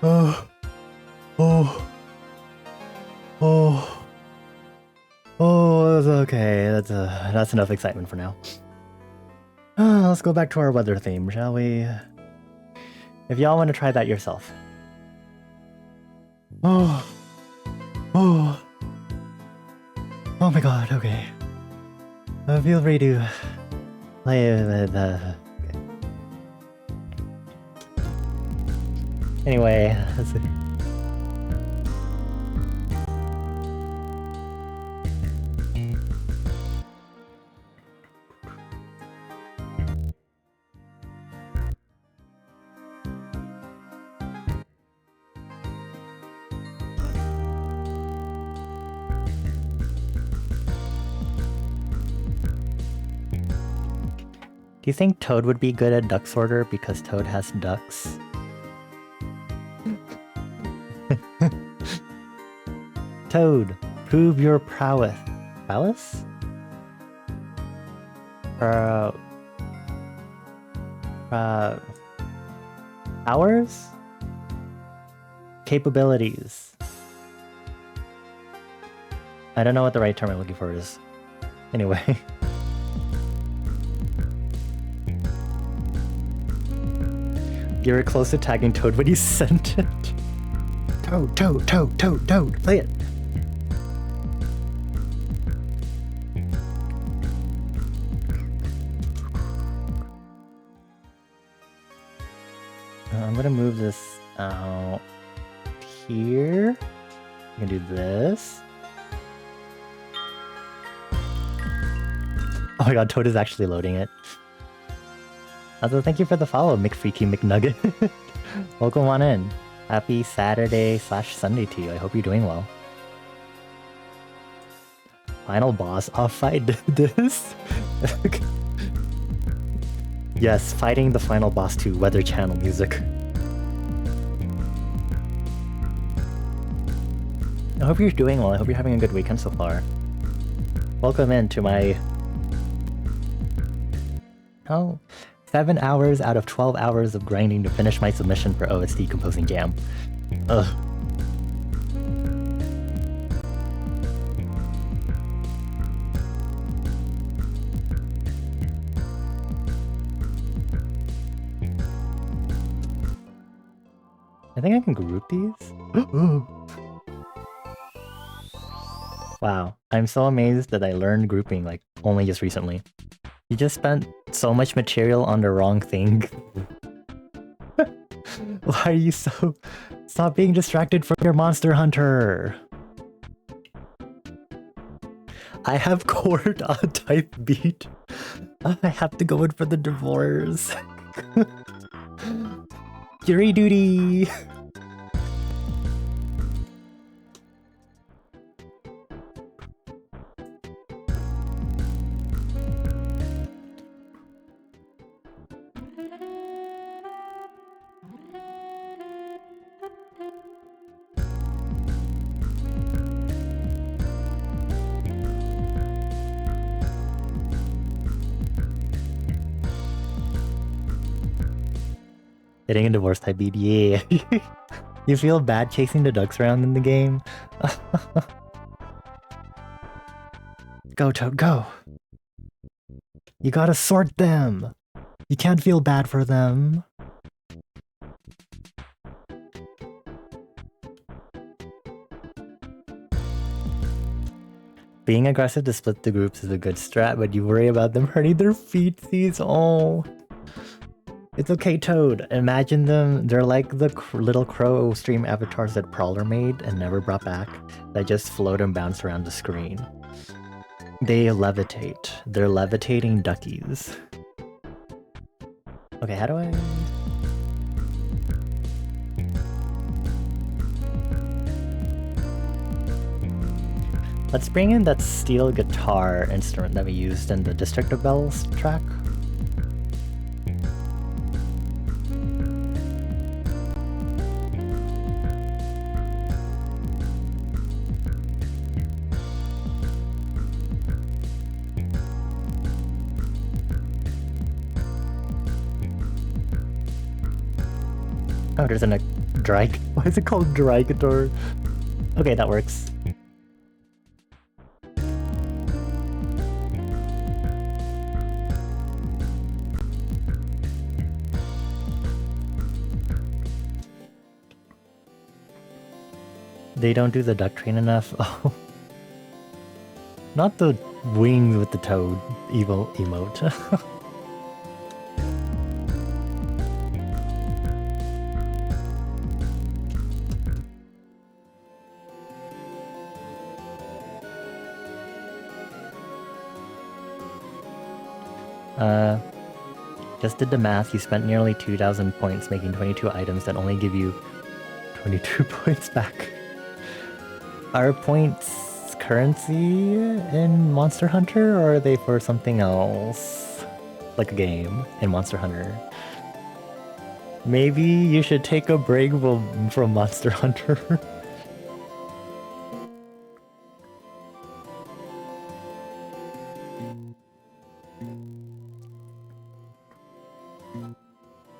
Oh, that's okay. That's enough excitement for now. let's go back to our weather theme, shall we? If y'all want to try that yourself. Oh my god, okay. Feel free to play okay. Anyway, let's see. Do you think Toad would be good at duck sorter because Toad has ducks? Toad, prove your prowess. Prowess? Powers? Capabilities. I don't know what the right term I'm looking for is. Anyway. You were close to tagging Toad when you sent it. Toad, Toad, Toad, Toad, Toad, play it. I'm gonna move this out here. I'm gonna do this. Oh my god, Toad is actually loading it. Also, thank you for the follow, McFreaky McNugget. Welcome on in. Happy Saturday/Sunday to you. I hope you're doing well. Final boss. I'll fight this. Yes, fighting the final boss to Weather Channel music. I hope you're doing well. I hope you're having a good weekend so far. Welcome in to my... 7 hours out of 12 hours of grinding to finish my submission for OST Composing Jam. Ugh. I think I can group these? Wow, I'm so amazed that I learned grouping like only just recently. You just spent so much material on the wrong thing. Why are you so... Stop being distracted from your Monster Hunter! I have chord on type beat. I have to go in for the divorce. Jury duty! Getting a divorce type beat, yeah. You feel bad chasing the ducks around in the game? Go, Toad, go! You gotta sort them! You can't feel bad for them. Being aggressive to split the groups is a good strat, but you worry about them hurting their feetsies. Oh. It's okay, Toad. Imagine them. They're like the little crow stream avatars that Prowler made and never brought back, that just float and bounce around the screen. They levitate. They're levitating duckies. Okay, how do I... Let's bring in that steel guitar instrument that we used in the District of Bells track. Oh, there's a dry... Why is it called dry guitar? Okay, that works. They don't do the duck train enough. Oh, not the wings with the toad evil emote. Just did the math. You spent nearly 2,000 points making 22 items that only give you 22 points back. Are points currency in Monster Hunter, or are they for something else? Like a game in Monster Hunter? Maybe you should take a break from Monster Hunter.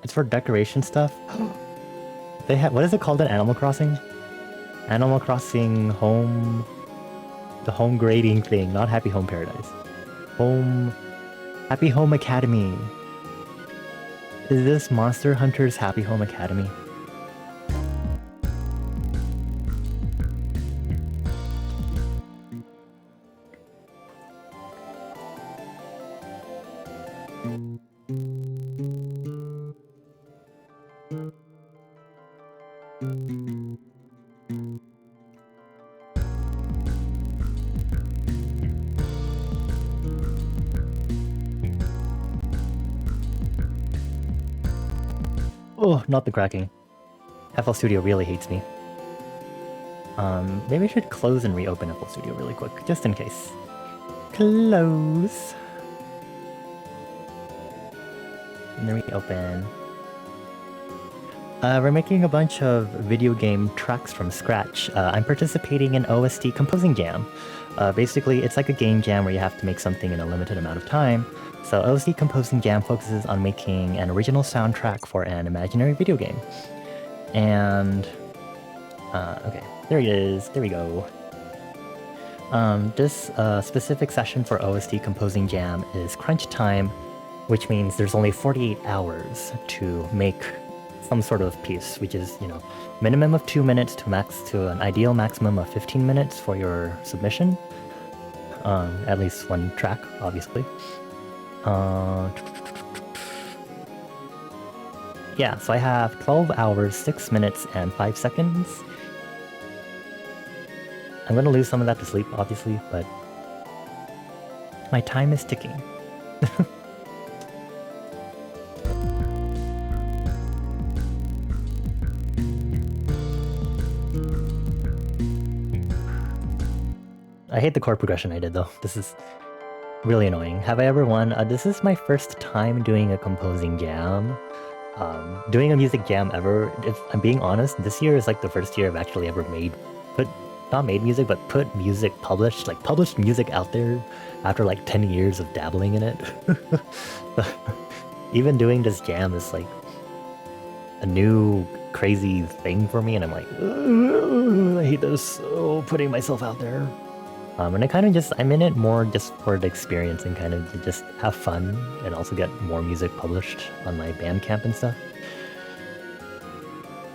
It's for decoration stuff. They have, what is it called in Animal Crossing? Animal Crossing Home, the home grading thing, not Happy Home Paradise. Happy Home Academy. Is this Monster Hunter's Happy Home Academy? Oh, not the cracking. FL Studio really hates me. Maybe I should close and reopen FL Studio really quick, just in case. Close. And then reopen. We're making a bunch of video game tracks from scratch. I'm participating in OST Composing Jam. Basically, it's like a game jam where you have to make something in a limited amount of time. So OST Composing Jam focuses on making an original soundtrack for an imaginary video game. And... okay, there it is. There we go. This specific session for OST Composing Jam is Crunchtime, which means there's only 48 hours to make some sort of piece, which is, you know, minimum of 2 minutes to an ideal maximum of 15 minutes for your submission. At least one track, obviously. Yeah, so I have 12 hours, 6 minutes, and 5 seconds. I'm gonna lose some of that to sleep, obviously, but my time is ticking. I hate the chord progression I did, though. This is really annoying. Have I ever won? This is my first time doing a composing jam. Doing a music jam ever. If I'm being honest, this year is like the first year I've actually ever not made music, but put music published music out there after like 10 years of dabbling in it. Even doing this jam is like a new crazy thing for me, and I'm like, I hate this. Oh, putting myself out there. And I'm in it more just for the experience and kind of to just have fun and also get more music published on my bandcamp and stuff.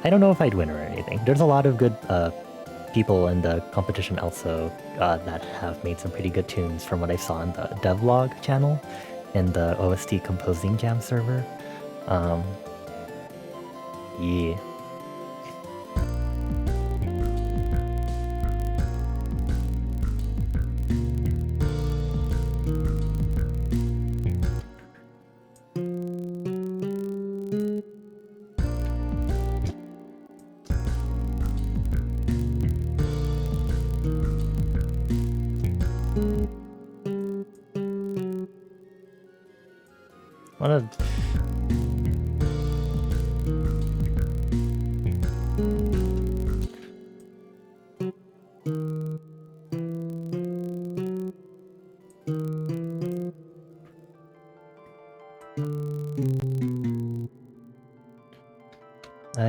I don't know if I'd win or anything. There's a lot of good people in the competition also that have made some pretty good tunes from what I saw on the devlog channel and the OST Composing Jam server. Yeah. One of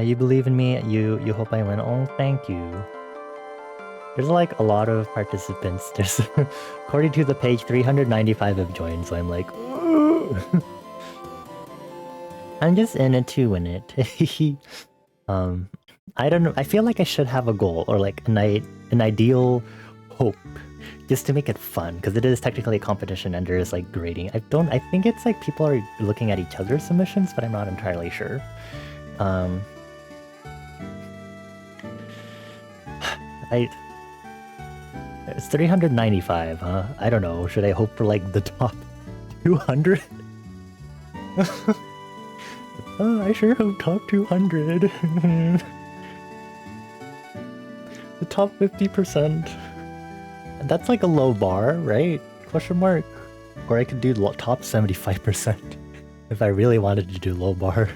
you believe in me, you hope I win. Oh, thank you. There's like a lot of participants. There's according to the page 395 have joined, so I'm like I'm just in it to win it. I don't know. I feel like I should have a goal or like an ideal hope just to make it fun because it is technically a competition and there is like grading. I think it's like people are looking at each other's submissions, but I'm not entirely sure. It's 395, huh? I don't know. Should I hope for like the top 200? I sure hope top 200. The top 50%. That's like a low bar, right? Question mark. Or I could do top 75% if I really wanted to do low bar.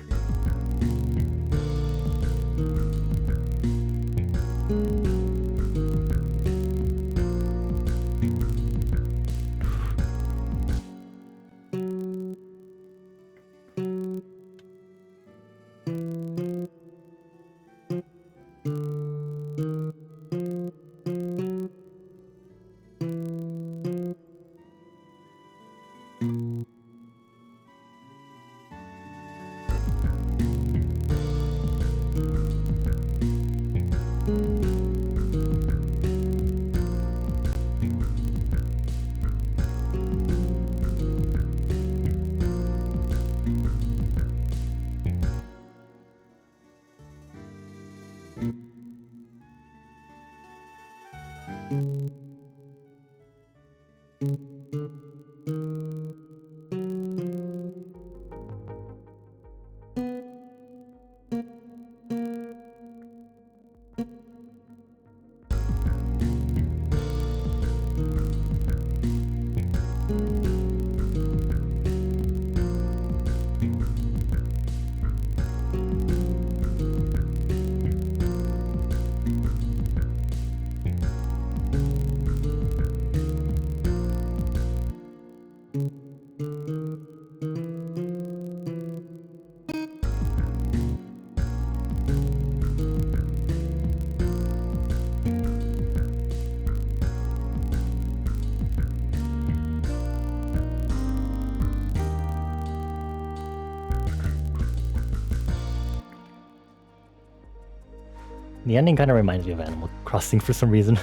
The ending kind of reminds me of Animal Crossing for some reason.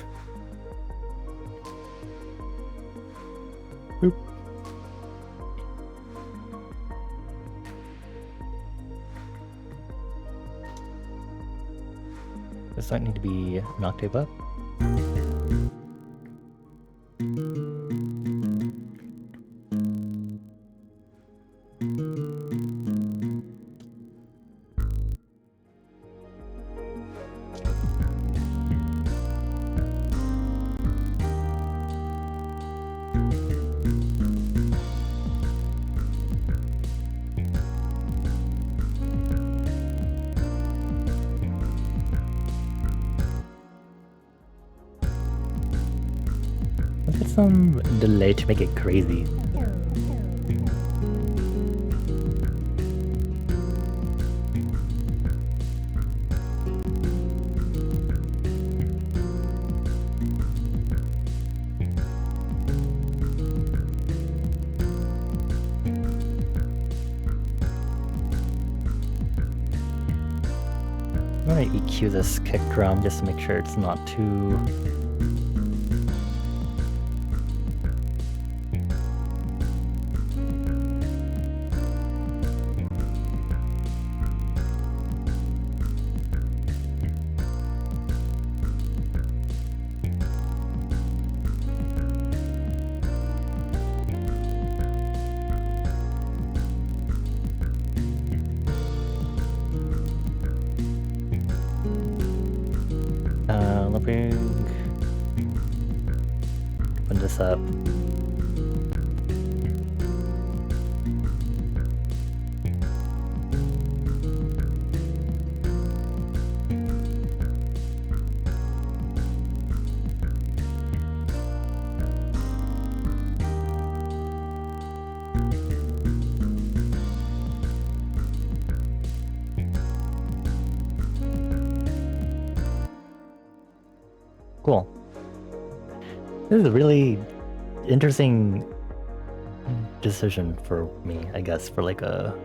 Boop. Does that need to be an octave up? Some delay to make it crazy. I'm gonna EQ this kick drum just to make sure it's not too... Open this up. Cool. This is a really interesting decision for me, I guess, for like a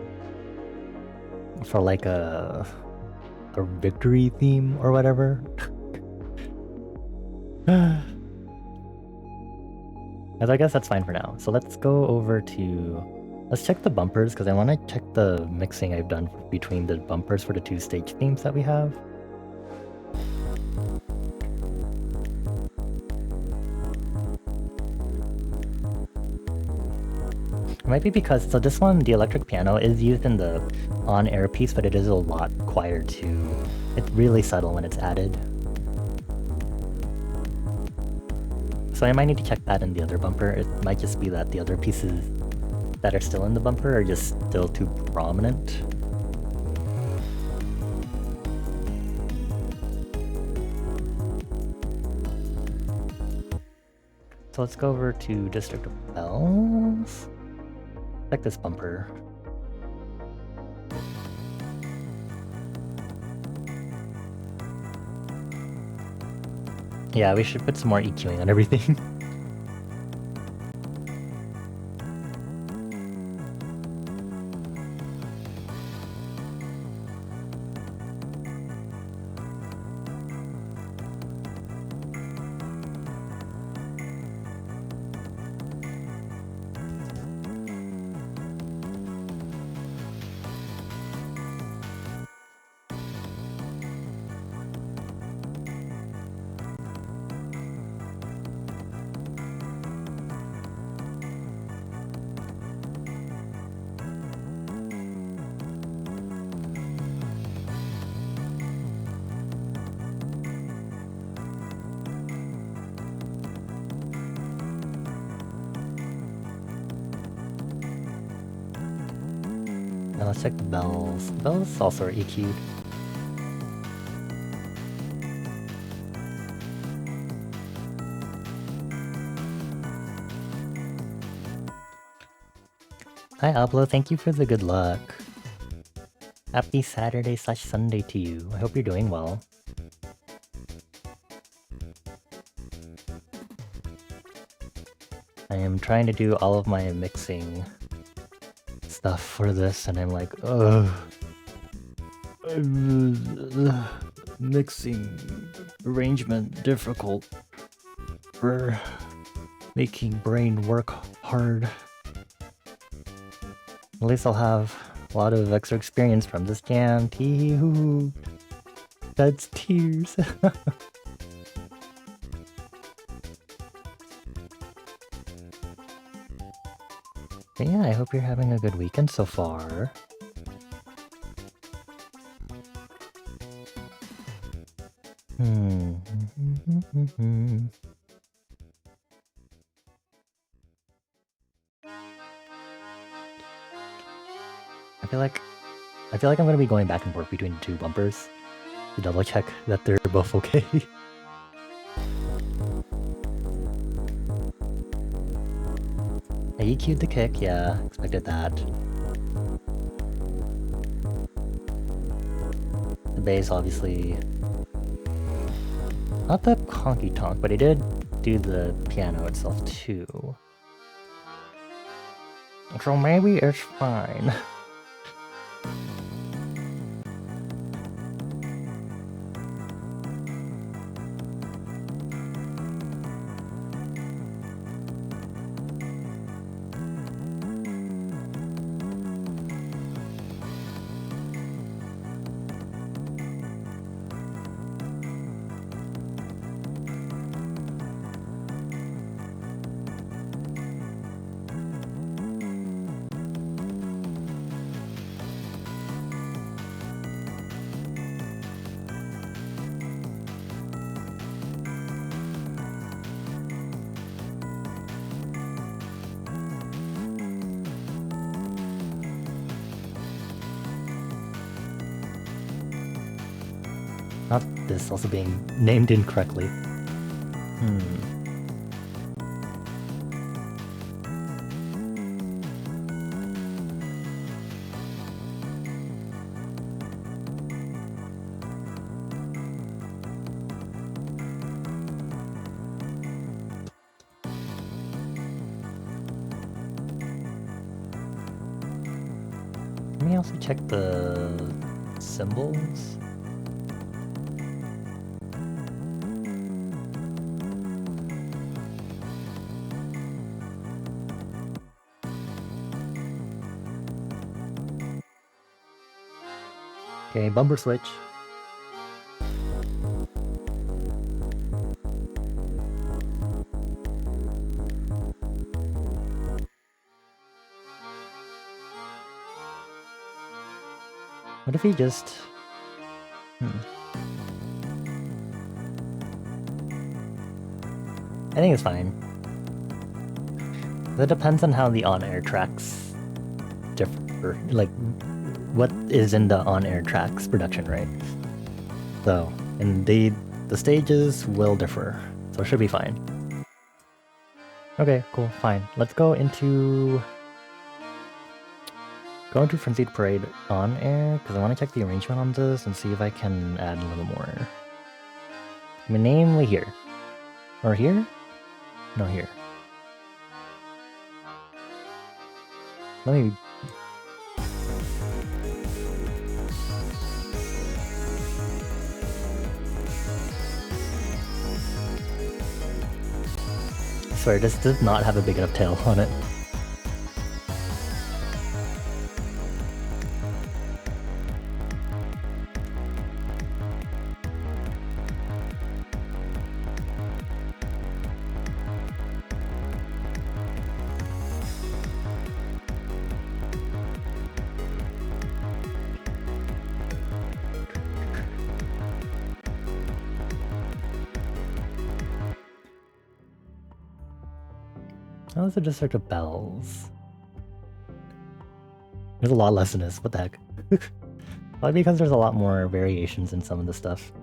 a victory theme or whatever. I guess that's fine for now. So let's go over to... Let's check the bumpers, because I want to check the mixing I've done between the bumpers for the 2 stage themes that we have. It might be because, so this one, the electric piano is used in the on-air piece, but it is a lot quieter too. It's really subtle when it's added. So I might need to check that in the other bumper. It might just be that the other pieces that are still in the bumper are just still too prominent. So let's go over to District of Bells. Check this bumper. Yeah, we should put some more EQing on everything. Now let's check the bells. The bells also are EQ'd. Hi Ablo, thank you for the good luck. Happy Saturday/Sunday to you. I hope you're doing well. I am trying to do all of my mixing stuff for this, and I'm like, ugh. Mixing arrangement difficult for making brain work hard. At least I'll have a lot of extra experience from this jam. Tee-hoo. That's tears. But yeah, I hope you're having a good weekend so far. I feel like I'm gonna be going back and forth between the 2 bumpers to double check that they're both okay. I EQ'd the kick, yeah, expected that. The bass, obviously, not the honky tonk, but I did do the piano itself too. So maybe it's fine. Not this also being named incorrectly. Let me also check the cymbals. Okay, bumper switch. What if he just... I think it's fine. That depends on how the on-air tracks differ. Like, what is in the on-air tracks production, right? So, and the stages will differ, so it should be fine. Okay, cool, fine. Let's go into Frenzied Parade on air, because I want to check the arrangement on this and see if I can add a little more. I mean, namely here. Or here? No, here. Let me... I swear, this does not have a big enough tail on it. How is it just sort of bells? There's a lot less in this, what the heck? Probably because there's a lot more variations in some of the stuff.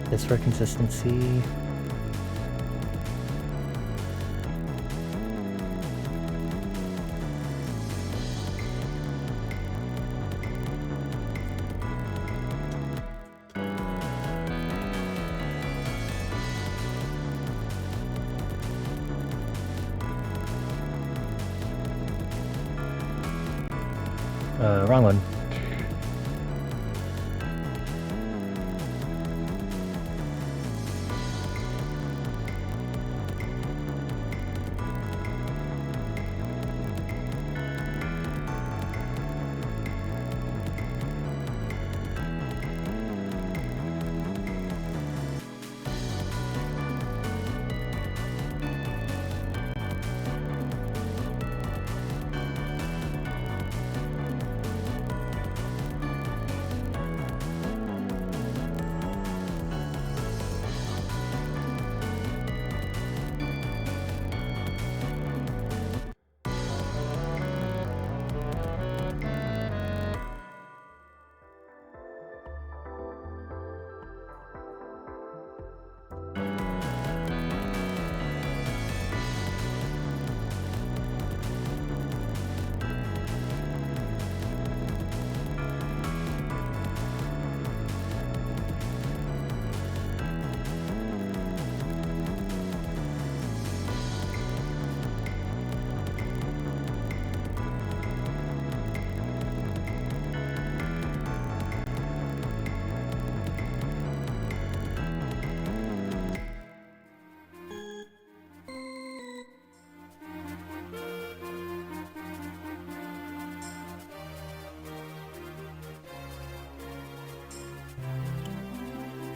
This for consistency. Wrong one.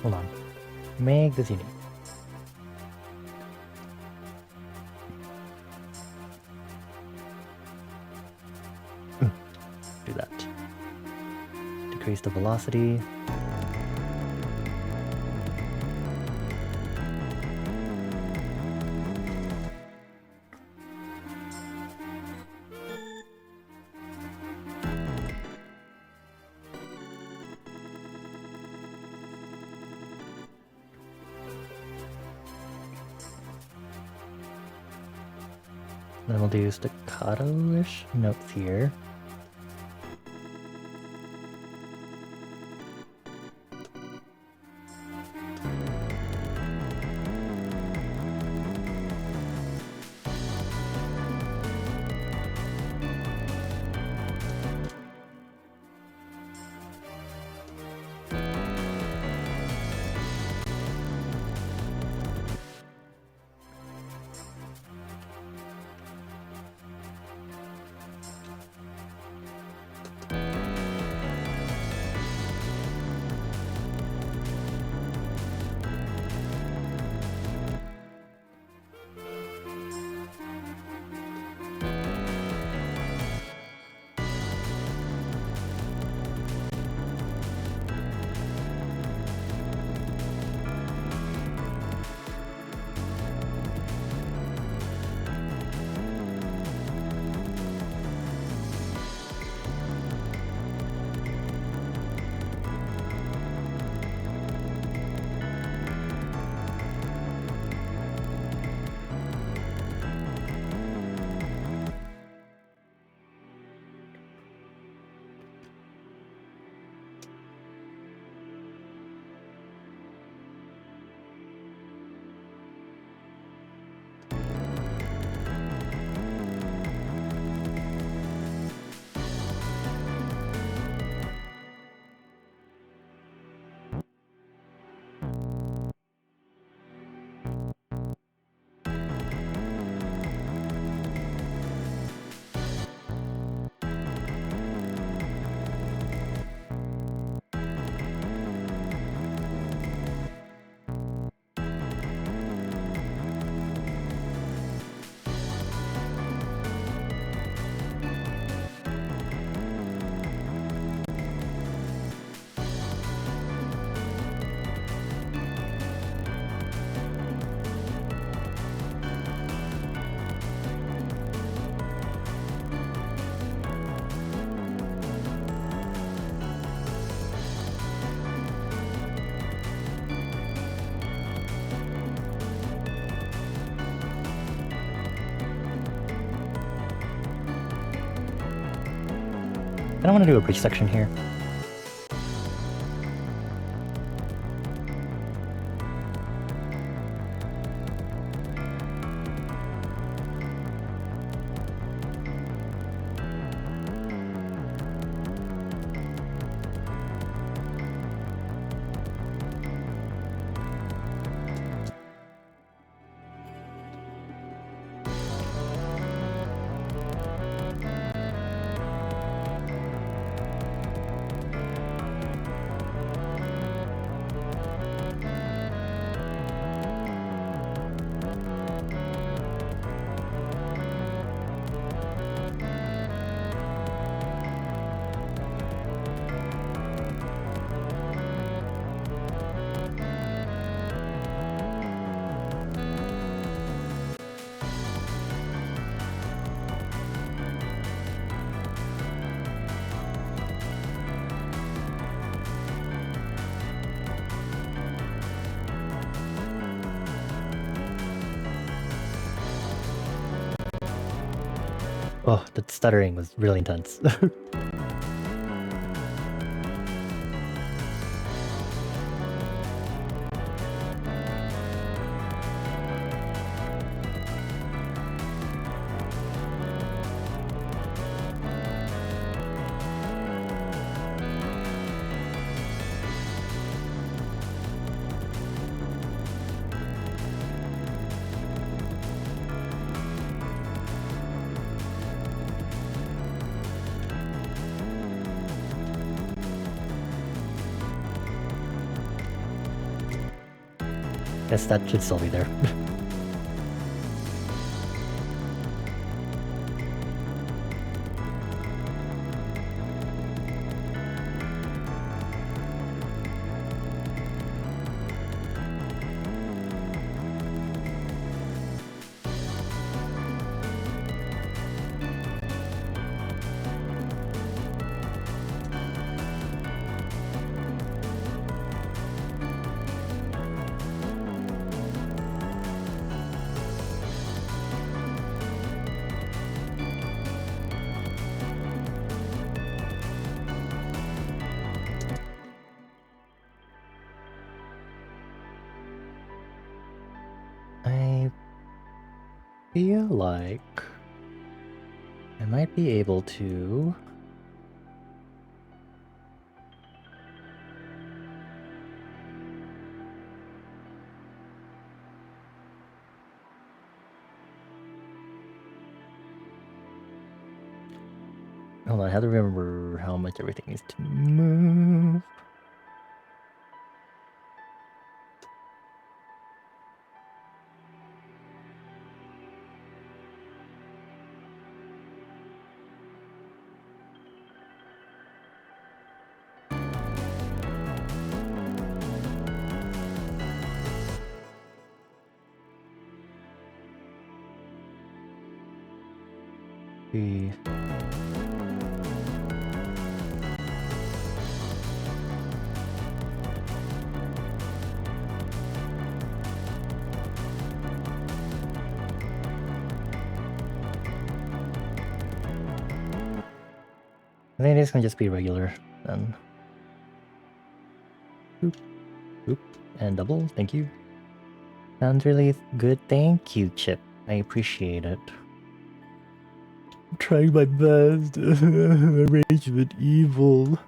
Hold on. Make this unique. decrease the velocity. Then we'll do staccato-ish notes here. I don't want to do a bridge section here. Oh, that stuttering was really intense. Guess that should still be there. feel like I might be able to... Hold on, I have to remember how much everything needs to move. See. I think this can just be regular then. Boop, boop, and double. Thank you. Sounds really good. Thank you, Chip. I appreciate it. I'm trying my best. Arrangement evil.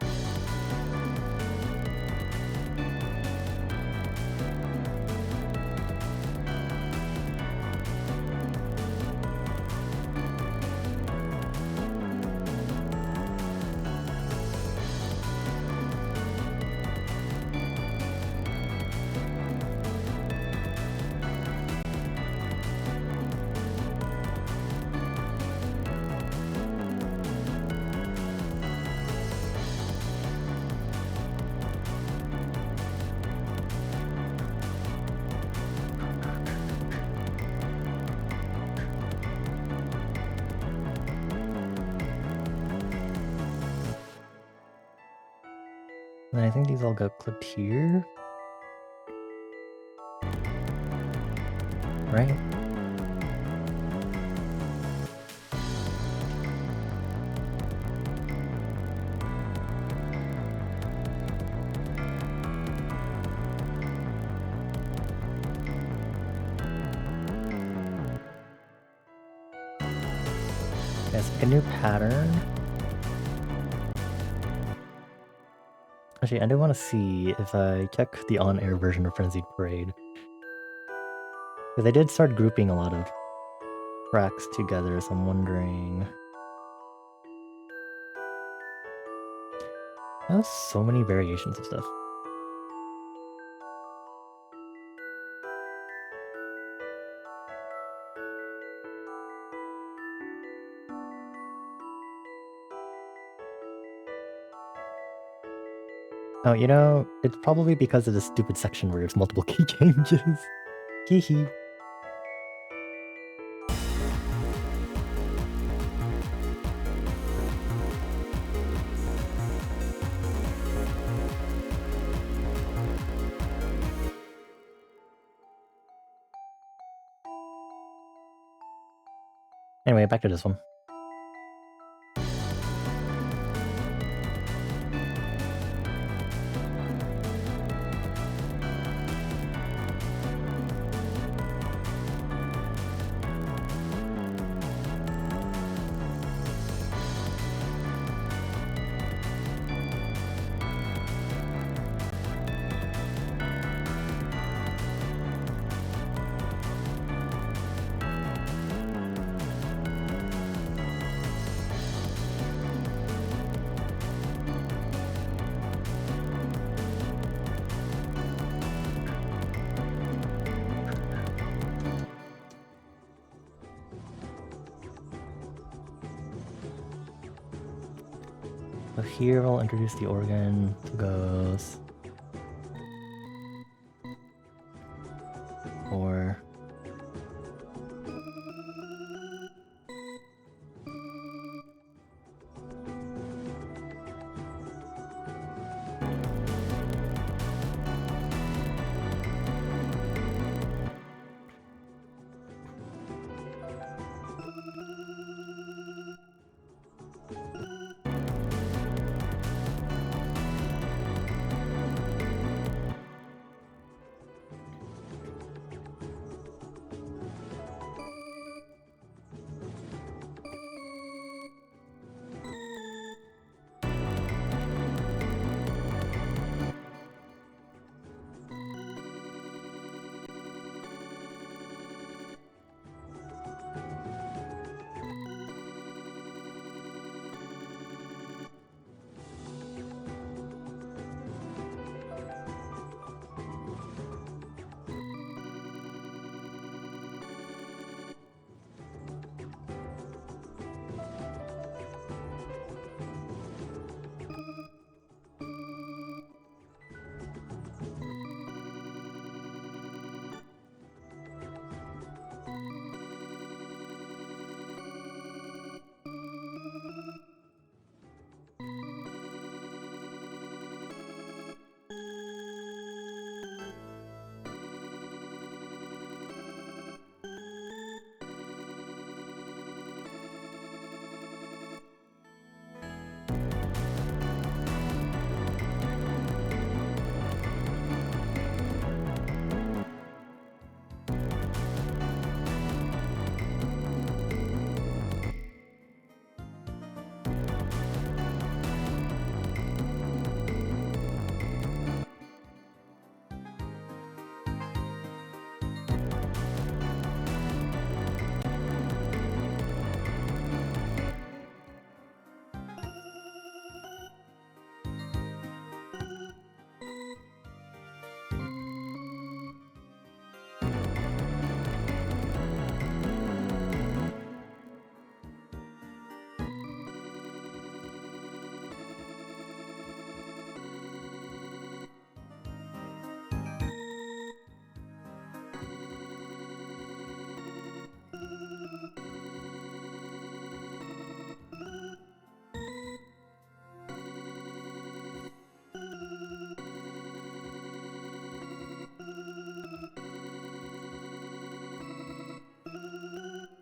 And I think these all got clipped here. Right? Let's pick a new pattern. Actually, I do want to see if I check the on-air version of Frenzied Parade. Because I did start grouping a lot of tracks together, so I'm wondering... There's so many variations of stuff. Oh, you know, it's probably because of the stupid section where there's multiple key changes. Hee hee. Anyway, back to this one. So here I'll introduce the organ. It goes 4.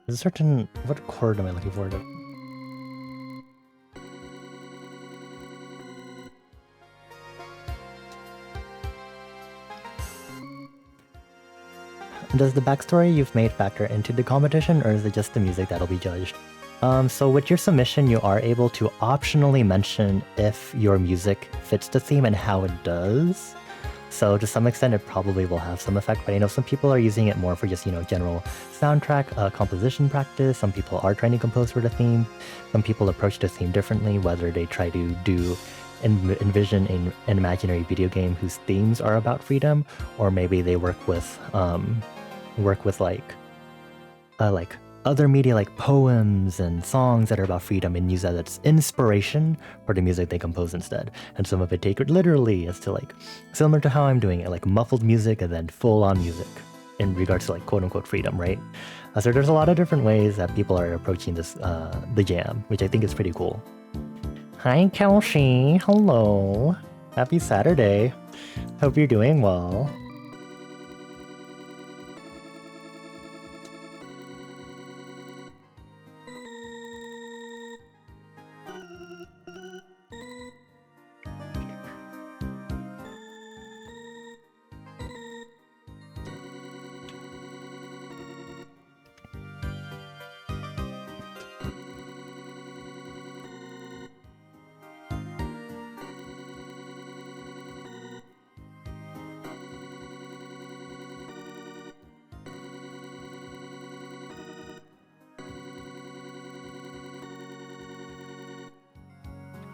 There's a certain... What chord am I looking for? Does the backstory you've made factor into the competition, or is it just the music that'll be judged? So with your submission, you are able to optionally mention if your music fits the theme and how it does. So to some extent, it probably will have some effect, but I know some people are using it more for just, general soundtrack, composition practice. Some people are trying to compose for the theme. Some people approach the theme differently, whether they try to envision an imaginary video game whose themes are about freedom, or maybe they work with like other media like poems and songs that are about freedom and use that as inspiration for the music they compose instead. And some of it take it literally as to like similar to how I'm doing it, like muffled music and then full-on music in regards to like quote-unquote freedom, right? So there's a lot of different ways that people are approaching this the jam, which I think is pretty cool. Hi Kelsey, hello. Happy Saturday. Hope you're doing well.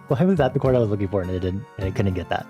Why was that the chord I was looking for and I couldn't get that?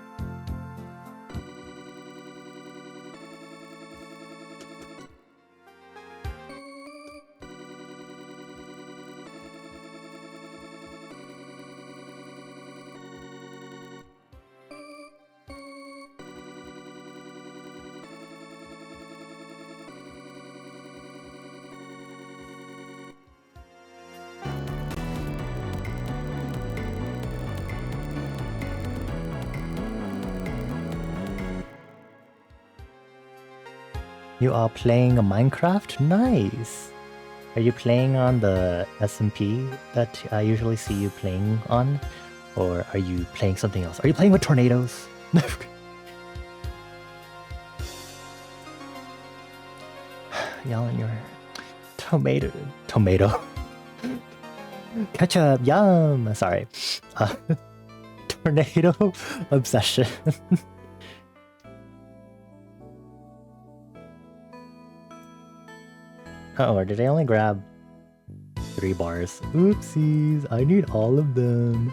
You are playing a Minecraft? Nice! Are you playing on the SMP that I usually see you playing on? Or are you playing something else? Are you playing with tornadoes? Y'all in your tomato. Ketchup, yum! Sorry. Tornado obsession. Oh, or did I only grab 3 bars? Oopsies, I need all of them.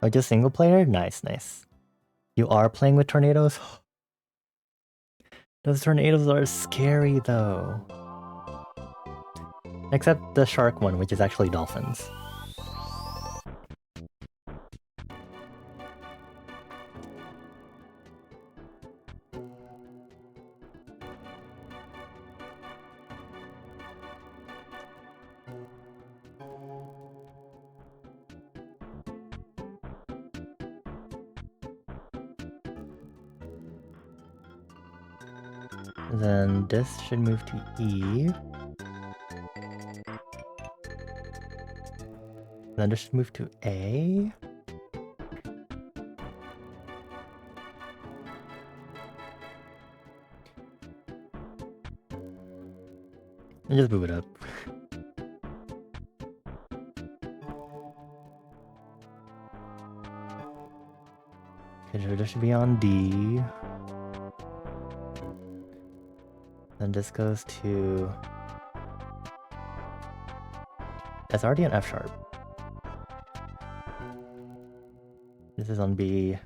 Oh, just single player? Nice, nice. You are playing with tornadoes? Those tornadoes are scary though. Except the shark one, which is actually dolphins. Then this should move to E. Then this should move to A. And just move it up. Okay, so this should be on D. Then this goes to... That's already an F sharp. This is on B.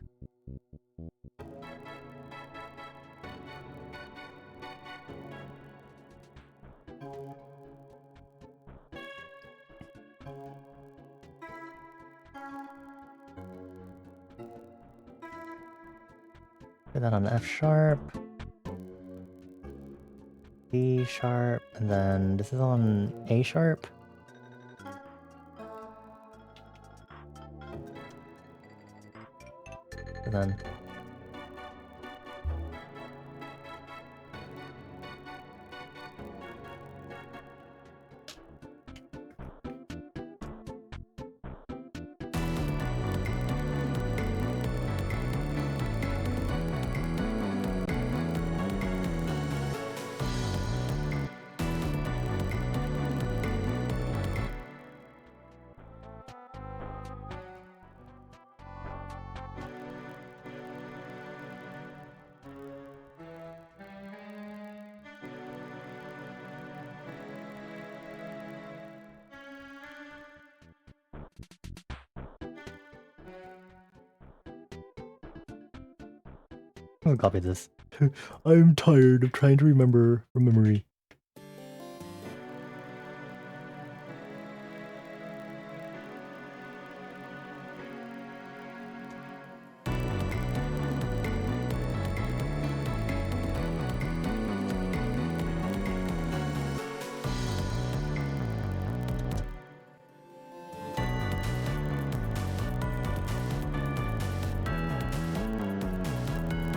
Put that on F sharp. D sharp, and then this is on A sharp. then. I'm gonna copy this. I'm tired of trying to remember from memory.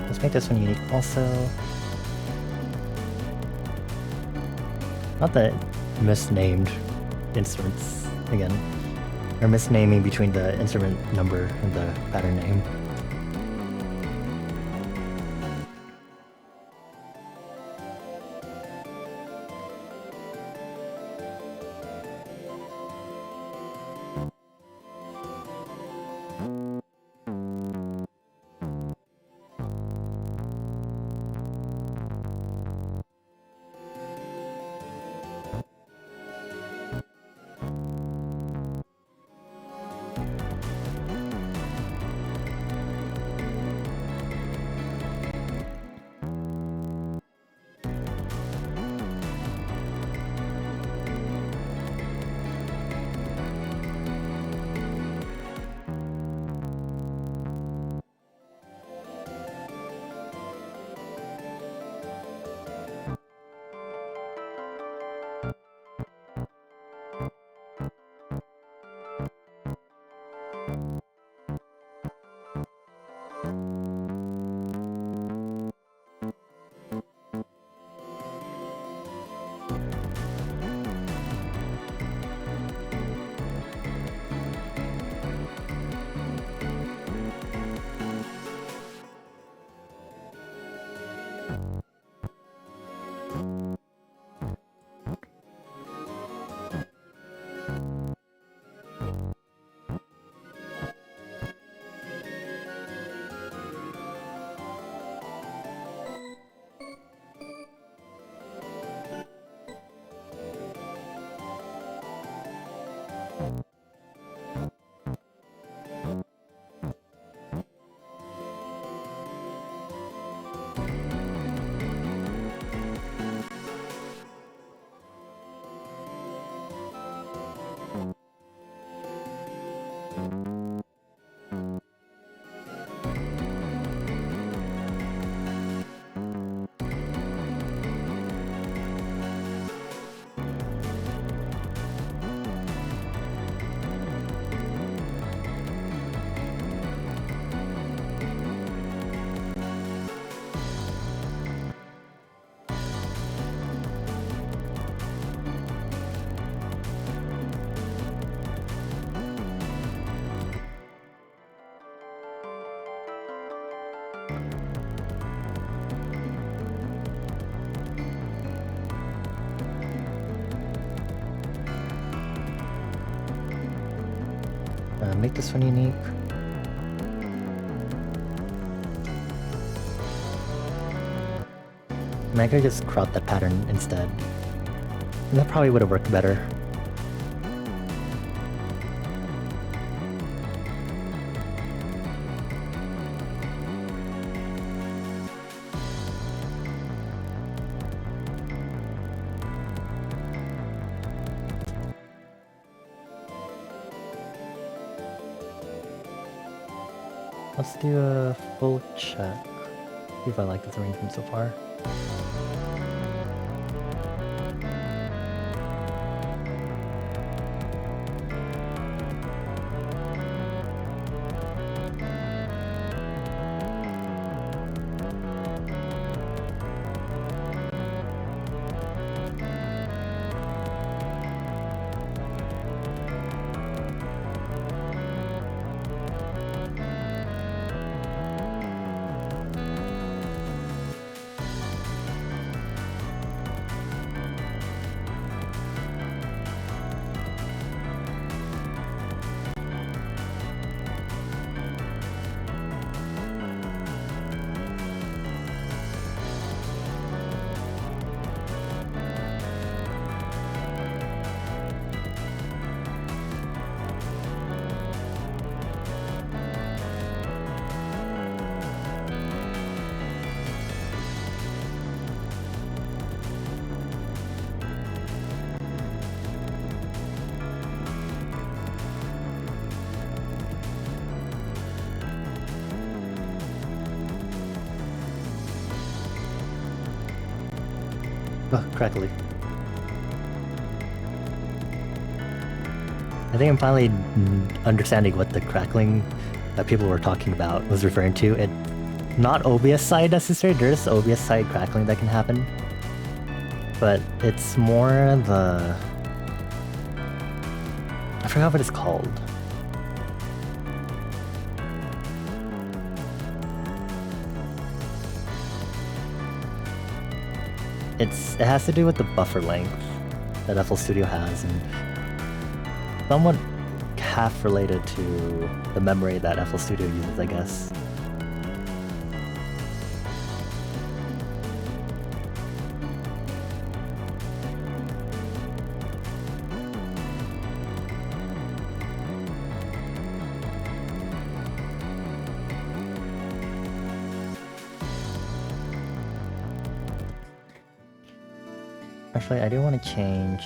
Let's make this one unique also. Not the misnamed instruments again. Or misnaming between the instrument number and the pattern name. Make this one unique. I could just crop that pattern instead. That probably would have worked better. Let's do a full check. See if I like this arrangement so far. Oh, crackly. I think I'm finally understanding what the crackling that people were talking about was referring to. It not OBS side necessarily. There's OBS side crackling that can happen, but it's more the I forgot what it's called. It has to do with the buffer length that FL Studio has, and somewhat half related to the memory that FL Studio uses, I guess. Actually, I do want to change.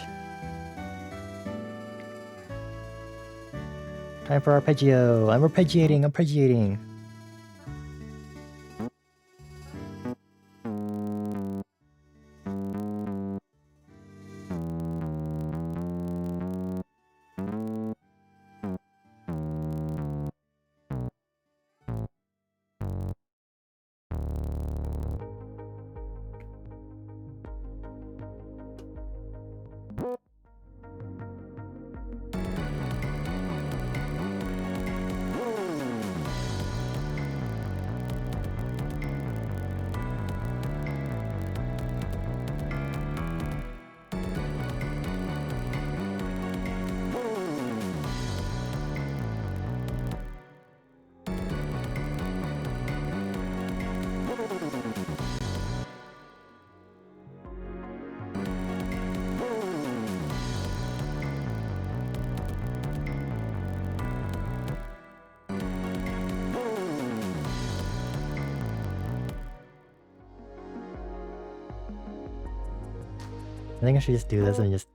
Time for arpeggio. I'm arpeggiating. I think I should just do this and just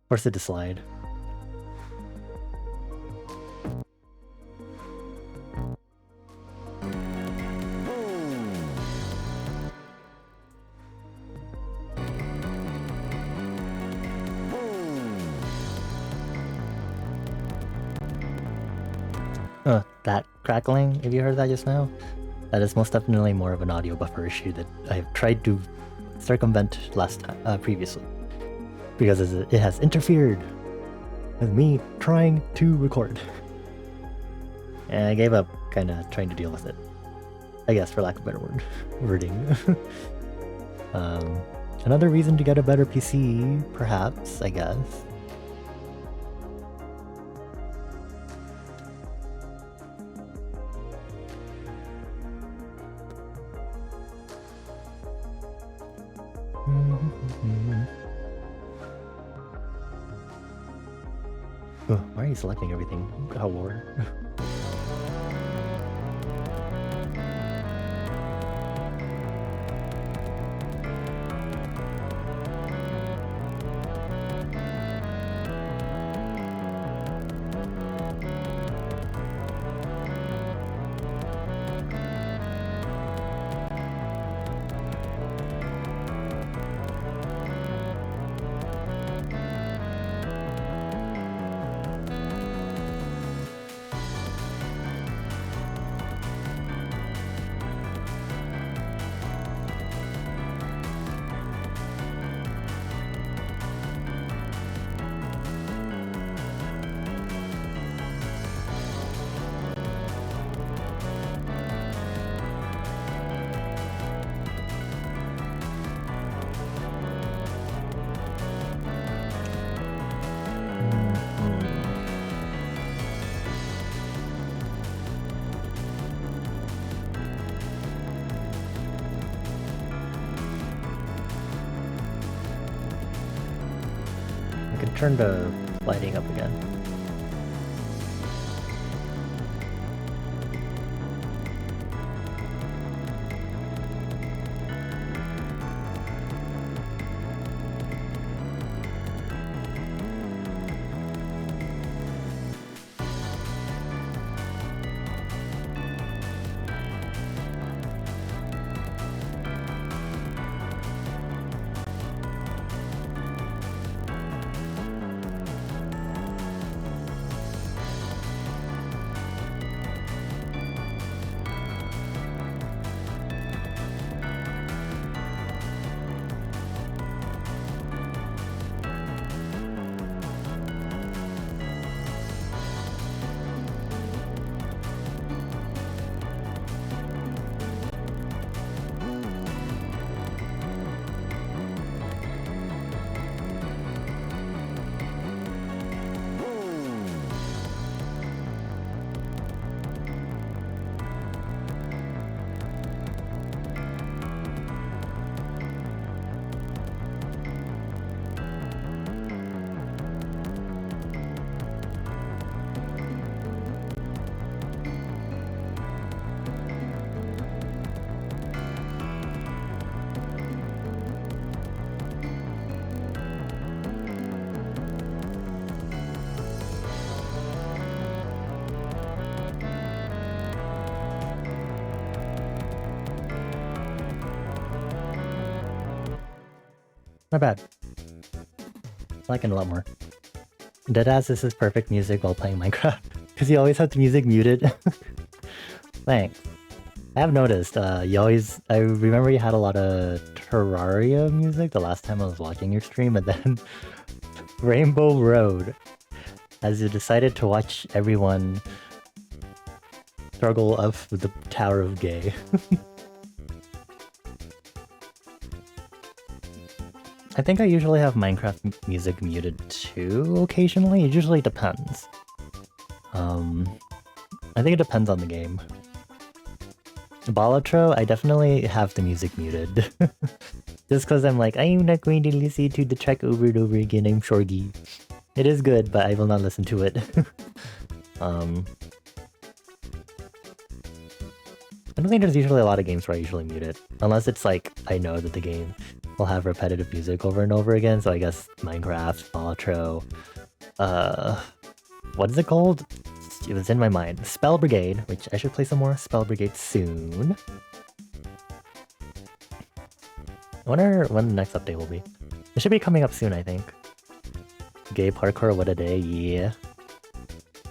force it to slide. That crackling, if you heard that just now, that is most definitely more of an audio buffer issue that I've tried to circumvent previously, because it has interfered with me trying to record. And I gave up kind of trying to deal with it, I guess, for lack of a better wording. Another reason to get a better PC, perhaps, I guess. Oh, why are you selecting everything? How Lord. Turn the lighting up again. Not bad. Liking a lot more. Deadass, this is perfect music while playing Minecraft. Because you always have the music muted. Thanks. I have noticed, I remember you had a lot of Terraria music the last time I was watching your stream, and then Rainbow Road, as you decided to watch everyone struggle up the Tower of Gay. I think I usually have Minecraft music muted too, occasionally. It usually depends. I think it depends on the game. Balatro, I definitely have the music muted. Just because I'm like, I am not going to listen to the track over and over again, I'm shorty. It is good, but I will not listen to it. I don't think there's usually a lot of games where I usually mute it. Unless it's like, I know that the game will have repetitive music over and over again, so I guess Minecraft, Balatro, what is it called? It was in my mind. Spell Brigade, which I should play some more Spell Brigade soon. I wonder when the next update will be. It should be coming up soon, I think. Gay parkour, what a day, yeah.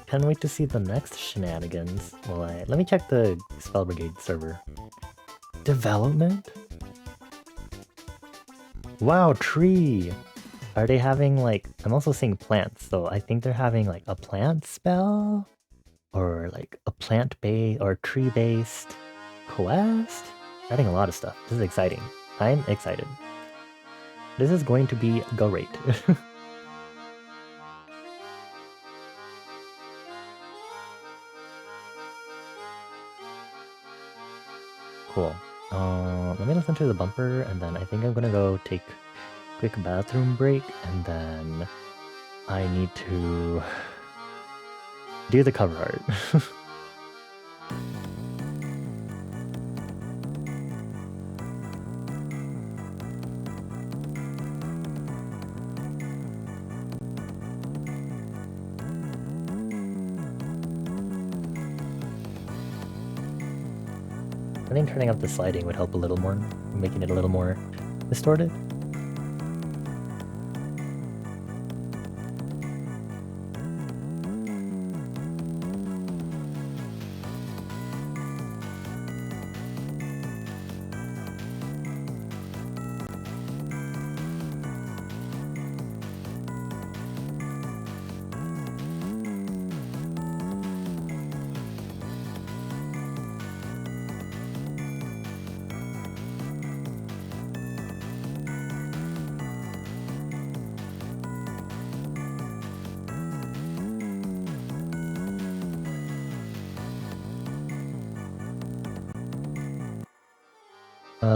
Can't wait to see the next shenanigans. Let me check the Spell Brigade server. Development? Wow, tree! Are they having like... I'm also seeing plants, so I think they're having like a plant spell? Or like a plant-based or tree-based quest? Adding a lot of stuff. This is exciting. I'm excited. This is going to be great. Cool. Let me listen to the bumper, and then I think I'm gonna go take a quick bathroom break, and then I need to do the cover art. I think turning up the sliding would help a little more, making it a little more distorted.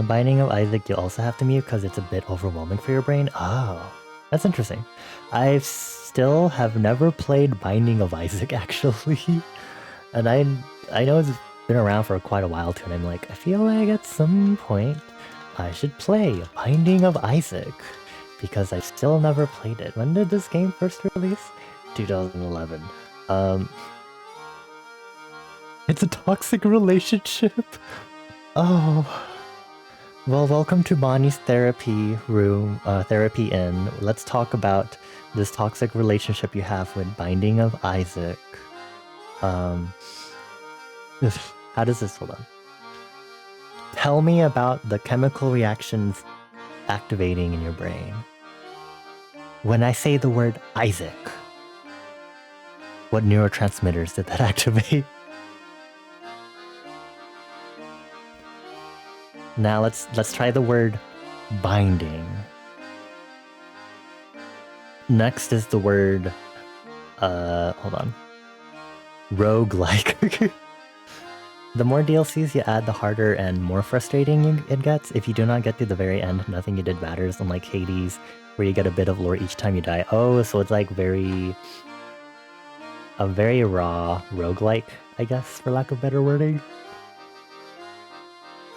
Binding of Isaac you also have to mute because it's a bit overwhelming for your brain. Oh, that's interesting. I still have never played Binding of Isaac actually. And I know it's been around for quite a while too, and I'm like, I feel like at some point I should play Binding of Isaac because I still never played it. When did this game first release? 2011. It's a toxic relationship. Oh. Well, welcome to Bonnie's therapy room, therapy inn. Let's talk about this toxic relationship you have with Binding of Isaac. How does this, hold on. Tell me about the chemical reactions activating in your brain. When I say the word Isaac, what neurotransmitters did that activate? Now let's try the word binding. Next is the word hold on. Roguelike. The more DLCs you add, the harder and more frustrating it gets. If you do not get to the very end, nothing you did matters, unlike Hades, where you get a bit of lore each time you die. Oh, so it's like a very raw roguelike, I guess, for lack of better wording.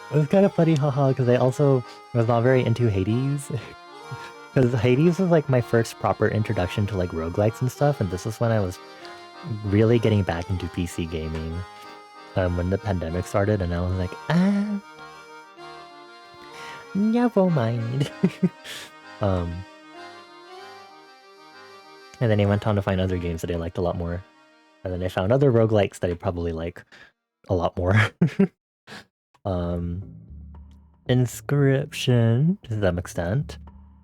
It was kind of funny, haha, because I also was not very into Hades. Because Hades was like my first proper introduction to like roguelikes and stuff, and this was when I was really getting back into PC gaming. When the pandemic started, and I was like, never mind. Um, and then I went on to find other games that I liked a lot more. And then I found other roguelikes that I probably like a lot more. Inscription to some extent.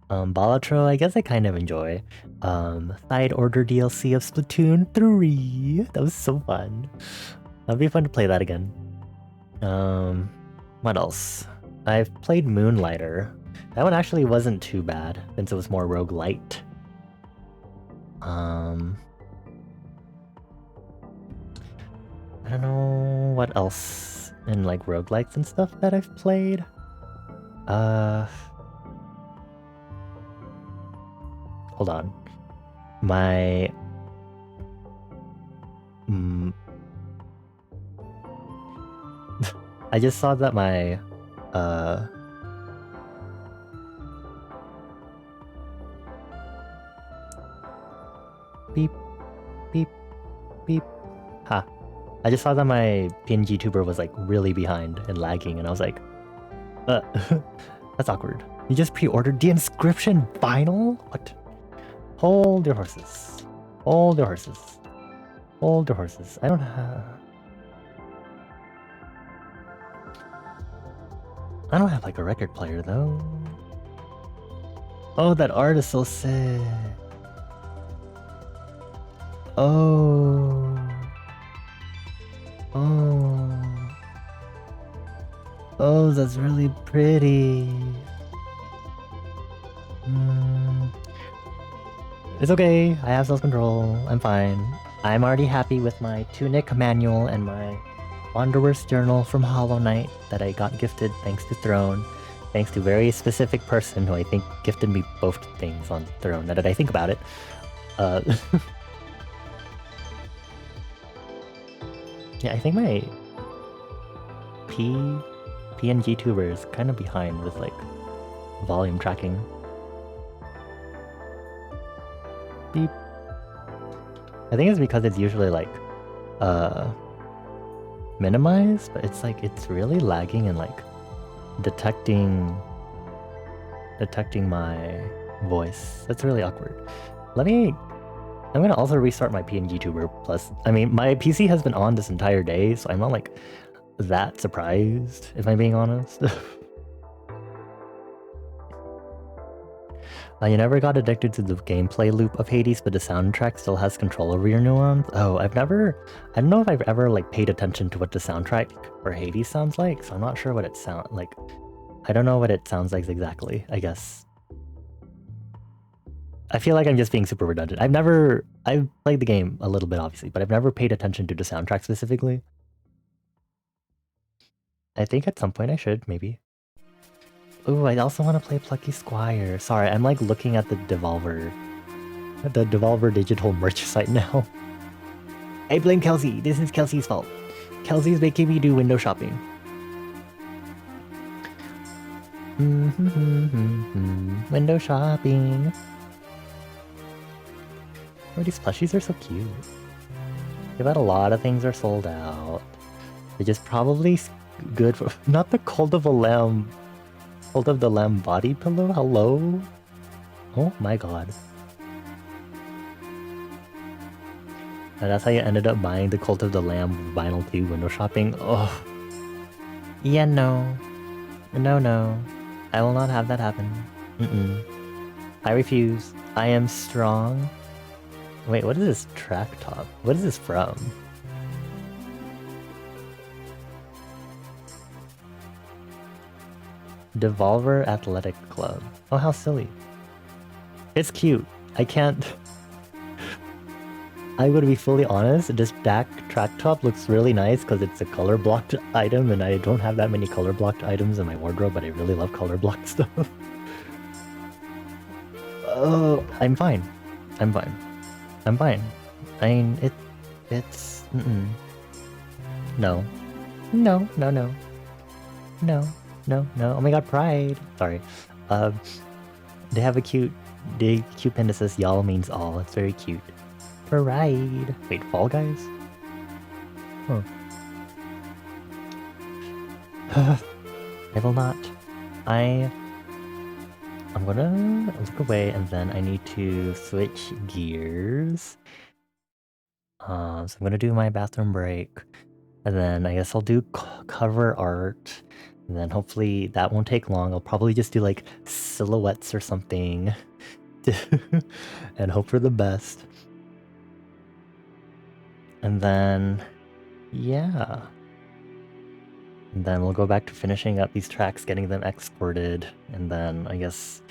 Balatro, I guess I kind of enjoy. Side Order DLC of Splatoon 3. That was so fun. That'd be fun to play that again. What else? I've played Moonlighter. That one actually wasn't too bad, since it was more roguelite. I don't know what else in like roguelikes and stuff that I've played. Hold on. I just saw that my beep beep beep. Ha. I just saw that my PNG tuber was like really behind and lagging, and I was like, that's awkward. You just pre-ordered the Inscription vinyl? What? Hold your horses. Hold your horses. Hold your horses. I don't have like a record player though. Oh, that art is so sick. Oh. Oh, that's really pretty. It's okay, I have self-control, I'm fine. I'm already happy with my Tunic manual and my Wanderer's Journal from Hollow Knight that I got gifted thanks to Throne. Thanks to a very specific person who I think gifted me both things on Throne, now that I think about it. Yeah, I think my PNG tuber is kind of behind with like volume tracking. Beep. I think it's because it's usually like minimized, but it's like it's really lagging and like detecting my voice. That's really awkward. I'm gonna also restart my PNG tuber. Plus, I mean, my PC has been on this entire day, so I'm not like that surprised, if I'm being honest. You never got addicted to the gameplay loop of Hades, but the soundtrack still has control over your neurons? Oh, I don't know if I've ever like paid attention to what the soundtrack for Hades sounds like, so I'm not sure what it sounds like. I don't know what it sounds like exactly, I guess. I feel like I'm just being super redundant. I've played the game a little bit, obviously, but I've never paid attention to the soundtrack specifically. I think at some point I should, maybe. Ooh, I also want to play Plucky Squire. Sorry, I'm like looking at the Devolver digital merch site now. I blame Kelsey. This is Kelsey's fault. Kelsey's making me do window shopping. Window shopping. Oh, these plushies are so cute. I bet a lot of things are sold out. They're just probably good for... Not the Cult of the Lamb body pillow? Hello? Oh my god. And that's how you ended up buying the Cult of the Lamb vinyl too, window shopping? Oh. Yeah, no. No. I will not have that happen. I refuse. I am strong. Wait, what is this track top? What is this from? Devolver Athletic Club. Oh, how silly. It's cute. I can't... I would be fully honest, this back track top looks really nice because it's a color blocked item, and I don't have that many color blocked items in my wardrobe, but I really love color blocked stuff. Oh, I'm fine. I mean, it's... No. No. Oh my god, Pride! Sorry. They have a cute pin that says y'all means all. It's very cute. Pride! Wait, Fall Guys? Huh. I will not. I'm gonna look away and then I need to switch gears. So I'm gonna do my bathroom break, and then I guess I'll do cover art, and then hopefully that won't take long. I'll probably just do like silhouettes or something, and hope for the best. And then, yeah. And then we'll go back to finishing up these tracks, getting them exported, and then I guess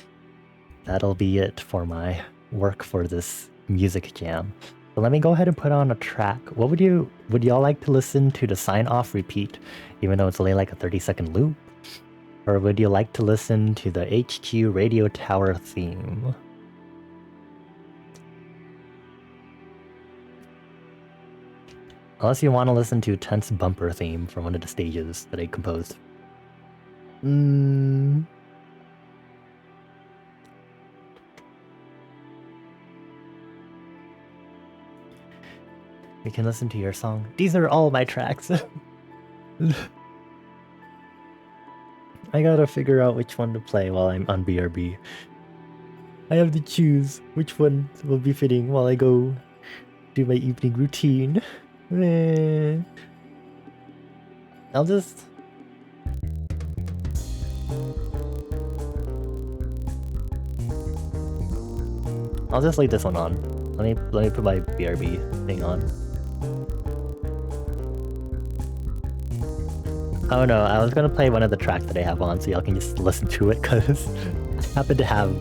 that'll be it for my work for this music jam. So let me go ahead and put on a track. Would y'all like to listen to the sign off repeat, even though it's only like a 30-second loop? Or would you like to listen to the HQ Radio Tower theme? Unless you want to listen to Tense Bumper theme from one of the stages that I composed. We can listen to your song. These are all my tracks. I gotta figure out which one to play while I'm on BRB. I have to choose which one will be fitting while I go do my evening routine. I'll just leave this one on. Let me put my BRB thing on. Oh no, I was gonna play one of the tracks that I have on so y'all can just listen to it, because I happen to have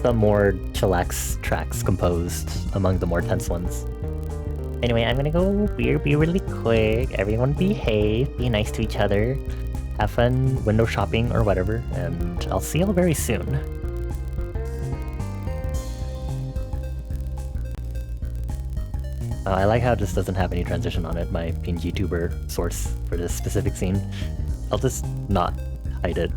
some more chillax tracks composed among the more tense ones. Anyway, I'm gonna go BRB really quick. Everyone behave, be nice to each other, have fun window shopping or whatever, and I'll see y'all very soon. I like how this doesn't have any transition on it, my PNG tuber source for this specific scene. I'll just not hide it.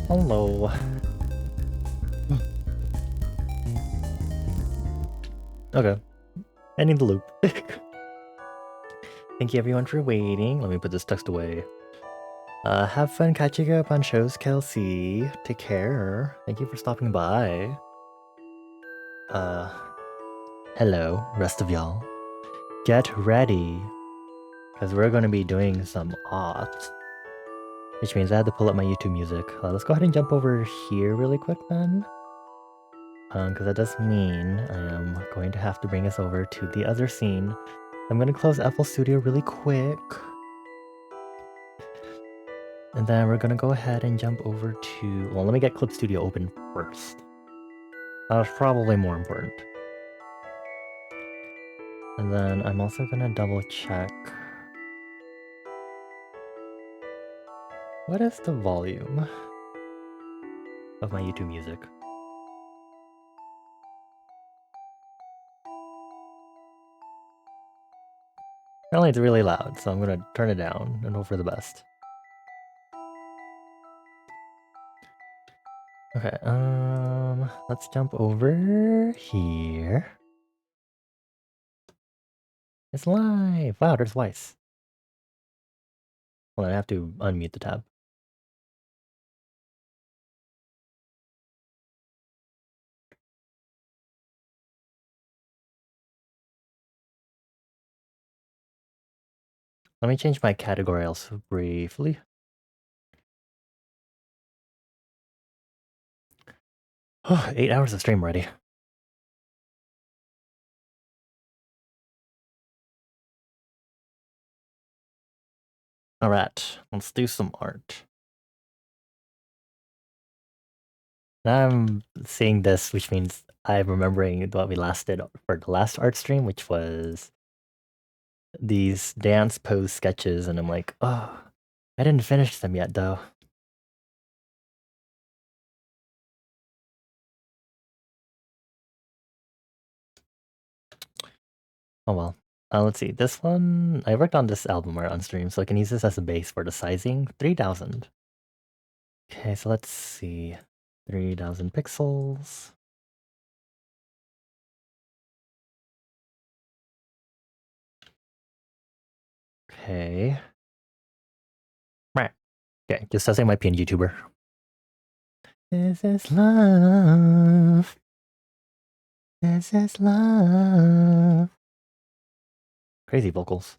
Hello. Okay. Ending the loop. Thank you everyone for waiting. Let me put this text away. Have fun catching up on shows, Kelsey. Take care. Thank you for stopping by. Hello, rest of y'all. Get ready, because we're going to be doing some art. Which means I had to pull up my YouTube music. Let's go ahead and jump over here really quick then. Because that does mean I am going to have to bring us over to the other scene. I'm going to close FL Studio really quick. And then we're going to go ahead and jump over to... Well, let me get Clip Studio open first. That's probably more important. And then I'm also going to double check... What is the volume of my YouTube music? Apparently it's really loud, so I'm going to turn it down and hope for the best. Okay, let's jump over here. It's live! Wow, there's Weiss. Well, I have to unmute the tab. Let me change my category also briefly. Oh, 8 hours of stream already. Alright, let's do some art. Now I'm seeing this, which means I'm remembering what we last did for the last art stream, which was these dance pose sketches, and I'm like, oh, I didn't finish them yet though. Oh well. Let's see. This one, I worked on this album art on stream, so I can use this as a base for the sizing. 3000. Okay, so let's see. 3000 pixels. Okay. Right. Okay, just as I might be a YouTuber. This is love. This is love. Crazy vocals.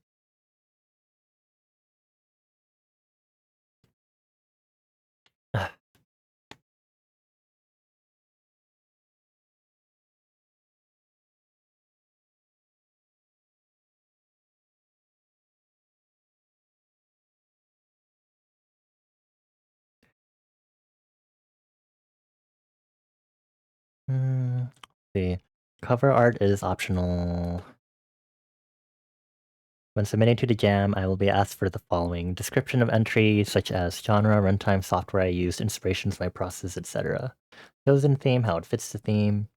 See. Cover art is optional. When submitting to the jam, I will be asked for the following description of entry, such as genre, runtime, software I used, inspirations, my process, etc. Chosen theme, how it fits the theme.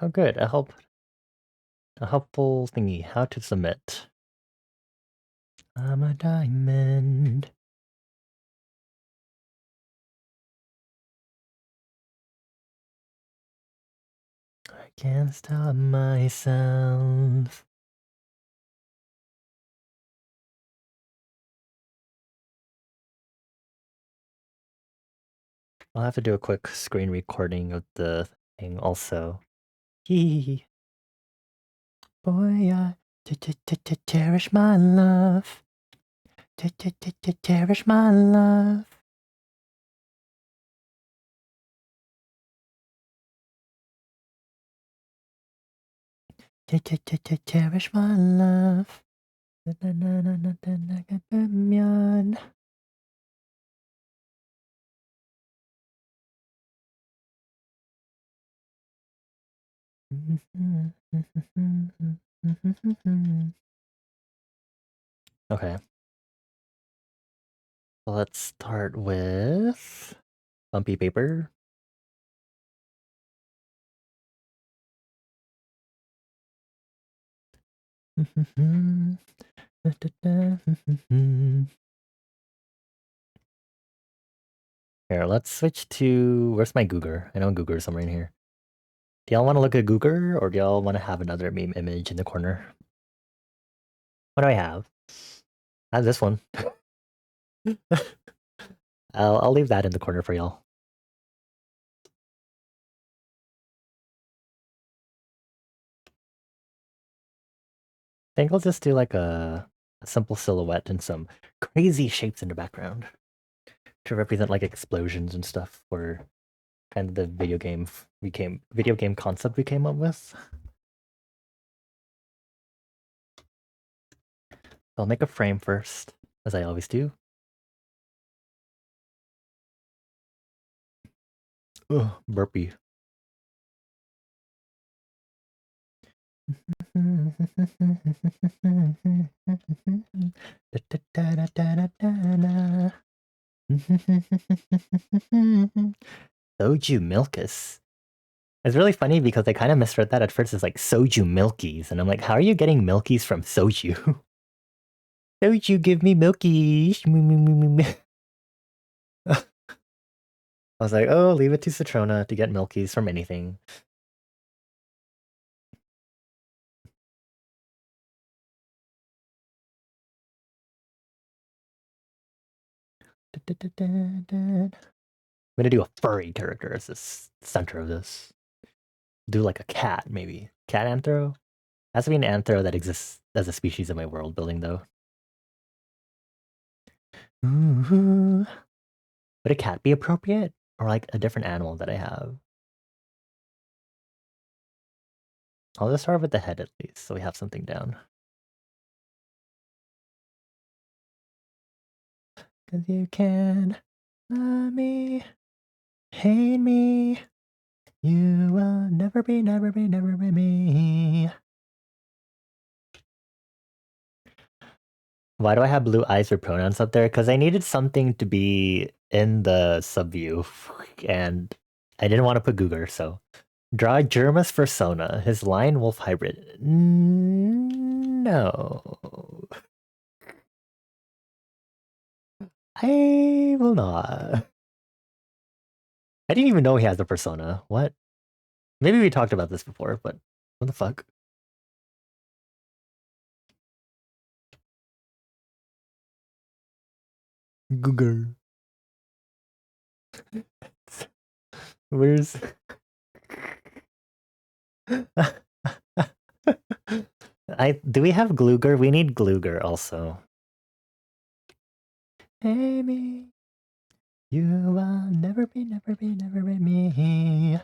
Oh, good. A helpful thingy. How to submit. I'm a diamond. I can't stop myself. I'll have to do a quick screen recording of the thing also. Hee. Boy, I cherish my love. Cherish my love. Cherish my love. Okay. So let's start with bumpy paper. Here, let's switch to... Where's my Googer? I know Googer is somewhere in here. Do y'all want to look at Googer, or do y'all want to have another meme image in the corner? What do I have? I have this one. I'll leave that in the corner for y'all. I think I'll just do like a simple silhouette and some crazy shapes in the background to represent like explosions and stuff for kind of the video game concept we came up with. I'll make a frame first, as I always do. Ugh, burpee. Soju Milkus. It's really funny because I kind of misread that at first as like Soju Milkies, and I'm like, how are you getting Milkies from Soju? Soju, give me Milkies. I was like, oh, leave it to Citrona to get Milkies from anything. I'm gonna do a furry character as the center of this. Do like a cat, maybe. Cat anthro? Has to be an anthro that exists as a species in my world building, though. Would a cat be appropriate? Or like a different animal that I have? I'll just start with the head at least, so we have something down. Cause you can love me, hate me. You will never be me. Why do I have blue eyes for pronouns up there? Because I needed something to be in the subview, and I didn't want to put Googer, so draw Germa's persona, his lion wolf hybrid. No. I will not. I didn't even know he has a persona. What? Maybe we talked about this before, but what the fuck? Googer. Where's... do we have Gluger? We need Gluger also. Amy, you will never be me.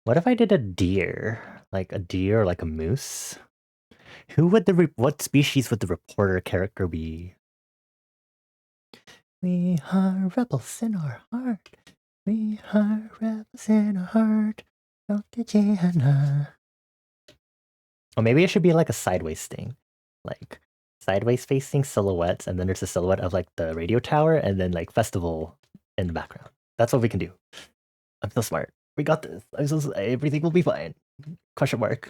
What if I did a deer? Like a deer or like a moose? Who would what species would the reporter character be? We are rebels in our heart. We are rebels in our heart. Or maybe it should be like a sideways thing. Like sideways facing silhouettes, and then there's a silhouette of like the radio tower, and then like festival in the background. That's what we can do. I'm so smart. We got this. Everything will be fine. Question mark.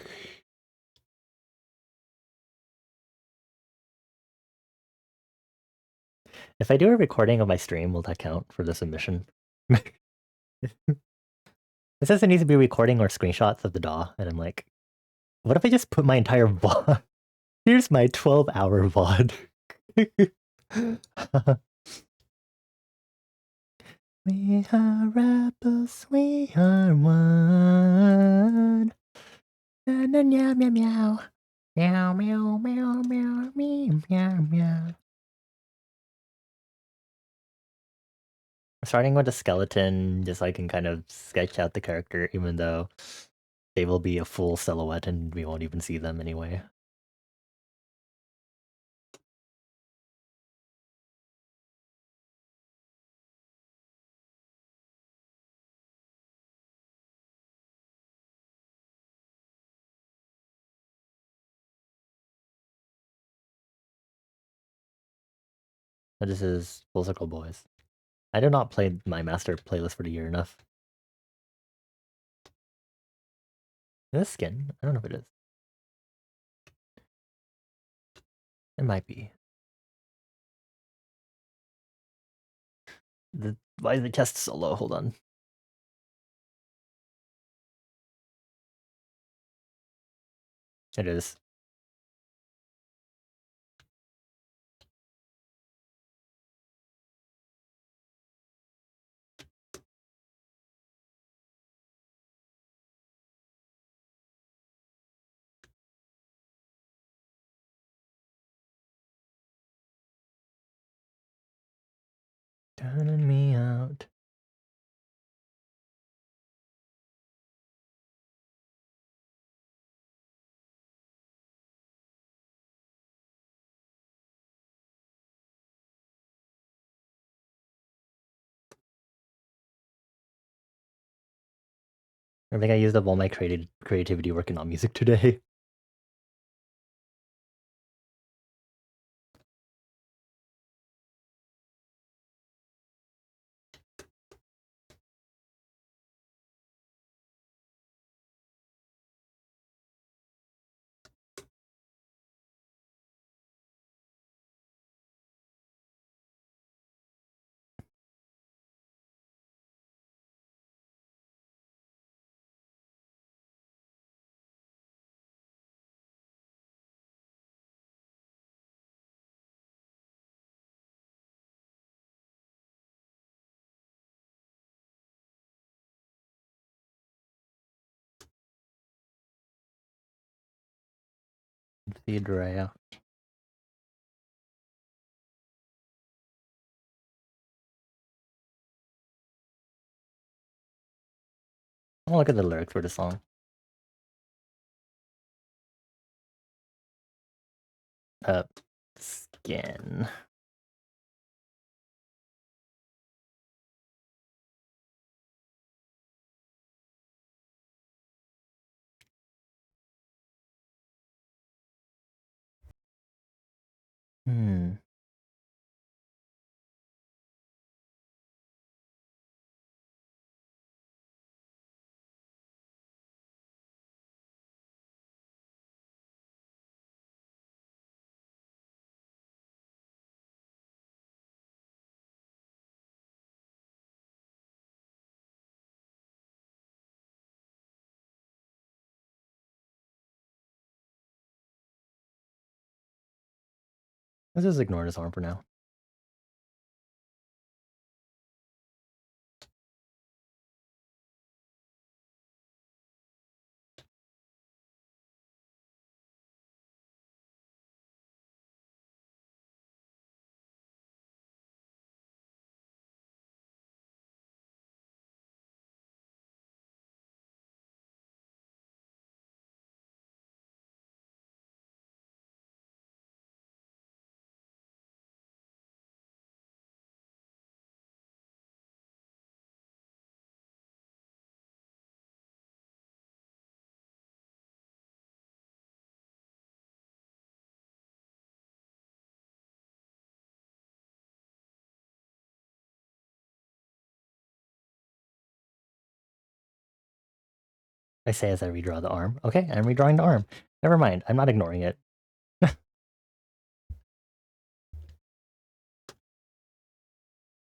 If I do a recording of my stream, will that count for the submission? It says it needs to be recording or screenshots of the DAW, and I'm like, what if I just put my entire VOD? Here's my 12-hour VOD. We are rebels, we are one. Meow, meow, meow, meow. Meow, meow, meow, meow, meow, meow, meow. Starting with a skeleton, just so I can kind of sketch out the character, even though they will be a full silhouette and we won't even see them anyway. So this is Full Circle Boys. I did not play my master playlist for the year enough. Is this Skin? I don't know if it is. It might be. Why is the test so low? Hold on. It is. Turning me out. I think I used up all my creativity working on music today. Feed Raya. I'll look at the lyrics for the song. Skin. Hmm. Let's just ignore this arm for now. I say as I redraw the arm. Okay, I'm redrawing the arm. Never mind, I'm not ignoring it.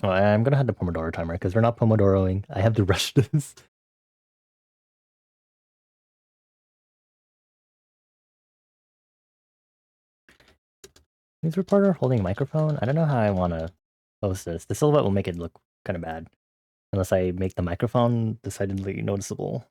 Oh, I'm gonna have the Pomodoro timer because we're not Pomodoroing. I have to rush this. News reporter holding a microphone. I don't know how I want to post this. The silhouette will make it look kind of bad unless I make the microphone decidedly noticeable.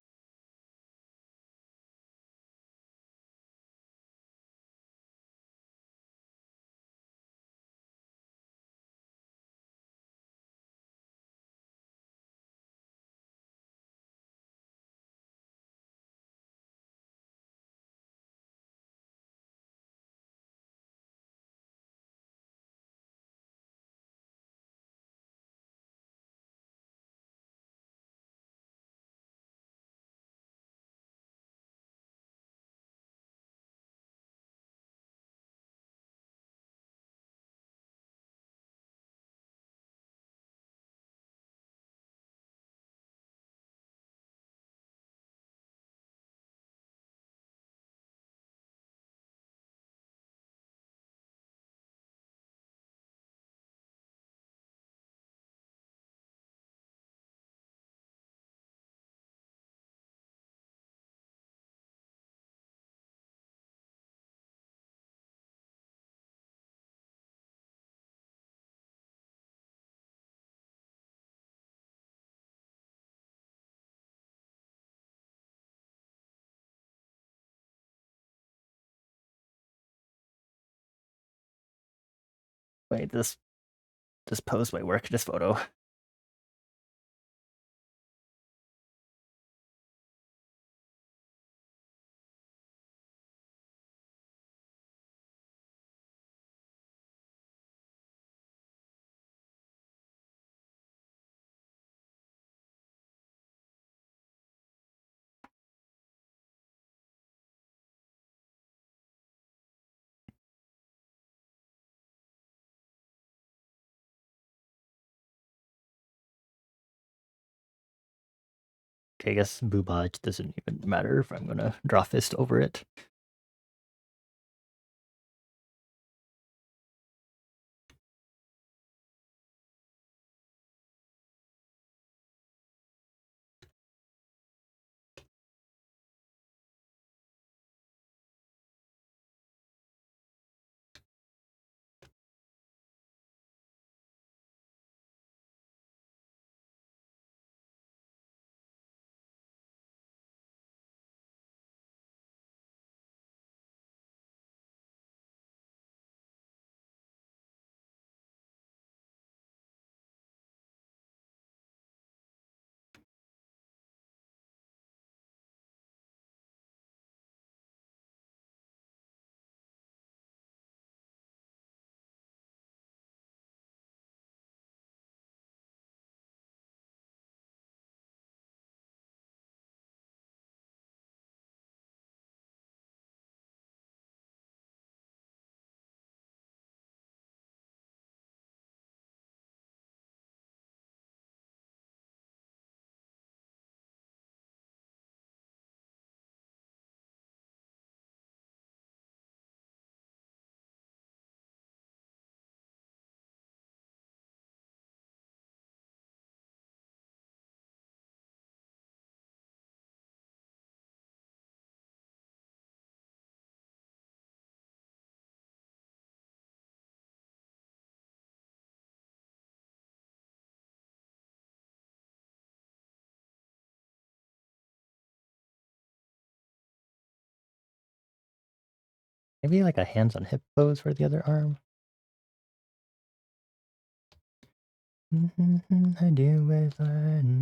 Wait, this pose might work, this photo. Okay, I guess boobage doesn't even matter if I'm gonna draw fist over it. Maybe like a hands on hip pose for the other arm. I do it fine.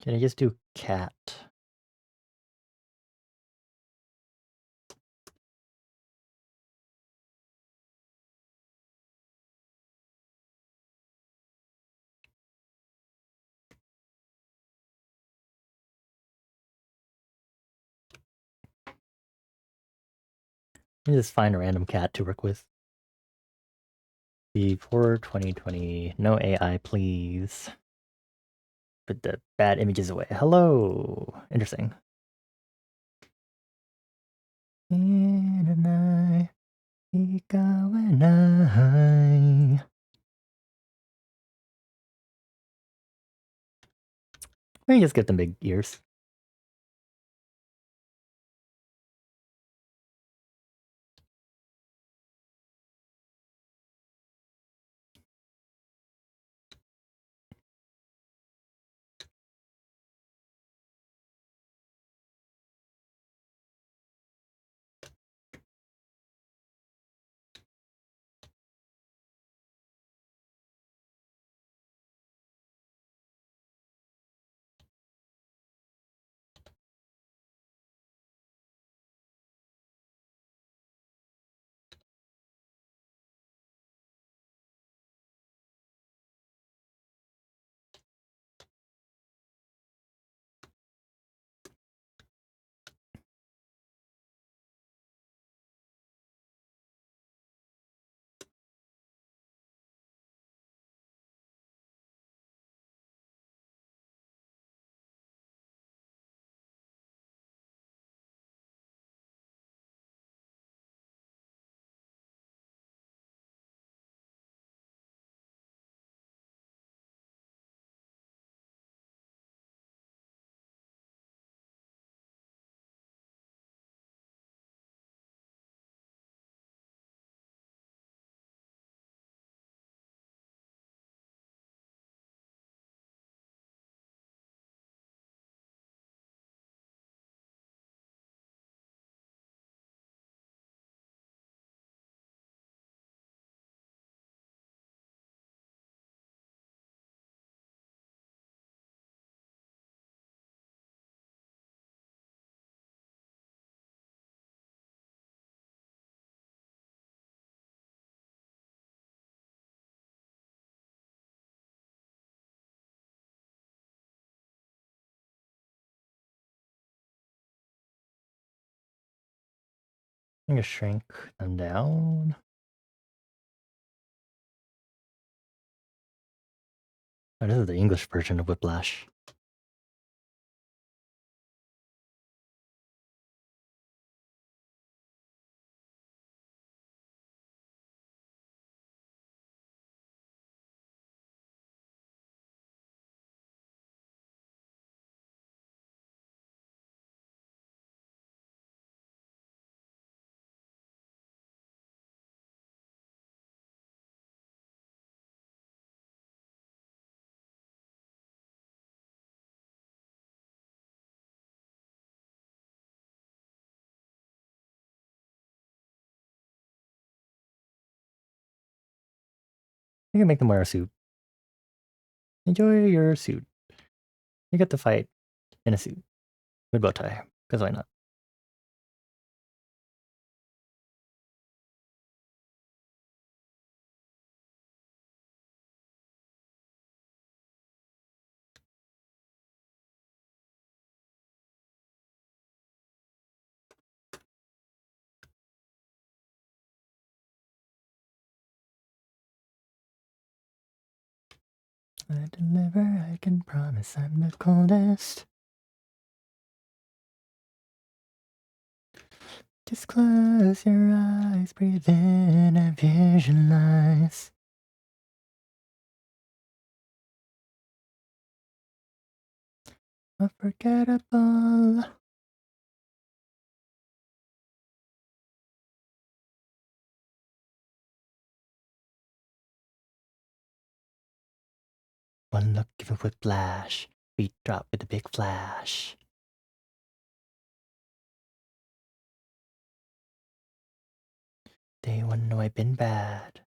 Can I just do cat? Let me just find a random cat to work with. Before 2020, no AI, please. Put the bad images away. Hello. Interesting. Let me just get them big ears. I'm gonna shrink them down. Oh, this is the English version of Whiplash. You can make them wear a suit. Enjoy your suit. You get to fight in a suit with bow tie, because why not? I deliver, I can promise I'm the coldest. Just close your eyes, breathe in and visualize. Unforgettable. One look, give a whiplash. Beat drop with a big flash. They wanna know I've been bad.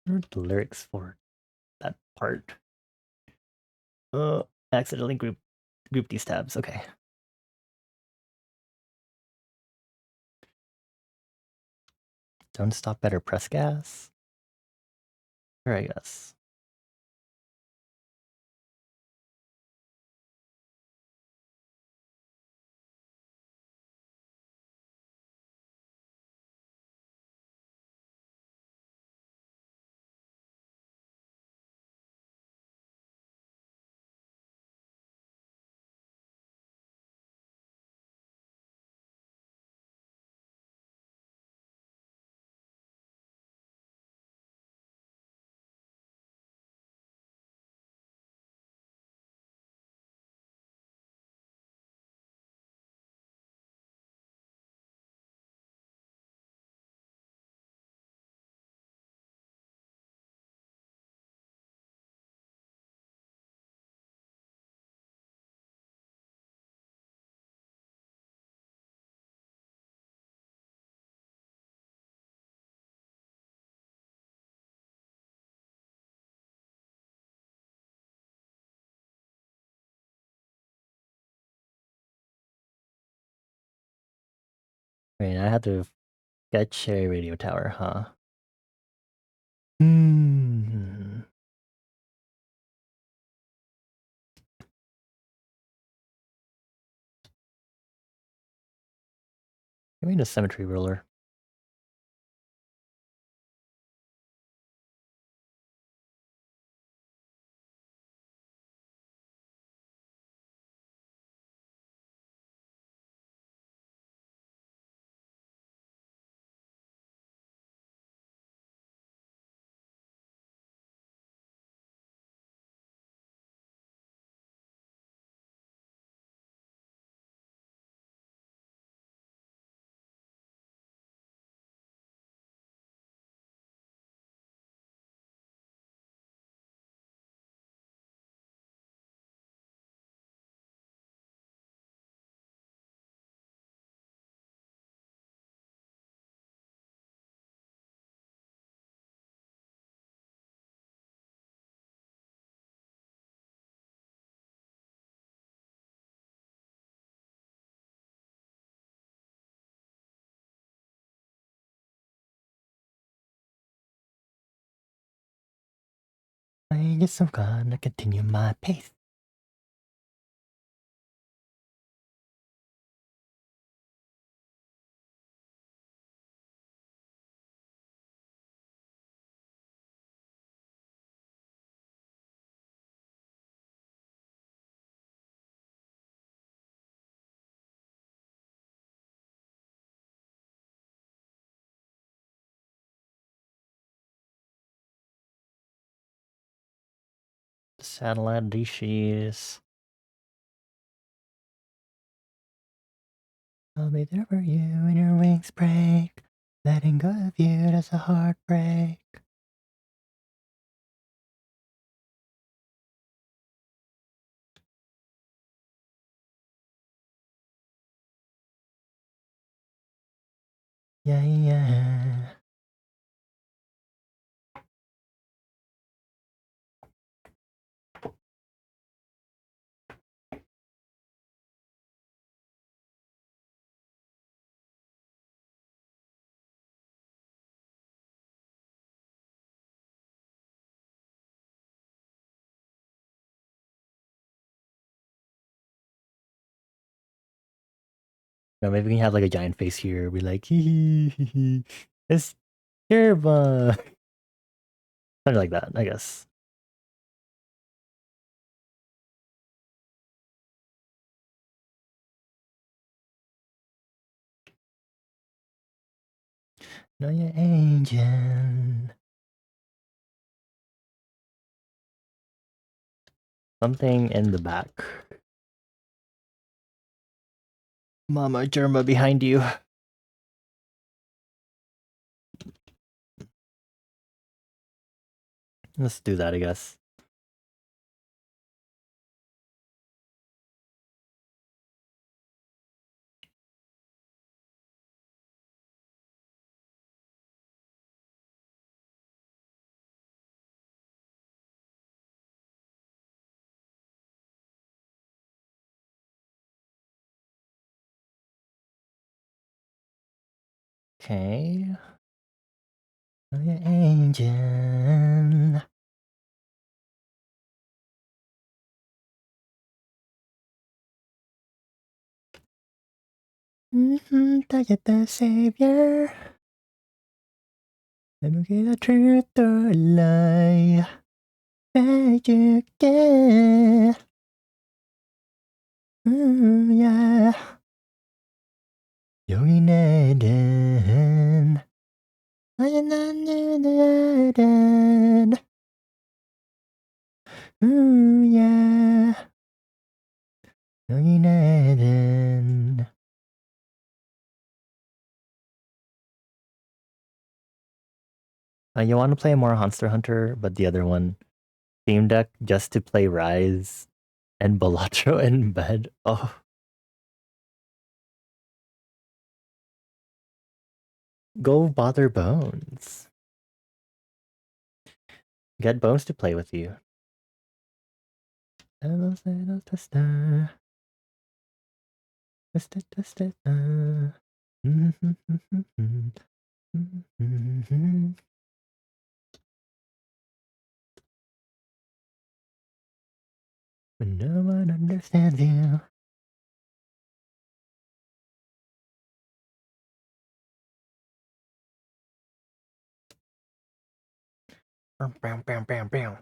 What are the lyrics for that part? Oh, accidentally group these tabs. Okay. Don't stop, better press gas. Here, I guess. I mean, I had to get Cherry Radio Tower, huh? Hmm. Give me the symmetry ruler. I just so gonna continue my pace. Satellite dishes. I'll be there for you when your wings break. Letting go of you does a heartbreak. Yeah, yeah. Maybe we can have like a giant face here. Be like, hee hee hee hee. It's Jerma. Something like that, I guess. No, you're angel. Something in the back. Mama Jerma behind you. Let's do that, I guess. Okay. Oh, you're angel. Target the savior. Let me get the truth or lie. 해줄게. yeah. 여기 내는 아니 난 내는 yeah. 여기 내는 you want to play more Monster Hunter, but the other one, Steam Deck, just to play Rise and Balatro in bed. Oh. Go bother Bones. Get Bones to play with you. When no one understands you. Bam, bam, bam, bam.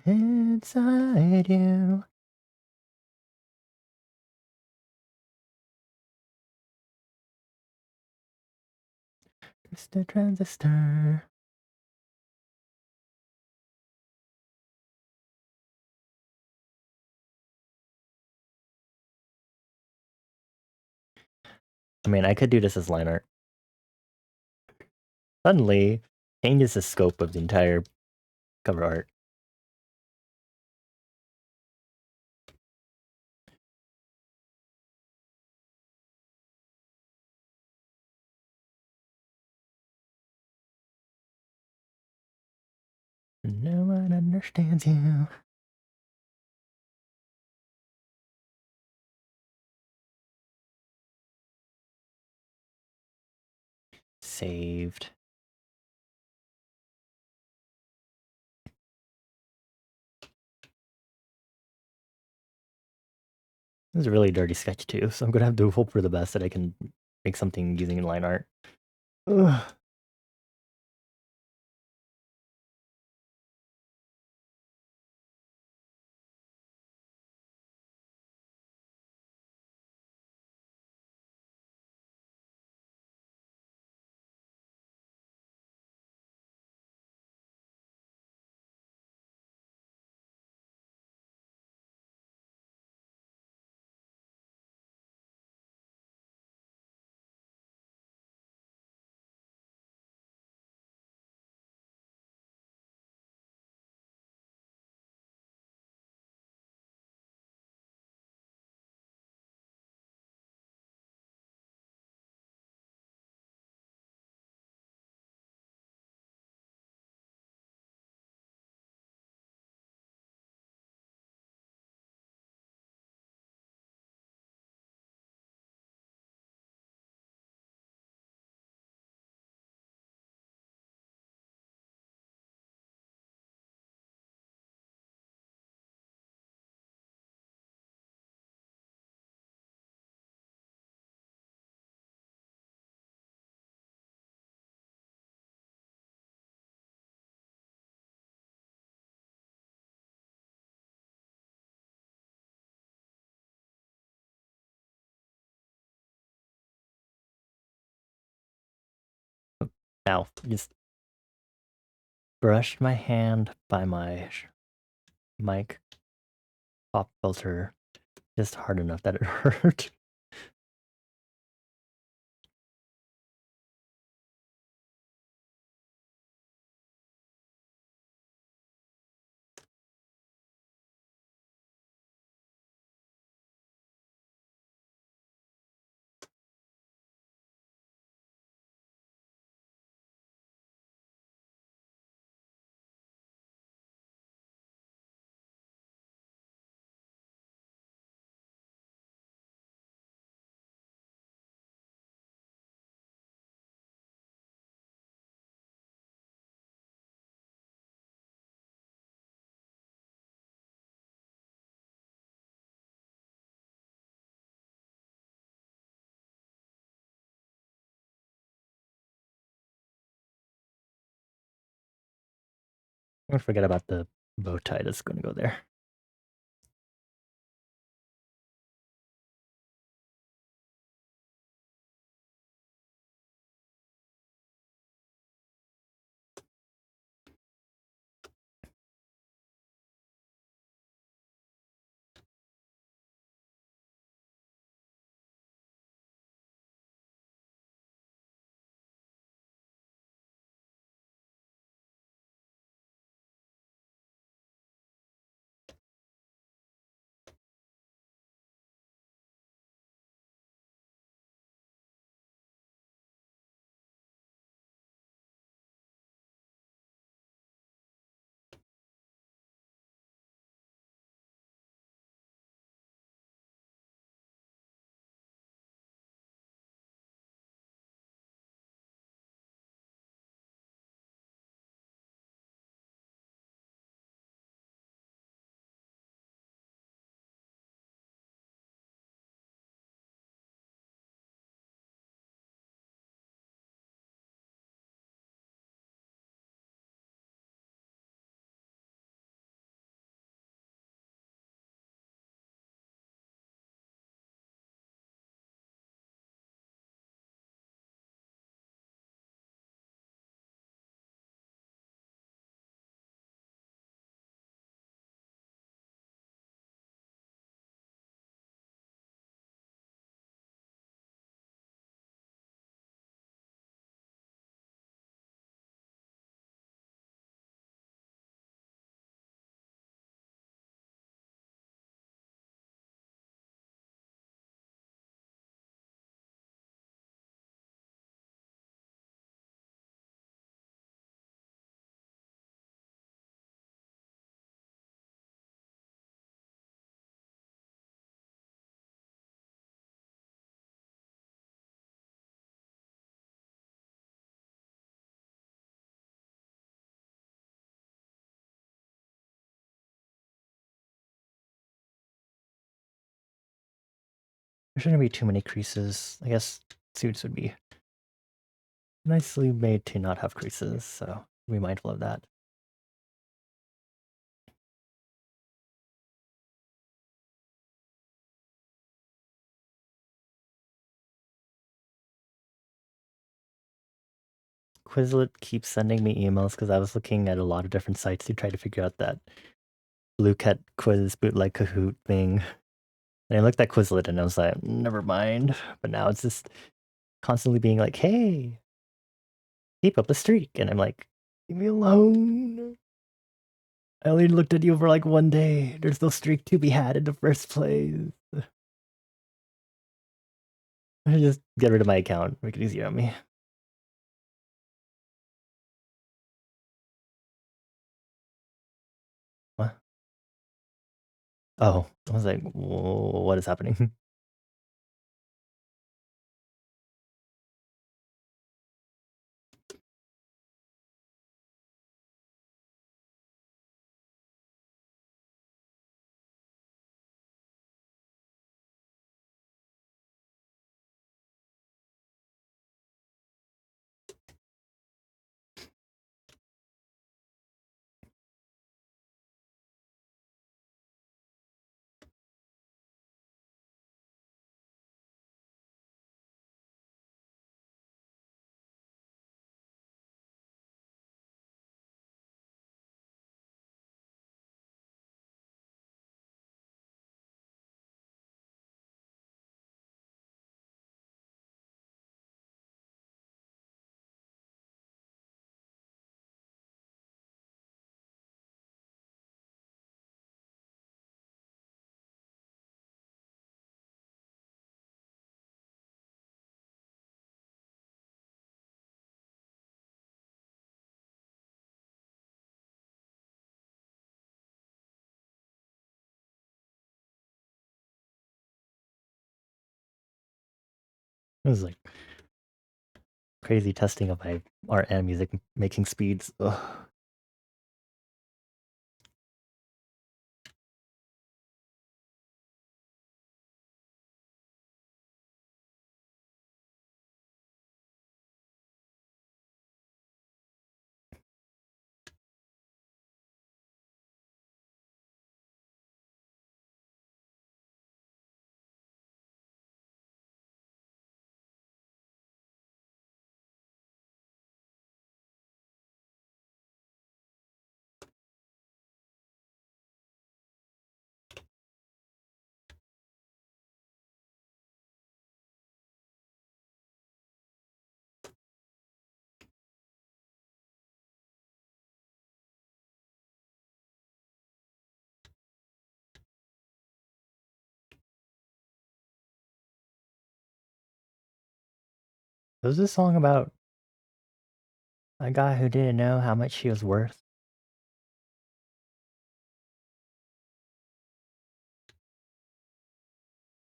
Inside you. Mr. Transistor. I mean, I could do this as line art. Suddenly, changes the scope of the entire cover art. No one understands you. Saved. This is a really dirty sketch too, so I'm gonna have to hope for the best that I can make something using line art. Ugh. Now, just brushed my hand by my mic pop filter just hard enough that it hurt. Don't forget about the bow tie that's going to go there. There shouldn't be too many creases. I guess suits would be nicely made to not have creases, so be mindful of that. Quizlet keeps sending me emails because I was looking at a lot of different sites to try to figure out that Blue Cat quiz bootleg Kahoot thing. And I looked at Quizlet and I was like, never mind. But now it's just constantly being like, hey, keep up the streak. And I'm like, leave me alone. I only looked at you for like one day. There's no streak to be had in the first place. I should just get rid of my account, make it easier on me. What? Oh, I was like, what is happening? It was like crazy testing of my art and music making speeds. Ugh. Was this song about a guy who didn't know how much she was worth?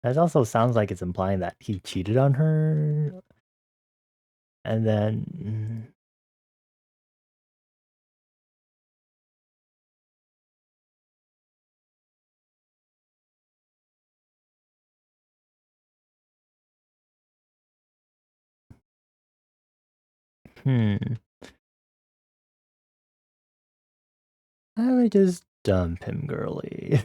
That also sounds like it's implying that he cheated on her. And then I would just dump him, girly.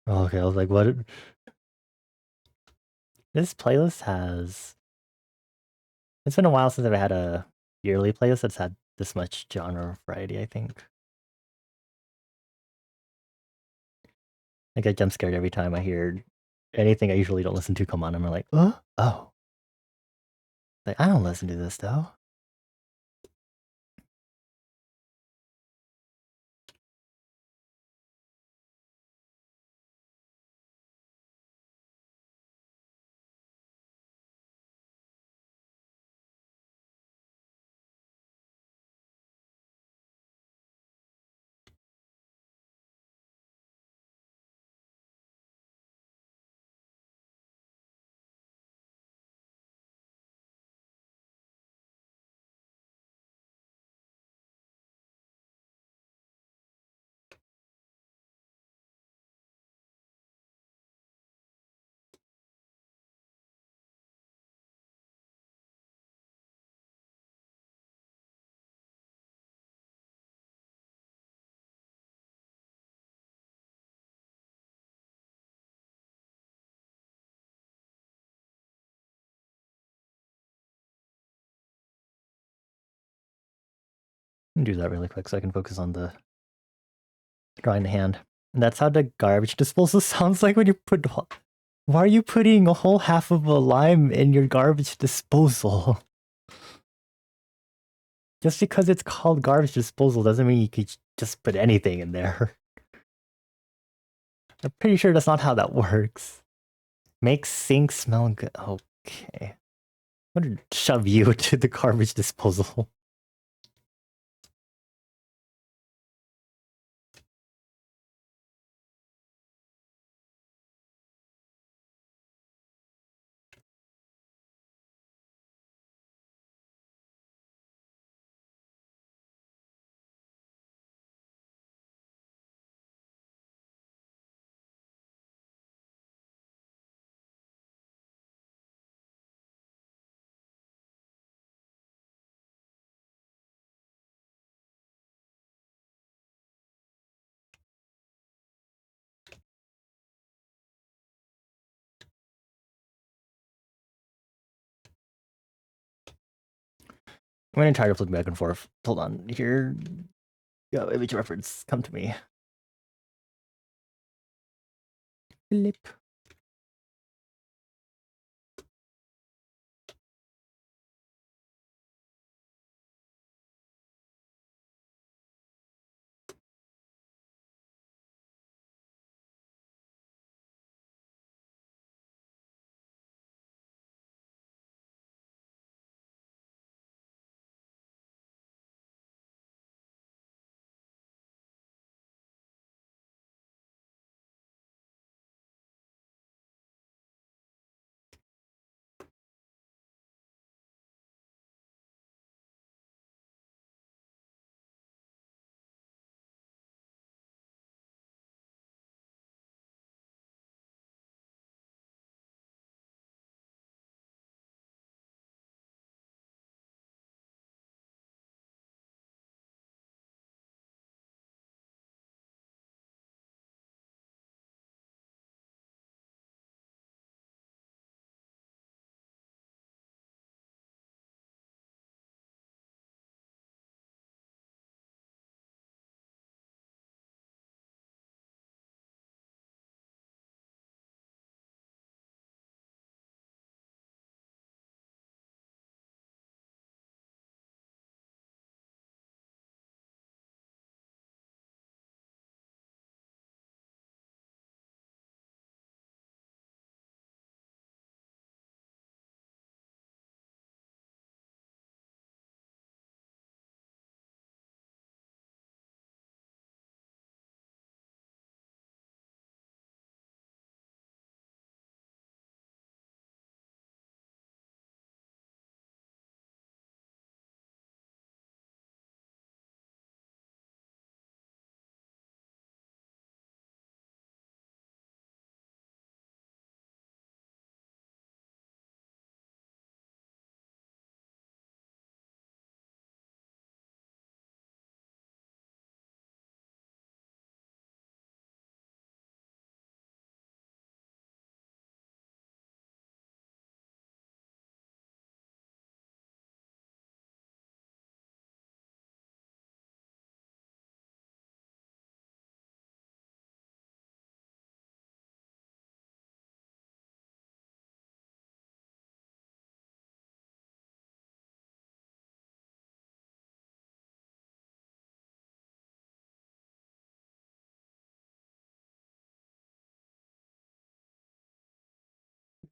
Okay, I was like, what? This playlist has. It's been a while since I've had a yearly playlist that's had this much genre variety, I think. I get jump scared every time I hear anything I usually don't listen to come on. I'm like, oh. Like, I don't listen to this though. Do that really quick so I can focus on the drawing the hand. And that's how the garbage disposal sounds like when you put. Why are you putting a whole half of a lime in your garbage disposal? Just because it's called garbage disposal doesn't mean you could just put anything in there. I'm pretty sure that's not how that works. Makes sink smell good. Okay. I'm gonna shove you to the garbage disposal. I'm gonna try to flip back and forth. Hold on. Here. Go, image reference. Come to me. Flip.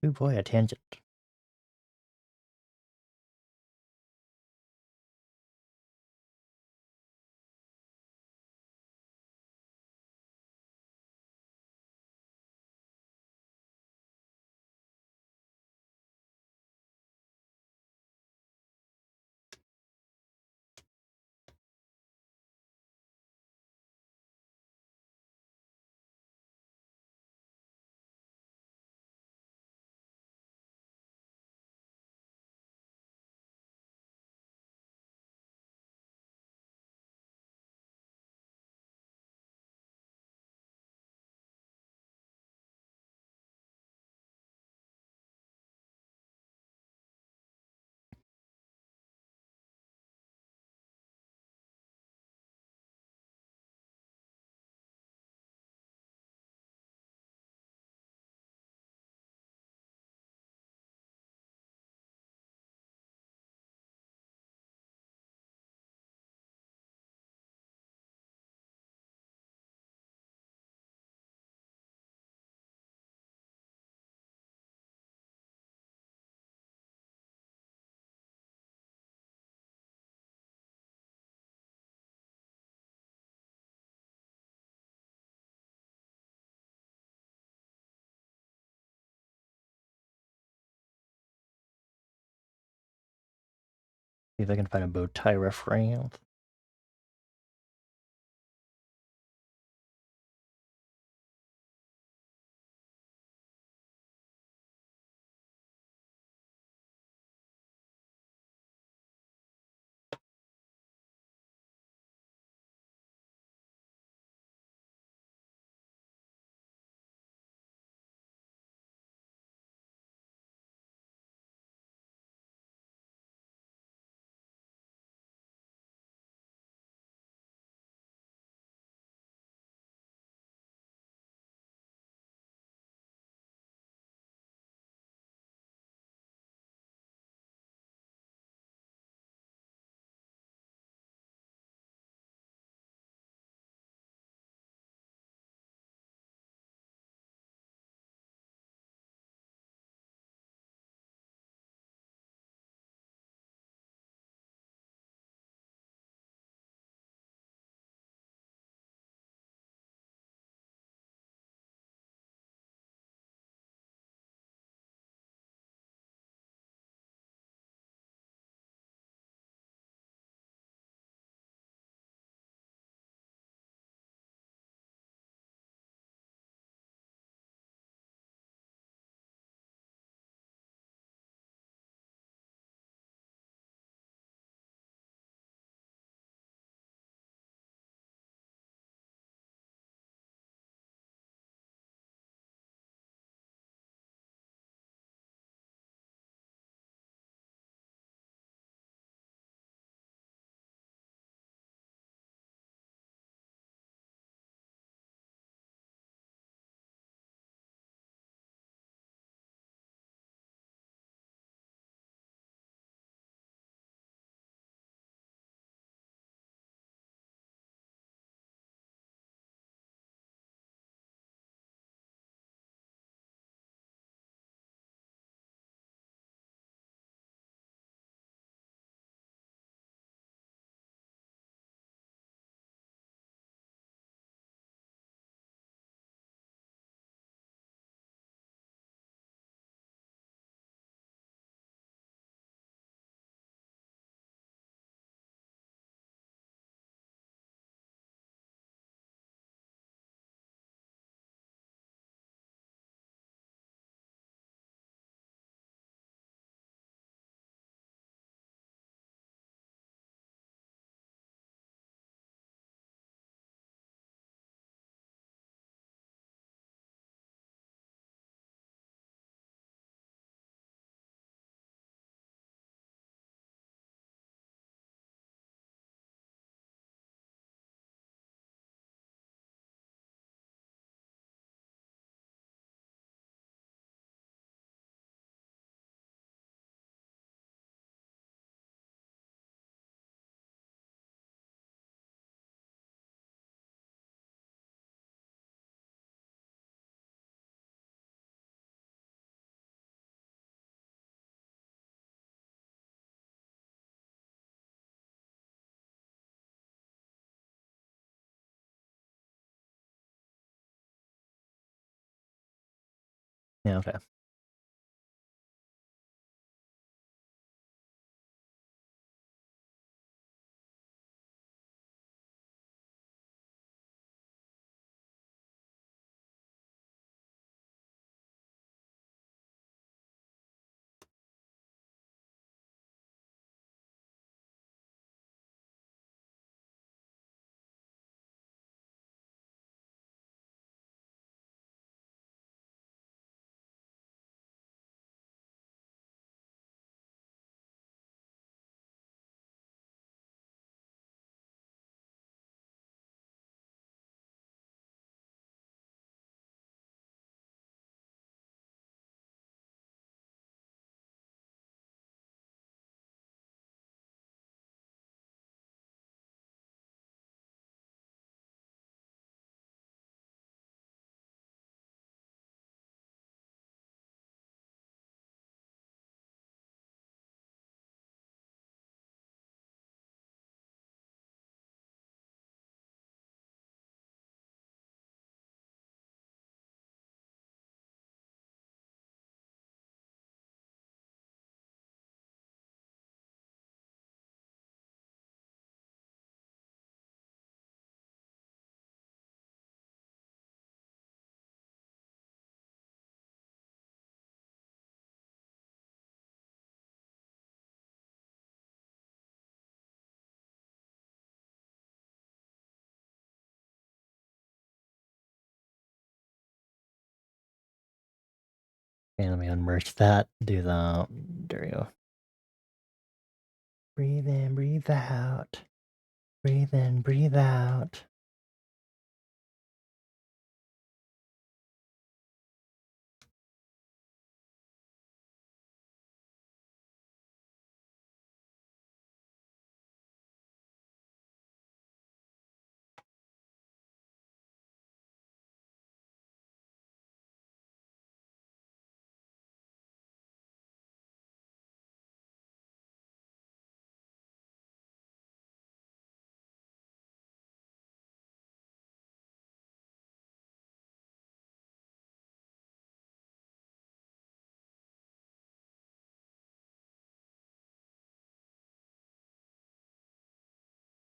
Oh boy, a tangent. See if I can find a bow tie reference. Yeah, okay. Okay, let me unmerge that. Do the. There we go. Breathe in, breathe out. Breathe in, breathe out.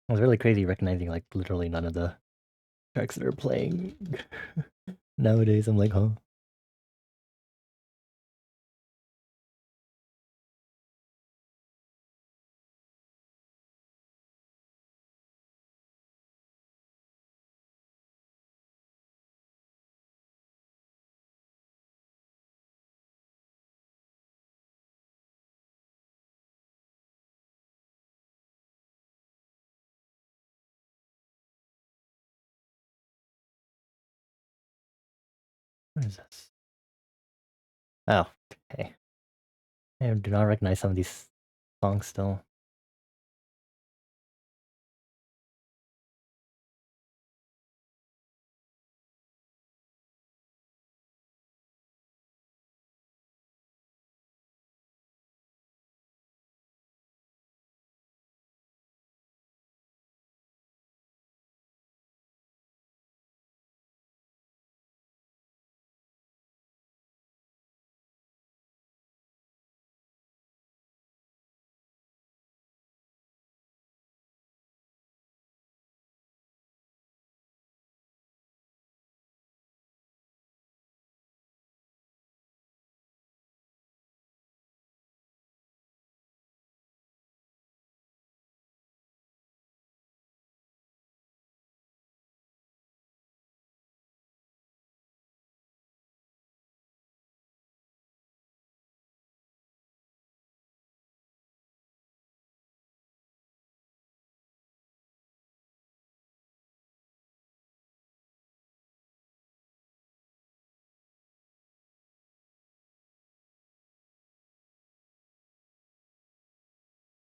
It was really crazy recognizing like literally none of the tracks that are playing nowadays. I'm like, huh? What is this? Oh, okay. I do not recognize some of these songs still.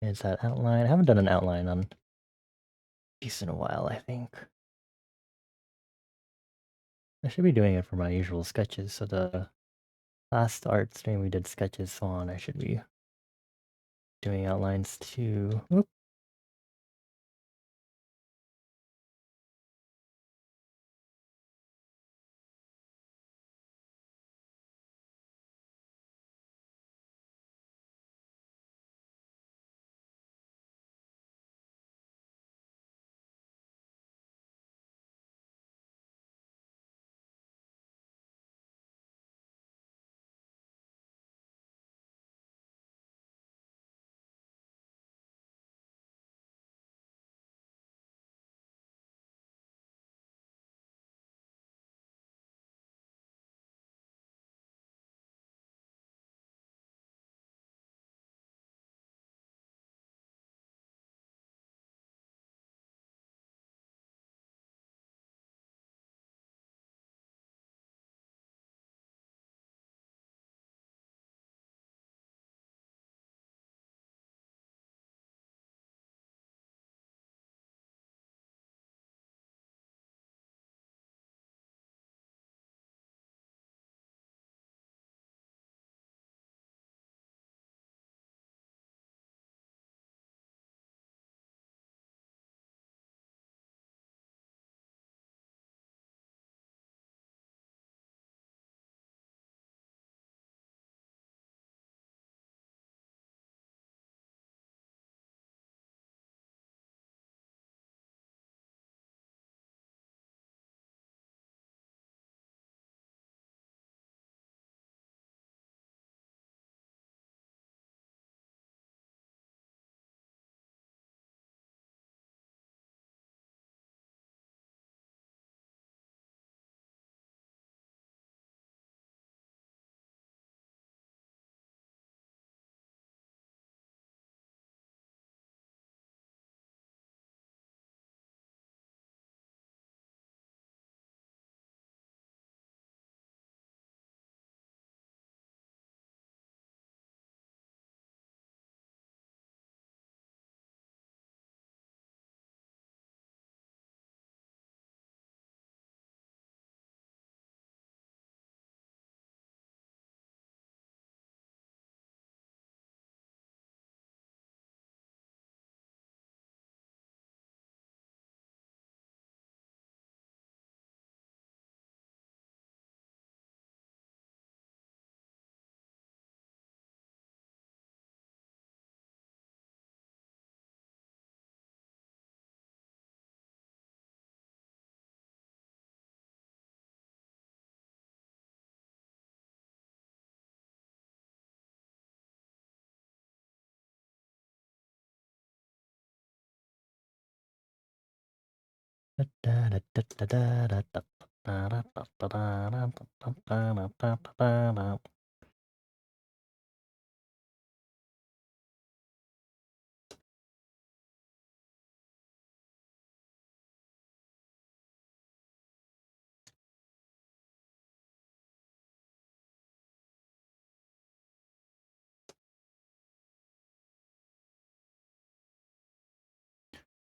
Is that outline? I haven't done an outline on piece in a while, I think. I should be doing it for my usual sketches. So the last art stream we did sketches on, I should be doing outlines too. Oop.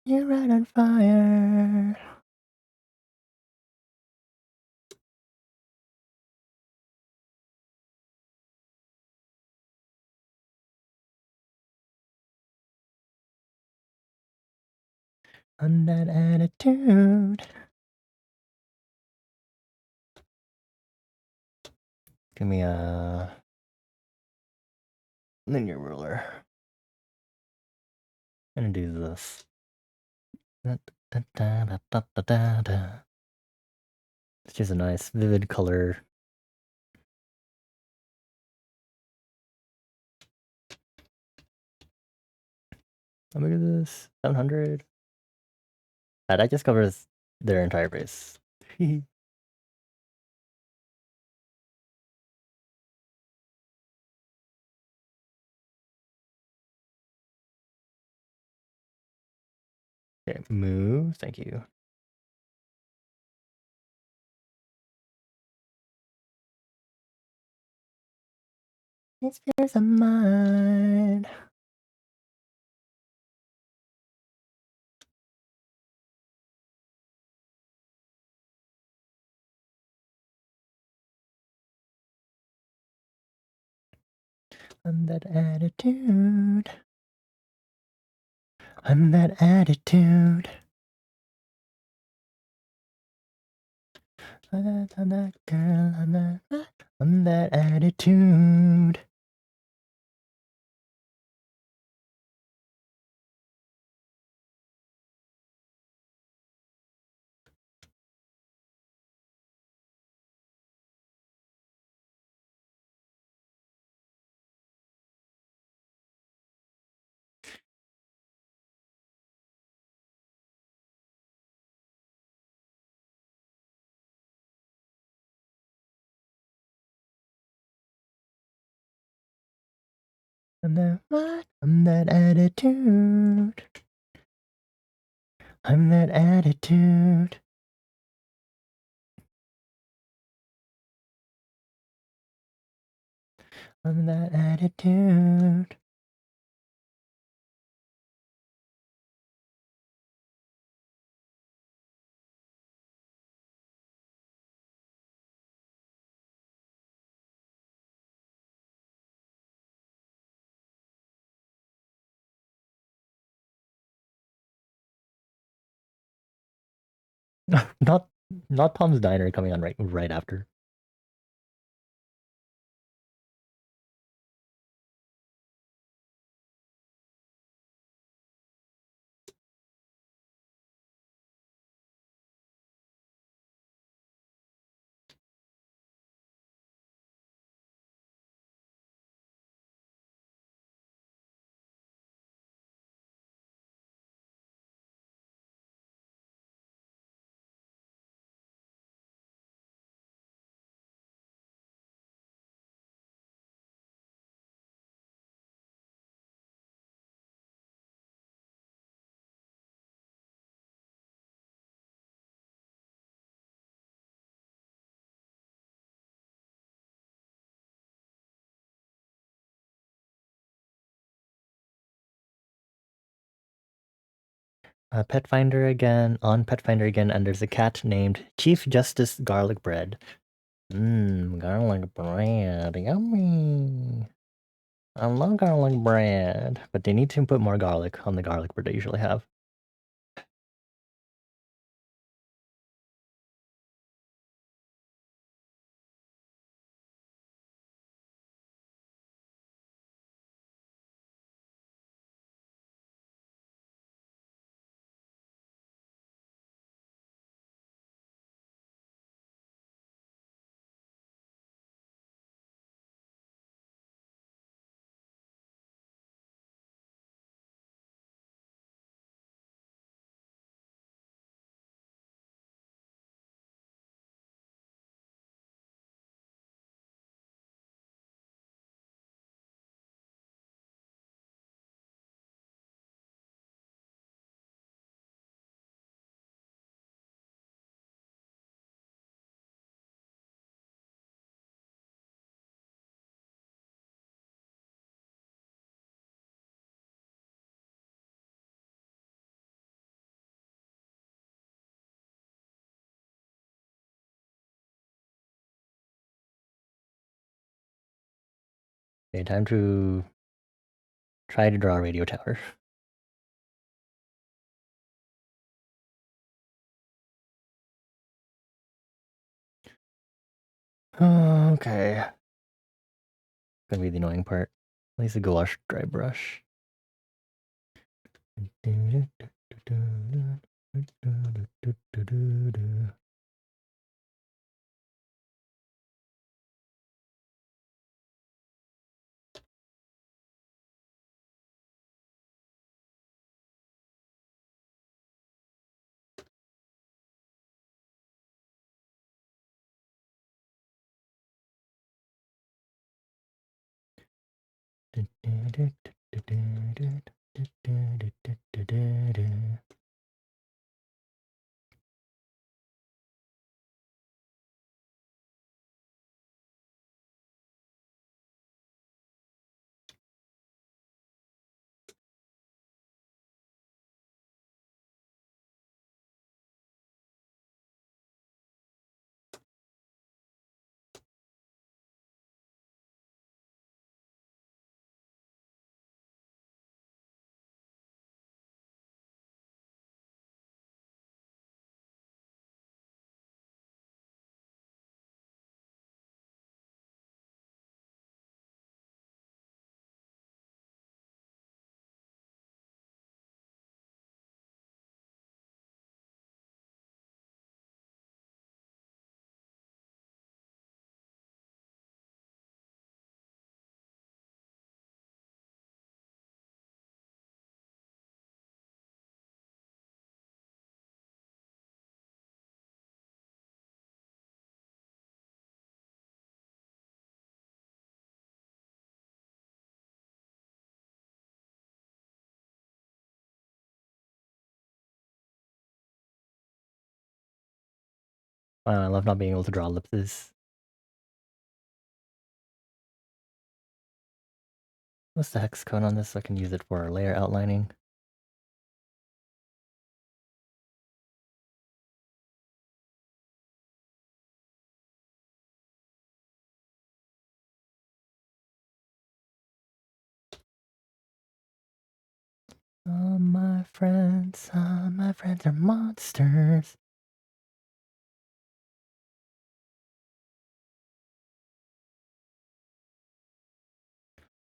You're right on fire. On that attitude. Give me a linear ruler. I'm gonna do this. It's just a nice, vivid color. Oh, look at this. 700. That just covers their entire base. Okay, move. Thank you. These fears are mine. I'm that attitude. I'm that attitude. I'm that girl. I'm that attitude. I'm that what? I'm that attitude. I'm that attitude. I'm that attitude. not not Tom's Diner coming on right after. Pet Finder again, on Pet Finder again, and there's a cat named Chief Justice Garlic Bread. Garlic bread, yummy. I love garlic bread, but they need to put more garlic on the garlic bread they usually have. Okay, time to try to draw a radio tower. Okay. Gonna be the annoying part. At least a gouache dry brush. Wow, I love not being able to draw ellipses. What's the hex code on this so I can use it for layer outlining? All my friends are monsters.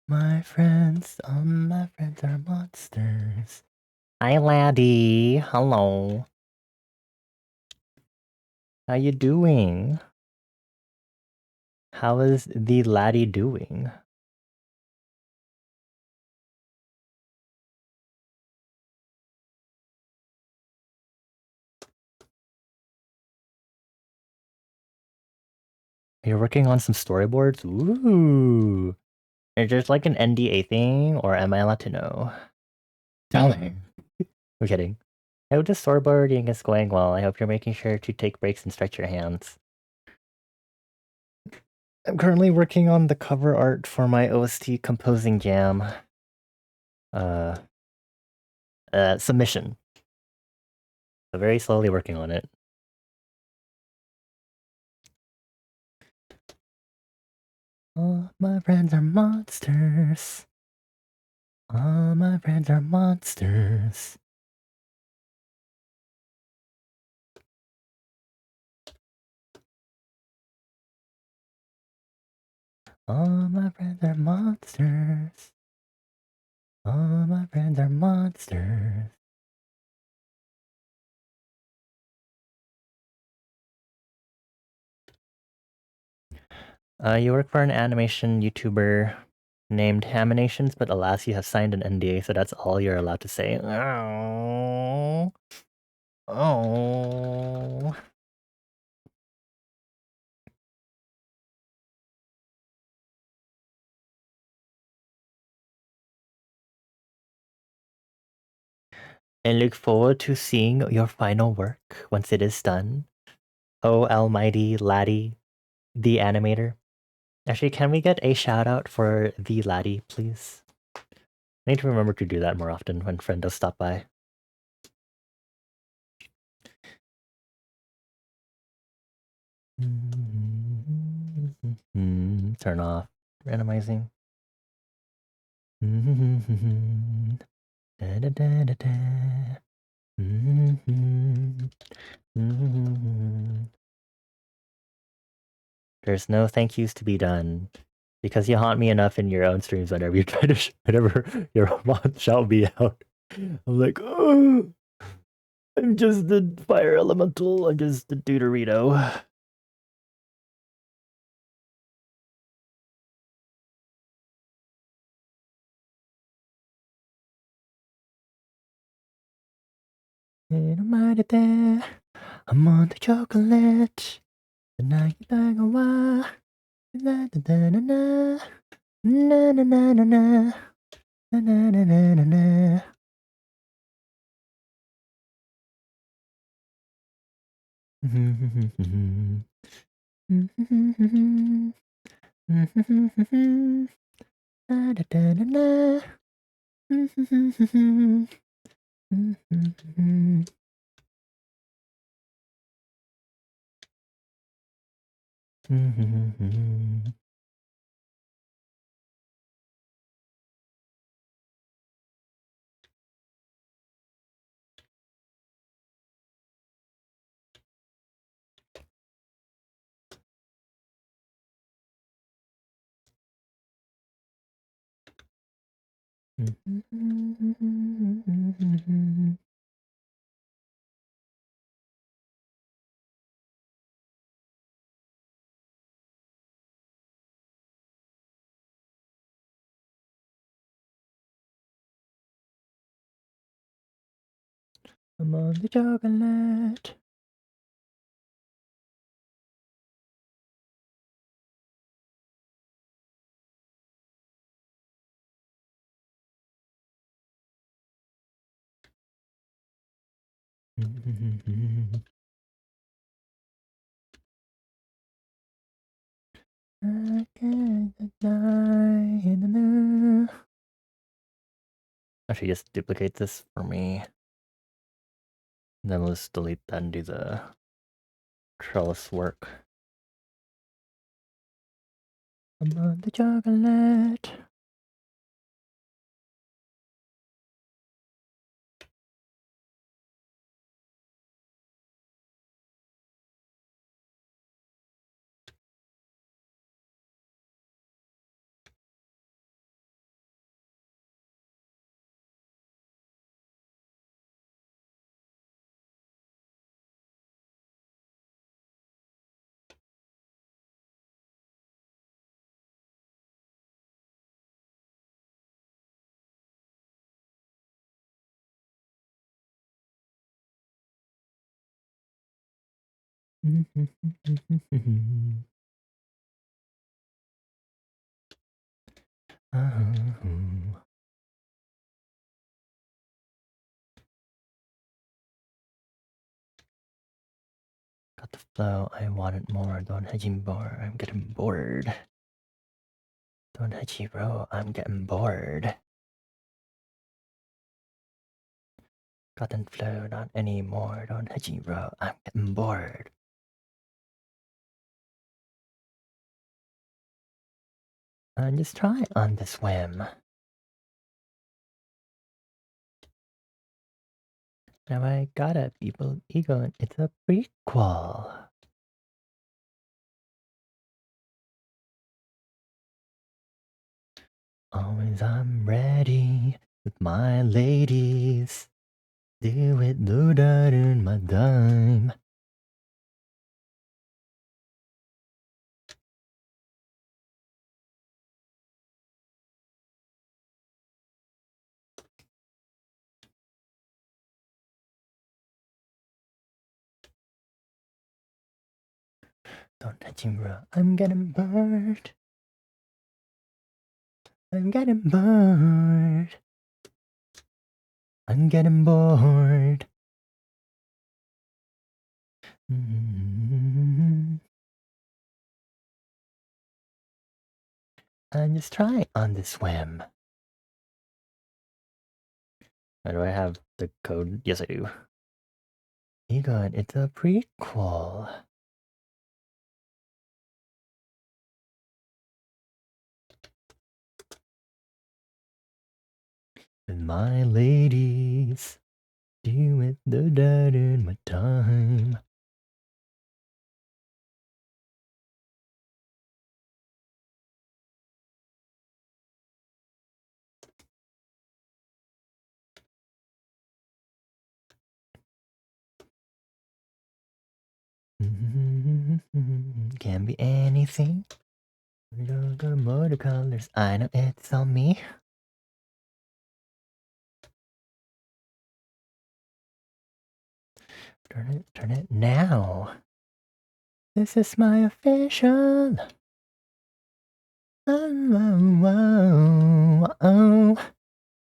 My friends are monsters. Hi, laddie. Hello. How you doing? How is the laddie doing? You're working on some storyboards? Ooh. Is this like an NDA thing, or am I allowed to know? Tell me. I'm kidding. I hope the storyboarding is going well. I hope you're making sure to take breaks and stretch your hands. I'm currently working on the cover art for my OST Composing Jam submission. So very slowly working on it. All my friends are monsters. All my friends are monsters. All my friends are monsters. All my friends are monsters. You work for an animation YouTuber named Haminations, but alas, you have signed an NDA, so that's all you're allowed to say. Oh. Oh. And look forward to seeing your final work once it is done. Oh, almighty laddie, the animator. Actually, can we get a shout out for the laddie, please? I need to remember to do that more often when friend does stop by. Turn off randomizing. Da, da, da, da, da. There's no thank yous to be done because you haunt me enough in your own streams whenever you try to whenever your mom shout me out. I'm like, oh, I'm just the fire elemental. I'm just the Deuterito. I'm on the chocolate. The night like a wah. Na na na na na. Na na na na na. Na na na na na na. Da da da da da. I'm on the chocolate. I can't die in the new. Actually, just duplicate this for me. Then let's delete that and do the trellis work. I'm on the chocolate. Got the flow. I want it more. Don't hit me more. I'm getting bored. Don't hit you, bro. I'm getting bored. Gotten flow, not anymore. Don't hit you, bro. I'm getting bored. I'm just trying on this whim. Now I got a people ego and it's a prequel. Always I'm ready with my ladies. Do it, do that in my dime. Don't touch him, bro. I'm getting bored. I'm getting bored. I'm getting bored. I'm just trying on this whim. Do I have the code? Yes, I do. Egon, it's a prequel. with my ladies. Do it the dead in my time. Can be anything. Watercolors, I know it's on me. Turn it now. This is my official. Oh.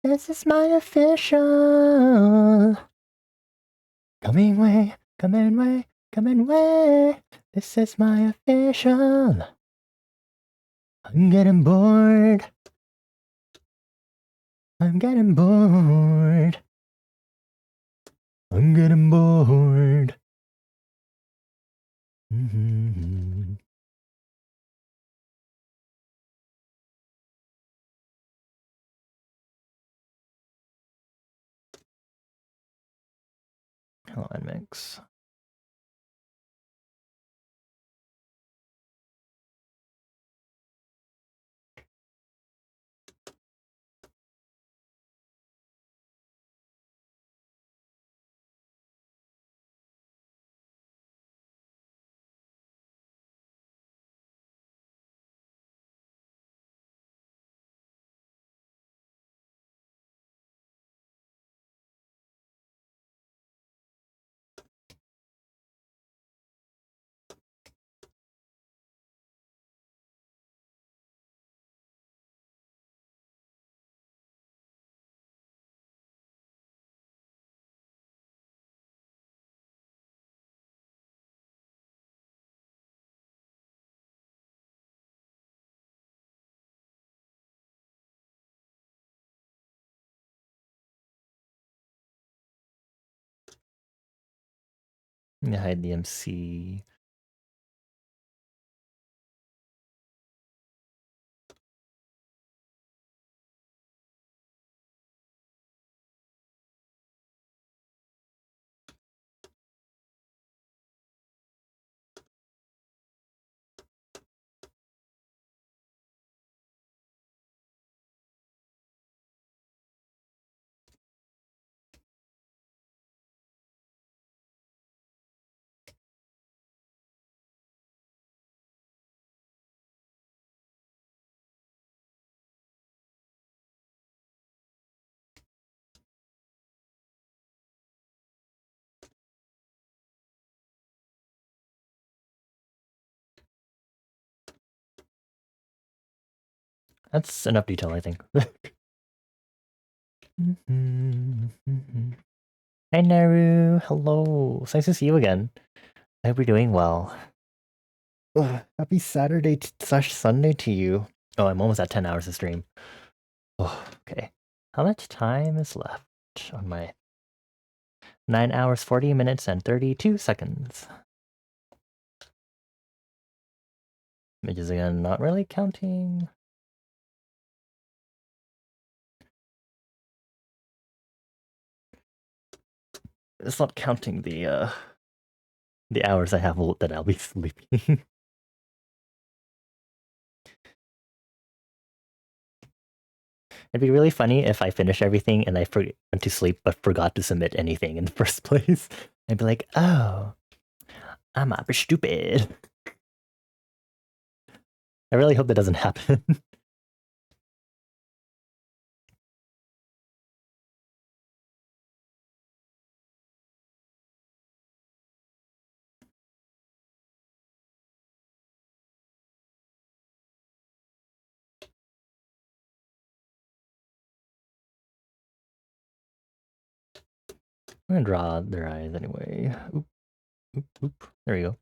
This is my official. Coming way. This is my official. I'm getting bored. I'm getting bored. Hold on, mix. I'm gonna hide the MC. That's enough detail, I think. Hi, Naru. Hello. It's nice to see you again. I hope you're doing well. Ugh, happy Saturday slash Sunday to you. Oh, I'm almost at 10 hours of stream. Oh, okay. How much time is left on my 9 hours, 40 minutes, and 32 seconds? Images again, not really counting. It's not counting the hours I have that I'll be sleeping. It'd be really funny if I finish everything and I went to sleep but forgot to submit anything in the first place. I'd be like, oh, I'm up stupid. I really hope that doesn't happen. I'm gonna draw their eyes anyway. Oop, oop, oop. There we go.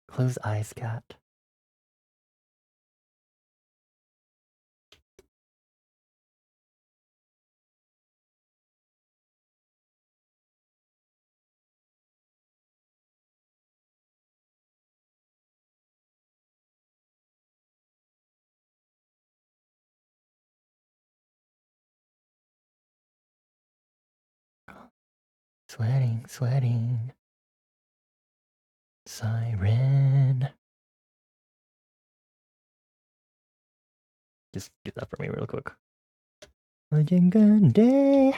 Close eyes, cat. Sweating, sweating. Siren. Just do that for me real quick. A good day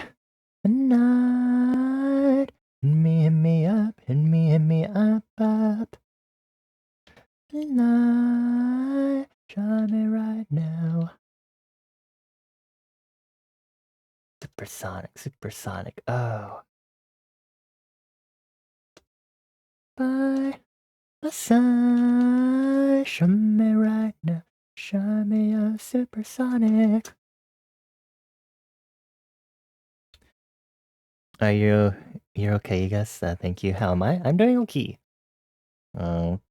and night. Hit me up, hit me up, up. Light, shine me right now. Supersonic, supersonic. Oh. By the sun, shine me right now. Shine me up, supersonic. You're okay, you guys? Thank you. How am I? I'm doing okay.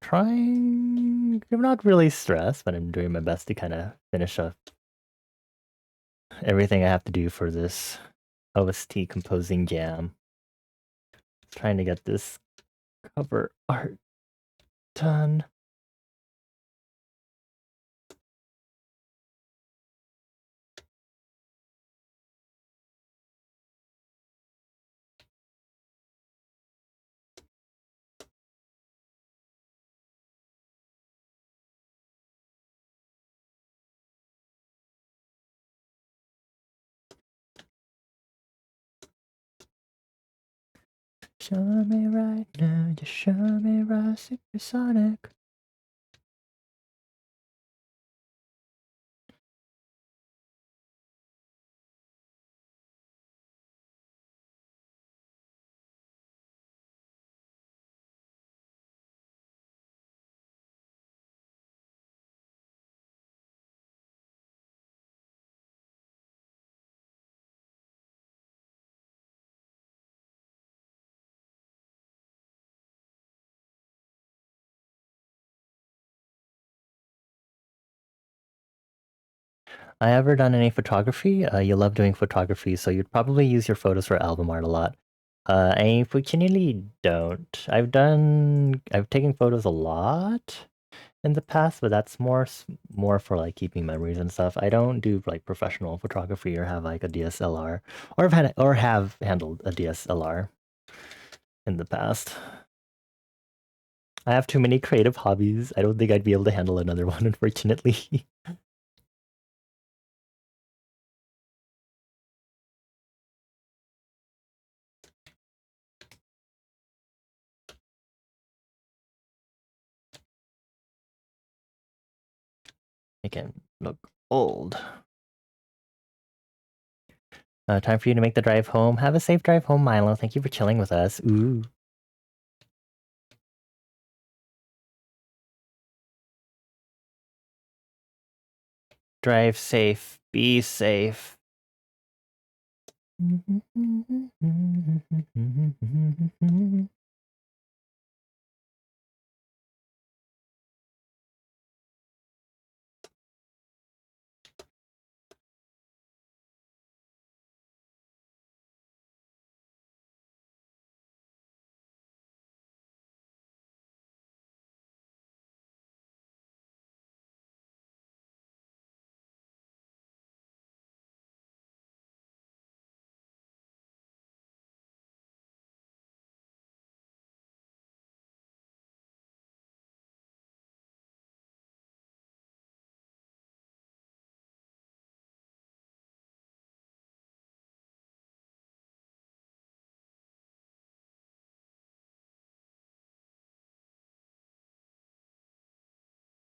Trying. I'm not really stressed, but I'm doing my best to kind of finish up everything I have to do for this OST Composing Jam. Trying to get this cover art done. Show me right now, just show me right, supersonic. I ever done any photography? You love doing photography, so you'd probably use your photos for album art a lot. I unfortunately don't. I've taken photos a lot in the past, but that's more for like keeping memories and stuff. I don't do like professional photography or have like a DSLR, or have handled a DSLR in the past. I have too many creative hobbies. I don't think I'd be able to handle another one, unfortunately. I can look old. Time for you to make the drive home. Have a safe drive home, Milo. Thank you for chilling with us. Ooh. Drive safe. Be safe.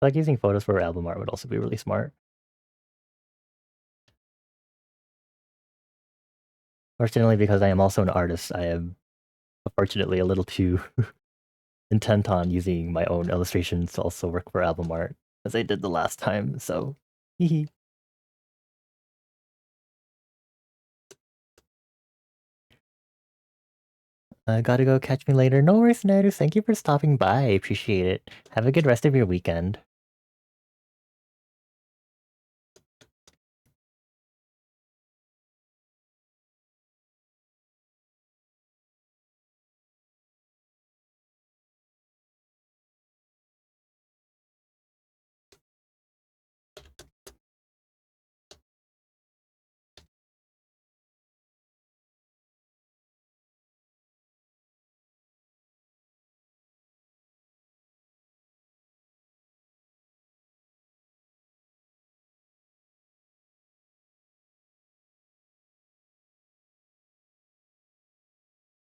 Like using photos for album art would also be really smart. Fortunately, because I am also an artist, I am unfortunately a little too intent on using my own illustrations to also work for album art, as I did the last time, so hee. I gotta go, catch me later. No worries, Nerdus. Thank you for stopping by. I appreciate it. Have a good rest of your weekend.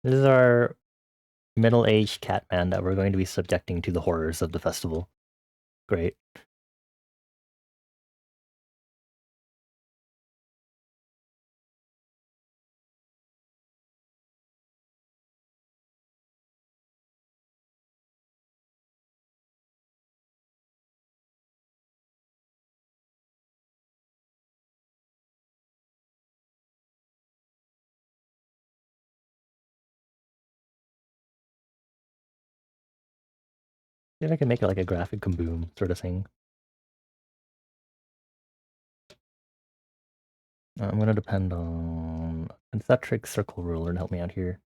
This is our middle-aged cat man that we're going to be subjecting to the horrors of the festival. Great. See if I can make it like a graphic kaboom sort of thing. I'm gonna depend on concentric circle ruler to help me out here.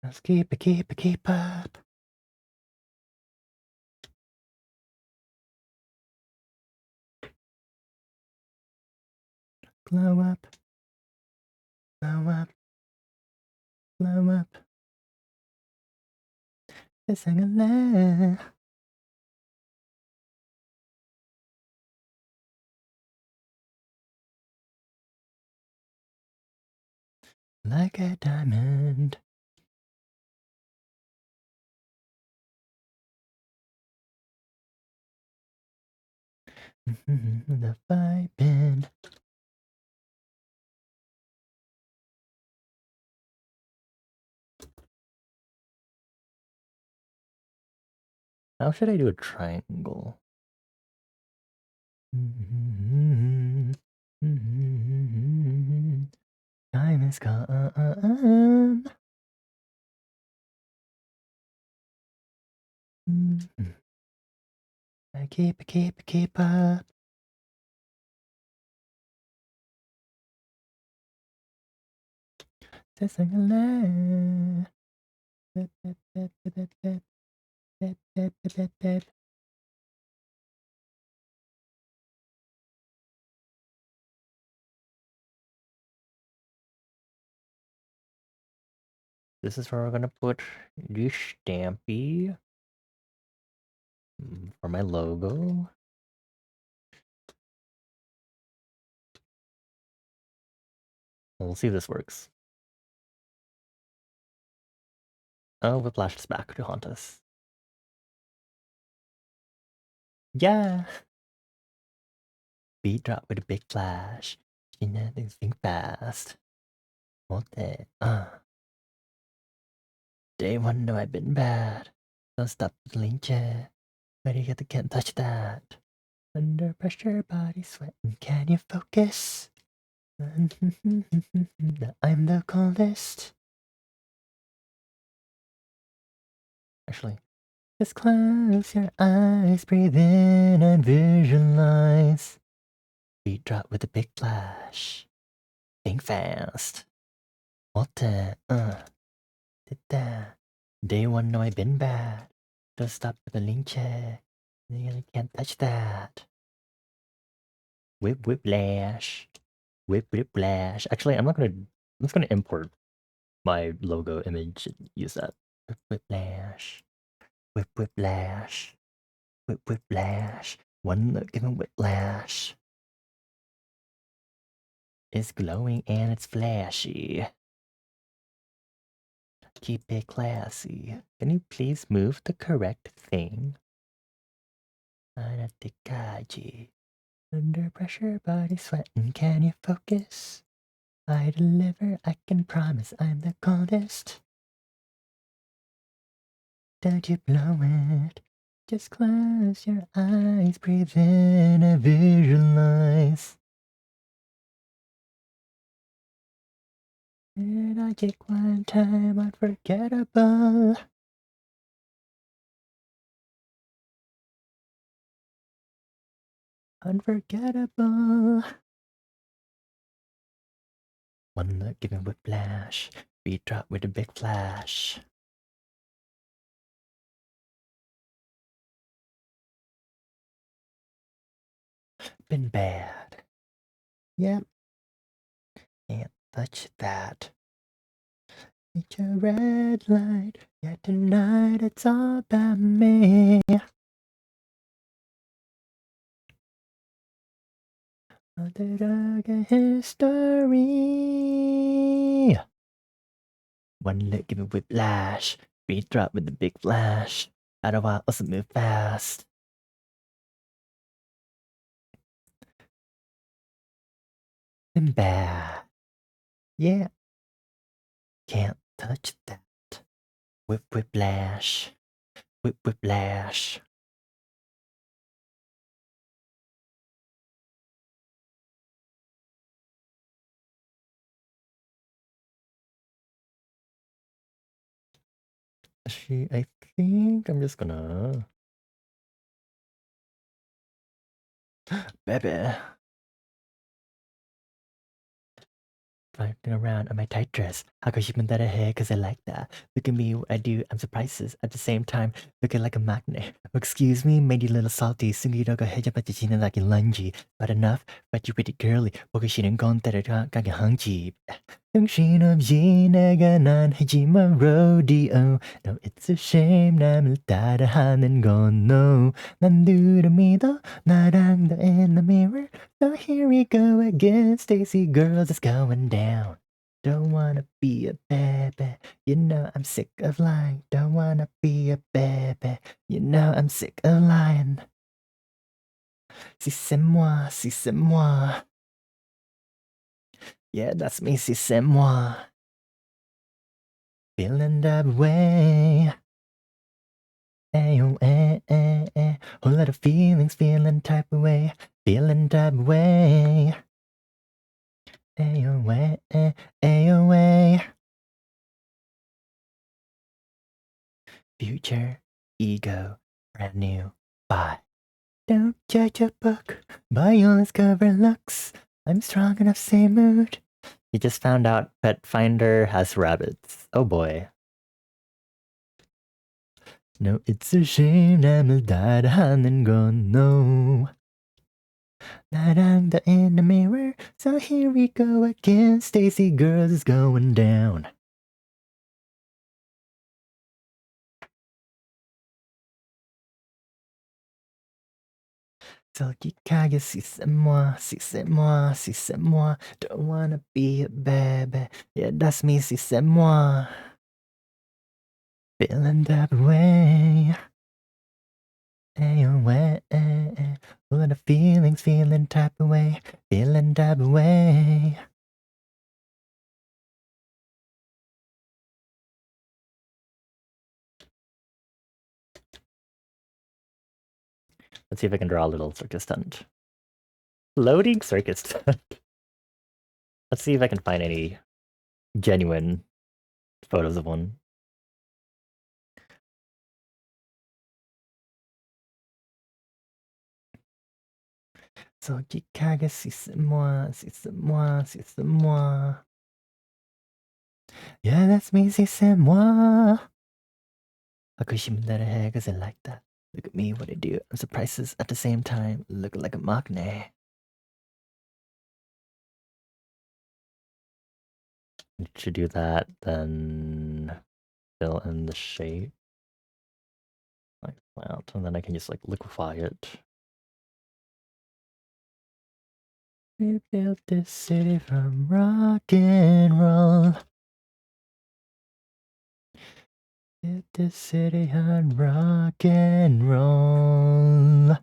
Let's keep up. Glow up. Glow up. Glow up. Sing like a diamond. The vibing. How should I do a triangle? Time is gone. I keep up. This is where we're gonna put the stampy for my logo. We'll see if this works. Oh, Whiplash is back to haunt us. Yeah! Beat drop with a big flash. She nothing's think fast. What the? Day one know I've been bad. Don't stop flinching. But you get the can't touch that. Under pressure, body sweating. Can you focus? I'm the coldest. Actually, just close your eyes, breathe in and visualize. Beat drop with a big flash. Think fast. What the? Did that. Day one know I've been bad. Don't stop with the linche. You can't touch that. Whiplash. Whiplash. Actually, I'm just gonna import my logo image and use that. Whiplash. Whiplash. Whiplash. One look given whiplash. It's glowing and it's flashy. Keep it classy. Can you please move the correct thing? Anatikaji. Under pressure, body sweating. Can you focus? I deliver, I can promise I'm the coldest. Don't you blow it. Just close your eyes, breathe in and visualize. And I take one time unforgettable. Unforgettable. One look giving whiplash. Beat drop with a big flash. Been bad. Yep. Can't touch that. It's a red light. Yeah, tonight it's all about me. Underdog history. One look, give me whiplash. Beat drop with the big flash. Out of while, also move fast. And bad. Yeah. Can't touch that. Whiplash. Whiplash. I think I'm just gonna. Baby. Floating around on my tight dress. How could she put that ahead? Cause I like that. Look at me, what I do. I'm surprises. At the same time, looking like a magnet. Excuse me, made you a little salty. Sungidoga hejapachichina like a lungy. But enough, but you pretty girly. Because she didn't go on that kage hungji. Shin of Jinaga nan hajima rodeo. No, it's a shame namil tada hanen gone no. Nandu to me though, narang in the mirror. So here we go again, Stacy girls, it's going down. Don't wanna be a baby, you know I'm sick of lying. Don't wanna be a baby, you know I'm sick of lying. Si c'est moi, si c'est moi. Yeah, that's me, si c'est moi. Feeling that way. Ayo, whole lot of feelings, feeling type of way. Feeling that way. Ayo, ayo, Future, ego, brand new, bye. Don't judge a book by all its cover looks. I'm strong enough, same mood. You just found out Pet Finder has rabbits. Oh boy. No, it's a shame that will die and gone. No. Not under in the mirror. So here we go again. Stacy girls is going down. So Kikage, si c'est moi, si c'est moi, si c'est moi. Don't wanna be a baby. Yeah, that's me, si c'est moi. Feeling that way. Way. All of the feelings, feeling type of way. Feeling that way. Let's see if I can draw a little circus stunt. Loading circus stunt. Let's see if I can find any genuine photos of one. So Kikage, si c'est moi, si c'est moi, si c'est moi. Yeah, that's me, si c'est moi. Akushimindara cause I like that. Look at me, what I do. I'm surprises at the same time, looking like a maknae. To do that, then fill in the shape like that, and then I can just like liquefy it. We built this city from rock and roll. Built this city on rock and roll.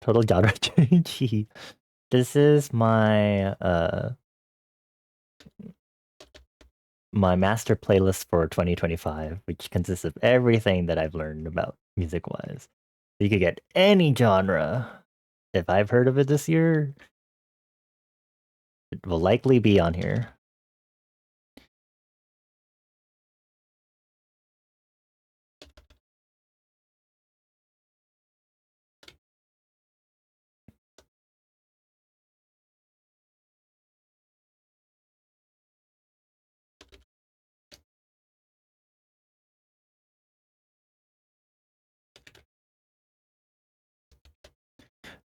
Total genre change. This is my my master playlist for 2025, which consists of everything that I've learned about music-wise. You could get any genre. If I've heard of it this year, it will likely be on here.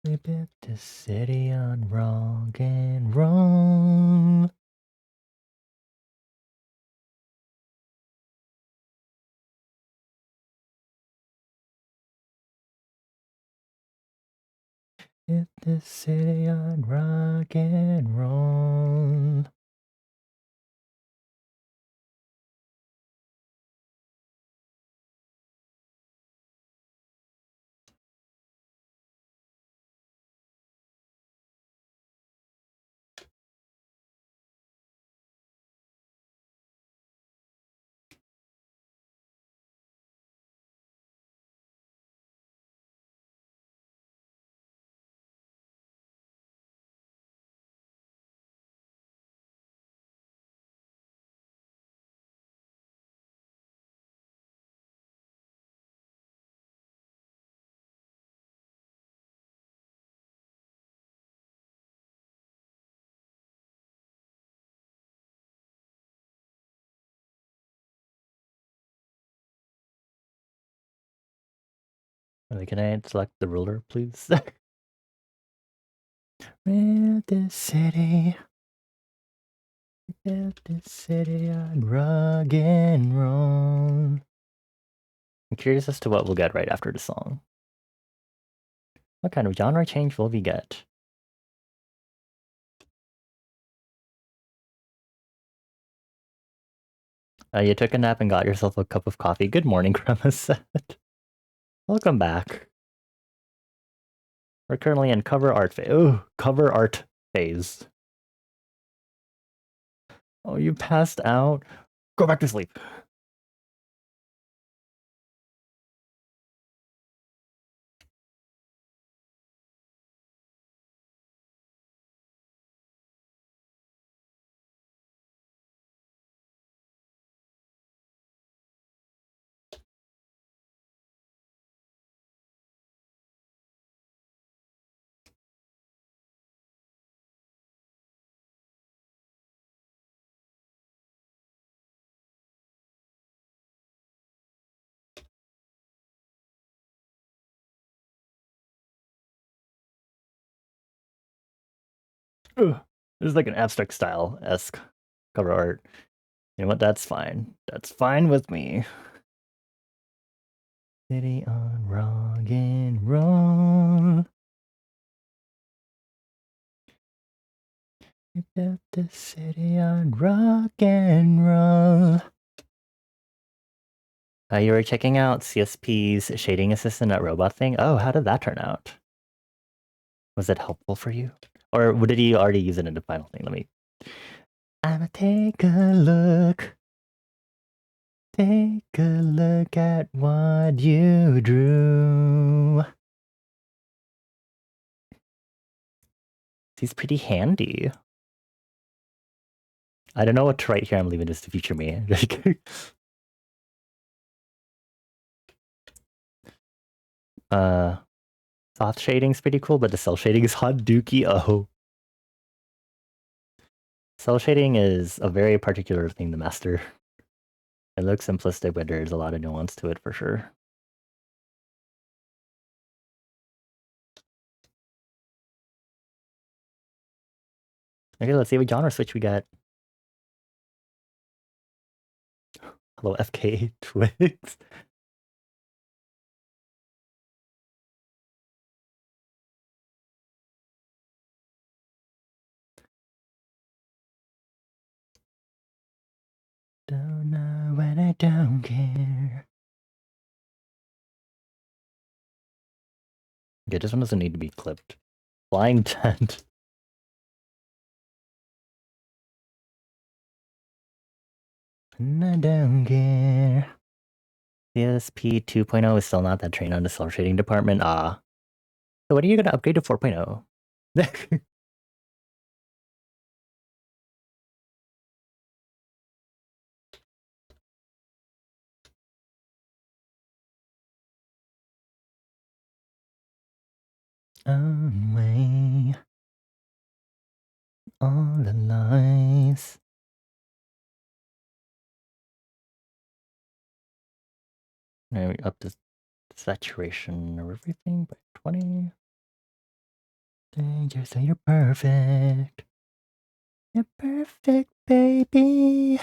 We built this city on wrong and wrong. Built this city on rock and roll. Wait, can I select the ruler, please? Built this city. Built this city on rock and roll. I'm curious as to what we'll get right after the song. What kind of genre change will we get? You took a nap and got yourself a cup of coffee. Good morning, Kremaset. Welcome back. We're currently in cover art phase. Oh, cover art phase. Oh, you passed out? Go back to sleep. Ugh. This is like an abstract style-esque cover art. You know what? That's fine. That's fine with me. City on rock and roll. We built the city on rock and roll. You were checking out CSP's shading assistant at Robot Thing. Oh, how did that turn out? Was it helpful for you? Or did you already use it in the final thing? Let me... I'ma take a look. Take a look at what you drew. He's pretty handy. I don't know what to write here. I'm leaving this to future me. Soft shading's pretty cool, but the cell shading is hot dookie. Oh. Cell shading is a very particular thing to master. It looks simplistic, but there's a lot of nuance to it for sure. Okay, let's see what genre switch we got. Hello, FK Twigs. Don't know when I don't care. Okay, this one doesn't need to be clipped. Flying tent. And I don't care. CSP 2.0 is still not that trained on the cell shading department. Ah. So what are you gonna upgrade to 4.0? Away. All the lies. Now we up the saturation of everything by 20. Stranger, so you're perfect. You're perfect, baby.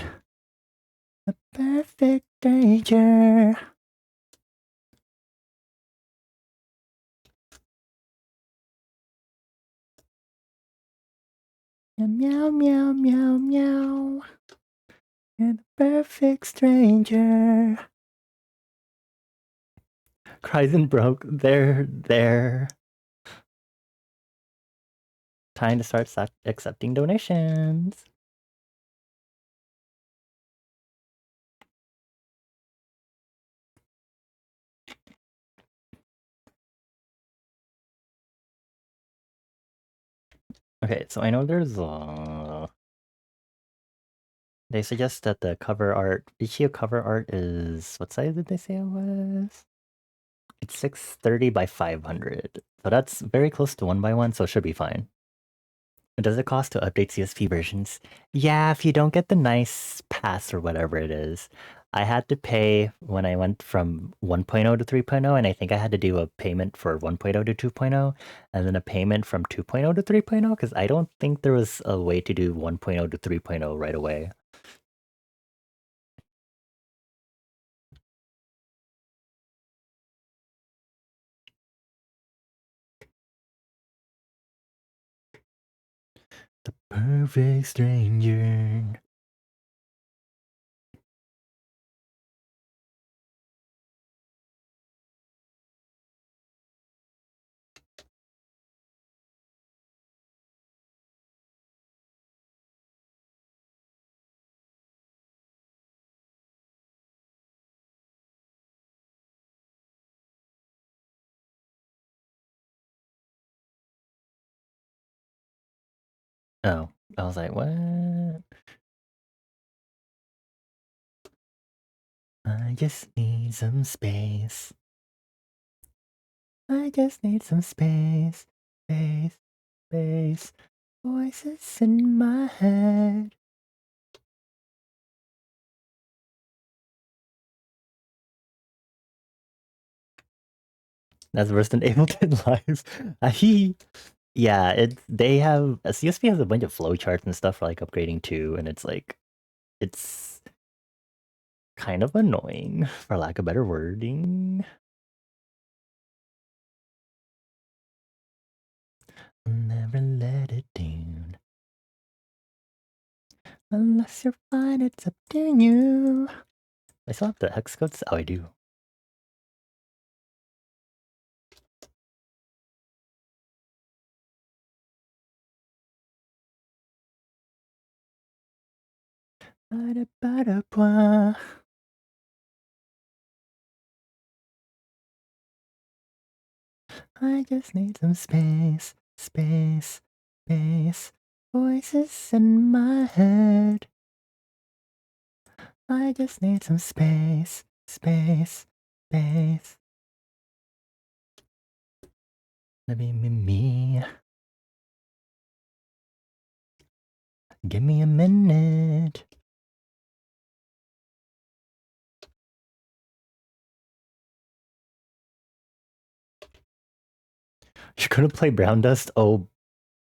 A perfect stranger. Meow, meow, meow, meow. You're the perfect stranger. Cries and broke. There. Time to start accepting donations. Okay, so I know there's they suggest that the cover art, Ichio cover art is, what size did they say it was? It's 630 by 500. So that's very close to 1 by 1, so it should be fine. Does it cost to update CSP versions? Yeah, if you don't get the nice pass or whatever it is. I had to pay when I went from 1.0 to 3.0, and I think I had to do a payment for 1.0 to 2.0, and then a payment from 2.0 to 3.0, because I don't think there was a way to do 1.0 to 3.0 right away. The perfect stranger. Oh, I was like, what? I just need some space. I just need some space. Space, space. Voices in my head. That's worse than Ableton Live. Ahi. Yeah, they have a CSP has a bunch of flowcharts and stuff for like upgrading too, and it's like it's kind of annoying for lack of better wording. I'll never let it down. Unless you're fine, it's up to you. I still have the hex codes? Oh, I do. Ba-da-ba-da-bwa. I just need some space, space, space. Voices in my head. I just need some space, space, space. Let me. Give me a minute. You're gonna play Brown Dust? Oh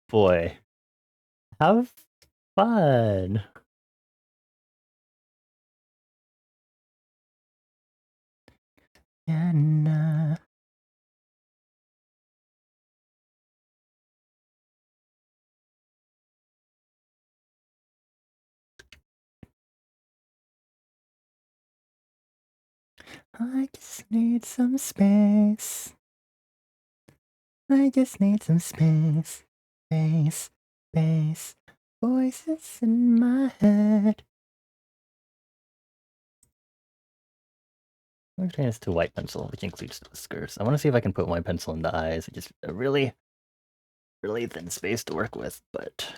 boy. Have fun. And I just need some space. I just need some space, space, space. Voices in my head. I'm going to change this to white pencil, which includes the whiskers. I want to see if I can put white pencil in the eyes. It's just a really, really thin space to work with, but...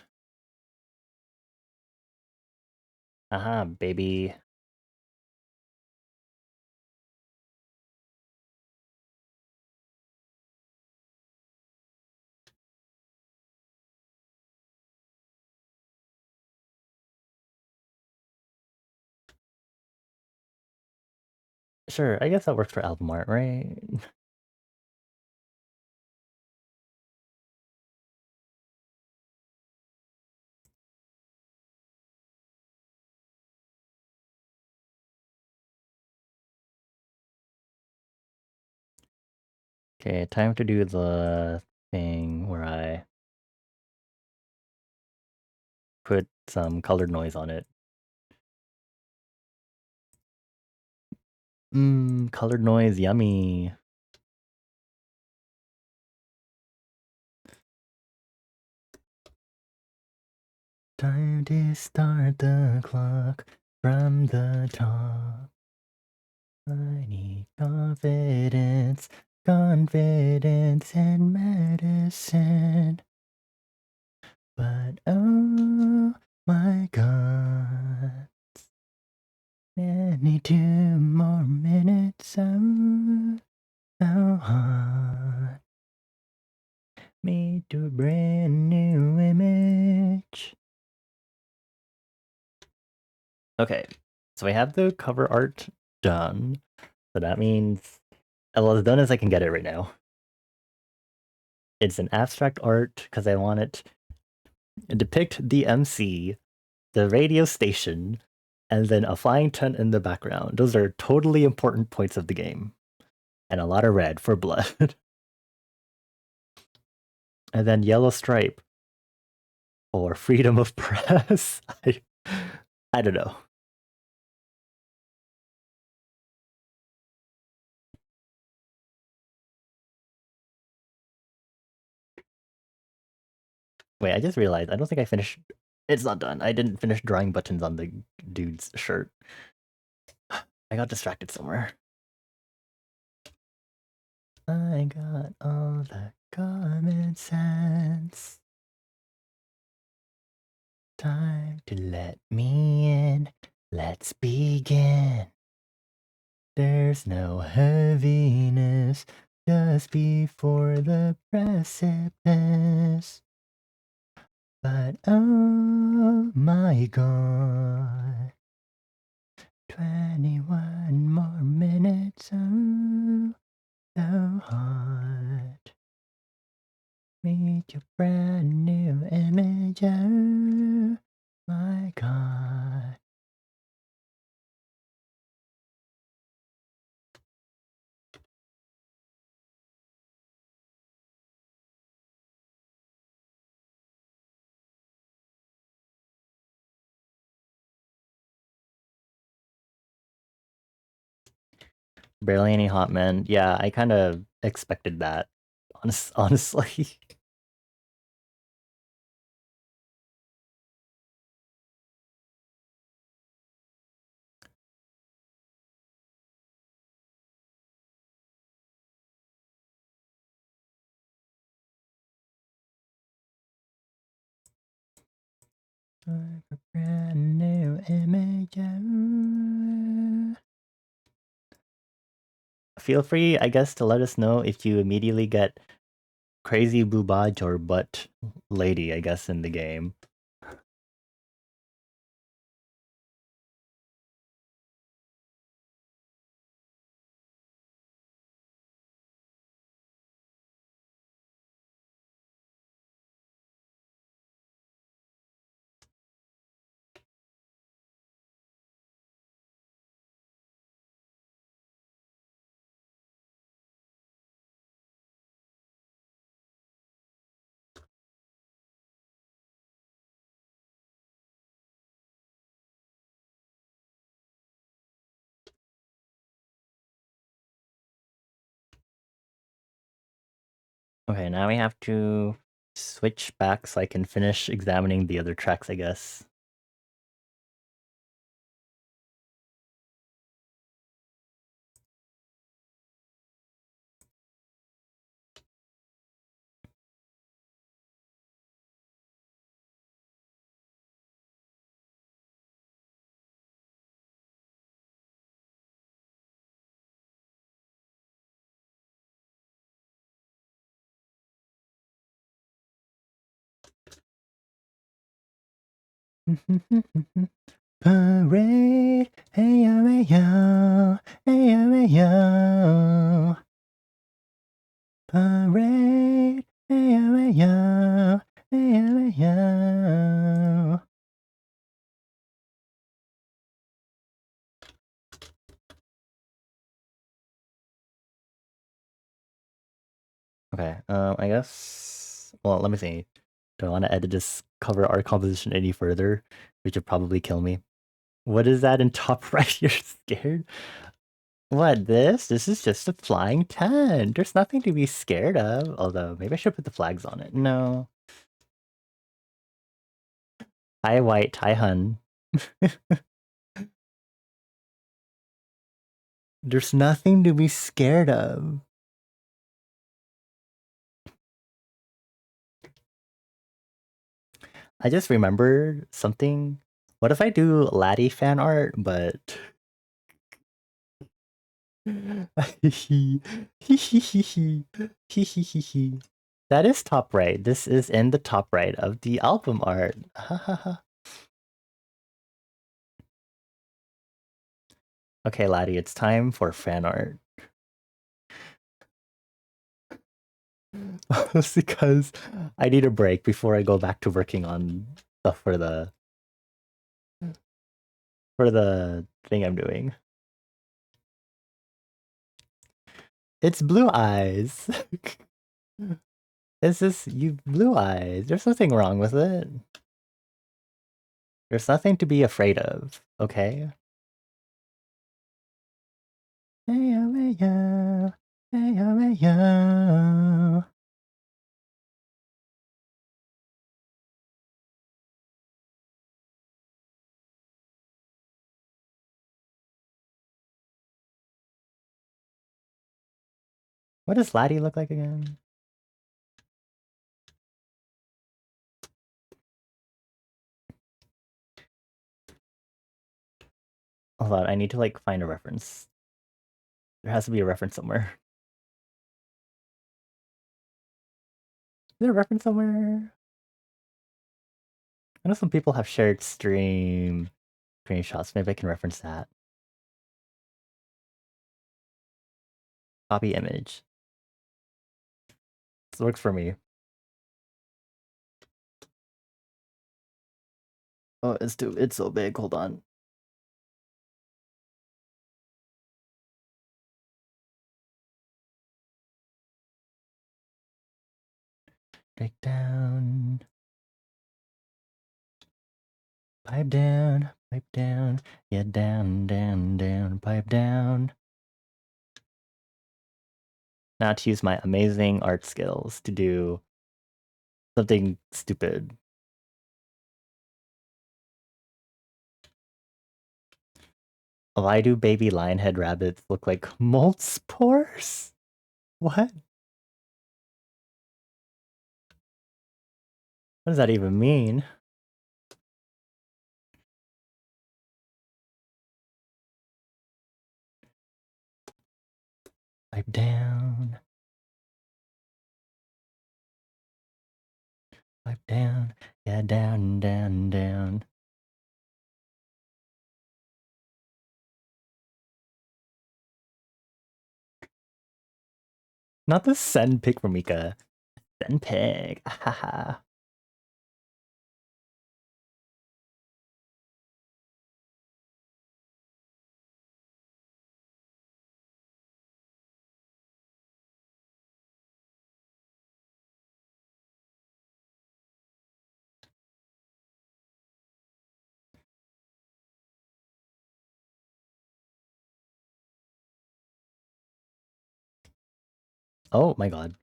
Aha, baby. Sure, I guess that works for album art, right? Okay, time to do the thing where I put some colored noise on it. Colored noise, yummy. Time to start the clock from the top. I need confidence, confidence in medicine. But oh my god, I need 2 more minutes. So hard. Made to a brand new image. Okay, so I have the cover art done. So that means, well, as done as I can get it right now. It's an abstract art because I want it to depict the MC, the radio station, and then a flying tent in the background. Those are totally important points of the game. And a lot of red for blood. And then yellow stripe for freedom of press. I don't know. Wait, I just realized I don't think I finished. It's not done. I didn't finish drawing buttons on the dude's shirt. I got distracted somewhere. I got all the common sense. Time to let me in. Let's begin. There's no heaviness just before the precipice. But oh my god, 21 more minutes, oh, so hot. Meet your brand new image, oh my god. Barely any hot men. Yeah, I kind of expected that, honestly. A brand new image, oh. Feel free, I guess, to let us know if you immediately get crazy boobage or butt lady, I guess, in the game. Okay, now we have to switch back so I can finish examining the other tracks, I guess. Parade, hey yo, hey yo, hey yo, hey yo. Parade, hey yo, hey yo, hey yo, hey yo. Okay, I guess. Well, let me see. Do I want to edit this cover art composition any further? Which would probably kill me. What is that in top right? You're scared? What, this? This is just a flying tent. There's nothing to be scared of. Although, maybe I should put the flags on it. No. Hi, white. Hi, hun. There's nothing to be scared of. I just remembered something. What if I do Laddie fan art, but that is top right. This is in the top right of the album art. Okay, Laddie, it's time for fan art. It's because I need a break before I go back to working on stuff for the thing I'm doing. It's blue eyes. It's just you blue eyes. There's nothing wrong with it. There's nothing to be afraid of, okay? Hey, oh, hey, oh. Hey, oh, hey, oh. What does Laddie look like again? Hold on, I need to like find a reference. There has to be a reference somewhere. Is there a reference somewhere? I know some people have shared stream screenshots. Maybe I can reference that. Copy image. This works for me. Oh, it's so big. Hold on. Break down. Pipe down, yeah, down, down, down, pipe down. Now to use my amazing art skills to do something stupid. Why do baby lionhead rabbits look like mold spores? What? What does that even mean? Pipe down. Pipe down. Yeah, down, down, down. Not the send pic from Mika. Send pic. Haha. Oh my god.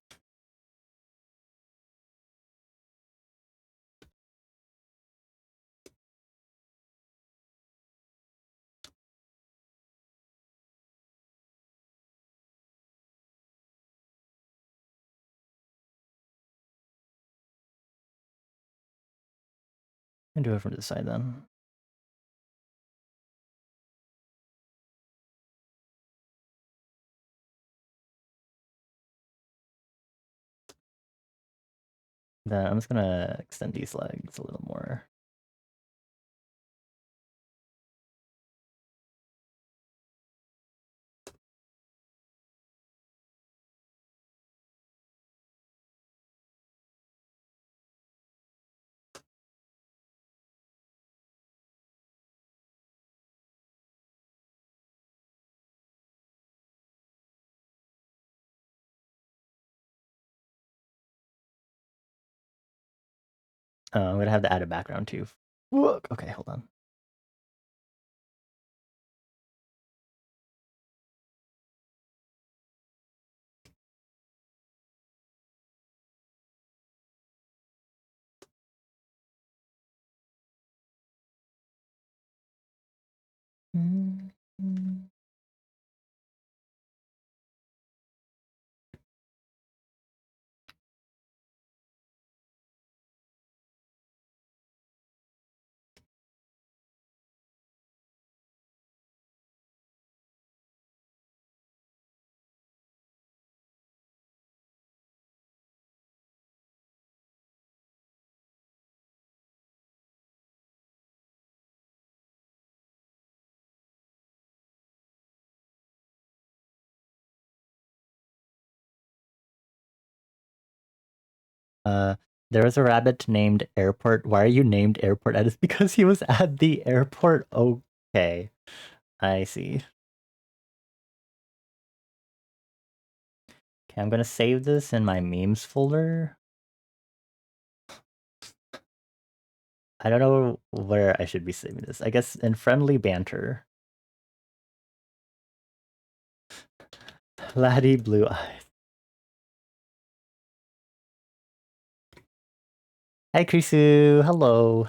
I can do it from this side then. Then I'm just gonna extend these legs a little more. I'm gonna have to add a background too. Look. Okay, hold on. There was a rabbit named Airport. Why are you named Airport? That is because he was at the airport. Okay, I see. Okay, I'm gonna save this in my memes folder. I don't know where I should be saving this. I guess in friendly banter. Laddie blue eyes. Hi Krisu, hello.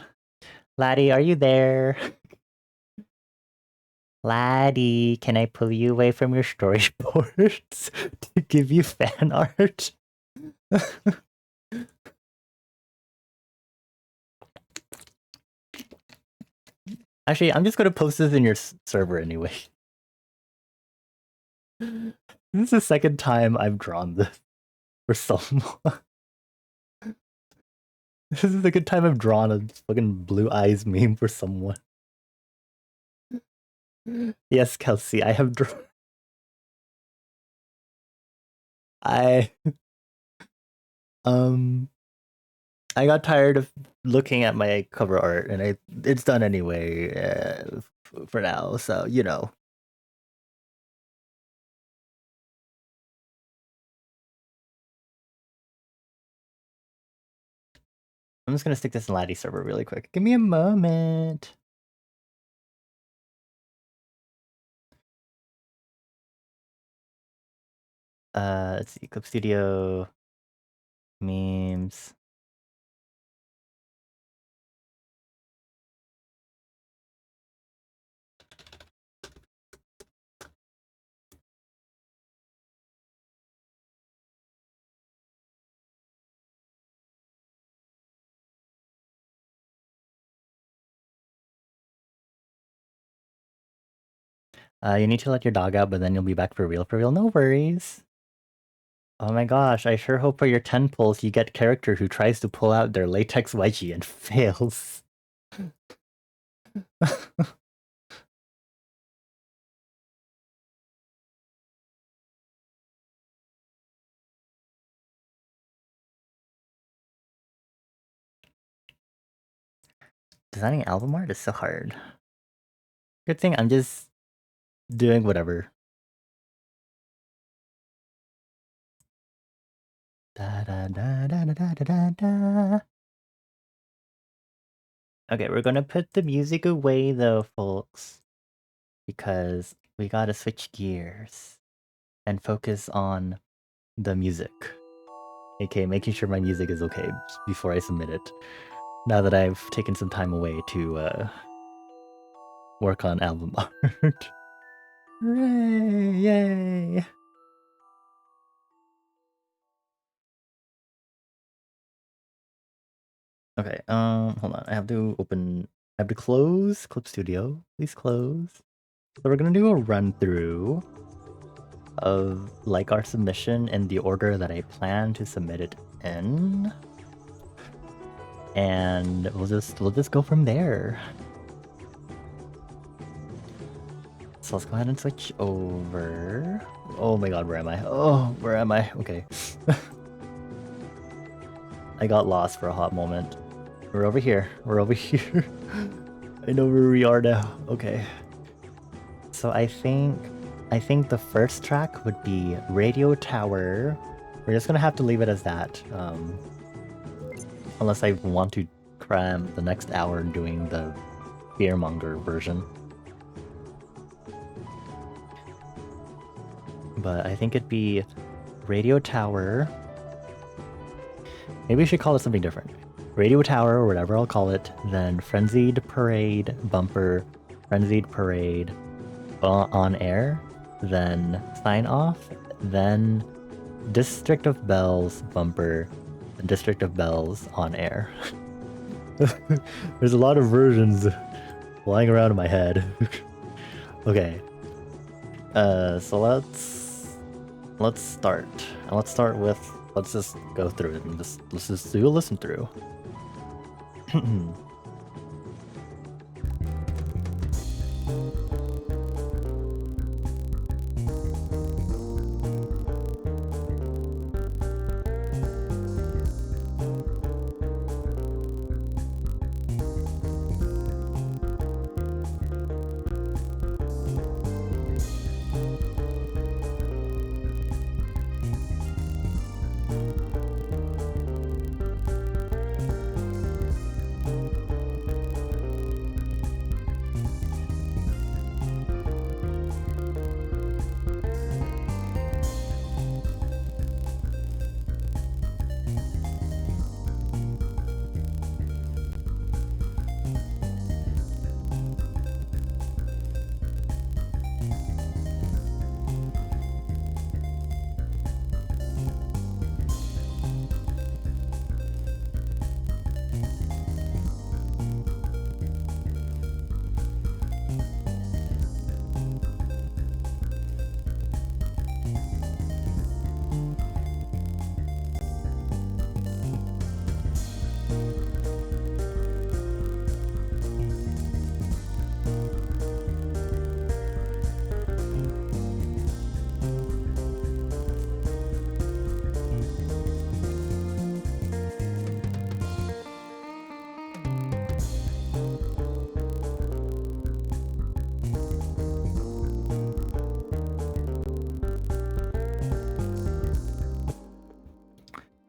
Laddie, are you there? Laddie, can I pull you away from your storyboards to give you fan art? Actually, I'm just gonna post this in your server anyway. This is the second time I've drawn this for someone. This is the good time I've drawn a fucking blue eyes meme for someone. Yes, Kelsey, I have drawn. I got tired of looking at my cover art, and it's done anyway for now. So you know. I'm just gonna stick this in Laddie server really quick. Give me a moment. Let's see, Clip Studio, memes. You need to let your dog out, but then you'll be back for real, for real. No worries. Oh my gosh, I sure hope for your 10 pulls you get character who tries to pull out their latex wedgie and fails. Designing album art is so hard. Good thing I'm just doing whatever. Da da da da da da da da. Okay, we're gonna put the music away though, folks, because we gotta switch gears and focus on the music. Okay, making sure my music is okay before I submit it. Now that I've taken some time away to work on album art. Hooray! Yay! Okay, hold on. I have to close Clip Studio. Please close. So we're gonna do a run through of like our submission in the order that I plan to submit it in. And we'll just go from there. So let's go ahead and switch over. Oh my god, where am I? Oh, where am I? Okay. I got lost for a hot moment. We're over here. We're over here. I know where we are now. Okay. So I think the first track would be Radio Tower. We're just gonna have to leave it as that. Unless I want to cram the next hour doing the fearmonger version. But I think it'd be Radio Tower. Maybe we should call it something different. Radio Tower, or whatever I'll call it, then Frenzied Parade Bumper, Frenzied Parade on air, then Sign Off, then District of Bells Bumper, and District of Bells on air. There's a lot of versions flying around in my head. Okay. So let's start. And let's start with, let's just go through it and let's just do a listen through.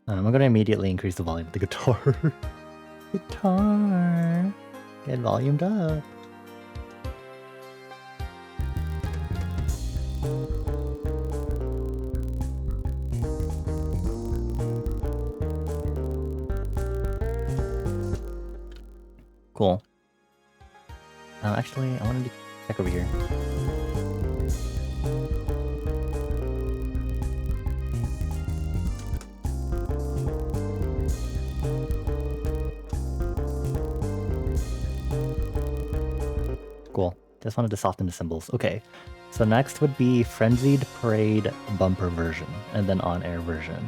I'm gonna immediately increase the volume of the guitar. Guitar! Get volumed up. Cool. Actually, I wanted to check over here. Cool. Just wanted to soften the cymbals. Okay. So next would be Frenzied Parade Bumper version, and then on-air version.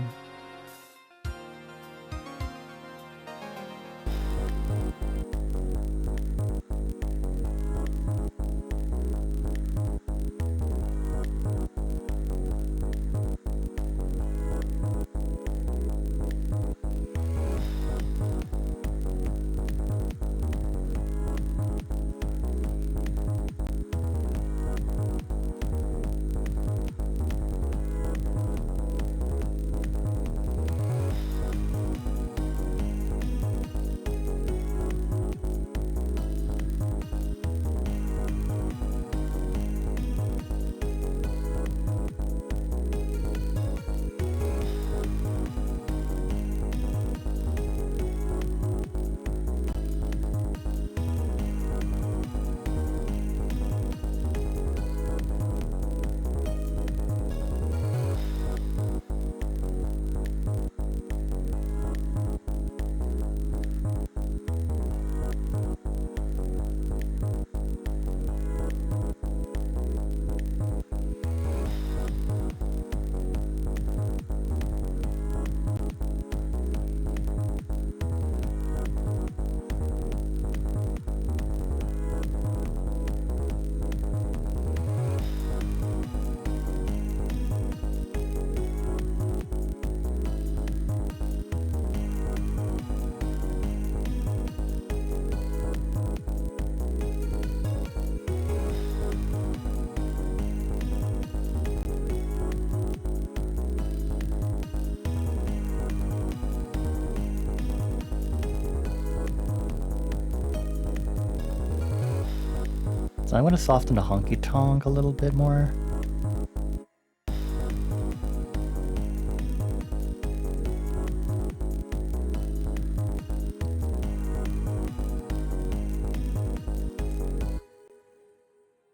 So I'm going to soften the honky tonk a little bit more.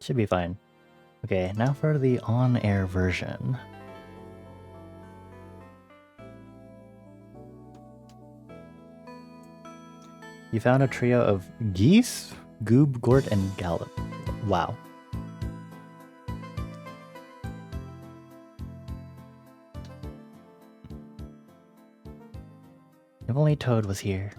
Should be fine. Okay, now for the on-air version. You found a trio of geese, goob, gort, and gallop. Wow. If only Toad was here.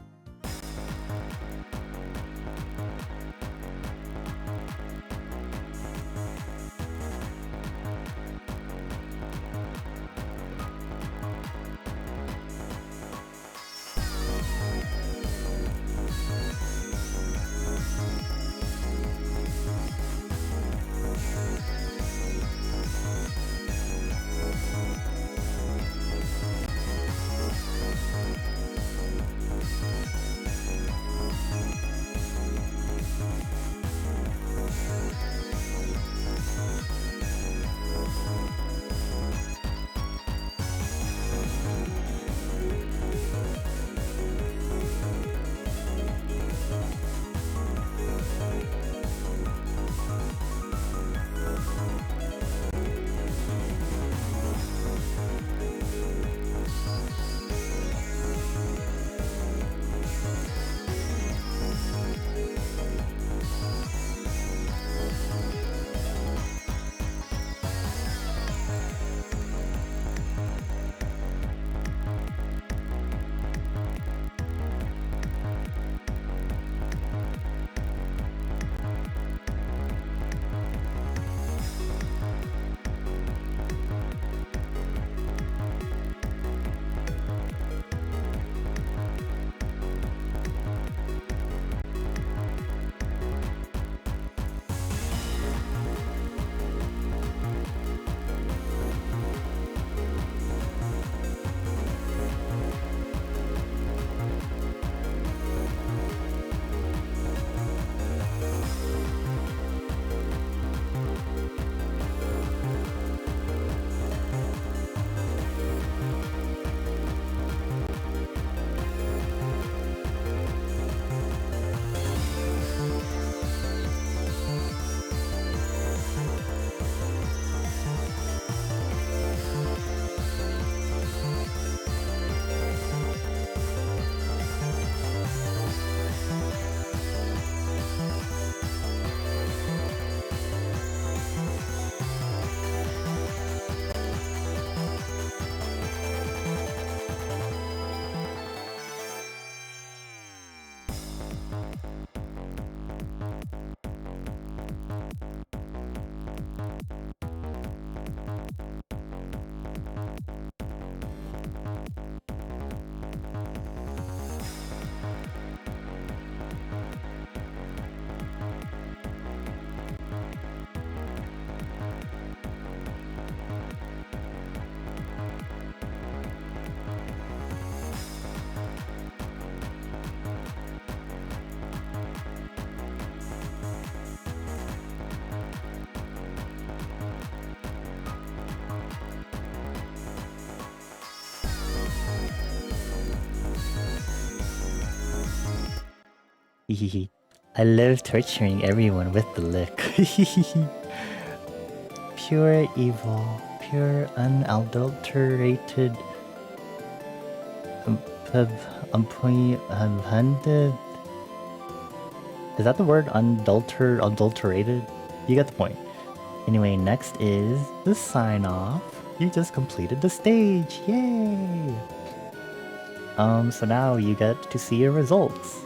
I love torturing everyone with the lick. Pure evil, pure unadulterated, unadulterated. Is that the word? Adulterated? You get the point. Anyway, next is the sign off. You just completed the stage. Yay! So now you get to see your results.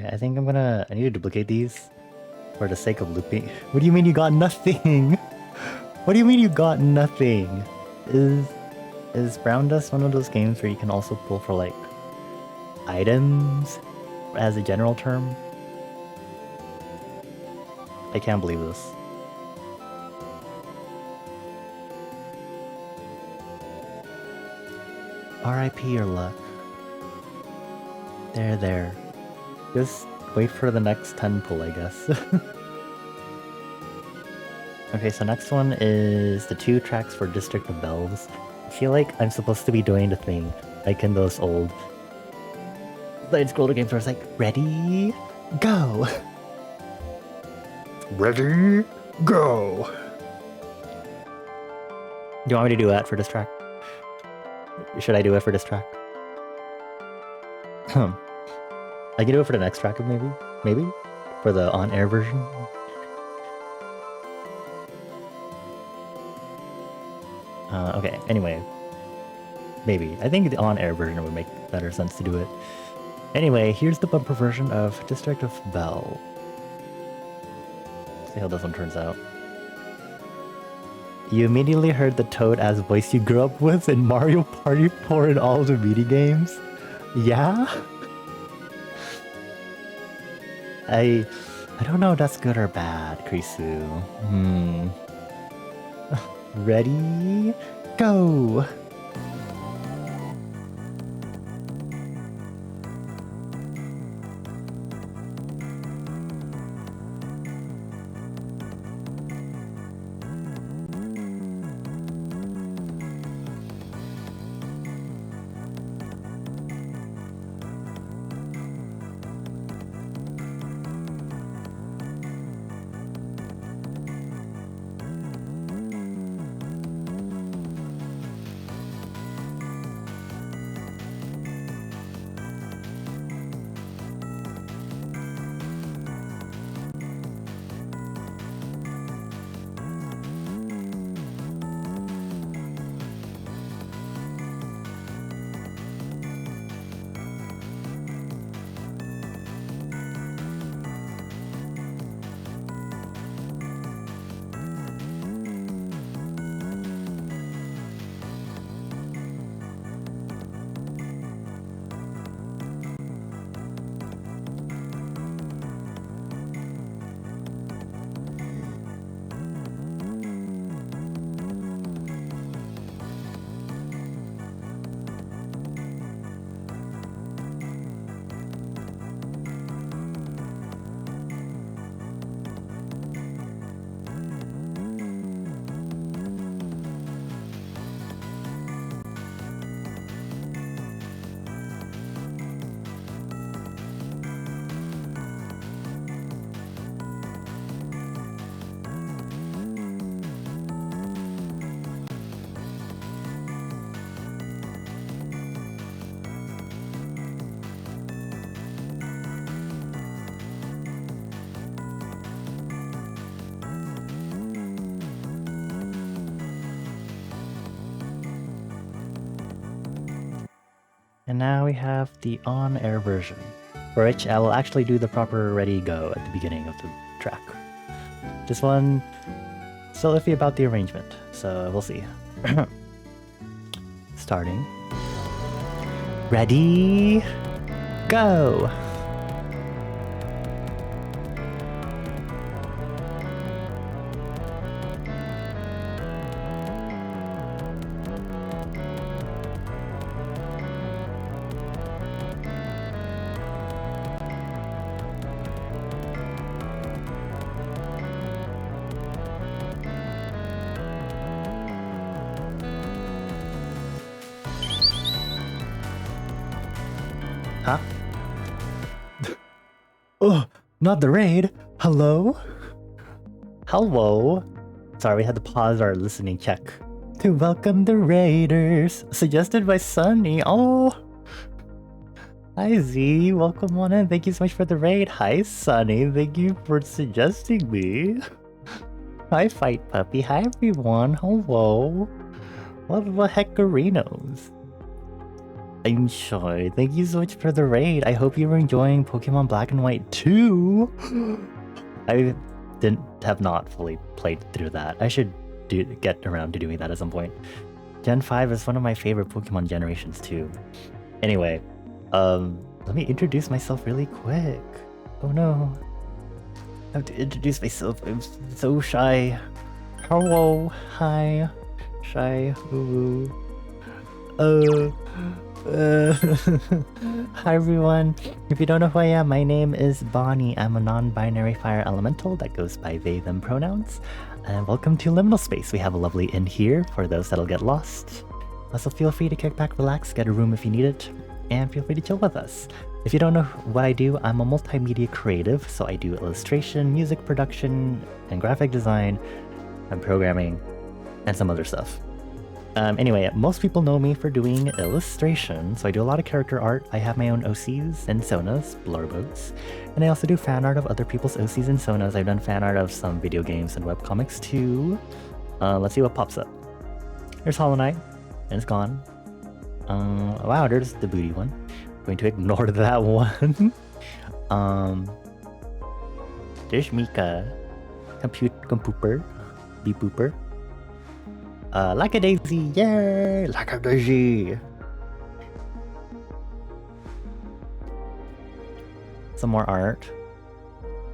Okay, I think I need to duplicate these for the sake of looping. What do you mean you got nothing? What do you mean you got nothing? Is Brown Dust one of those games where you can also pull for like items as a general term? I can't believe this. RIP your luck. There. Just wait for the next 10 pull, I guess. Okay, so next one is the 2 tracks for District of Bells. I feel like I'm supposed to be doing the thing, like in those old side-scroller games where it's like, ready, go! Ready, go! Do you want me to do that for this track? Should I do it for this track? I can do it for the next track, maybe? Maybe? For the on-air version? Okay, anyway. Maybe. I think the on-air version would make better sense to do it. Anyway, here's the bumper version of District of Bell. See how this one turns out. You immediately heard the Toad-ass voice you grew up with in Mario Party 4 and all the mini games? Yeah? I don't know if that's good or bad, Krisu. Ready? Go! And now we have the on-air version, for which I will actually do the proper ready go at the beginning of the track. This one, still iffy about the arrangement, so we'll see. Starting. Ready, go! Huh? Oh, not the raid. Hello? Hello? Sorry, we had to pause our listening check. To welcome the raiders, suggested by Sunny. Oh! Hi Z, welcome on in. Thank you so much for the raid. Hi Sunny, thank you for suggesting me. Hi Fight Puppy, hi everyone. Hello. What the heckerinos? I'm sure. Thank you so much for the raid. I hope you were enjoying Pokemon Black and White 2. I have not fully played through that. I should get around to doing that at some point. Gen 5 is one of my favorite Pokemon generations too. Anyway, let me introduce myself really quick. Oh no. I have to introduce myself. I'm so shy. Hello. Hi. Shy. Ooh. Hi everyone. If you don't know who I am, my name is Bonnie. I'm a non-binary fire elemental that goes by they, them pronouns. And welcome to Liminal Space. We have a lovely inn here for those that'll get lost. Also feel free to kick back, relax, get a room if you need it, and feel free to chill with us. If you don't know what I do, I'm a multimedia creative, so I do illustration, music production, and graphic design, and programming, and some other stuff. Anyway, most people know me for doing illustration, so I do a lot of character art. I have my own OCs and sonas, blurbos, and I also do fan art of other people's OCs and sonas. I've done fan art of some video games and webcomics too. Let's see what pops up. There's Hollow Knight, and it's gone. Wow, there's the booty one. I'm going to ignore that one. There's Mika, Compooper, Beepooper. Like a daisy, yay! Like a daisy! Some more art.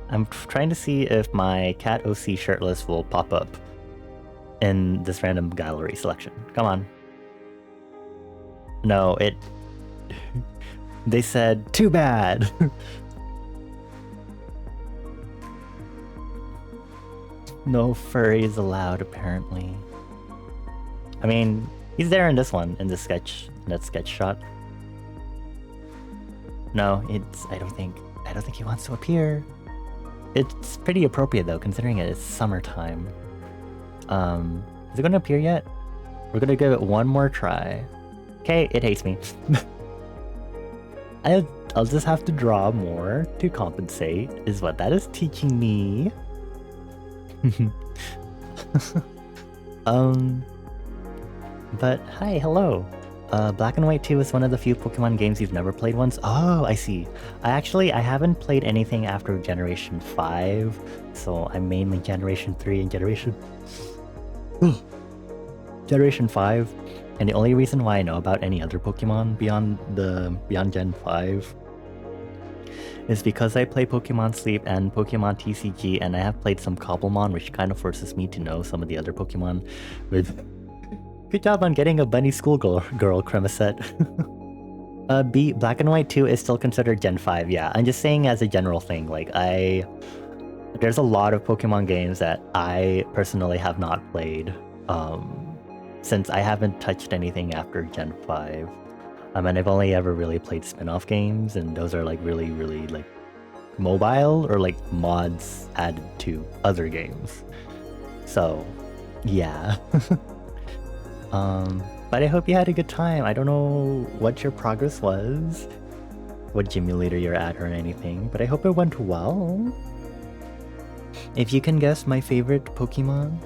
I'm trying to see if my cat OC shirtless will pop up in this random gallery selection. Come on. No, it... They said, too bad! No furries allowed, apparently. I mean, he's there in this one, in this sketch, that sketch shot. No, I don't think he wants to appear. It's pretty appropriate though, considering it's summertime. Is it gonna appear yet? We're gonna give it one more try. Okay, it hates me. I'll just have to draw more to compensate, is what that is teaching me. But hi, hello. Black and White 2 is one of the few Pokemon games you've never played once. Oh, I see. I haven't played anything after Generation 5, so I'm mainly Generation 3 and Generation 5. And the only reason why I know about any other Pokemon beyond Gen 5 is because I play Pokemon Sleep and Pokemon TCG, and I have played some Cobblemon, which kind of forces me to know some of the other Pokemon with... Good job on getting a bunny schoolgirl, Cremisette. Black and White 2 is still considered Gen 5, yeah. I'm just saying as a general thing, like, there's a lot of Pokemon games that I personally have not played, since I haven't touched anything after Gen 5. And I've only ever really played spin-off games, and those are like really, really like mobile or like mods added to other games. So, yeah. But I hope you had a good time. I don't know what your progress was, what simulator you're at or anything, but I hope it went well. If you can guess my favorite Pokemon,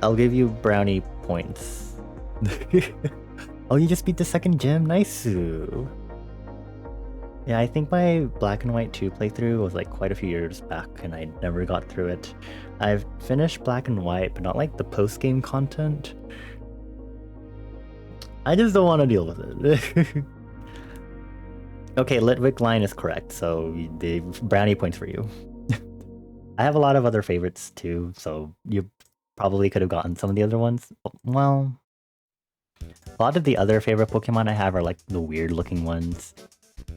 I'll give you brownie points. Oh, you just beat the second gym? Nice. Yeah, I think my Black and White 2 playthrough was like quite a few years back and I never got through it. I've finished Black and White, but not like the post-game content. I just don't want to deal with it. Okay, Litwick line is correct, so the brownie points for you. I have a lot of other favorites too, so you probably could have gotten some of the other ones. Well, a lot of the other favorite Pokemon I have are like the weird looking ones.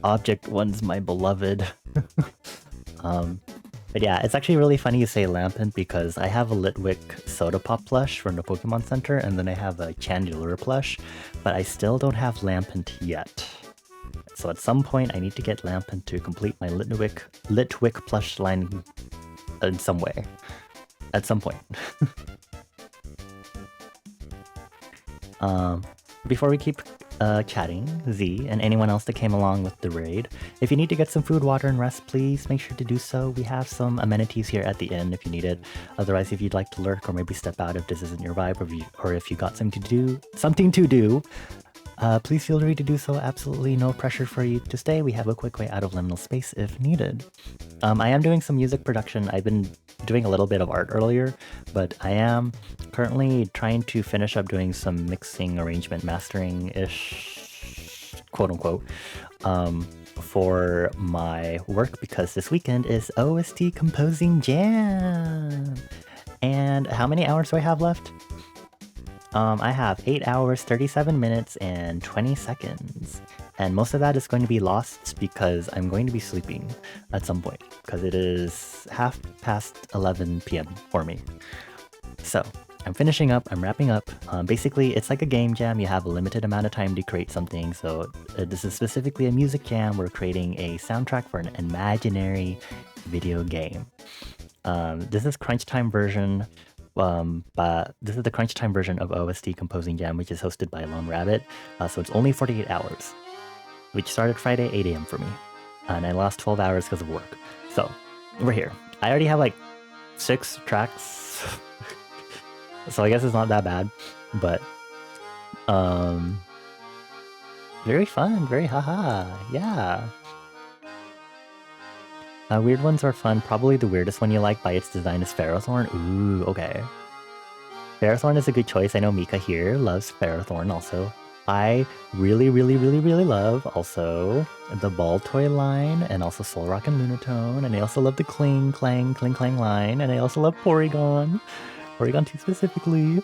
Object one's my beloved. But yeah, it's actually really funny you say Lampent because I have a Litwick Soda Pop plush from the Pokemon Center, and then I have a Chandelure plush, but I still don't have Lampent yet. So at some point I need to get Lampent to complete my Litwick plush line in some way. At some point. Before we keep chatting, Z, and anyone else that came along with the raid. If you need to get some food, water, and rest, please make sure to do so. We have some amenities here at the inn if you need it. Otherwise, if you'd like to lurk or maybe step out if this isn't your vibe, or if you got something to do, please feel free to do so. Absolutely no pressure for you to stay. We have a quick way out of liminal space if needed. I am doing some music production. I've been doing a little bit of art earlier, but I am currently trying to finish up doing some mixing, arrangement, mastering-ish, quote-unquote, for my work because this weekend is OST Composing Jam. And how many hours do I have left? I have 8 hours, 37 minutes, and 20 seconds. And most of that is going to be lost because I'm going to be sleeping at some point because it is 11 p.m. for me. So I'm finishing up, I'm wrapping up. Basically, it's like a game jam. You have a limited amount of time to create something. So this is specifically a music jam. We're creating a soundtrack for an imaginary video game. This is Crunchtime version. But this is the Crunchtime version of OST Composing Jam, which is hosted by Lone Rabbit. So it's only 48 hours, which started Friday 8 a.m. for me, and I lost 12 hours because of work. So we're here. I already have like 6 tracks, so I guess it's not that bad. But very fun, very haha, yeah. Weird ones are fun. Probably the weirdest one you like by its design is Ferrothorn. Ooh, okay. Ferrothorn is a good choice. I know Mika here loves Ferrothorn also. I really love also the Ball Toy line and also Soul Rock and Lunatone. And I also love the Kling Clang line. And I also love Porygon. Porygon 2 specifically.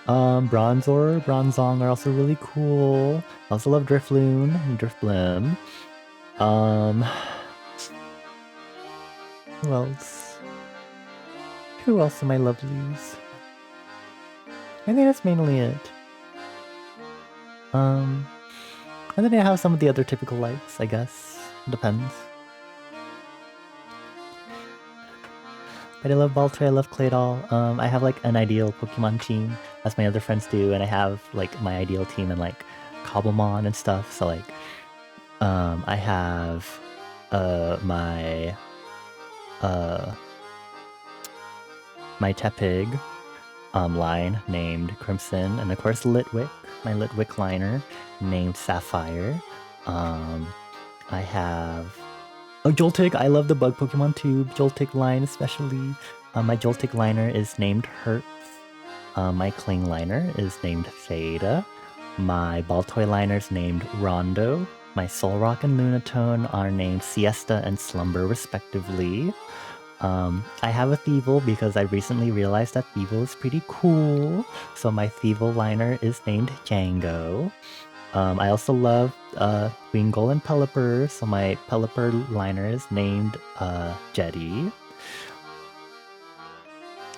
Bronzor, Bronzong are also really cool. I also love Drifloon and Drifblim. Who else? Who else are my lovelies? I think that's mainly it. And then I have some of the other typical likes, I guess. Depends. But I love Baltoy, I love Claydol. I have like an ideal Pokemon team, as my other friends do, and I have like my ideal team and like Cobblemon and stuff. So like, I have my Tepig line named Crimson, and of course Litwick, my Litwick liner named Sapphire. I have Joltik. I love the Bug Pokemon Tube Joltik line especially. My Joltik liner is named Hertz. My Kling liner is named Theta. My Baltoy liner is named Rondo. My Solrock and Lunatone are named Siesta and Slumber respectively. I have a Thievul because I recently realized that Thievul is pretty cool. So my Thievul liner is named Django. I also love Wingull and Pelipper, so my Pelipper liner is named Jetty.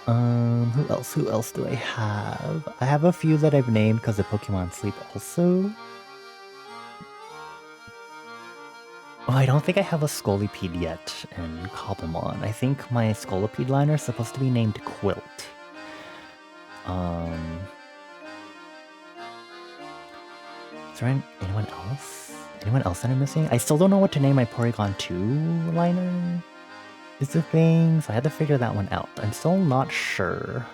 Who else do I have? I have a few that I've named because of Pokemon Sleep also. Oh, I don't think I have a Scolipede yet in Cobblemon. I think my Scolipede liner is supposed to be named Quilt. Is there anyone else? Anyone else that I'm missing? I still don't know what to name my Porygon 2 liner. Is the thing, so I had to figure that one out. I'm still not sure.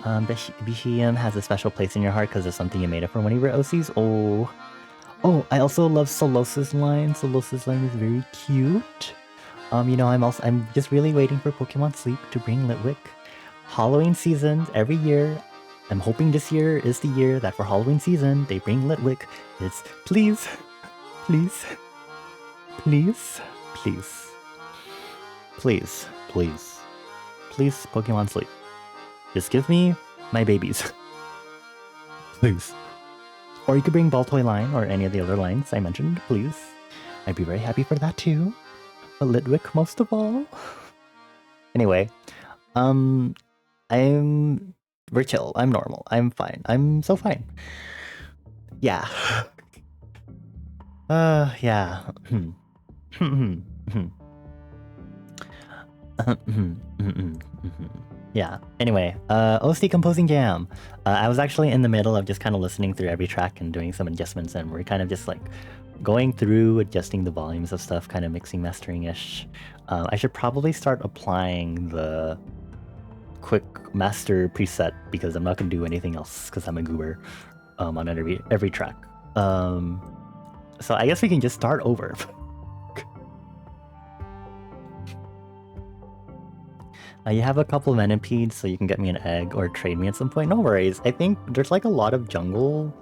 Bishiam has a special place in your heart because of something you made up for one of your OCs. Oh, I also love Solos's line. Solos's line is very cute. You know, I'm just really waiting for Pokemon Sleep to bring Litwick. Halloween season every year. I'm hoping this year is the year that for Halloween season they bring Litwick. It's please, please, please, please, please, please, please, Pokemon Sleep. Just give me my babies. Please. Or you could bring Baltoy line or any of the other lines I mentioned, please. I'd be very happy for that too. But Litwick most of all. Anyway, we're chill. I'm normal. I'm fine. I'm so fine. Yeah. Yeah. Yeah. Anyway, OST Composing Jam. I was actually in the middle of just kind of listening through every track and doing some adjustments, and we're kind of just like going through, adjusting the volumes of stuff, kind of mixing, mastering-ish. I should probably start applying the quick master preset because I'm not going to do anything else because I'm a goober on every track. So I guess we can just start over. You have a couple of mentipedes, so you can get me an egg or trade me at some point. No worries. I think there's like a lot of jungle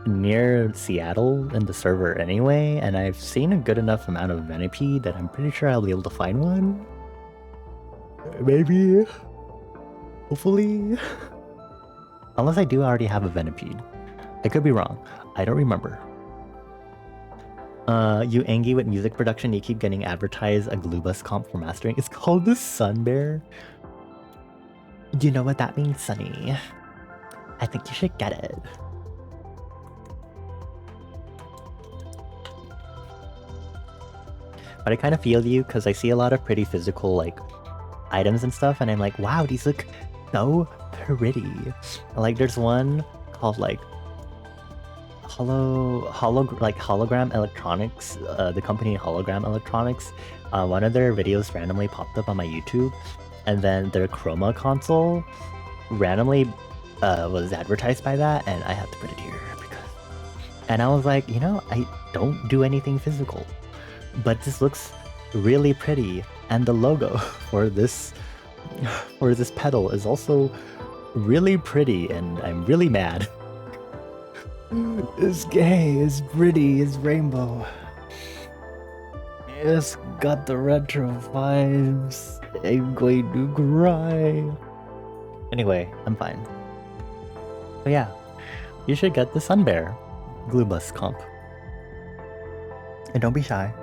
near Seattle in the server anyway, and I've seen a good enough amount of venipede that I'm pretty sure I'll be able to find one. Maybe. Hopefully. Unless I do already have a venipede. I could be wrong. I don't remember. You Angie with music production, you keep getting advertised a Glubus comp for mastering. It's called the Sun Bear. Do you know what that means, Sunny? I think you should get it. But I kind of feel you because I see a lot of pretty physical like items and stuff, and I'm like, wow, these look so pretty. Like there's one called like Hologram Electronics, the company Hologram Electronics. One of their videos randomly popped up on my YouTube, and then their Chroma console randomly was advertised by that, and I had to put it here and I was like, you know, I don't do anything physical, but this looks really pretty, and the logo for this pedal is also really pretty, and I'm really mad. It's gay, it's pretty, it's rainbow. It's got the retro vibes. I'm going to cry. Anyway, I'm fine. So yeah, you should get the Sun Bear Glubus comp. And don't be shy.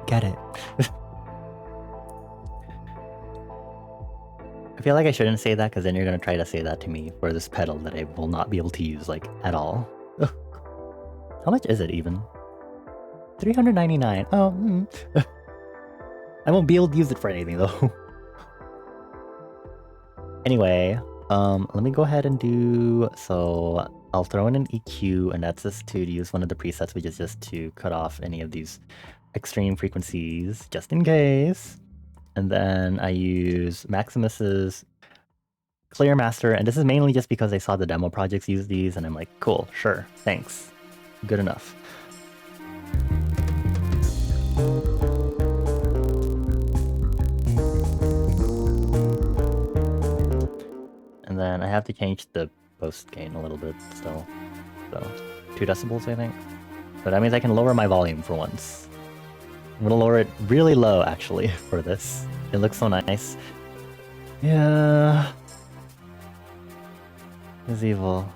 Get it. I feel like I shouldn't say that because then you're going to try to say that to me for this pedal that I will not be able to use like at all. How much is it even? $399. Oh, I won't be able to use it for anything though. Anyway, let me go ahead and do, so I'll throw in an EQ, and that's just to use one of the presets, which is just to cut off any of these extreme frequencies just in case. And then I use Maximus's Clear Master, and this is mainly just because I saw the demo projects use these, and I'm like, cool, sure, thanks, good enough. And then I have to change the post gain a little bit still, so 2 decibels I think. But that means I can lower my volume for once. I'm gonna lower it really low actually for this. It looks so nice. Yeah. It's evil.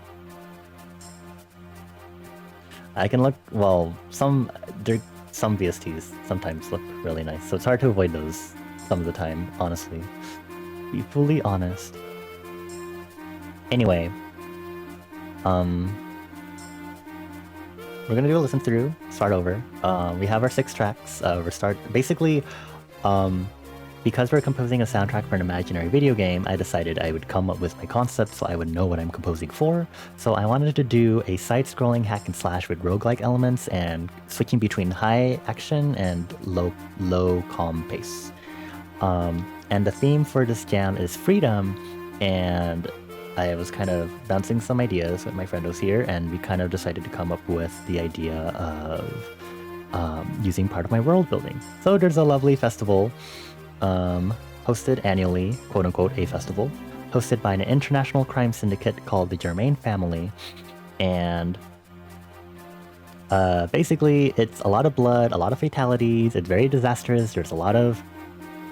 I can look, well, some VSTs sometimes look really nice, so it's hard to avoid those some of the time, honestly. Be fully honest. Anyway, we're gonna do a listen through, start over. We have our 6 tracks. Because we're composing a soundtrack for an imaginary video game, I decided I would come up with my concept so I would know what I'm composing for. So I wanted to do a side-scrolling hack and slash with roguelike elements and switching between high action and low calm pace. And the theme for this jam is freedom, and I was kind of bouncing some ideas with my friend here, and we kind of decided to come up with the idea of using part of my world building. So there's a lovely festival hosted annually, quote-unquote a festival, hosted by an international crime syndicate called the Germain Family, and basically it's a lot of blood, a lot of fatalities, it's very disastrous, there's a lot of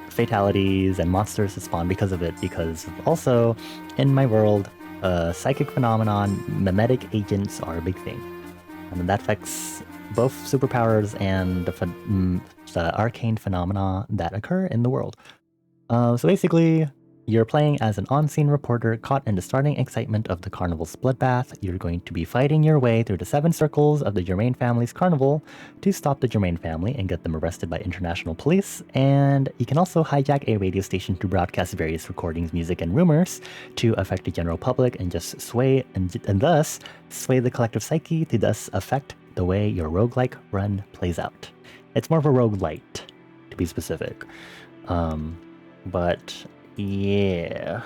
fatalities and monsters that spawn because of it, because also in my world, psychic phenomenon, mimetic agents are a big thing. And that affects both superpowers and the arcane phenomena that occur in the world. So basically, You're playing as an on-scene reporter caught in the starting excitement of the carnival's bloodbath. You're going to be fighting your way through the 7 circles of the Germain family's carnival to stop the Germain family and get them arrested by international police. And you can also hijack a radio station to broadcast various recordings, music, and rumors to affect the general public and just sway and thus sway the collective psyche to thus affect the way your roguelike run plays out. It's more of a roguelite, to be specific. But yeah.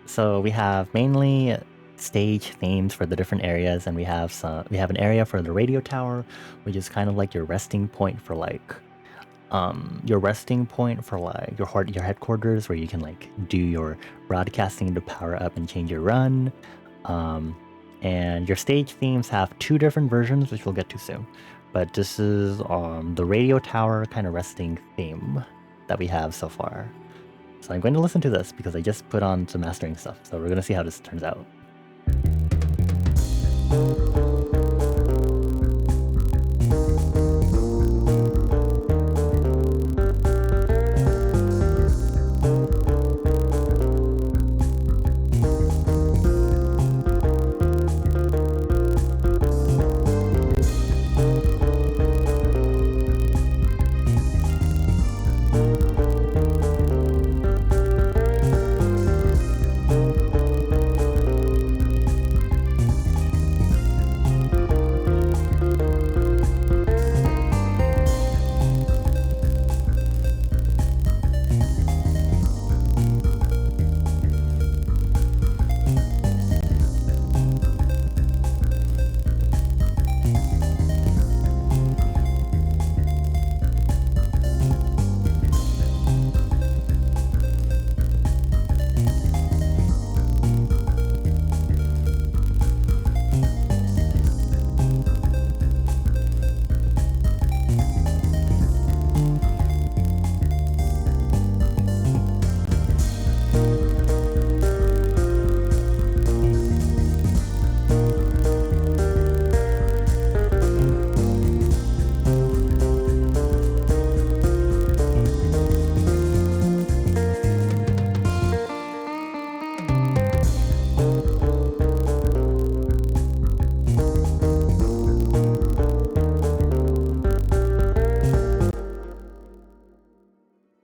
So we have mainly stage themes for the different areas, and we have an area for the radio tower, which is kind of like your resting point for like your headquarters, where you can like do your broadcasting to power up and change your run. And your stage themes have 2 different versions, which we'll get to soon. But this is the radio tower kind of resting theme that we have so far. So I'm going to listen to this because I just put on some mastering stuff. So we're going to see how this turns out.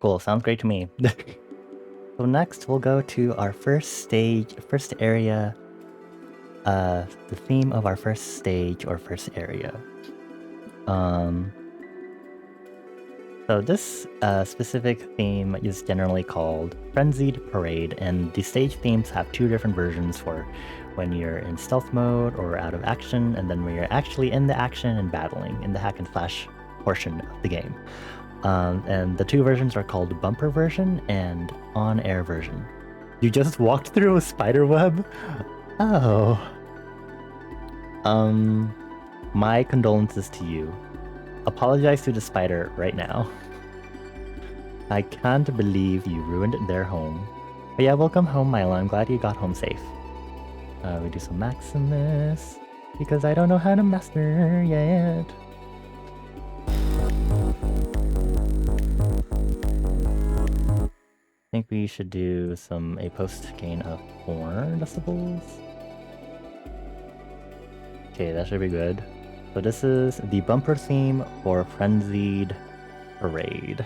Cool, sounds great to me. So next we'll go to our first area, the theme of our first stage or first area. So this specific theme is generally called Frenzied Parade, and the stage themes have 2 different versions for when you're in stealth mode or out of action, and then when you're actually in the action and battling in the hack and slash portion of the game. And the 2 versions are called Bumper version and On-Air version. You just walked through a spider web? Oh. My condolences to you. Apologize to the spider right now. I can't believe you ruined their home. But yeah, welcome home, Milo. I'm glad you got home safe. We do some Maximus, because I don't know how to master yet. I think we should do a post gain of 4 decibels. Okay, that should be good. So this is the bumper theme for Frenzied Parade.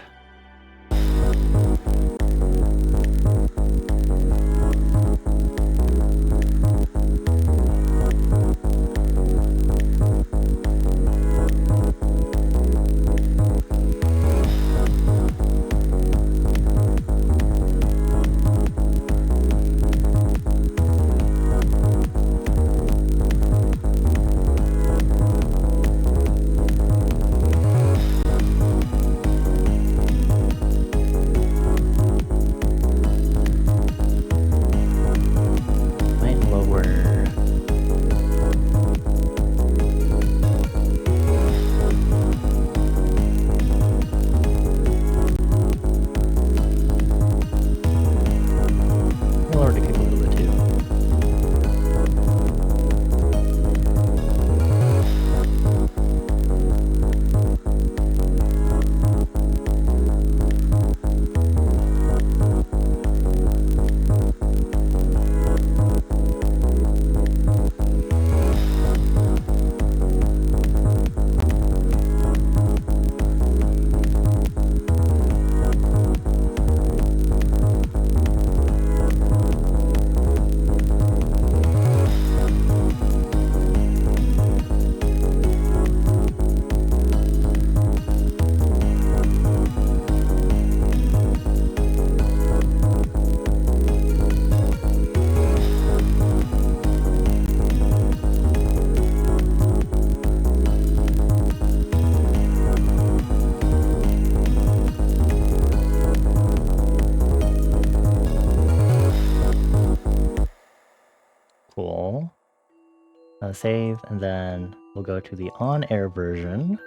Save, and then we'll go to the on-air version.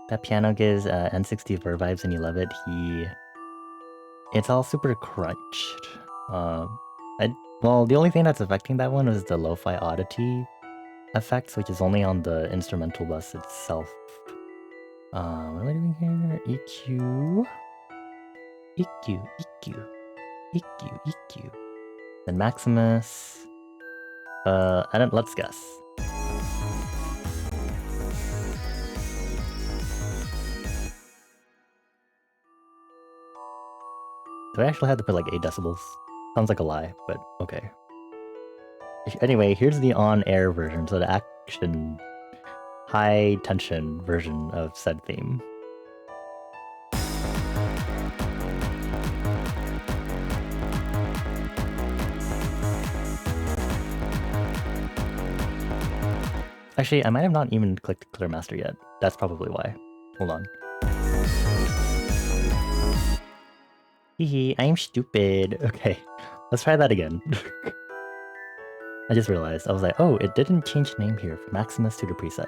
That piano gives N64 vibes and you love it. It's all super crunched. Well, the only thing that's affecting that one was the lo-fi oddity effects, which is only on the instrumental bus itself. What am I doing here? EQ. Then Maximus. Let's guess. Do I actually have to put like 8 decibels? Sounds like a lie, but okay. Anyway, here's the on-air version, so the action, high-tension version of said theme. Actually, I might have not even clicked Clear Master yet. That's probably why. Hold on. Hehe, I'm stupid. Okay, let's try that again. I just realized, I was like, oh, it didn't change name here from Maximus to the preset.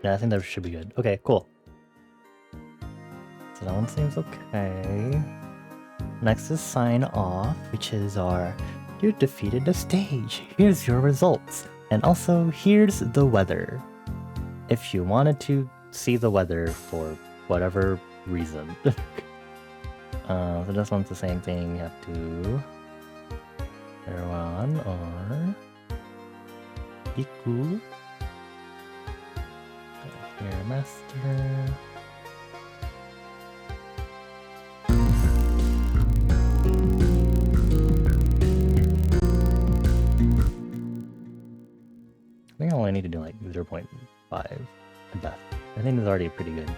Yeah, I think that should be good. Okay, cool. So that one seems okay. Next is sign off, which is our you defeated the stage. Here's your results. And also, here's the weather. If you wanted to see the weather for whatever reason. So this one's the same thing. You have to Erwan or Iku. Here, master. I think I only need to do like 0.5 at best. I think this is already pretty good.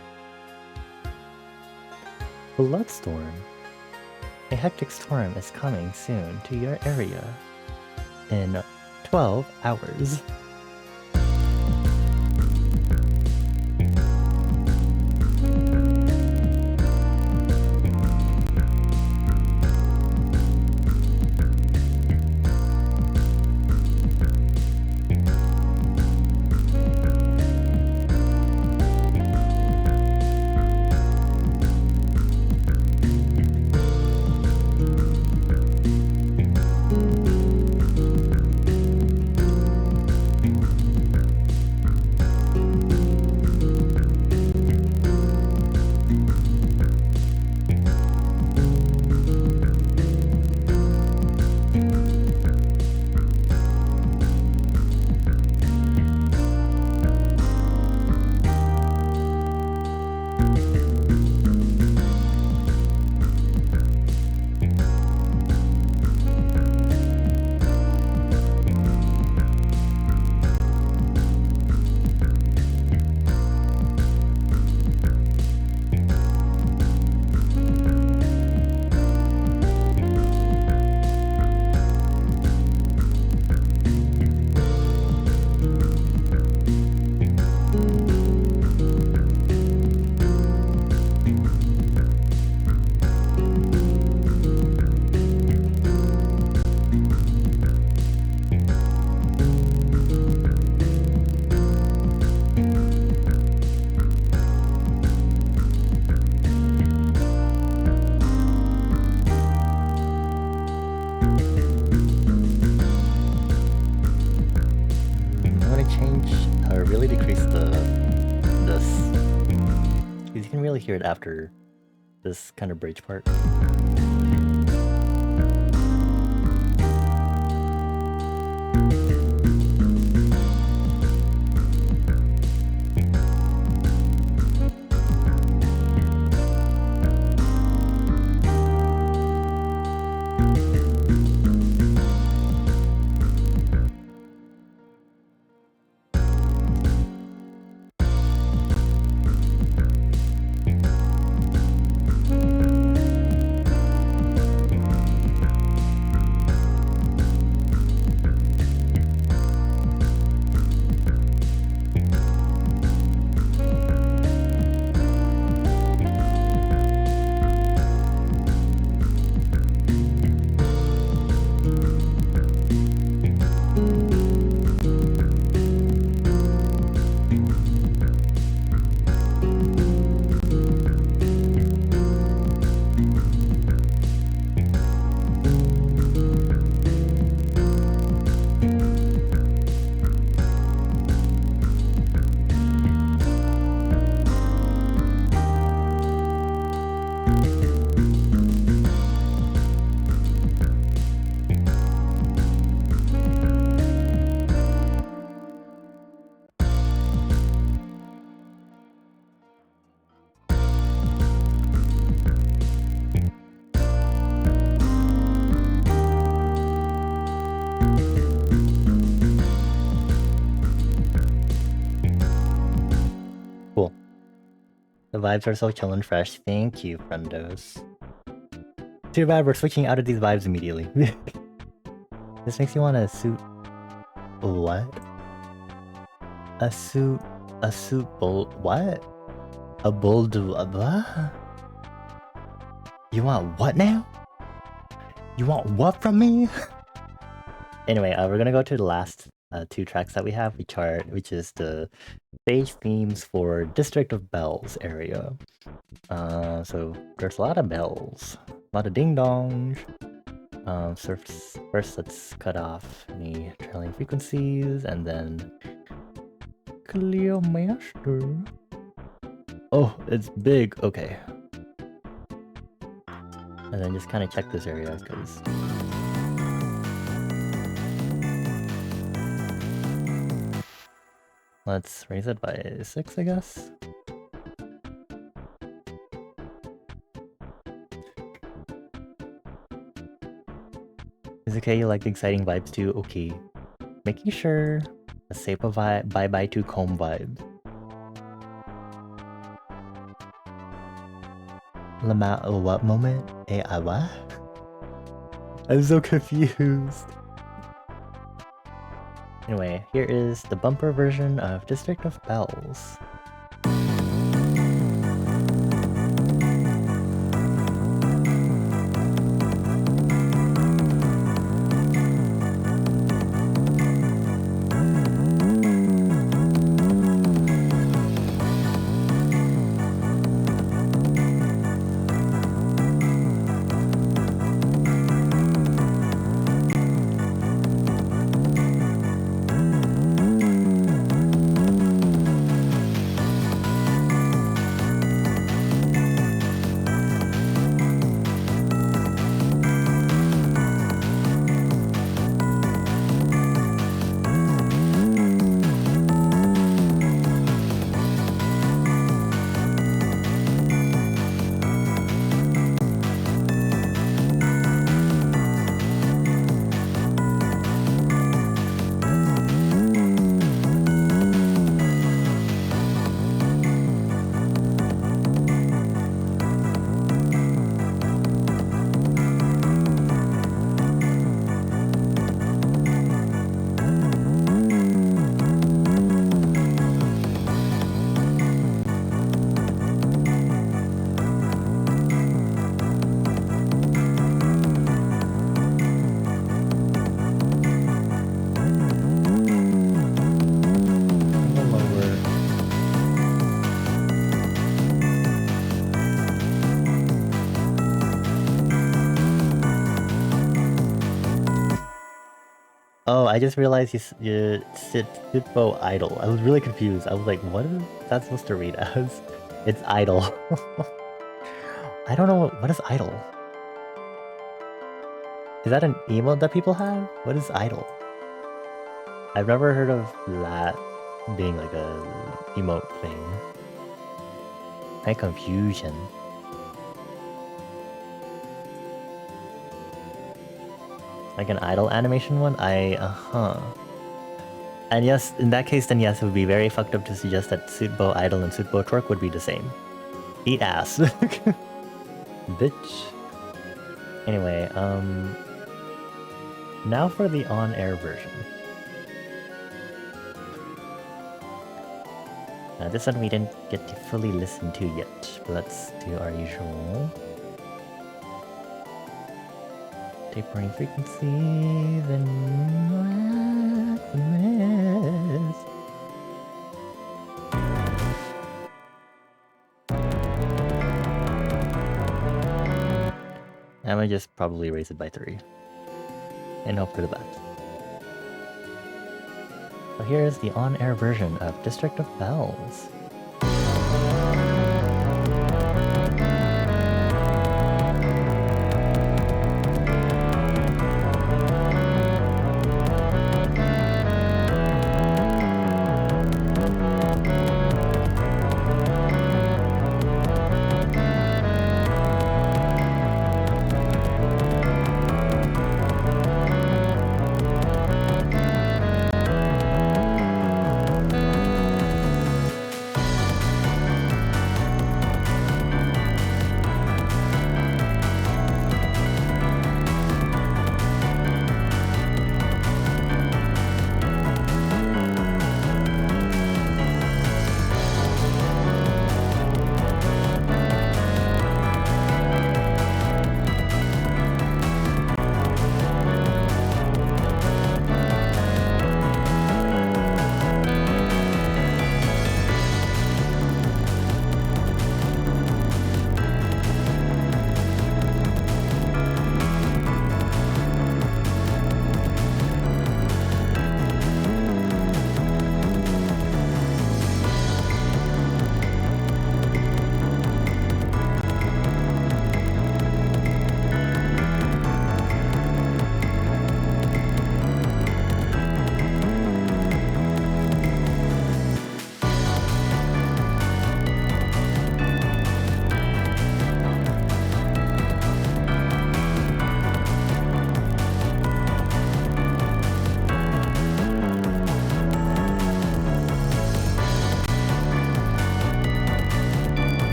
Bloodstorm. A hectic storm is coming soon to your area in 12 hours. Hear it after this kind of bridge part. The vibes are so chill and fresh. Thank you, friendos. Too bad we're switching out of these vibes immediately. This makes you want a suit. What? A suit bull. What? A bull do. What? You want what now? You want what from me? Anyway, we're gonna go to the last two tracks that we have, which is the stage themes for District of Bells area. So there's a lot of bells, a lot of ding dongs. So first let's cut off any trailing frequencies and then clear master. Oh, it's big. Okay. And then just kind of check this area because let's raise it by 6, I guess. Is it okay? You like the exciting vibes too? Okay. Making sure a Sepa vibe, bye-bye to comb vibe. What moment? What? I'm so confused. Anyway, here is the bumper version of District of Bells. Oh, I just realized you sit bow idle. I was really confused. I was like, what is that supposed to read as? It's idle. I don't know what is idle. Is that an emote that people have? What is idle? I've never heard of that being like a emote thing. My confusion. Like an idle animation one? And yes, in that case, then yes, it would be very fucked up to suggest that Suitbo idle and Suitbo twerk would be the same. Eat ass. Bitch. Anyway, now for the on-air version. Now this one we didn't get to fully listen to yet, but let's do our usual. Tapering frequencies and mess. I'm gonna just probably raise it by 3 and hope for the best. So here is the on-air version of District of Bells.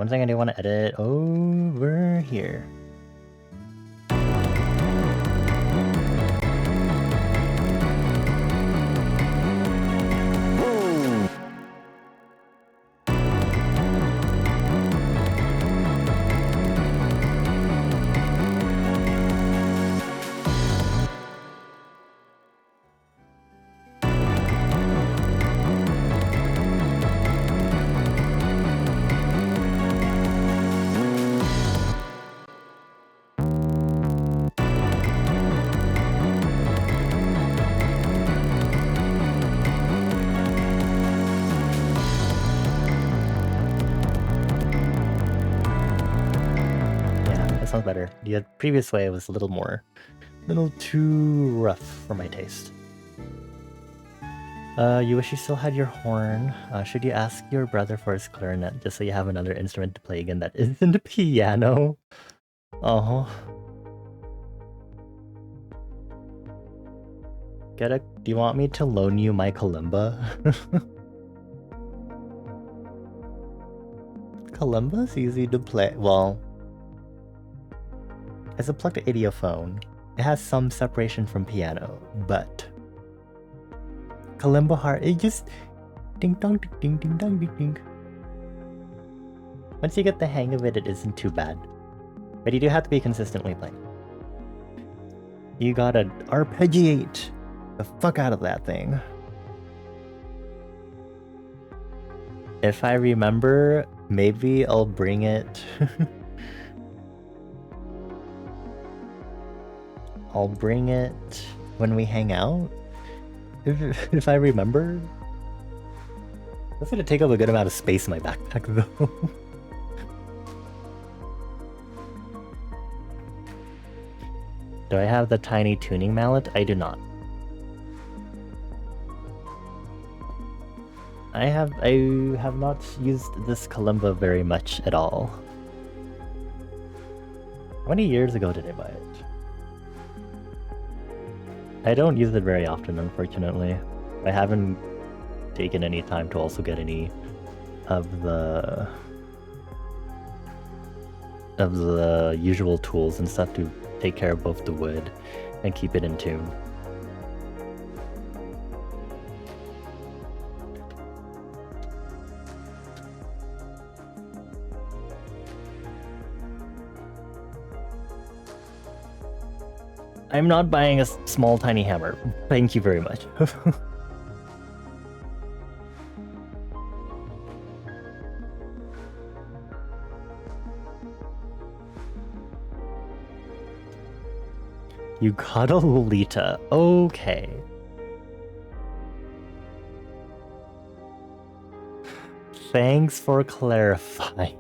one thing I do want to edit over here. Sounds better. The previous way was a little too rough for my taste. You wish you still had your horn. Should you ask your brother for his clarinet just so you have another instrument to play again that isn't a piano? Oh. Do you want me to loan you my kalimba? Kalimba's easy to play. Well, as a plucked idiophone, it has some separation from piano, but kalimba heart, it just ding dong ding ding dong ding ding. Once you get the hang of it, it isn't too bad. But you do have to be consistently playing. You gotta arpeggiate the fuck out of that thing. If I remember, maybe I'll bring it. I'll bring it when we hang out. If I remember. That's gonna take up a good amount of space in my backpack though. Do I have the tiny tuning mallet? I do not. I have not used this kalimba very much at all. How many years ago did I buy it? I don't use it very often, unfortunately. I haven't taken any time to also get any of the usual tools and stuff to take care of both the wood and keep it in tune. I'm not buying a small tiny hammer. Thank you very much. You got a Lolita. Okay. Thanks for clarifying.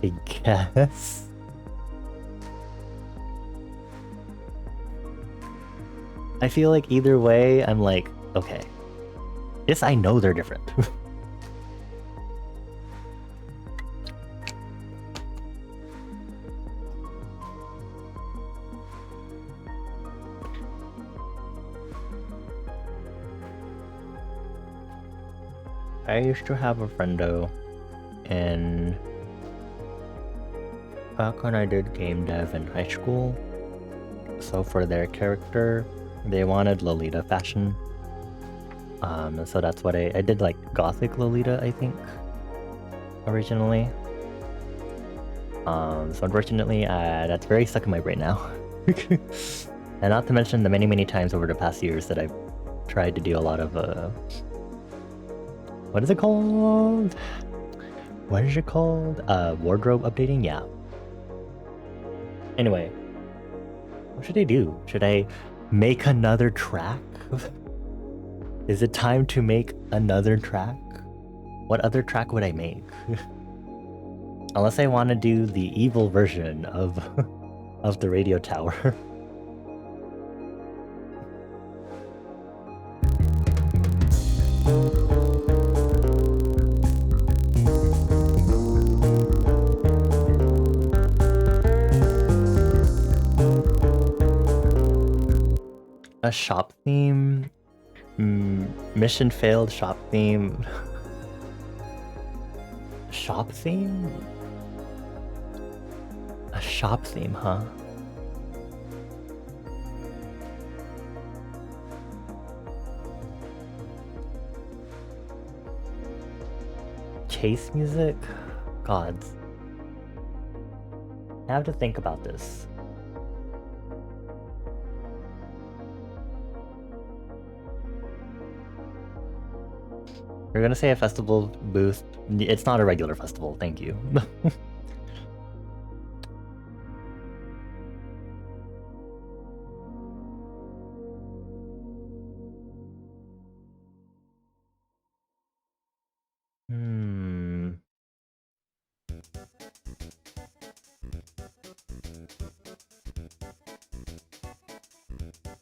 I guess. I feel like either way, I'm like, okay. Yes, I know they're different. I used to have a friendo in back when I did game dev in high school. So for their character, they wanted Lolita fashion. So that's what I did, like gothic Lolita, I think, originally. So unfortunately, that's very stuck in my brain now. And not to mention the many times over the past years that I've tried to do a lot of what is it called? What is it called? Wardrobe updating? Yeah. Anyway, what should I do? Should I make another track? Is it time to make another track? What other track would I make? Unless I want to do the evil version of the radio tower. A shop theme? Mission failed shop theme? Shop theme? A shop theme, huh? Chase music? Gods. I have to think about this. You're gonna say a festival booth. It's not a regular festival, thank you.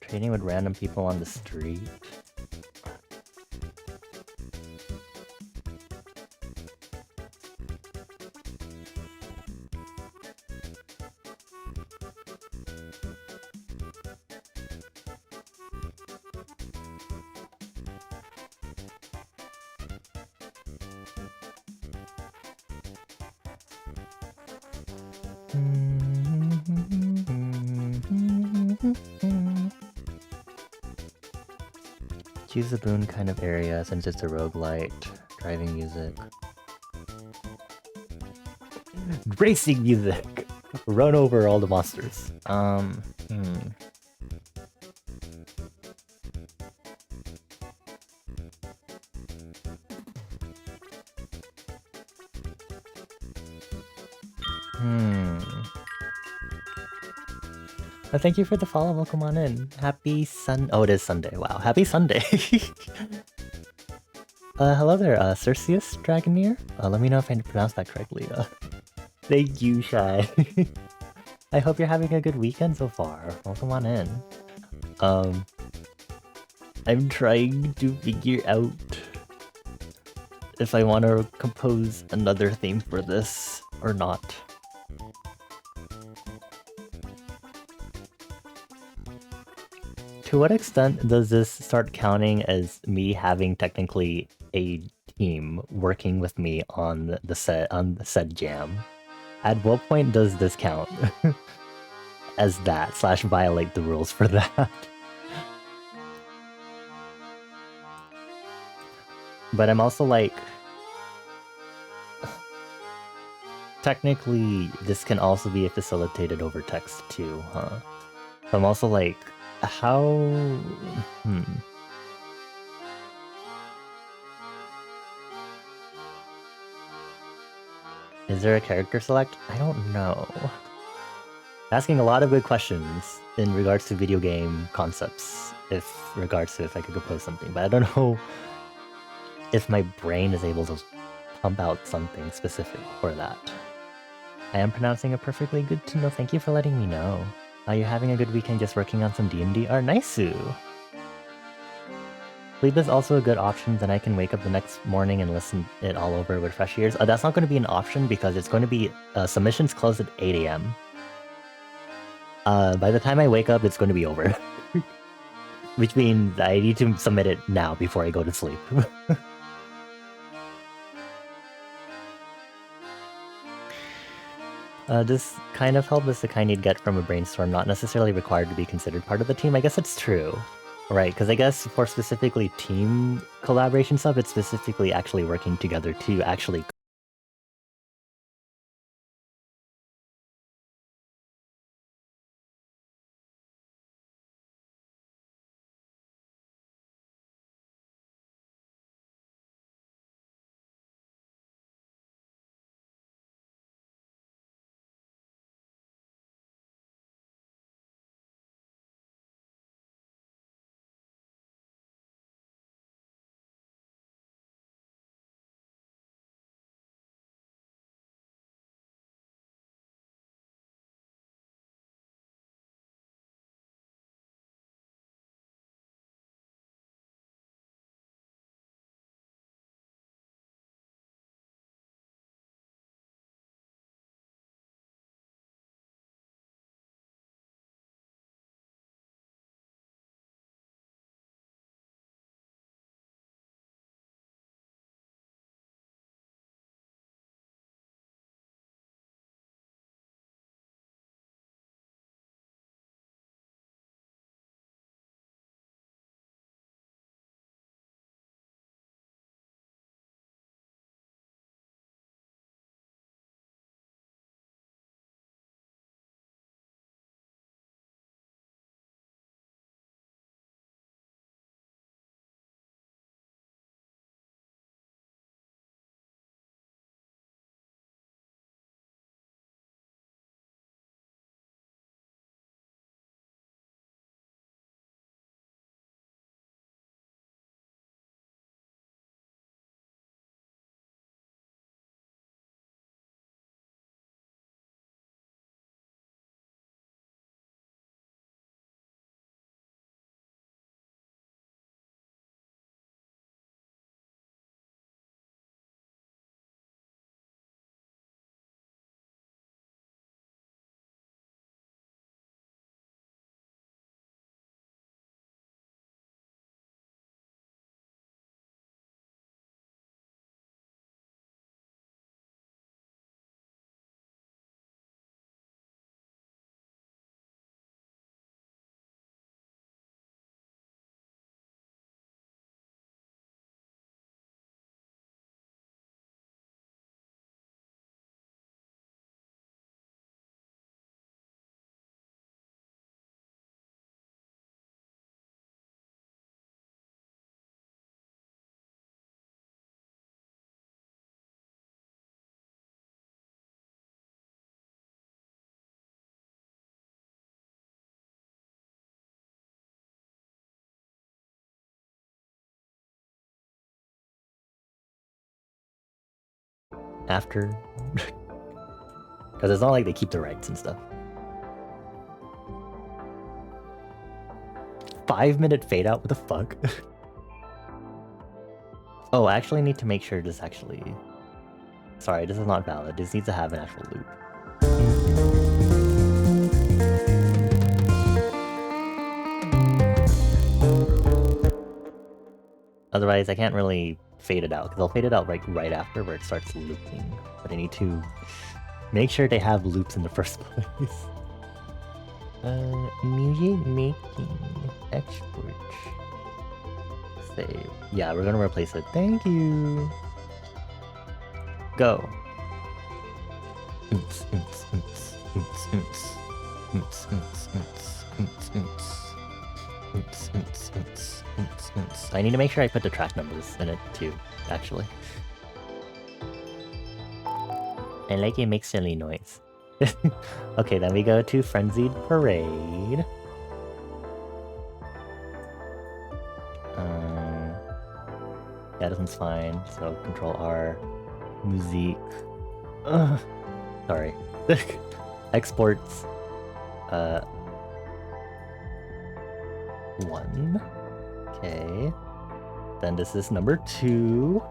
Trading with random people on the street. Choose the boon kind of area since it's a roguelite. Driving music. Racing music! Run over all the monsters. Thank you for the follow. Welcome on in. Happy Oh, it is Sunday. Wow. Happy Sunday. Hello there, Circeus Dragoneer. Let me know if I pronounced that correctly. Thank you, Shy. I hope you're having a good weekend so far. Welcome on in. I'm trying to figure out if I want to compose another theme for this or not. To what extent does this start counting as me having technically a team working with me on the said jam? At what point does this count as that / violate the rules for that? But I'm also like, technically this can also be facilitated over text too, huh? So I'm also like, how... Is there a character select? I don't know. Asking a lot of good questions in regards to video game concepts, if I could compose something, but I don't know if my brain is able to pump out something specific for that. I am pronouncing it perfectly. Good to know. Thank you for letting me know. Are you having a good weekend just working on some D&D? Nice-oo! Sleep is also a good option, then I can wake up the next morning and listen it all over with fresh ears. That's not going to be an option because it's going to be... submissions close at 8 AM. By the time I wake up, it's going to be over. Which means I need to submit it now before I go to sleep. This kind of help is the kind you'd get from a brainstorm, not necessarily required to be considered part of the team. I guess it's true. Right, because I guess for specifically team collaboration stuff, it's specifically actually working together to actually after. Because it's not like they keep the rights and stuff. 5-minute fade out, what the fuck? Oh, I actually need to make sure this actually... Sorry, this is not valid. This needs to have an actual loop. Otherwise, I can't really fade it out, because I'll fade it out right after where it starts looping. But I need to make sure they have loops in the first place. Music making, export, save. Yeah, we're gonna replace it. Thank you. Go. Oops, oops, oops, oops, oops, oops, oops, oops, oops, oops. Oops, oops, oops, oops, oops. I need to make sure I put the track numbers in it too, actually. I like it makes silly noise. Okay, then we go to Frenzied Parade. Yeah, this one's fine. So Control R, Music. Sorry. Exports. 1. Okay. Then this is number 2.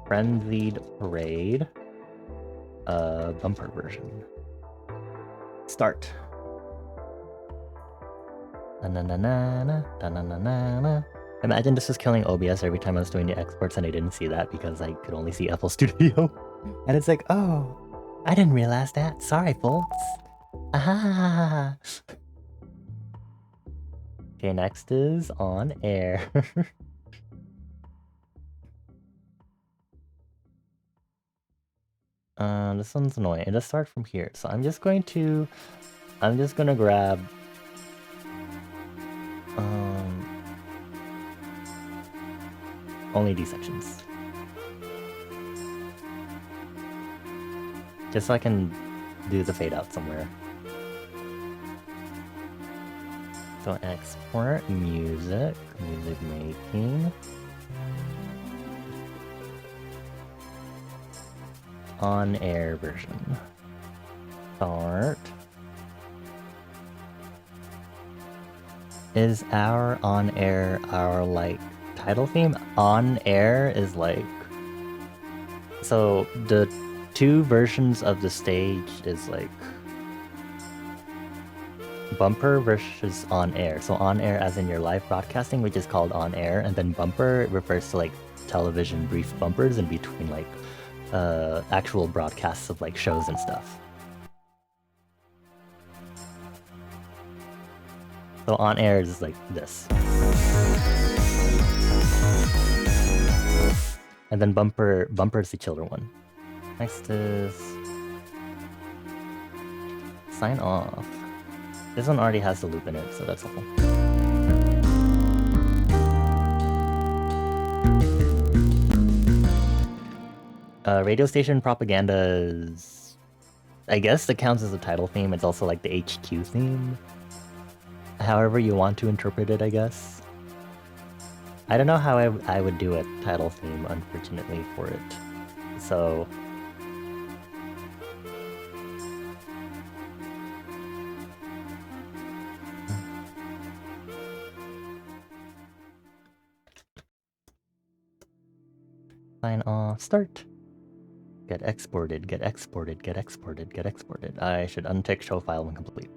Frenzied Parade. Bumper version. Start. Imagine this was killing OBS every time I was doing the exports and I didn't see that because I could only see FL Studio. And it's like, oh, I didn't realize that. Sorry, folks. Aha. Okay, next is on air. This one's annoying. Let's start from here. So I'm just gonna grab only these sections. Just so I can do the fade out somewhere. So export music making. On air version. Start. Is our on air our like title theme? On air is like, so the 2 versions of the stage is like bumper versus on air. So on air as in your live broadcasting, which is called on air, and then bumper refers to like television brief bumpers in between like actual broadcasts of like shows and stuff. So on air is like this. And then bumper is the chiller one. Next is sign off. This one already has the loop in it, so that's helpful. Radio station propaganda is, I guess it counts as a title theme. It's also like the HQ theme. However you want to interpret it, I guess. I don't know how I would do a title theme, unfortunately, for it. So... sign off, start. Get exported, get exported, get exported, get exported. I should untick show file when complete.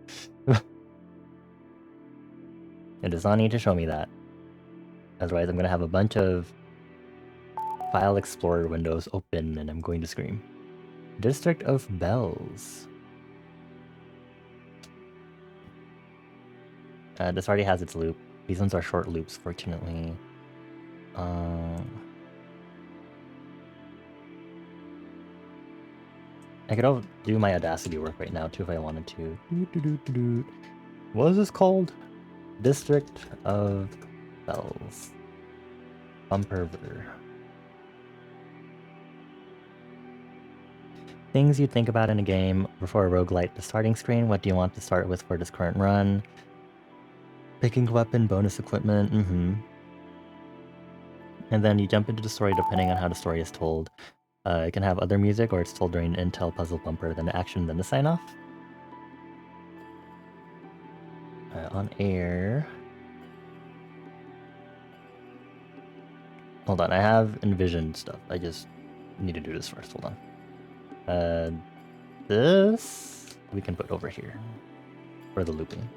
It does not need to show me that. Otherwise I'm going to have a bunch of file explorer windows open and I'm going to scream. District of Bells. This already has its loop. These ones are short loops, fortunately. I could do my Audacity work right now too if I wanted to. What is this called? District of Bells. Bumper. Things you'd think about in a game before a roguelite. The starting screen. What do you want to start with for this current run? Picking weapon, bonus equipment. And then you jump into the story depending on how the story is told. It can have other music, or it's told during an intel puzzle bumper, then the action, then the sign-off. On air. Hold on, I have envisioned stuff. I just need to do this first. Hold on. This we can put over here for the looping.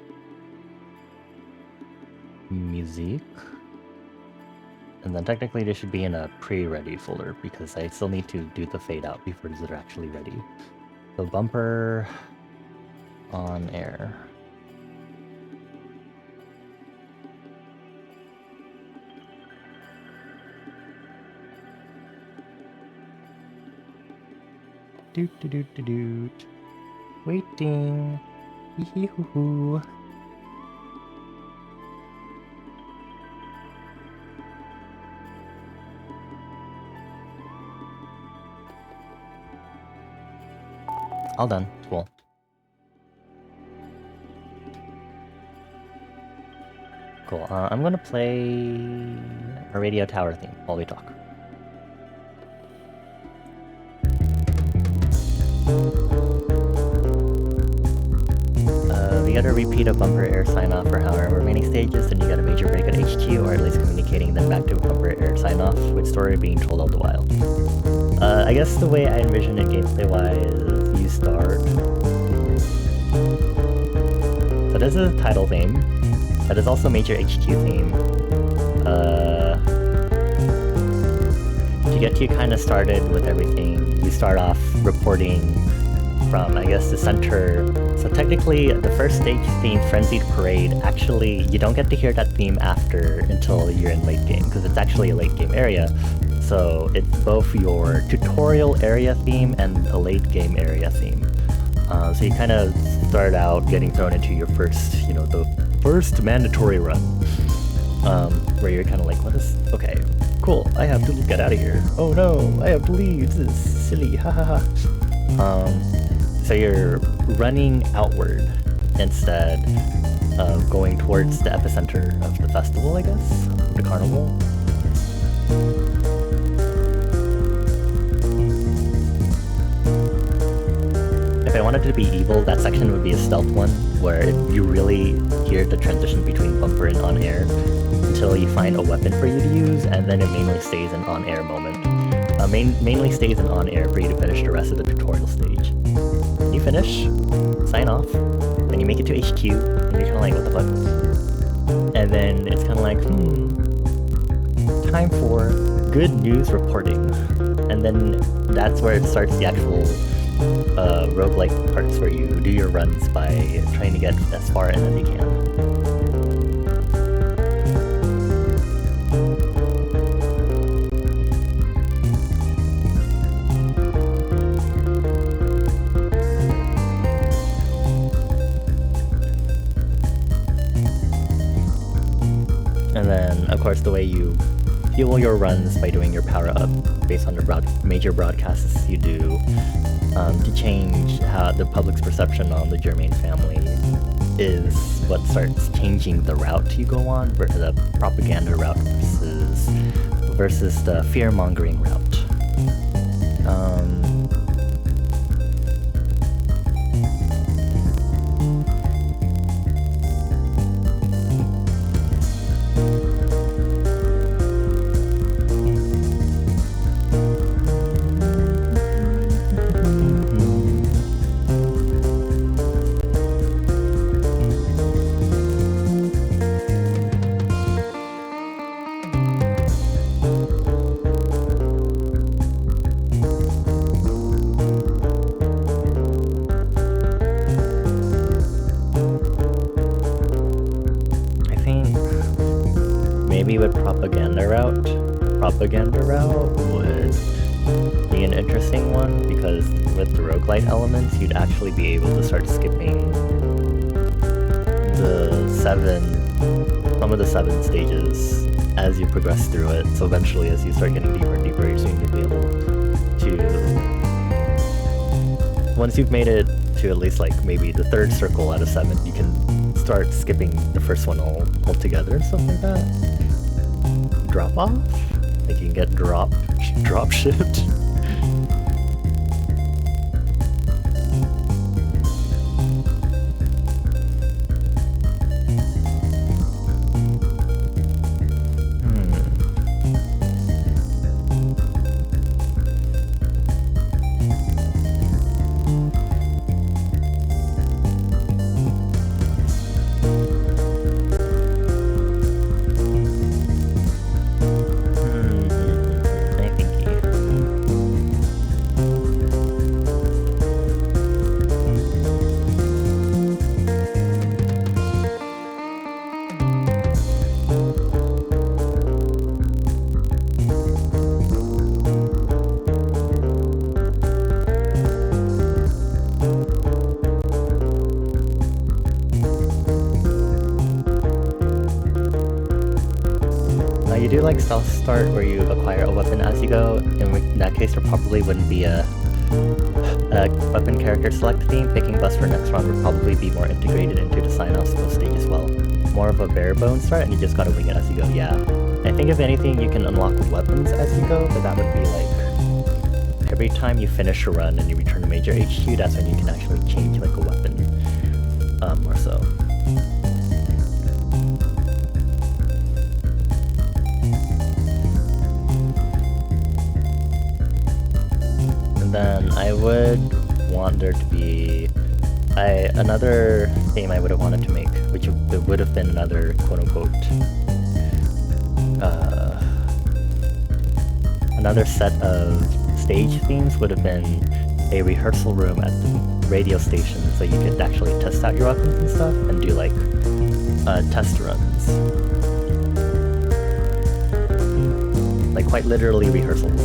Music. And then technically they should be in a pre-ready folder because I still need to do the fade out before they're actually ready. So bumper on air. Doot doot doot doot doot. Waiting. Hee hee hoo hoo. All done. Cool. Cool. I'm gonna play a radio tower theme while we talk. We gotta repeat a bumper air sign off for however many stages, then you got a major break at HQ, or at least communicating them back to a bumper air sign off, with story being told all the while. I guess the way I envision it gameplay wise, you start. So this is a title theme. That is also major HQ theme. To get you kind of started with everything, you start off reporting from, I guess, the center. So technically, the first stage theme, Frenzied Parade, actually, you don't get to hear that theme after until you're in late game, because it's actually a late game area. So it's both your tutorial area theme and a late game area theme. So you kind of start out getting thrown into your first, the first mandatory run, where you're kind of like, what is, okay, cool, I have to get out of here. Oh no, I have to leave, this is silly, ha ha ha. So you're running outward instead of going towards the epicenter of the festival, I guess, the carnival. If I wanted to be evil, that section would be a stealth one, where you really hear the transition between bumper and on-air until you find a weapon for you to use, and then it mainly stays an on-air moment. Mainly stays an on-air for you to finish the rest of the tutorial stage. You finish, sign off, then you make it to HQ, and you're kind of like, what the fuck? And then it's kind of like, time for good news reporting. And then that's where it starts the actual roguelike parts where you do your runs by trying to get as far in as you can. And then, of course, the way you fuel your runs by doing your power-up based on the major broadcasts you do to change how the public's perception on the Germain family is what starts changing the route you go on, the propaganda route versus the fear-mongering route. Propaganda route would be an interesting one, because with the roguelite elements, you'd actually be able to start skipping some of the 7 stages as you progress through it. So eventually, as you start getting deeper and deeper, you're soon gonna be able to, once you've made it to at least like maybe the 3rd circle out of 7, you can start skipping the first one altogether and stuff like that. Drop off? think you can get drop shipped. You do like stealth start where you acquire a weapon as you go. In that case, there probably wouldn't be a weapon character select theme. Picking bus for next round would probably be more integrated into the sign-off stage as well. More of a bare bones start, and you just gotta wing it as you go. Yeah, I think if anything, you can unlock weapons as you go, but that would be like every time you finish a run and you return to major HQ, that's when you can actually change like a weapon, or so. Then I would want there to be another theme I would have wanted to make, which would have been another quote-unquote another set of stage themes would have been a rehearsal room at the radio station, so you could actually test out your weapons and stuff and do like test runs, like quite literally rehearsals.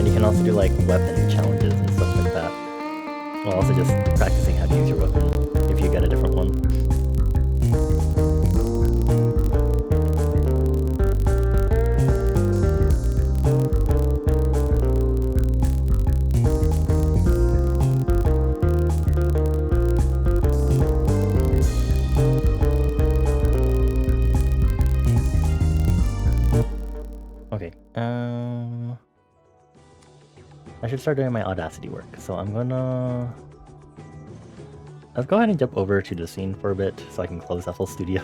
You can also do like weapon challenges and stuff like that, while also just practicing how to use your weapon if you get a different one. Okay, I should start doing my Audacity work, so let's go ahead and jump over to the scene for a bit so I can close FL Studio.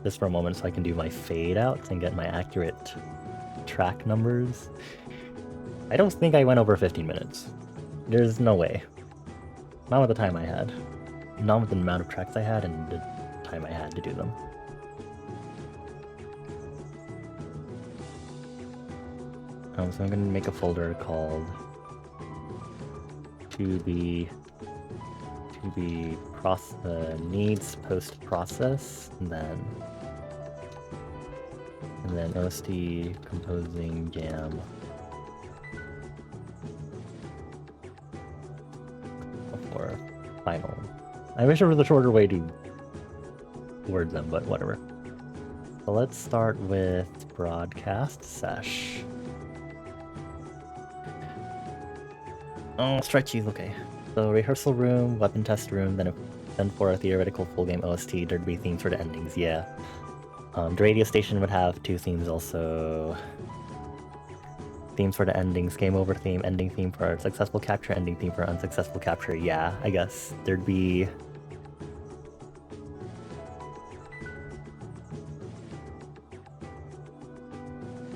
Just for a moment so I can do my fade outs and get my accurate track numbers. I don't think I went over 15 minutes. There's no way. Not with the time I had. Not with the amount of tracks I had and the time I had to do them. So I'm going to make a folder called needs post process, and then OST Composing Jam for final. I wish there was a shorter way to word them, but whatever. So let's start with broadcast sesh. Oh, stretchy, okay. So rehearsal room, weapon test room, then for a theoretical full game OST, there'd be themes for the endings, yeah. The radio station would have 2 themes also. Themes for the endings, game over theme, ending theme for successful capture, ending theme for unsuccessful capture, yeah, I guess. There'd be...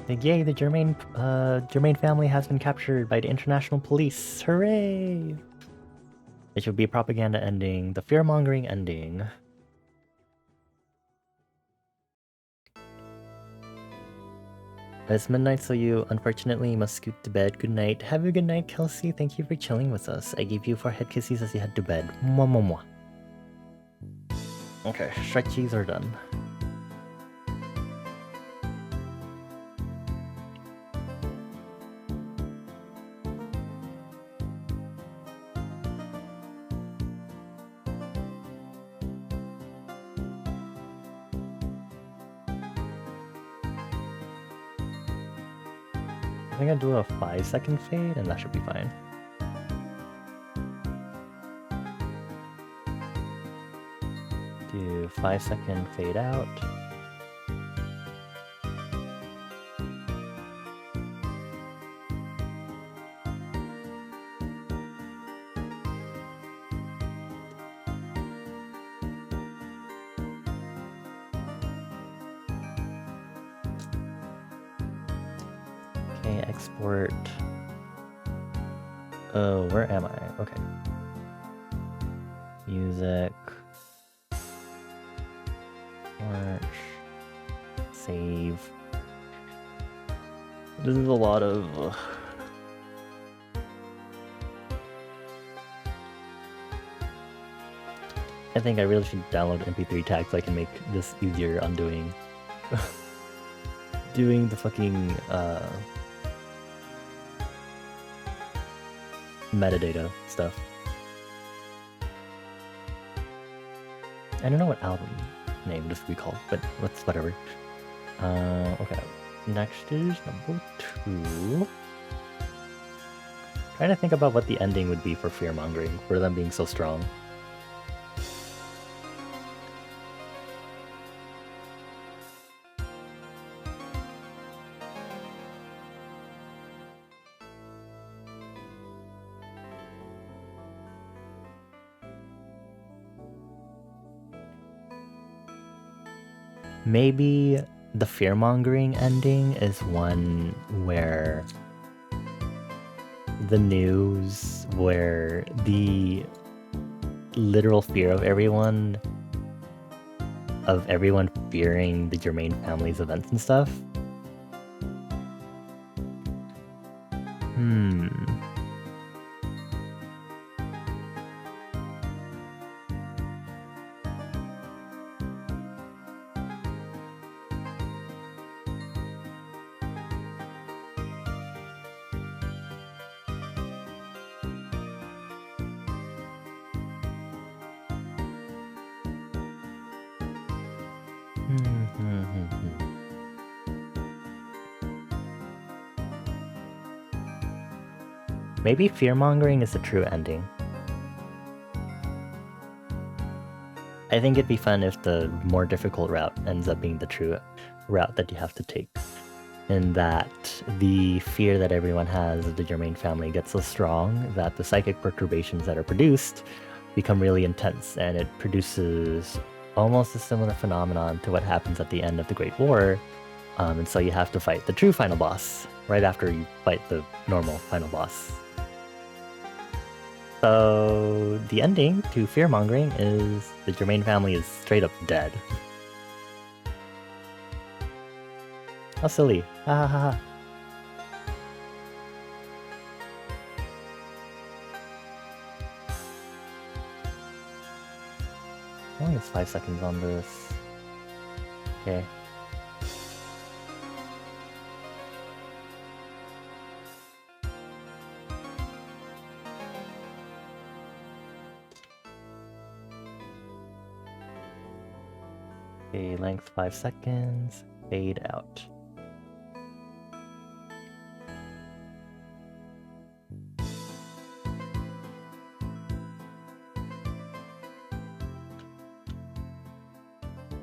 Like, yay, the Germain family has been captured by the international police. Hooray! It should be propaganda ending, the fear-mongering ending. It's midnight, so you unfortunately must scoot to bed. Good night. Have a good night, Kelsey. Thank you for chilling with us. I gave you 4 head kisses as you head to bed. Mwah, mwah, mwah. Okay, stretchies are done. I think I'll do a 5-second fade and that should be fine. Do 5-second fade out. Okay, export. Oh, where am I? Okay. Music. March. Save. This is a lot of... I think I really should download MP3 tag so I can make this easier on doing the fucking metadata stuff. I don't know what album name this would be called, but whatever. Okay. Next is number 2. Trying to think about what the ending would be for fear-mongering, for them being so strong. Maybe the fear-mongering ending is one where the news, where the literal fear of everyone fearing the Germain family's events and stuff. Maybe fear-mongering is the true ending. I think it'd be fun if the more difficult route ends up being the true route that you have to take. In that the fear that everyone has of the Germain family gets so strong that the psychic perturbations that are produced become really intense, and it produces almost a similar phenomenon to what happens at the end of the Great War. And so you have to fight the true final boss right after you fight the normal final boss. So the ending to fear-mongering is the Germain family is straight up dead. How silly. Ha ha ha ha. How long is 5 seconds on this? Okay. Okay, length 5 seconds, fade out.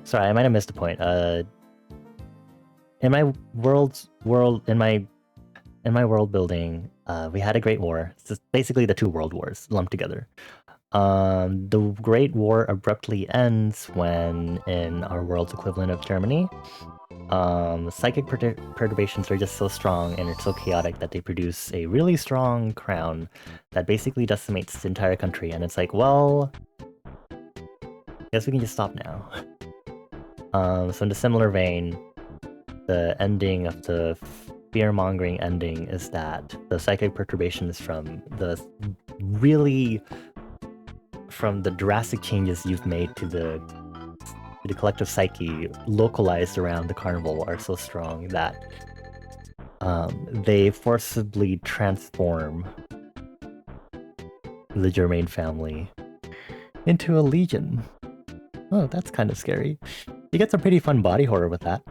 Sorry, I might have missed a point. In my world building, we had a Great War. It's just basically the 2 world wars lumped together. The Great War abruptly ends when, in our world's equivalent of Germany, psychic perturbations are just so strong and it's so chaotic that they produce a really strong crown that basically decimates the entire country. And it's like, well, I guess we can just stop now. So in a similar vein, the ending of the fear-mongering ending is that the psychic perturbations from the drastic changes you've made to the collective psyche localized around the carnival are so strong that they forcibly transform the Germain family into a legion. Oh, that's kind of scary. You get some pretty fun body horror with that.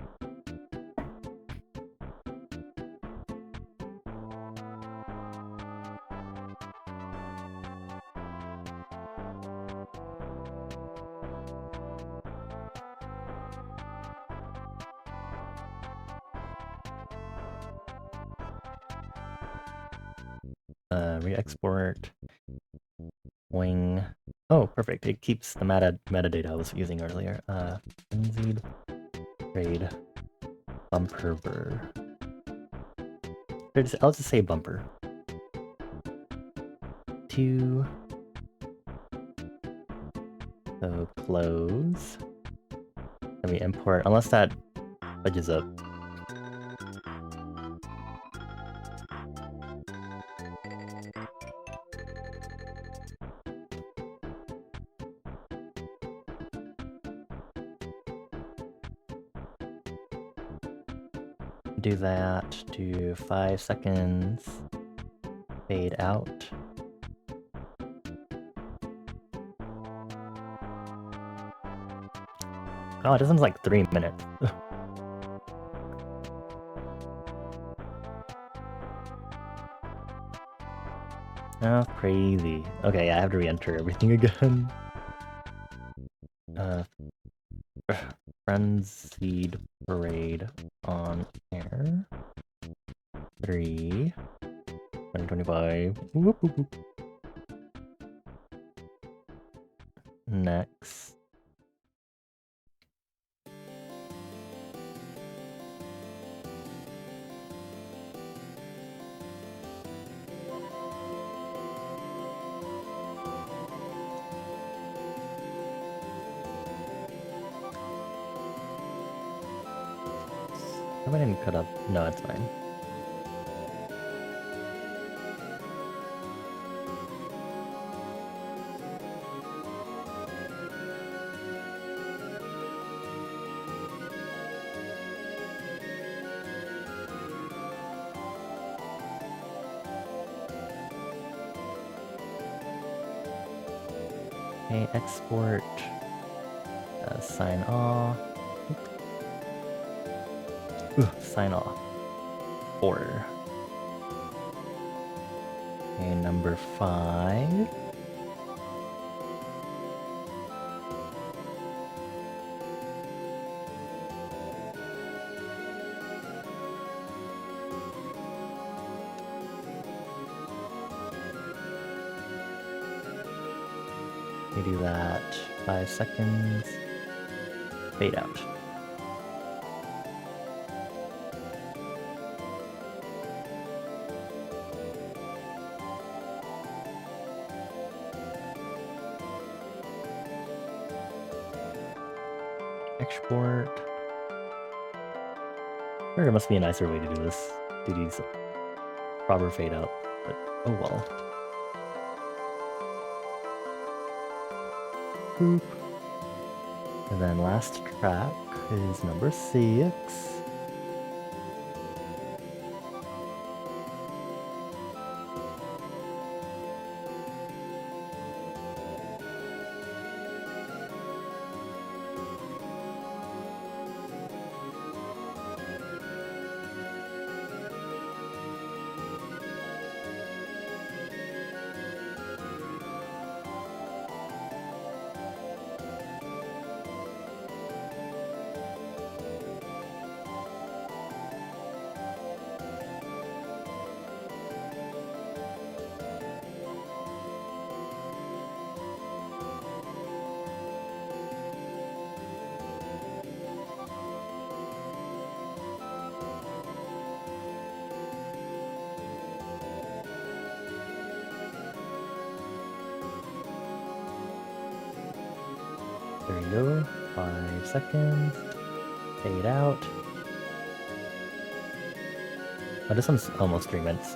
Re-export. Wing. Oh, perfect. It keeps the metadata I was using earlier. Frenzied trade bumper ver. I'll just say bumper. 2. So close. Let me import, unless that fudges up. Do that, do 5 seconds, fade out. Oh, it doesn't like 3 minutes. Oh, crazy. Okay, I have to re-enter everything again. Frenzied Parade on air. 3, 2025. Whoop, whoop, whoop. Next. I didn't cut up. No, it's fine. Okay, export. Sign off. Sign off. 4. Okay, number 5. We do that 5 seconds. Fade out. Export. There must be a nicer way to do this. Do these proper fade out, but oh well. Boop. And then last track is number 6. There you go. 5 seconds. Fade out. Oh, this one's almost 3 minutes.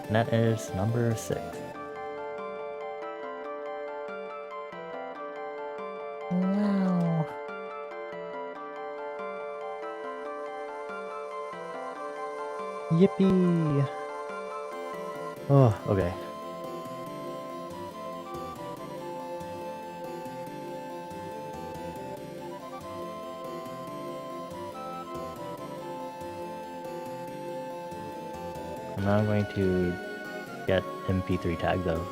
And that is number 6. Wow. Yippee! Oh, okay. I'm not going to get MP3 tag though.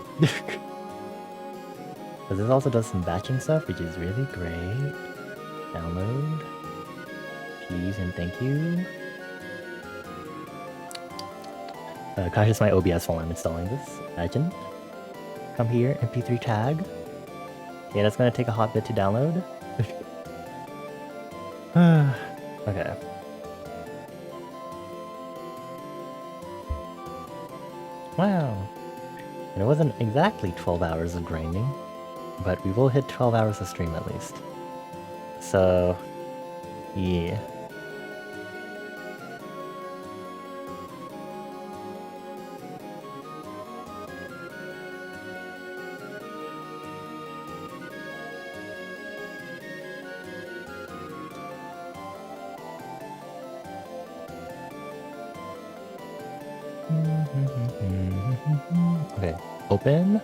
Because this also does some batching stuff, which is really great. Download. Please and thank you. Crashes my OBS while I'm installing this. Imagine. Come here, MP3 tag. Okay, that's gonna take a hot bit to download. Okay. Wow. And it wasn't exactly 12 hours of grinding, but we will hit 12 hours of stream at least. So, yeah. Okay, open.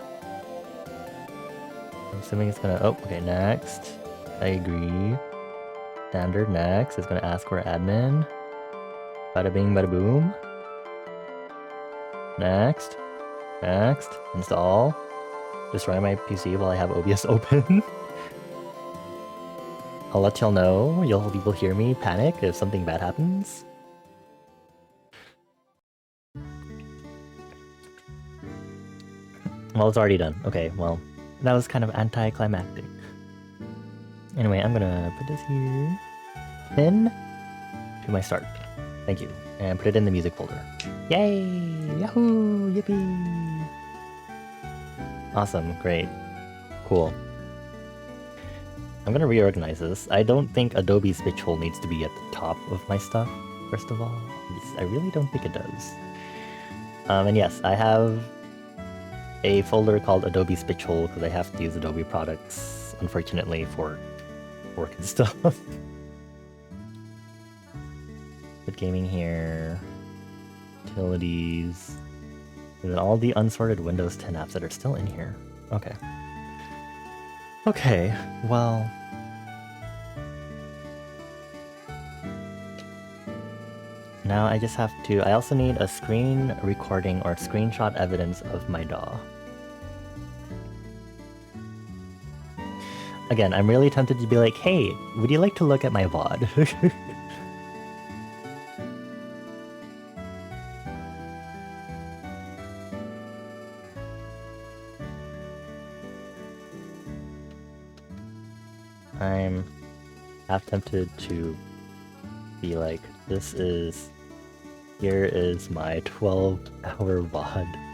I'm assuming it's gonna, oh, okay, next. I agree. Standard, next. It's gonna ask for admin. Bada bing, bada boom. Next. Next. Install. Destroy my PC while I have OBS open. I'll let y'all know. You will hear me panic if something bad happens. Well, it's already done. Okay, well, that was kind of anticlimactic. Anyway, I'm gonna put this here. Pin to my start. Thank you. And put it in the music folder. Yay! Yahoo! Yippee! Awesome. Great. Cool. I'm gonna reorganize this. I don't think Adobe's bitch hole needs to be at the top of my stuff, first of all. I really don't think it does. And yes, I have a folder called Adobe Bitch Hole because I have to use Adobe products, unfortunately, for work and stuff. Put gaming here, utilities, and then all the unsorted Windows 10 apps that are still in here. Okay. Okay, well... Now I just have to... I also need a screen recording or screenshot evidence of my DAW. Again, I'm really tempted to be like, hey, would you like to look at my VOD? I'm half tempted to be like, here is my 12-hour VOD.